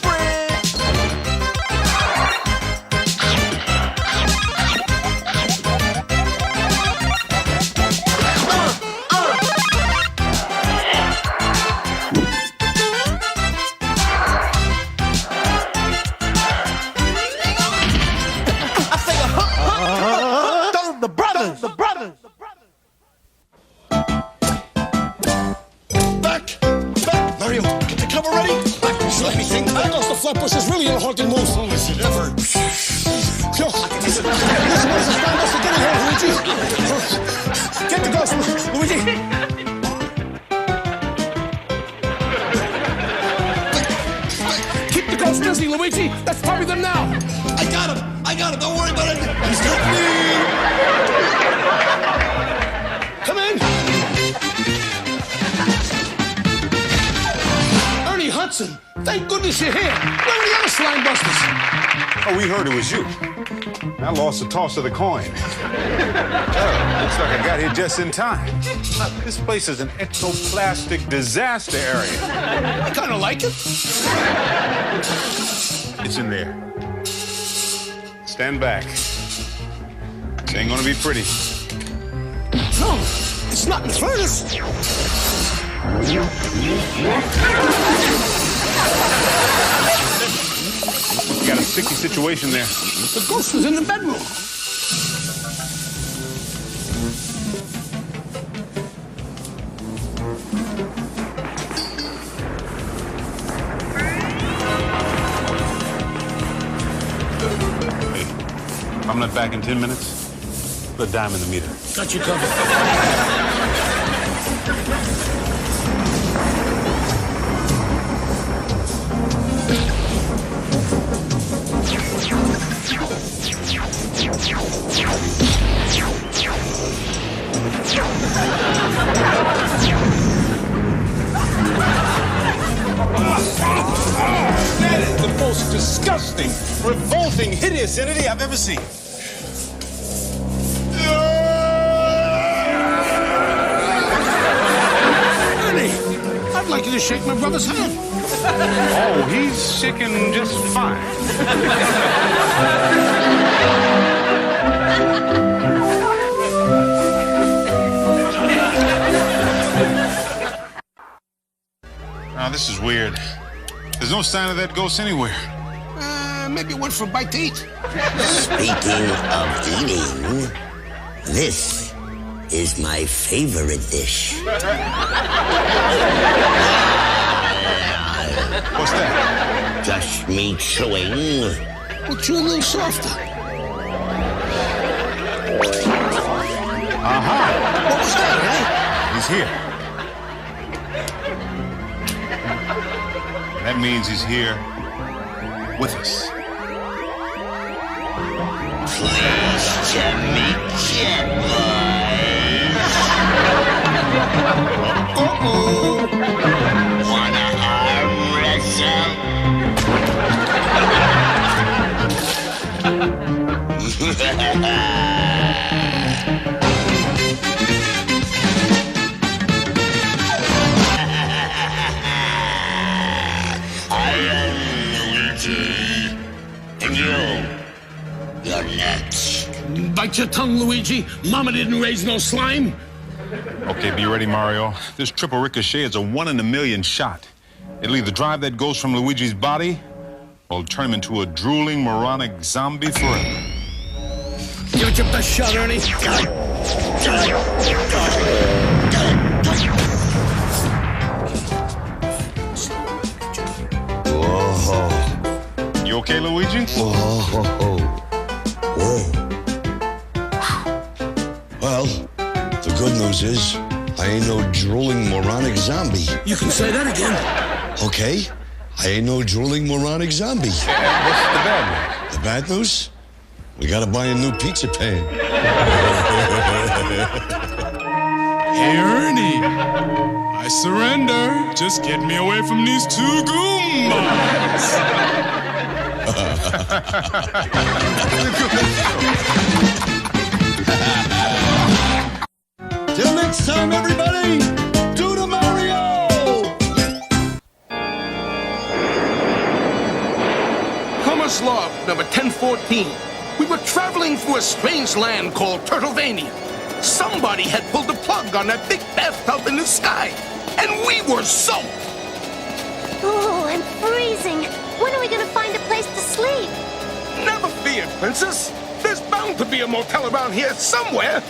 Flatbush is really in a haunted mood. Oh, is it ever? Yo, listen, what is the style of getting here, Luigi? Get the ghost, Luigi. Keep the ghost busy, Luigi. Let's party them now. I got him. Don't worry about it. He's got me. Come in. Ernie Hudson. Thank goodness you're here. Where are the other slime busters? Oh, we heard it was you. I lost the toss of the coin. Oh, looks like I got here just in time. This place is an ectoplastic disaster area. I kind of like it. It's in there. Stand back. This ain't gonna be pretty. No, it's not in the furnace. You got a sticky situation there. The ghost was in the bedroom. Hey, if I'm not back in 10 minutes, put a dime in the meter. Got you covered. That is the most disgusting, revolting, hideous entity I've ever seen. Ernie! like you to shake my brother's hand. Oh, he's shaking just fine. Now, this is weird. There's no sign of that ghost anywhere. Maybe it went for a bite to eat. Speaking of eating, this is my favorite dish. What's that? Just me chewing. Well, chew a little softer. Uh-huh. What was that, He's here. That means he's here with us. Pleased to meet you, boys. Uh-oh. Wanna arm wrestle? I am Luigi. And you're next. Bite your tongue, Luigi. Mama didn't raise no slime. Okay, be ready, Mario. This triple ricochet is a 1 in a million shot. It'll either drive that ghost from Luigi's body, or it'll turn him into a drooling, moronic zombie forever. Give it your best shot, Ernie. Whoa. You okay, Luigi? Whoa. Well, the good news is I ain't no drooling moronic zombie. You can say that again. Okay? I ain't no drooling moronic zombie. What's the bad news? The bad news? We gotta buy a new pizza pan. Hey, Ernie. I surrender. Just get me away from these two Goombas. Till next time, everybody, do the Mario! Commerce Log number 1014. We were traveling through a strange land called Turtlevania. Somebody had pulled the plug on that big bathtub in the sky, and we were soaked. Oh, I'm freezing. When are we gonna find a place to sleep? Never fear, Princess. There's bound to be a motel around here somewhere.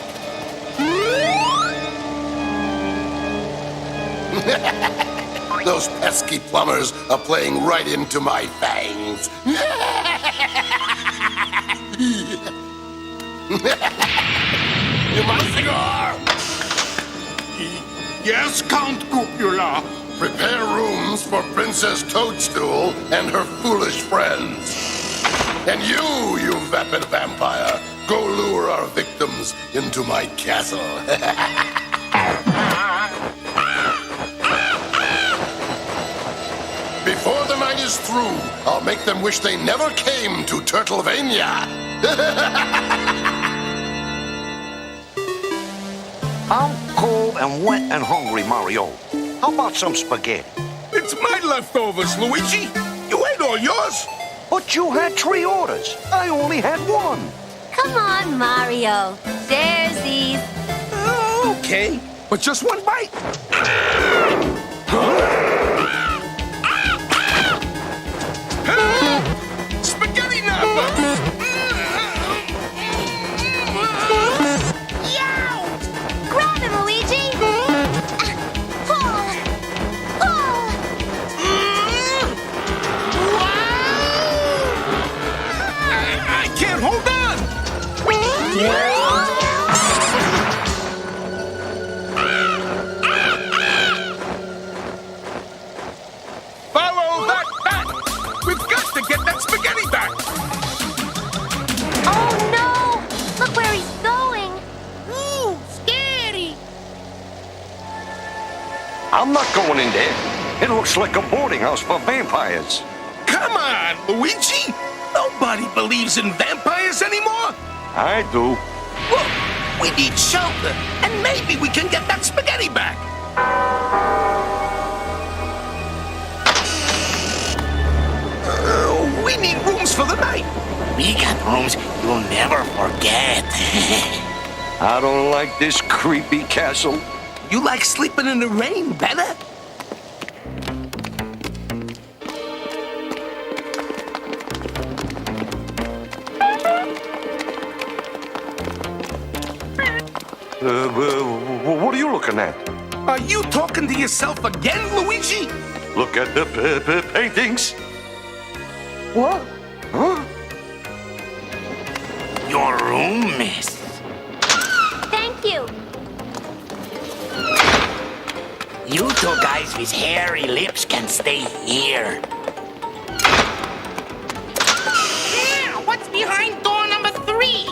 Those pesky plumbers are playing right into my fangs. My cigar! Yes, Count Cupula. Prepare rooms for Princess Toadstool and her foolish friends. And you vapid vampire, go lure our victims into my castle. Before the night is through, I'll make them wish they never came to Turtlevania. I'm cold and wet and hungry, Mario. How about some spaghetti? It's my leftovers, Luigi. You ate all yours. But you had 3 orders. I only had 1. Come on, Mario. There's these. Okay, but just one bite. Spaghetti numbers! Grab him, Luigi! Pull! Pull! I can't hold on! Follow that bat! We've got to get that spaghetti back! Oh no! Look where he's going! Ooh, scary! I'm not going in there. It looks like a boarding house for vampires. Come on, Luigi! Nobody believes in vampires anymore! I do. Look, we need shelter, and maybe we can get that spaghetti back! right. We got rooms you'll never forget. I don't like this creepy castle. You like sleeping in the rain better? What are you looking at? Are you talking to yourself again, Luigi? Look at the paintings. What? Huh? Your room, miss. Thank you. You two guys with hairy lips can stay here. Yeah, what's behind door number 3?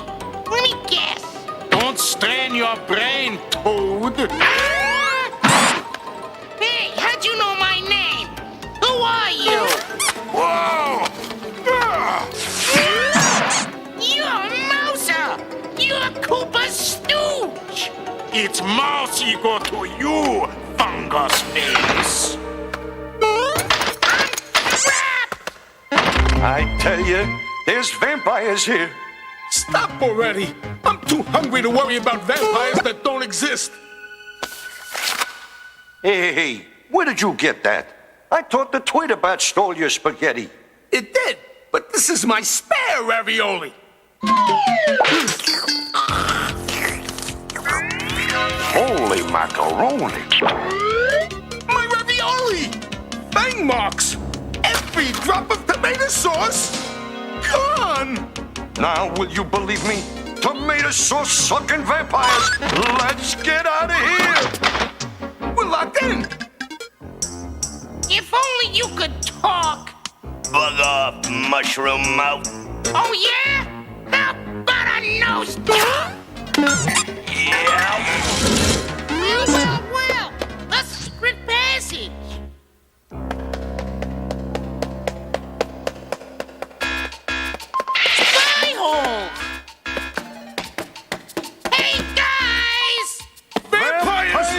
Let me guess. Don't strain your brain, Toad. Hey, how'd you know my name? Who are you? Whoa! You're Mouser! You're Koopa's stooge! It's mouse equal to you, fungus face. I tell you, there's vampires here. Stop already! I'm too hungry to worry about vampires that don't exist. Hey, where did you get that? I thought the Tweeterbat stole your spaghetti. It did, but this is my spare ravioli. Holy macaroni. My ravioli! Bang marks! Every drop of tomato sauce gone! Now, will you believe me? Tomato sauce sucking vampires! Let's get out of here! We're locked in! If only you could talk. Bug off, mushroom mouth. Oh, yeah? How about a nose job? Yeah. Well, a secret passage. Spy hole. Hey, guys! Vampires!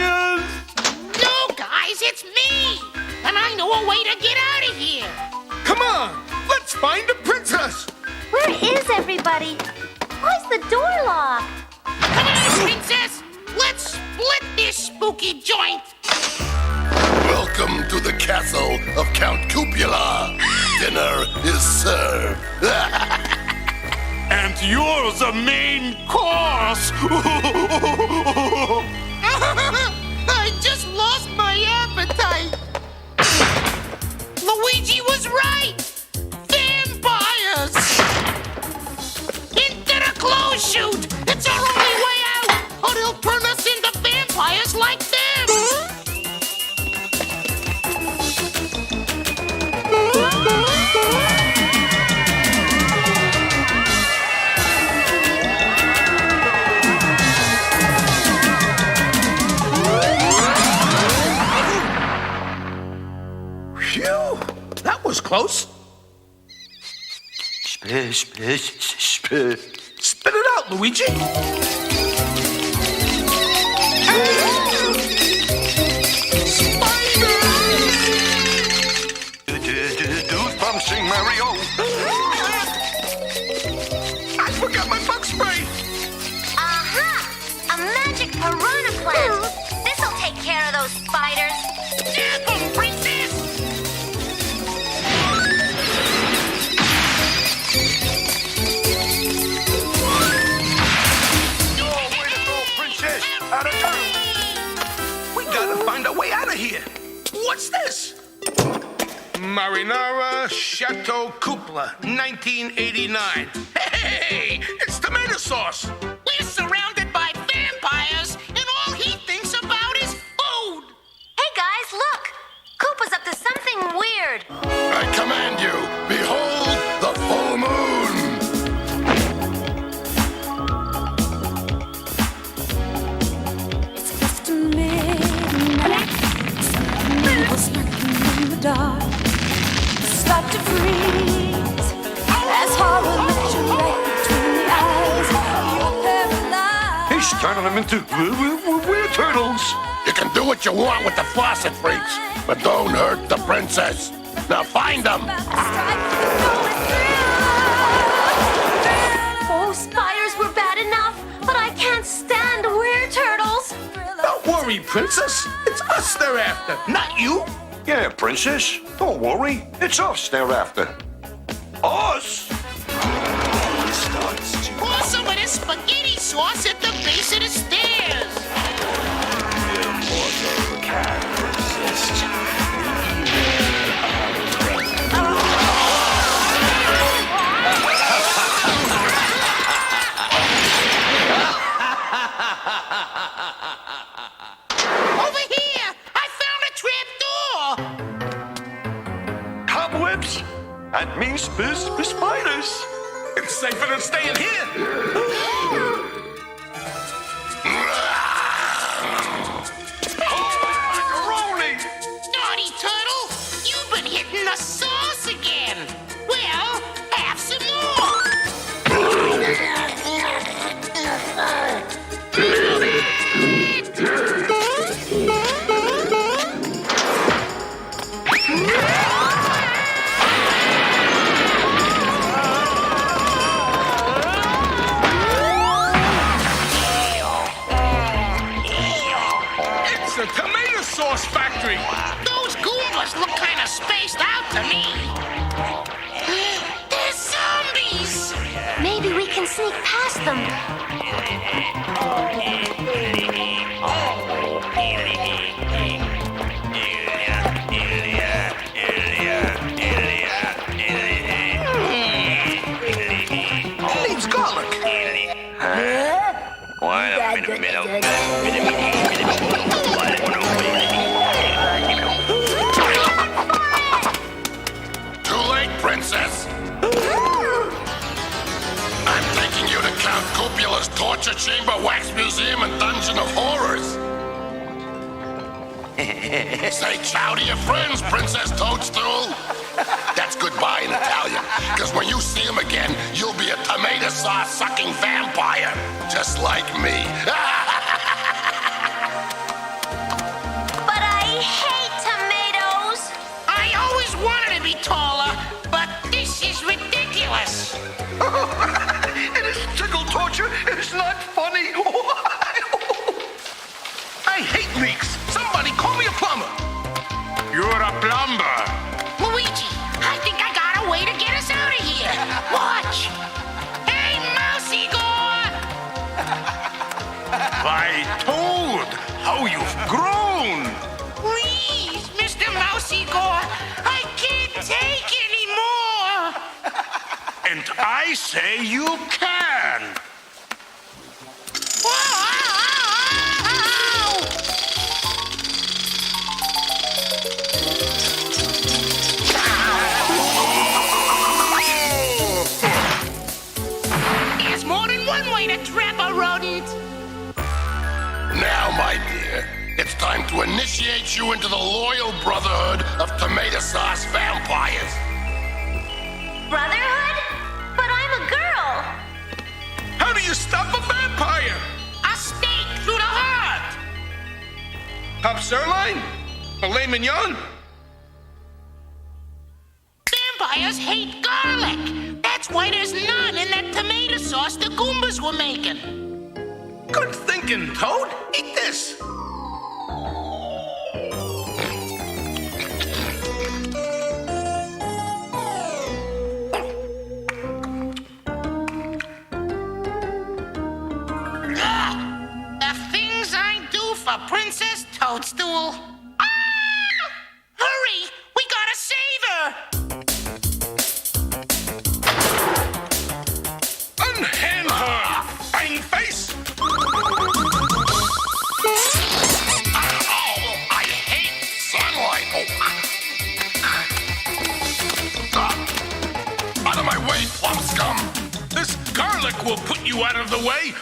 No, guys, it's me. And I know a way to get out of here. Come on, let's find the princess! Where is everybody? Why's the door locked? Come on, princess. Let's split this spooky joint. Welcome to the castle of Count Cupula. Dinner is served. And you're the main course! I just lost my appetite. Luigi was right. Vampires. Into the clothes chute. It's our only way out, or they'll turn us into vampires like them. Phew, that was close. Spit it out, Luigi. Goosebumps, Mario. I forgot my bug spray. Aha! A magic piranha plant. This'll take care of those spiders. Nab 'em, princess! We gotta find a way out of here. What's this? Marinara Chateau Cupla, 1989. Hey, it's tomato sauce. We're surrounded by vampires, and all he thinks about is food. Hey guys, look! Koopa's up to something weird. I command you, behold the full moon. It's close to midnight. Something was lurking in the dark. Start to freeze. As horror looks you right between the eyes. You're paralyzed. He's turning them into weird turtles. You can do what you want with the faucet freaks, but don't hurt the princess. Now find them. Strike the going through. Princess. It's us they're after, not you. Yeah, Princess. Don't worry. It's us they're after. Us? Pour some of this spaghetti sauce at the base of the stairs. Your mortal can't resist. Over here! I found a trap door! Cobwebs? That means spiders. It's safer than staying here. Macaroni! Naughty turtle! You've been hitting the sauce again! Well, have some more! It's a tomato sauce factory. Those Goombas look kind of spaced out to me. They're zombies! Maybe we can sneak past them. Needs garlic. Too late, Princess. I'm taking you to Count Copula's torture chamber, wax museum, and dungeon of horrors. Say ciao to your friends, Princess Toadstool. That's goodbye in Italian, because when you see him again, you'll be a tomato sauce sucking vampire, just like me. But I hate tomatoes. I always wanted to be taller, but this is ridiculous. It is tickle torture. It's not funny. I hate leaks. Somebody call me a plumber. You're a plumber. Luigi, I think I got a way to get us out of here. Watch. Hey, Mousy Gore! By Toad, how you've grown. Please, Mr. Mousy Gore, I can't take anymore. And I say you can. There's more than one way to trap a rodent. Now, my dear, it's time to initiate you into the loyal brotherhood of tomato sauce vampires. Brotherhood? But I'm a girl. How do you stop a vampire? A stake through the heart. Top sirloin? Filet mignon? Vampires hate garlic. That's why there's none in that tomato sauce the Goombas were making. Good thinking, Toad. Eat this. The things I do for Princess Toadstool. Ah! Hurry! We gotta save her! Unhand her, fang face! Oh, I hate sunlight! Out of my way, plum scum! This garlic will put you out of the way!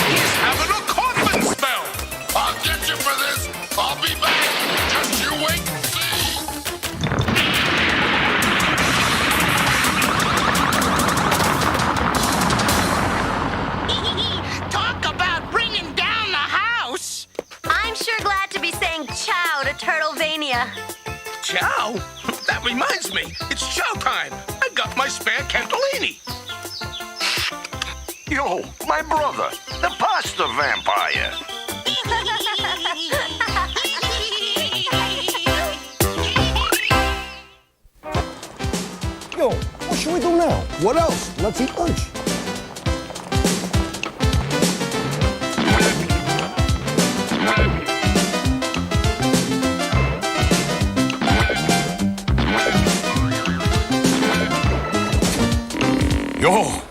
He's having a coughing spell! I'll get you for this! I'll be back! Just you wait and see! Talk about bringing down the house! I'm sure glad to be saying ciao to Turtlevania. Ciao? That reminds me, it's showtime. I got my spare Cantellini. Yo, my brother, the pasta vampire. Yo, what should we do now? What else? Let's eat lunch. Yo,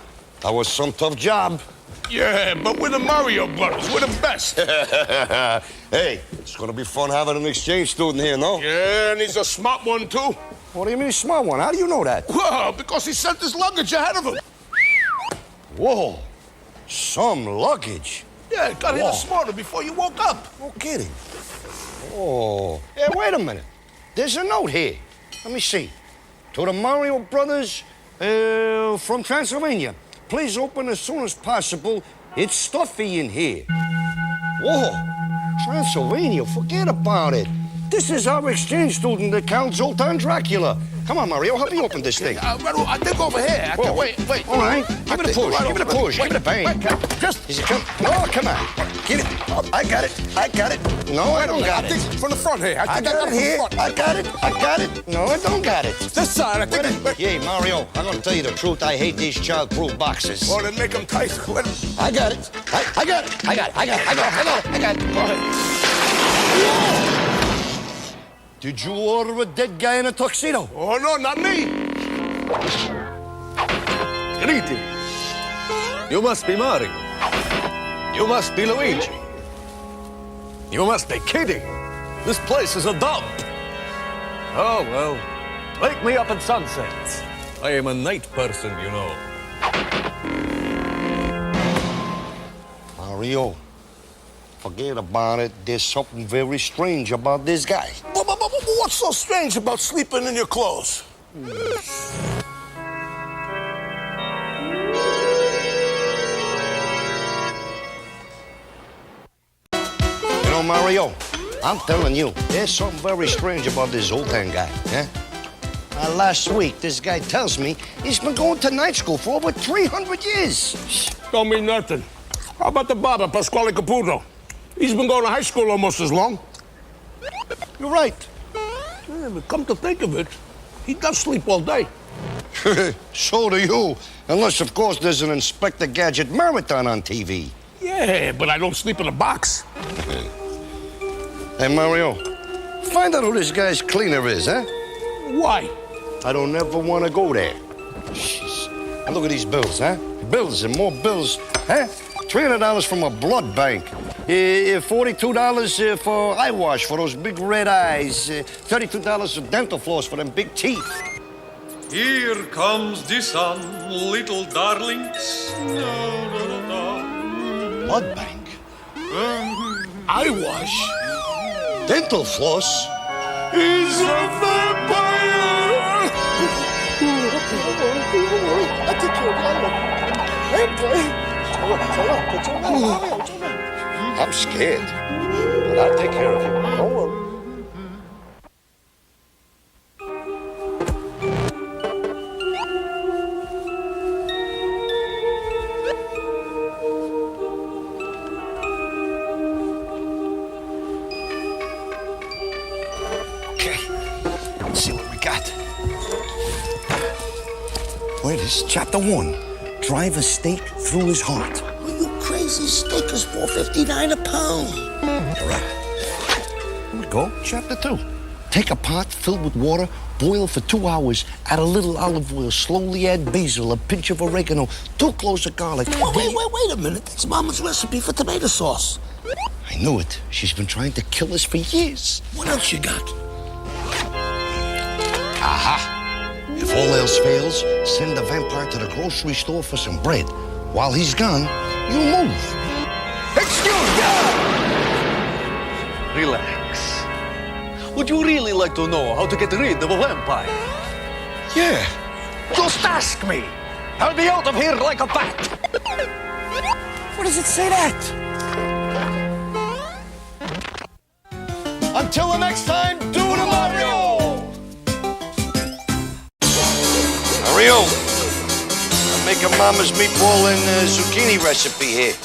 that was some tough job. Yeah, but we're the Mario Brothers. We're the best. Hey, it's gonna be fun having an exchange student here, no? Yeah, and he's a smart one, too. What do you mean smart one? How do you know that? Well, because he sent his luggage ahead of him. Whoa, some luggage. Yeah, got here this morning before you woke up. No kidding. Oh, hey, wait a minute. There's a note here. Let me see. To the Mario Brothers from Transylvania. Please open as soon as possible. It's stuffy in here. Whoa, Transylvania, forget about it. This is our exchange student, the Count Zoltan Dracula. Come on, Mario, help me open this thing. I think over here. Wait. All right, give it a push, give it a push, give it a bang. Just... Is it come? Oh, come on. Get it. Oh, I got it. No, I don't got it. I think from the front here. I got it here. I got it. No, I don't got it. This side, I think. Yeah, Mario, I'm gonna tell you the truth. I hate these child-proof boxes. Well, then make them tight. I got it. I got it. Go ahead. Did you order a dead guy in a tuxedo? Oh, no, not me. Greeting. You must be Mario. You must be Luigi. You must be kidding. This place is a dump. Oh, well, wake me up at sunset. I am a night person, you know. Mario, forget about it. There's something very strange about this guy. What's so strange about sleeping in your clothes? You know, Mario, I'm telling you, there's something very strange about this Zoltan guy, eh? Last week, this guy tells me he's been going to night school for over 300 years. Don't mean nothing. How about the barber, Pasquale Caputo? He's been going to high school almost as long. You're right. Yeah, but come to think of it, he does sleep all day. So do you. Unless, of course, there's an Inspector Gadget marathon on TV. Yeah, but I don't sleep in a box. Hey, Mario, find out who this guy's cleaner is, huh? Why? I don't ever want to go there. Jeez. Now look at these bills, huh? Bills and more bills, huh? $300 from a blood bank. $42 for eye wash for those big red eyes. $32 for dental floss for them big teeth. Here comes the sun, little darlings. Blood bank? Eye wash? Dental floss? He's a vampire! I'll take care of I'm scared, but I'll take care of you. Don't worry. Okay, let's see what we got. Wait, this is chapter 1. Drive a stake through his heart. Crazy steak is $4.59 a pound. All right. Here we go. Chapter 2. Take a pot filled with water, boil for 2 hours, add a little olive oil, slowly add basil, a pinch of oregano, 2 cloves of garlic. Wait a minute. That's Mama's recipe for tomato sauce. I knew it. She's been trying to kill us for years. What else you got? Aha! If all else fails, send the vampire to the grocery store for some bread. While he's gone, you move. Excuse me! Relax. Would you really like to know how to get rid of a vampire? Yeah. Just ask me. I'll be out of here like a bat. What does it say that? Until the next time, do the Mario! your mama's meatball and zucchini recipe here.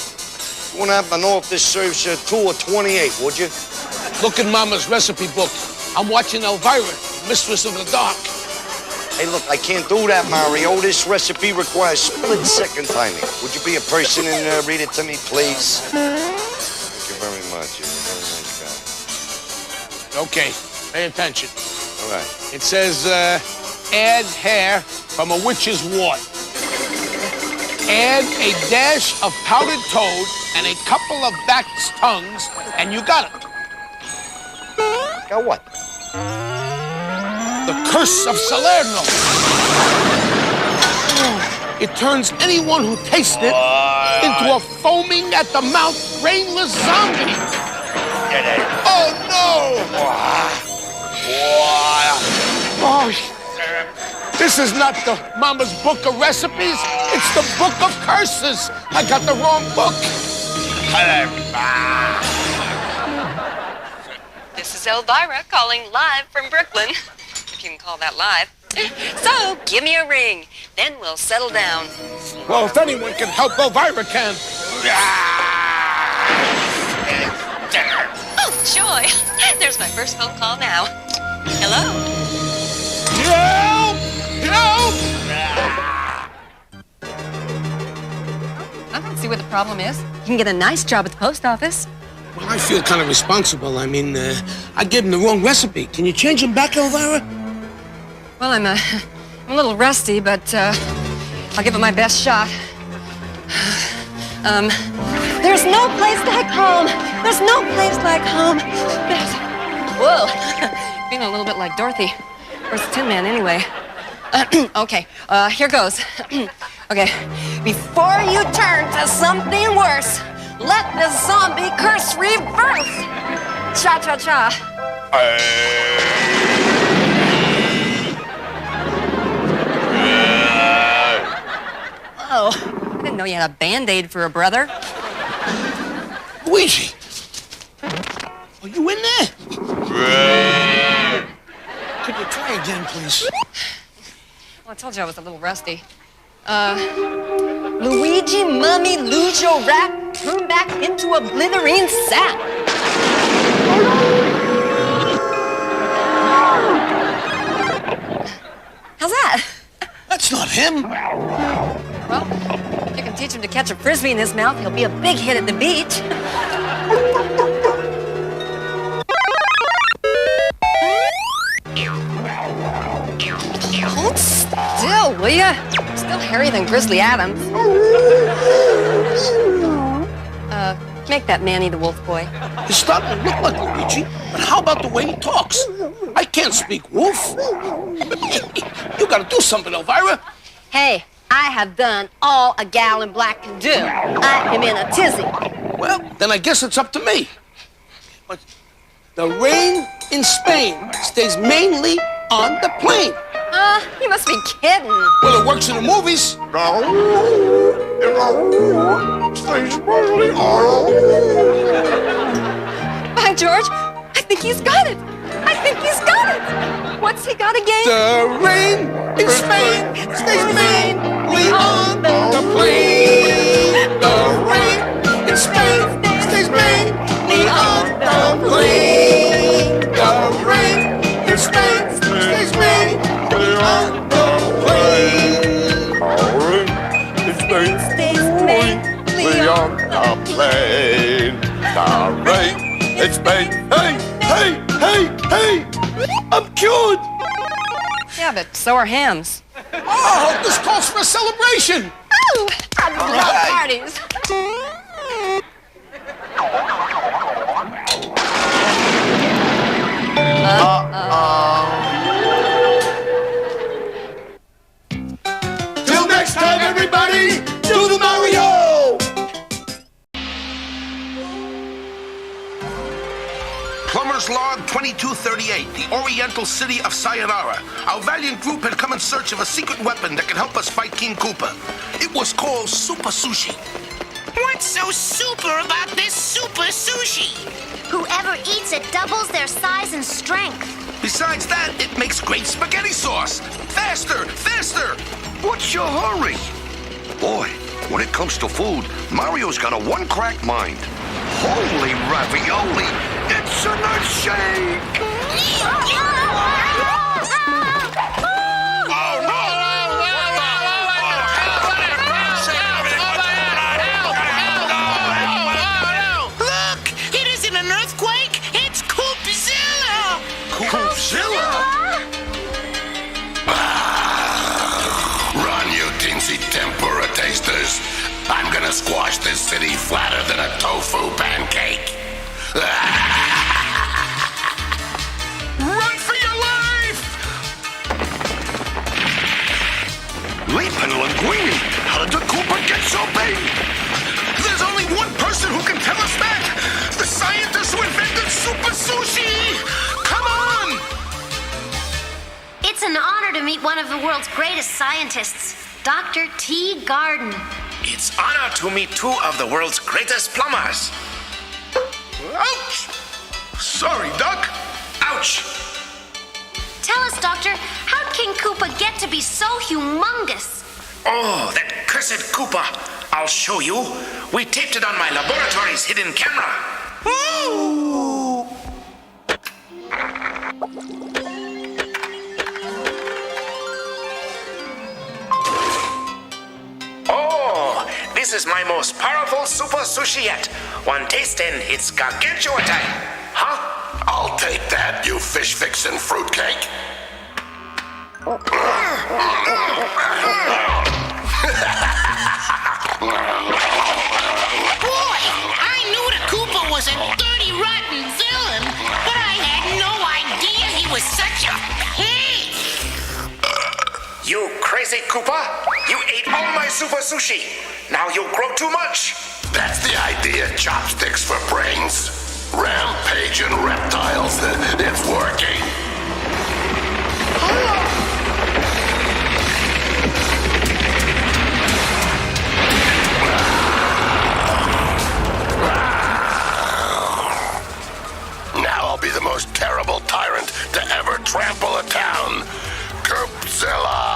You wouldn't happen to know if this serves 2 or 28, would you? Look in Mama's recipe book. I'm watching Elvira, Mistress of the Dark. Hey, look, I can't do that, Mario. This recipe requires split-second timing. Would you be a person and read it to me, please? Thank you very much. You're a very nice guy. Okay, pay attention. All right. It says, add hair from a witch's wart. Add a dash of powdered toad and a couple of bat's tongues, and you got it. Got what? The curse of Salerno. It turns anyone who tastes it into a foaming at the mouth, brainless zombie. Oh, no! Oh, this is not the Mama's Book of Recipes. It's the Book of Curses. I got the wrong book. This is Elvira calling live from Brooklyn, if you can call that live. So, give me a ring, then we'll settle down. Well, if anyone can help, Elvira can. Oh, joy. There's my first phone call now. Hello? Help! Help! I don't see what the problem is. You can get a nice job at the post office. Well, I feel kind of responsible. I mean, I gave him the wrong recipe. Can you change him back, Elvira? Well, I'm a little rusty, but I'll give it my best shot. There's no place like home. There's no place like home. Whoa, feeling a little bit like Dorothy. Where's the Tin Man, anyway? Okay, here goes. Okay, before you turn to something worse, let the zombie curse reverse. Cha-cha-cha. Oh, I didn't know you had a Band-Aid for a brother. Luigi! Are you in there? Could you try again, please? Well, I told you I was a little rusty. Luigi, Mummy, Lujo, Rap, turn back into a blithering sap. How's that? That's not him. Well, if you can teach him to catch a frisbee in his mouth, he'll be a big hit at the beach. Hold still, will ya? Still hairier than Grizzly Adams. Make that Manny the wolf boy. He's starting to look like Luigi, but how about the way he talks? I can't speak wolf. You gotta do something, Elvira. Hey, I have done all a gal in black can do. I am in a tizzy. Well, then I guess it's up to me. But the rain in Spain stays mainly on the plain. You must be kidding. Well, it works in the movies. By George, I think he's got it. I think he's got it. What's he got again? The rain in Spain stays mainly on the plain. The rain in Spain stays mainly on the plain. The rain in Spain stays mainly on the plain. It's mainly on the plane. The rain, it's made. Hey, hey, hey, hey! I'm cured! Yeah, but so are hams. Oh, this calls for a celebration! Oh, I love parties. Till next time, everybody, do the Mario! Plumber's Log 2238, the Oriental city of Sayonara. Our valiant group had come in search of a secret weapon that could help us fight King Koopa. It was called Super Sushi. What's so super about this super sushi? Whoever eats it doubles their size and strength. Besides that, it makes great spaghetti sauce. Faster, faster! What's your hurry? Boy, when it comes to food, Mario's got a one-crack mind. Holy ravioli! It's an earthshake! Look! It isn't an earthquake! It's Coopzilla! Coopzilla? Run, you teensy tempura tasters. I'm gonna squash this city flatter than a tofu pancake. Run for your life! Leaping linguine! How did the Koopa get so big? There's only one person who can tell us that! The scientist who invented Super Sushi! Come on! It's an honor to meet one of the world's greatest scientists, Dr. T. Garden. It's honor to meet two of the world's greatest plumbers. Ouch! Sorry, Doc. Ouch! Tell us, Doctor, how'd King Koopa get to be so humongous? Oh, that cursed Koopa. I'll show you. We taped it on my laboratory's hidden camera. Ooh! Oh, this is my most powerful super sushi yet. One taste and it's gargantuan time. Huh? I'll take that, you fish-fixin' fruitcake. Boy, I knew the Koopa was a dirty, rotten villain, but I had no idea he was such a pig. You crazy Koopa! You ate all my super sushi. Now you'll grow too much. That's the idea, chopsticks for brains. Rampaging reptiles. It's working. Now I'll be the most terrible tyrant to ever trample a town. Coopzilla!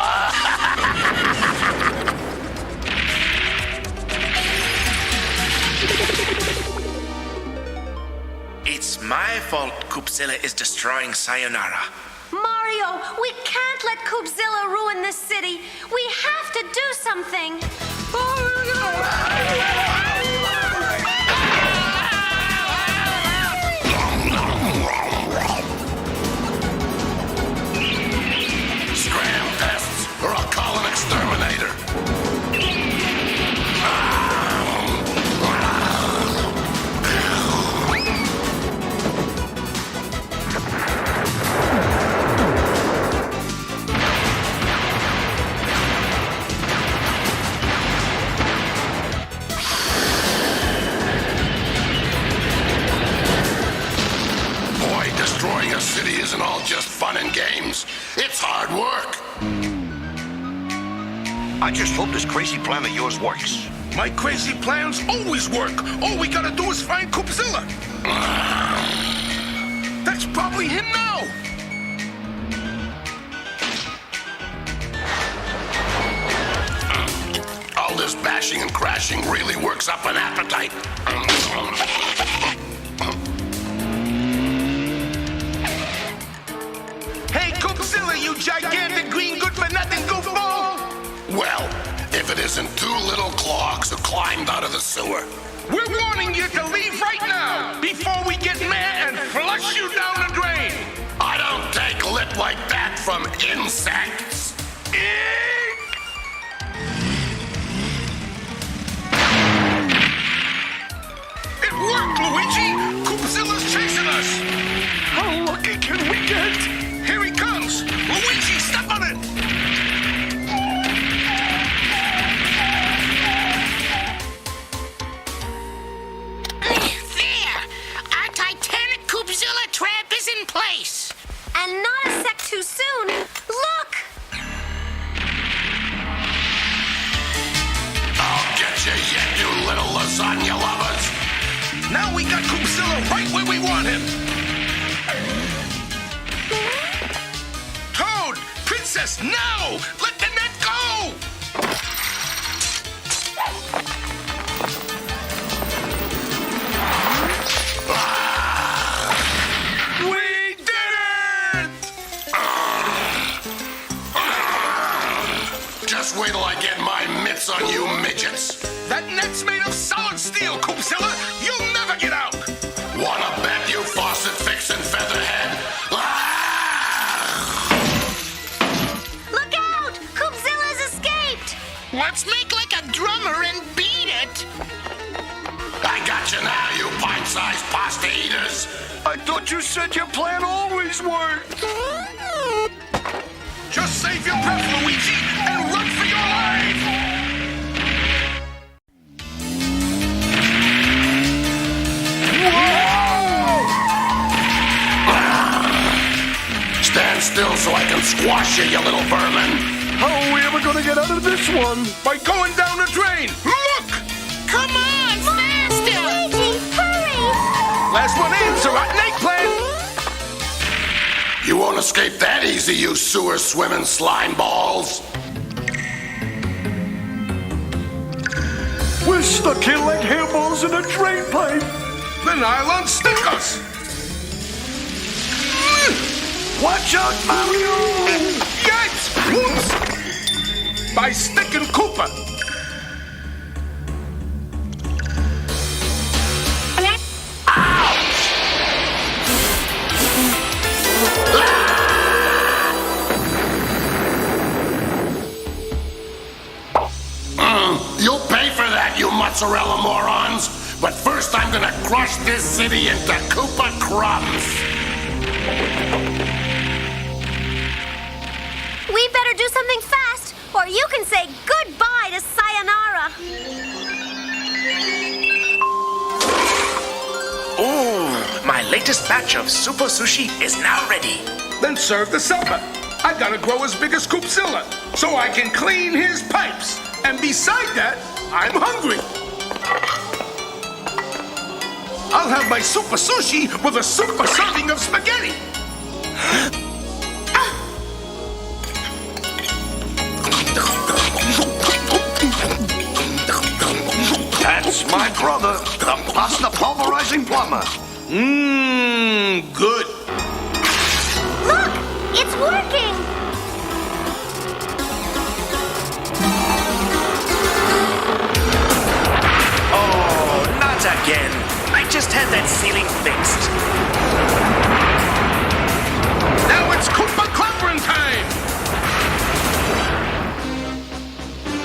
It's my fault Coopzilla is destroying Sayonara. Mario, we can't let Coopzilla ruin this city. We have to do something. Scram pests, or I'll call an exterminator. Destroying a city isn't all just fun and games. It's hard work. I just hope this crazy plan of yours works. My crazy plans always work. All we gotta do is find Coopzilla. That's probably him now. All this bashing and crashing really works up an appetite. Hey, Coopzilla, you gigantic green good-for-nothing goofball! Well, if it isn't two little clogs who climbed out of the sewer. We're warning you to leave right now before we get mad and flush you down the drain. I don't take lip like that from insects. It worked, Luigi! Coopzilla's chasing us! How lucky can we get? Here he comes! Luigi, step on it! There! Our Titanic Coopzilla trap is in place. And not a sec too soon. Look! I'll get you yet, you little lasagna lovers. Now we got Coopzilla right where we want him. Toad! Princess, now! Let the net go! head's made of solid steel, Coopzilla. You'll never get out. Wanna bet, you faucet-fixin' featherhead? Look out! Coopzilla's escaped! Let's make like a drummer and beat it. I got you now, you pint-sized pasta eaters. I thought you said your plan always worked. Just save your breath, Luigi, and run for your life! Stand still so I can squash you, you little vermin. How are we ever gonna get out of this one? By going down the drain. Look! Come on, faster! Luigi, hurry! Last one in, so rotten eggplant! You won't escape that easy, you sewer-swimming slime balls. We're stuck here like hairballs in a drain pipe. Then I'll unstick us. Watch out, Mario! Yikes! Whoops! By sticking Koopa. You'll pay for that, you mozzarella morons. But first I'm gonna crush this city into Koopa crumbs. We better do something fast, or you can say goodbye to Sayonara. Ooh, my latest batch of super sushi is now ready. Then serve the supper. I gotta grow as big as Coopzilla so I can clean his pipes. And beside that, I'm hungry. I'll have my super sushi with a super serving of spaghetti. That's my brother, the pasta pulverizing plumber. Good. Look, it's working. Oh, not again. I just had that ceiling fixed. Now it's Koopa clobbering time.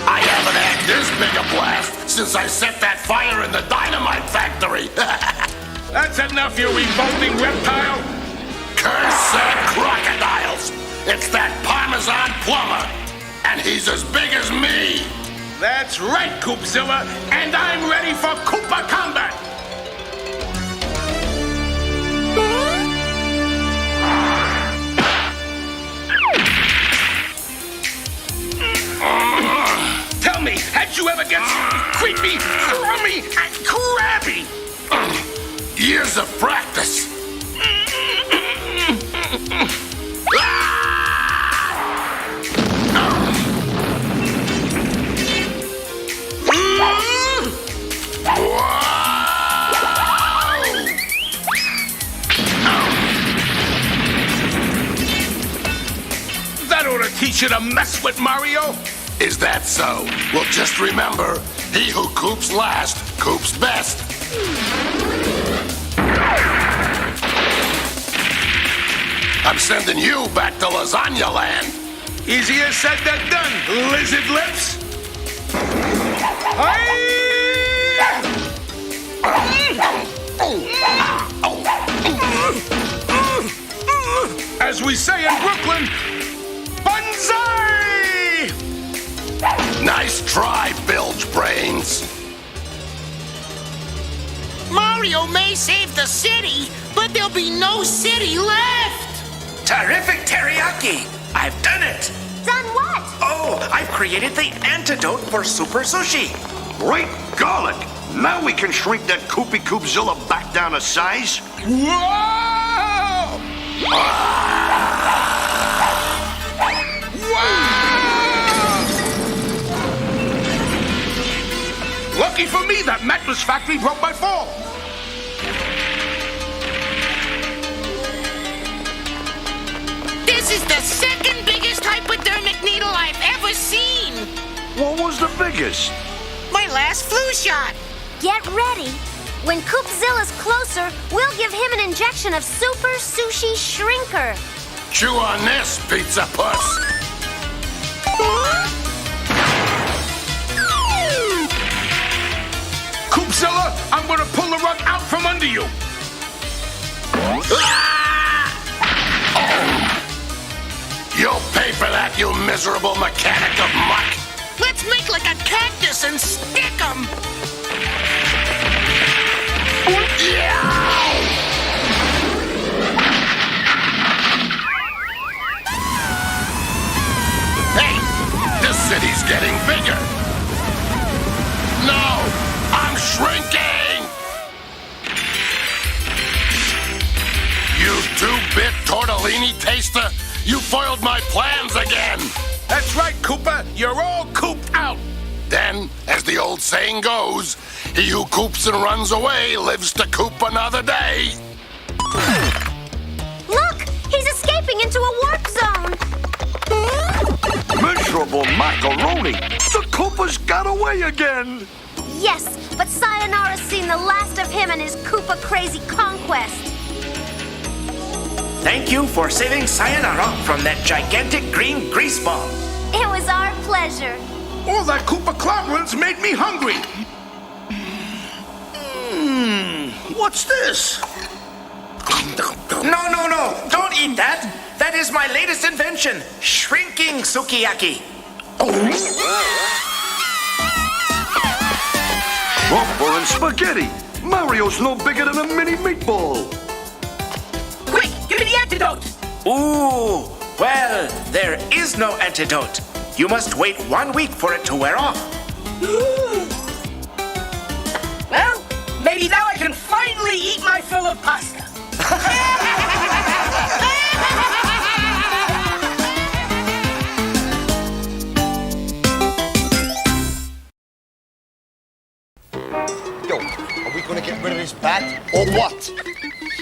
I haven't had this big a blast since I set that fire in the dynamite factory. That's enough, you revolting reptile. Curse said crocodiles. It's that Parmesan plumber. And he's as big as me. That's right, Coopzilla, and I'm ready for Koopa combat. Tell me, had you ever get creepy, crummy, and crabby? Years of practice. That ought to teach you to mess with Mario. Is that so? Well, just remember, he who coops last, coops best. I'm sending you back to Lasagna Land. Easier said than done, lizard lips. As we say in Brooklyn, banzai! Nice try, bilge brains. Mario may save the city, but there'll be no city left. Terrific teriyaki! I've done it! Done what? Oh, I've created the antidote for super sushi. Great garlic! Now we can shrink that Koopy Koopzilla back down a size. Whoa! Wow! Lucky for me, that mattress factory broke my fall. This is the second biggest hypodermic needle I've ever seen. What was the biggest? My last flu shot. Get ready. When Coopzilla's closer, we'll give him an injection of Super Sushi Shrinker. Chew on this, pizza puss. Coopzilla, I'm gonna pull the rug out from under you. You'll pay for that, you miserable mechanic of muck. Let's make like a cactus and stick 'em. Hey, this city's getting bigger. No, I'm shrinking. You two-bit tortellini taster, you foiled my plans again. That's right, Cooper. You're all cooped out. Then, as the old saying goes, he who coops and runs away lives to coop another day. Look, he's escaping into a warp zone. Miserable macaroni! The Koopas got away again! Yes, but Sayonara's seen the last of him and his Koopa crazy conquest. Thank you for saving Sayonara from that gigantic green grease ball. It was our pleasure. All that Koopa clobberance made me hungry. What's this? No, don't eat that. That is my latest invention, shrinking sukiyaki. Popcorn and spaghetti! Mario's no bigger than a mini meatball! Quick, give me the antidote. Ooh, well, there is no antidote. You must wait 1 week for it to wear off. Well, maybe now I can finally eat my fill of pasta. Yo, are we gonna get rid of this bat or what?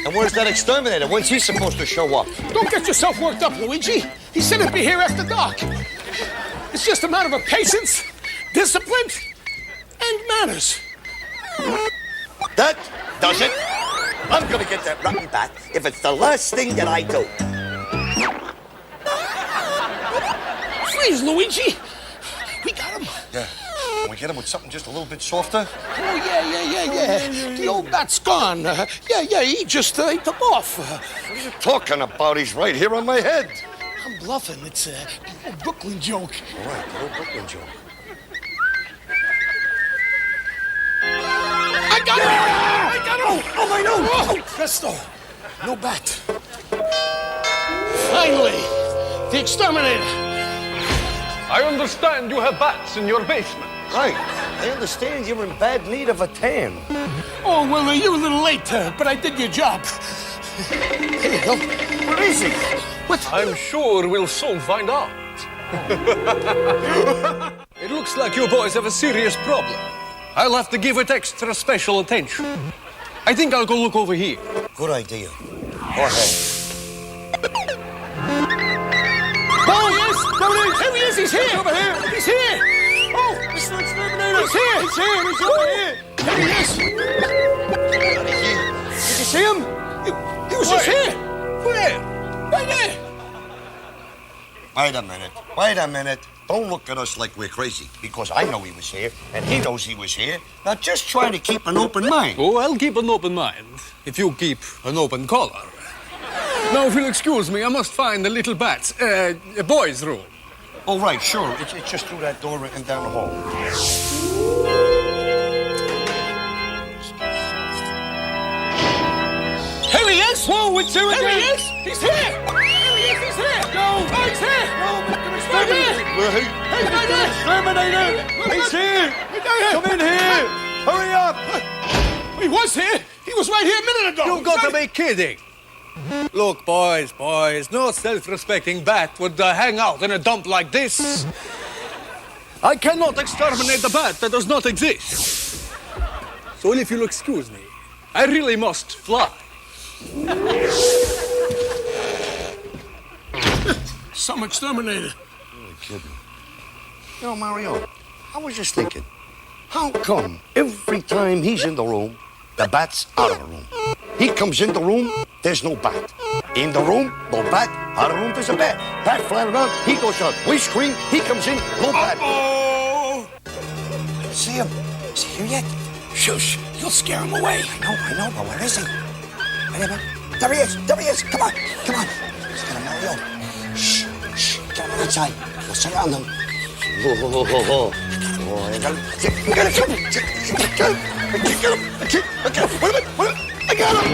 And where's that exterminator? When's he supposed to show up? Don't get yourself worked up, Luigi. He said it'd be here after dark. It's just a matter of patience, discipline, and manners. That does it. I'm gonna get that rotten bat if it's the last thing that I do. Freeze, Luigi. We got him. Yeah. Can we get him with something just a little bit softer? Oh, yeah. The old bat's gone. He just he took off. What are you talking about? He's right here on my head. I'm bluffing. It's a Brooklyn joke. All right, the old Brooklyn joke. I got him! Oh, my nose! Oh, presto. No bat. Finally, the exterminator. I understand you have bats in your basement. Right. I understand you're in bad need of a tan. Oh, well, you're a little late, but I did your job. Here you go. Where is he? What? I'm sure we'll soon find out. It looks like you boys have a serious problem. I'll have to give it extra special attention. I think I'll go look over here. Good idea. Go ahead. Oh, yes! There he is! He's here! Over here! He's here! Oh, Mr. Exterminator! He's here! He's over here! There he is! Did you see him? He was just here! Where? Right there! Wait a minute. Don't look at us like we're crazy, because I know he was here, and he knows he was here. Now just try to keep an open mind. Oh, I'll keep an open mind, if you keep an open collar. Now, if you'll excuse me, I must find the little bat's, boys' room. Oh, right, sure. It's just through that door and down the hall. Here he is! Whoa, it's here again! Here he is! He's here! Here he is! He's here! No! Oh, he's here! No, Mr. Exterminator! Hey, Exterminator! He's here! Come in here! Hurry up! He was here! He was right here a minute ago! You've got to be kidding! Look, boys, no self-respecting bat would hang out in a dump like this. I cannot exterminate the bat that does not exist. So if you'll excuse me, I really must fly. Some exterminator. You're kidding. You know, Mario, I was just thinking. How come every time he's in the room, the bat's out of the room? He comes in the room, there's no bat. In the room, no bat. Out of the room, there's a bat. Bat flying around, he goes out. We scream, he comes in, no bat. Oh! See him? Is he here yet? Shush, you'll scare him away. I know, but where is he? Wait a minute. There he is. Come on. He's gonna Mario. Shh. Get him outside. We'll surround him. Oh, I got him. Get him. Wait a minute. I got him.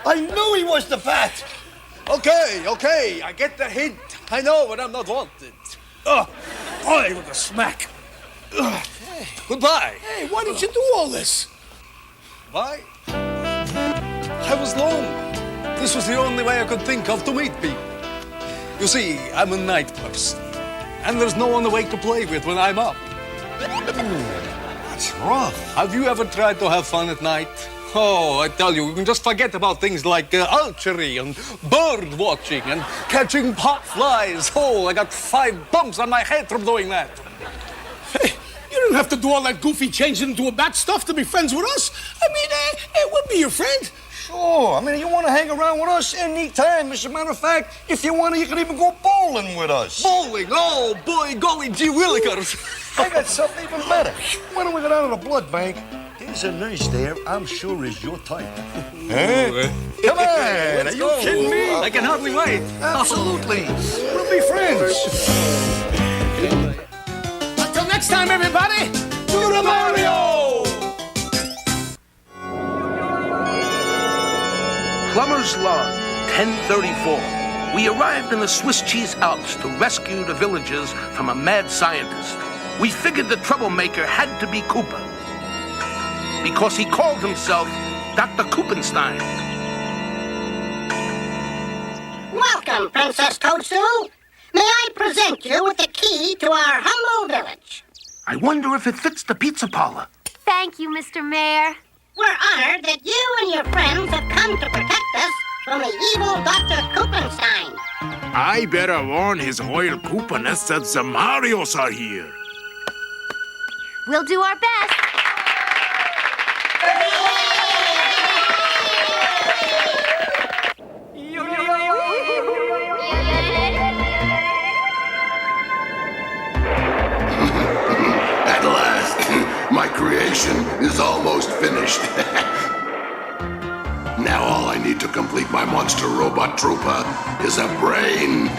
I knew he was the bat. Okay, I get the hint. I know when I'm not wanted. Boy, with a smack. Goodbye. Hey, why did you do all this? Why? I was lonely. This was the only way I could think of to meet people. You see, I'm a night person, and there's no one awake to play with when I'm up. That's rough. Have you ever tried to have fun at night? Oh, I tell you can just forget about things like archery and bird watching and catching pot flies. Oh, I got 5 bumps on my head from doing that. Hey, you don't have to do all that goofy changing into a bat stuff to be friends with us. I mean, we'll be your friend. Sure. I mean, you want to hang around with us anytime. As a matter of fact, if you want to, you can even go bowling with us. Bowling? Oh, boy, golly gee willikers. I got something even better. Why don't we go down to the blood bank? There's a nurse there I'm sure is your type. Come on! Are you kidding me? I can hardly wait. Absolutely. We'll be friends. Until next time, everybody, do the Mario! Plumber's Log, 1034. We arrived in the Swiss cheese Alps to rescue the villagers from a mad scientist. We figured the troublemaker had to be Koopa, because he called himself Dr. Koopenstein. Welcome, Princess Toadstool. May I present you with the key to our humble village? I wonder if it fits the pizza parlor. Thank you, Mr. Mayor. We're honored that you and your friends have come to protect us from the evil Dr. Koopenstein. I better warn His Royal Koopaness that the Marios are here. We'll do our best. At last, my creation is almost finished. Now all I need to complete my monster robot trooper is a brain.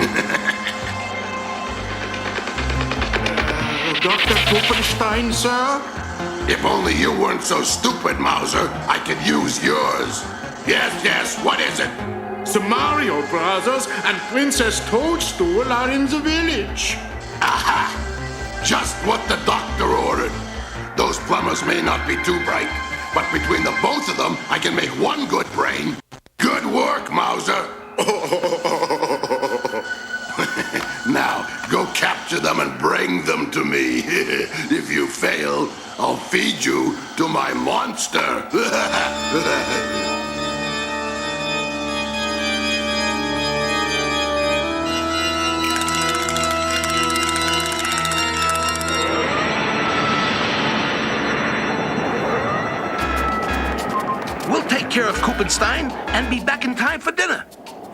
Dr. Koopenstein, sir? If only you weren't so stupid, Mauser, I could use yours. Yes, what is it? The Mario Brothers and Princess Toadstool are in the village. Aha! Just what the doctor ordered. Those plumbers may not be too bright, but between the both of them, I can make one good brain. Good work, Mauser. Now, go capture them and bring them to me. If you fail, I'll feed you to my monster. We'll take care of Koopenstein and be back in time for dinner.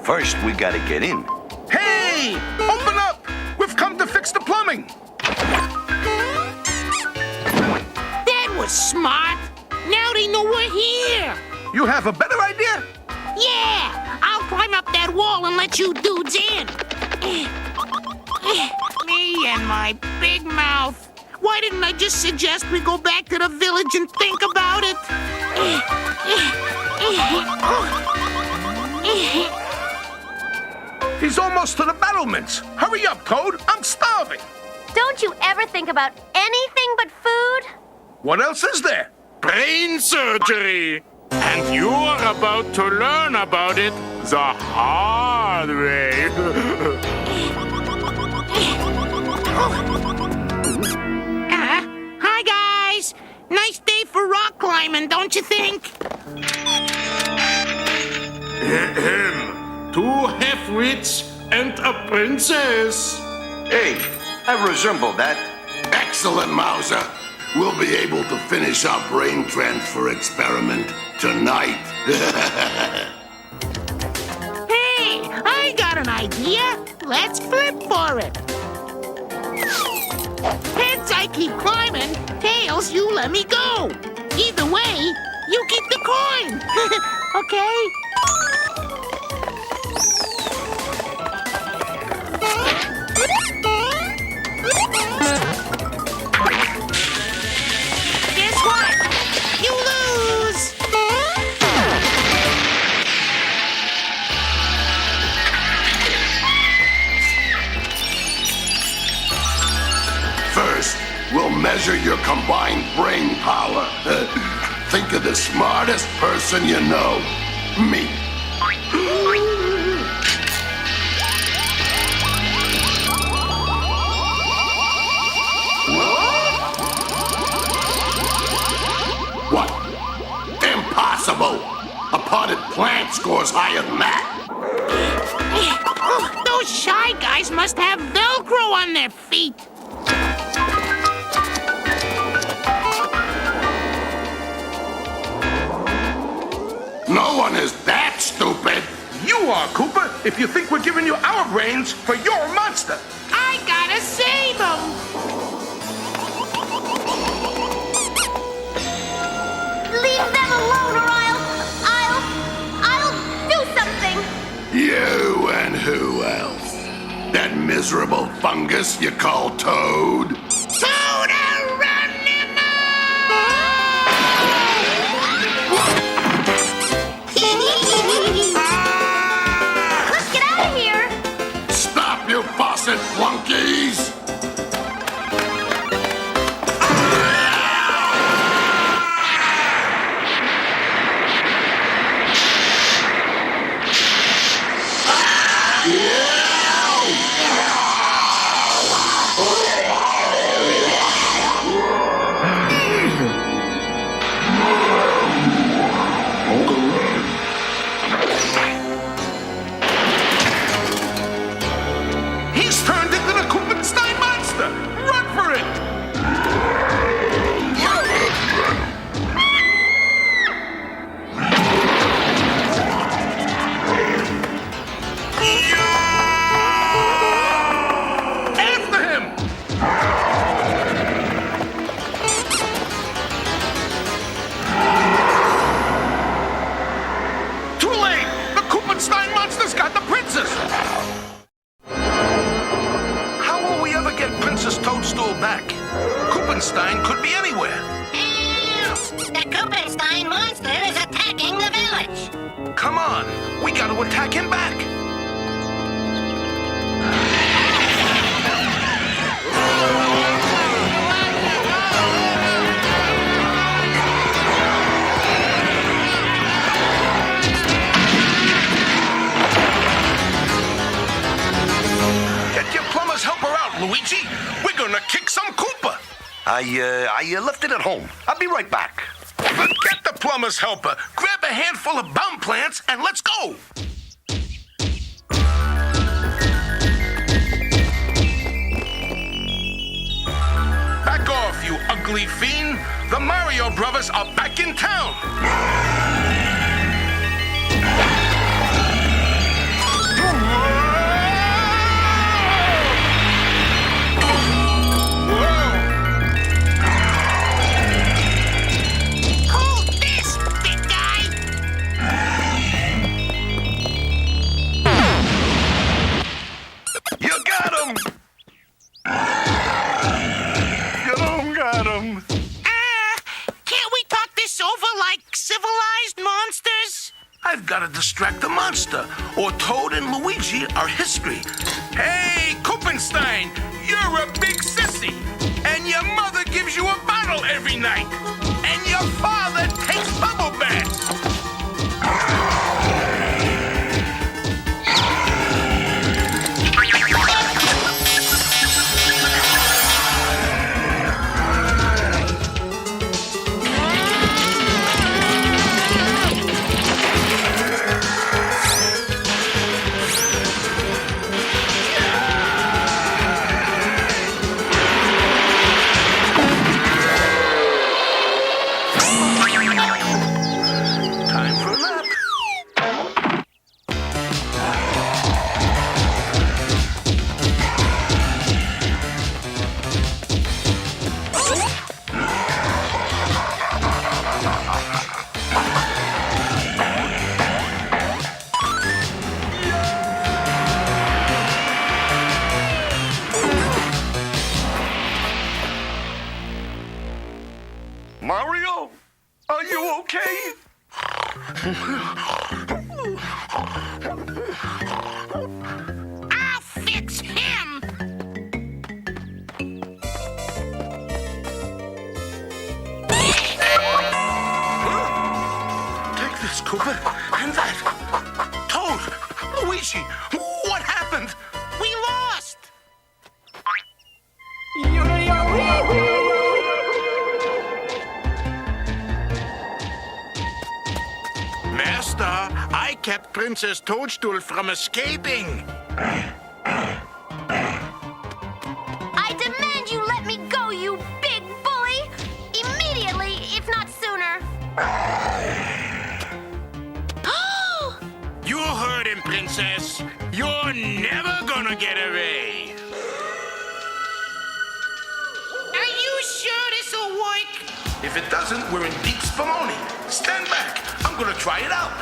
First, we gotta get in. Hey! Open up! We've come to fix the plumbing. That was smart. Now they know we're here. You have a better idea? Yeah, I'll climb up that wall and let you dudes in. Me and my big mouth. Why didn't I just suggest we go back to the village and think about it? He's almost to the battlements. Hurry up, Toad. I'm starving. Don't you ever think about anything but food? What else is there? Brain surgery. And you are about to learn about it the hard way. Hi, guys. Nice day for rock climbing, don't you think? 2 half-wits and a princess. Hey, I resemble that. Excellent, Mauser. We'll be able to finish our brain transfer experiment tonight. Hey, I got an idea. Let's flip for it. Heads, I keep climbing. Tails, you let me go. Either way, you keep the coin. Okay? Guess what? You lose. First, we'll measure your combined brain power. Think of the smartest person you know. Me. What? Impossible! A potted plant scores higher than that. Oh, those shy guys must have Velcro on their feet. No one is that stupid. You are, Cooper, if you think we're giving you our brains for your monster. I gotta save them. Leave them alone or I'll do something. You and who else? That miserable fungus you call Toad? Toad Let's get out of here. Stop, you faucet flunkies! He's turned into the Koopenstein monster. Run for it. After him. Too late. The Koopenstein monster's got the princess. How will we ever get Princess Toadstool back? Koopenstein could be anywhere. The Koopenstein monster is attacking the village. Come on, we got to attack him back. Get your plumber's helper out, Luigi. We're gonna kick some Koopa. I left it at home. I'll be right back. Forget the plumber's helper. Grab a handful of bomb plants and let's go. Back off, you ugly fiend. The Mario Brothers are back in town. Hold this, big guy. You got him! You don't got him. Can't we talk this over like civilized monsters? I've got to distract the monster, or Toad and Luigi are history. Hey, Koopenstein, you're a big sissy, and your mother gives you a bottle every night, and your father takes bubble baths. kept Princess Toadstool from escaping. I demand you let me go, you big bully! Immediately, if not sooner. You heard him, Princess. You're never gonna get away. Are you sure this'll work? If it doesn't, we're in deep spumoni. Stand back. I'm gonna try it out.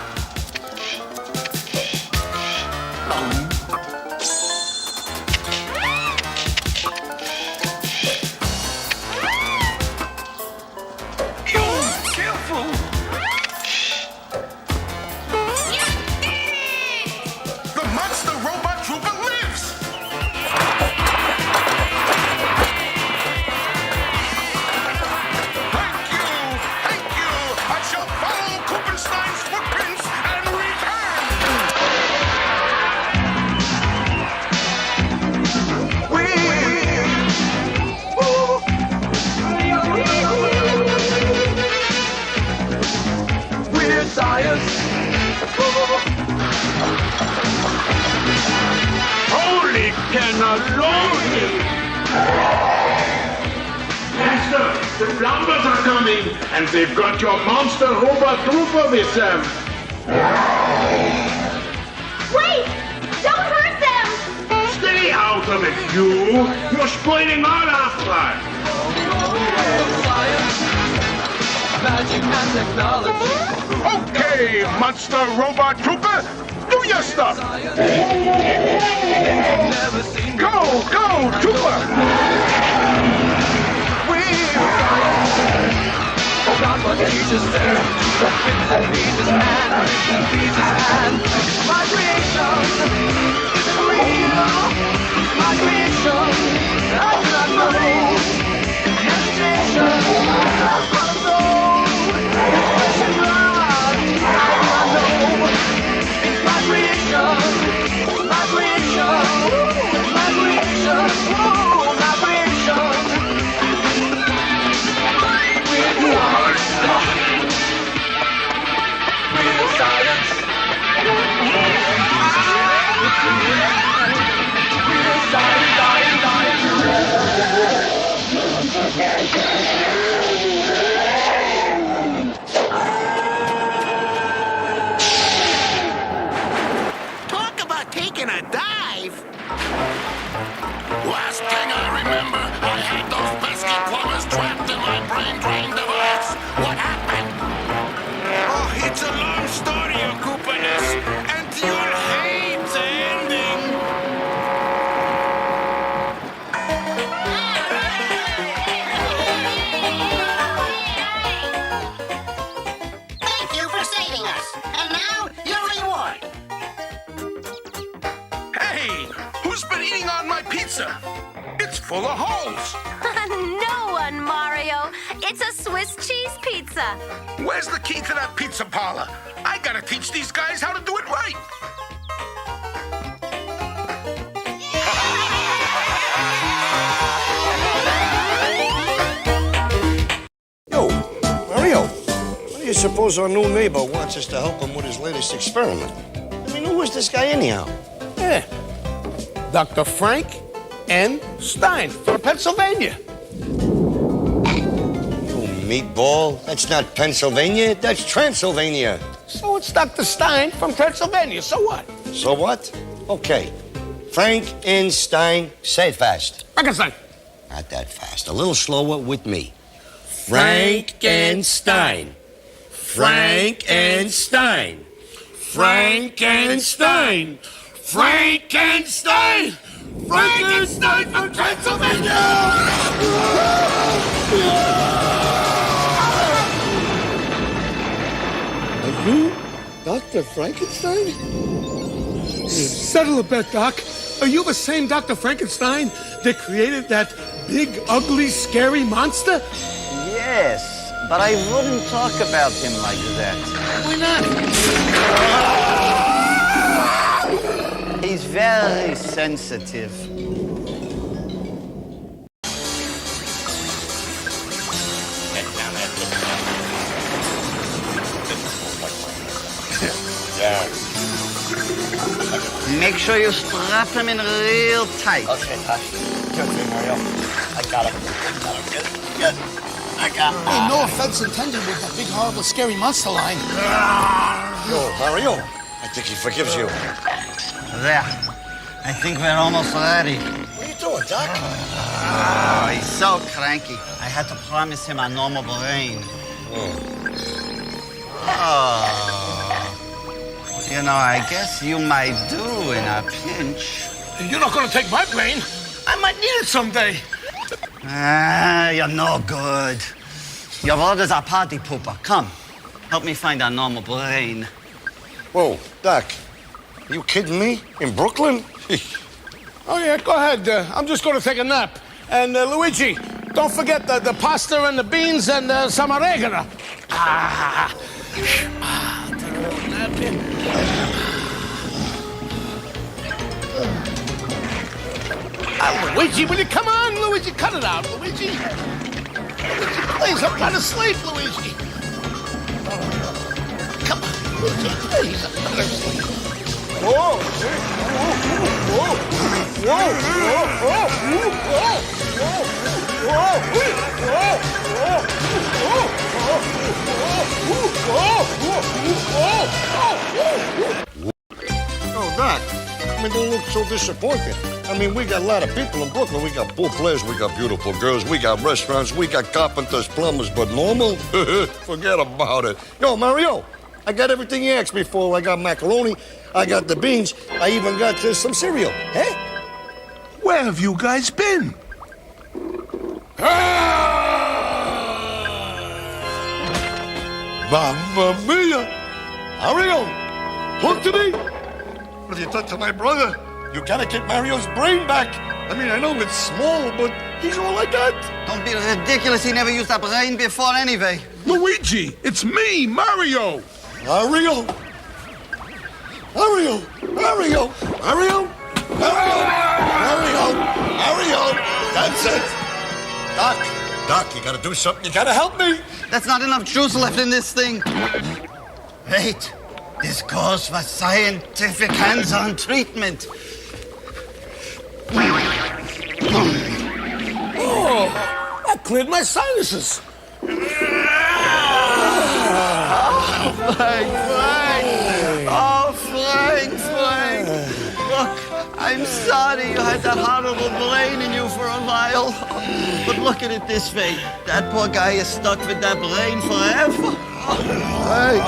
Careful! The monster robot trooper lives! Thank you! I shall follow Kuppenstein's footprints and return! We're science! Holy cannelloni! Master, the plumbers are coming, and they've got your monster robot trooper with them. Wait! Don't hurt them! Stay out of it, you! You're spoiling all our fun! Magic and technology. Okay, monster robot trooper, do your stuff! Go, trooper! Oh God, what teaches there? The fifth and feeds his hand, and feeds his hand. My creation is real. My creation, I do not know. Imagination, I follow those. Flesh and blood, I do not know. It's my creation, my creation, my creation, oh, my creation. Real science. Real science, Talk about taking a dive. Last thing I remember, I had those pesky plumbers trapped in my brain drain device. What happened? Oh, it's a long story, your Koopaness, and you'll hate the ending. Thank you for saving us. And now, your reward. Hey, who's been eating on my pizza? It's full of holes. No one, Mario. It's a Swiss cheese pizza. Where's the key to that pizza parlor? I gotta teach these guys how to do it right. Yo, Mario, what do you suppose our new neighbor wants us to help him with his latest experiment? I mean, who is this guy anyhow? Yeah. Dr. Frank N. Stein from Pennsylvania. You meatball. That's not Pennsylvania. That's Transylvania. So it's Dr. Stein from Pennsylvania. So what? So what? Okay. Frank N. Stein. Say it fast. Frankenstein. Not that fast. A little slower with me. Frankenstein. Frankenstein. Frankenstein. Frankenstein. Frankenstein from Pennsylvania. Are you Dr. Frankenstein? Settle a bet, Doc. Are you the same Dr. Frankenstein that created that big, ugly, scary monster? Yes, but I wouldn't talk about him like that. Why not? He's very sensitive. Yeah. Make sure you strap him in real tight. Okay, Tosh. Good thing, Mario. I got him. Good. I got him. Hey, no offense intended with that big, horrible, scary monster line. Yo, Mario. I think he forgives you. There. I think we're almost ready. What are you doing, Doc? Oh, he's so cranky. I had to promise him a normal brain. Oh. You know, I guess you might do in a pinch. You're not going to take my brain. I might need it someday. Ah, you're no good. Your brother's a party pooper. Come, help me find a normal brain. Whoa, Doc. Are you kidding me? In Brooklyn? Oh, yeah, go ahead. I'm just going to take a nap. And, Luigi, don't forget the pasta and the beans and some oregano. Take a little nap in. Luigi, will you come on, Luigi? Cut it out, Luigi. Luigi, please, I'm trying to sleep, Luigi. Come on, Luigi, please, I'm trying to sleep. Whoa! Oh, Doc. I mean, don't look so disappointed. I mean, we got a lot of people in Brooklyn. We got pool players, we got beautiful girls, we got restaurants, we got carpenters, plumbers, but normal? Forget about it. Yo, Mario, I got everything you asked me for. I got macaroni, I got the beans, I even got some cereal. Hey? Where have you guys been? Mamma mia! Mario, look to me! What have you done to my brother? You gotta get Mario's brain back. I mean, I know it's small, but he's all I got. Don't be ridiculous. He never used a brain before anyway. Luigi, it's me, Mario. Mario! Mario! Mario! Mario! Mario! Mario! Mario! That's it! Doc, you gotta do something. You gotta help me. That's not enough juice left in this thing. Wait. This calls for scientific hands-on treatment. Oh, that cleared my sinuses. Frank! Oh, Frank! Look, I'm sorry you had that horrible brain in you for a while. But look at it this way. That poor guy is stuck with that brain forever. Hey,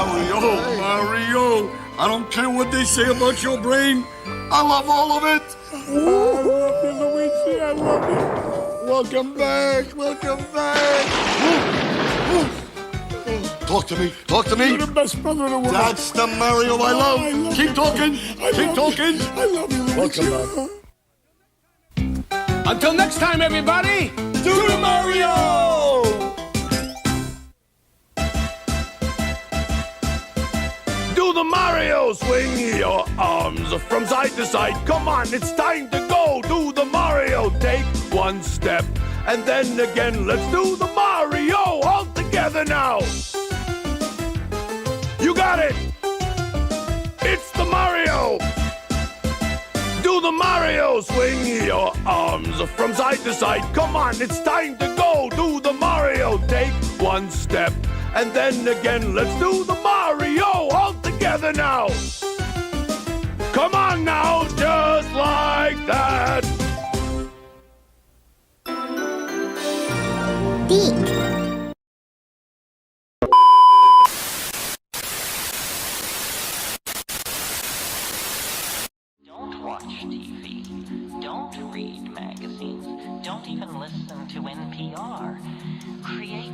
Mario, I don't care what they say about your brain. I love all of it. I love you, Luigi. I love you. Welcome back. Talk to me. You're the best brother in the world. That's the Mario I love. Keep talking. Keep talking. I love you, Luigi. Welcome back. Until next time, everybody, do the Mario! Do the Mario, swing your arms from side to side. Come on, it's time to go. Do the Mario, take one step. And then again, let's do the Mario all together now. You got it. It's the Mario. Do the Mario, swing your arms from side to side. Come on, it's time to go. Do the Mario, take one step. And then again, let's do the Mario all together now. Come on now, just like that. Don't watch TV. Don't read magazines. Don't even listen to NPR. Create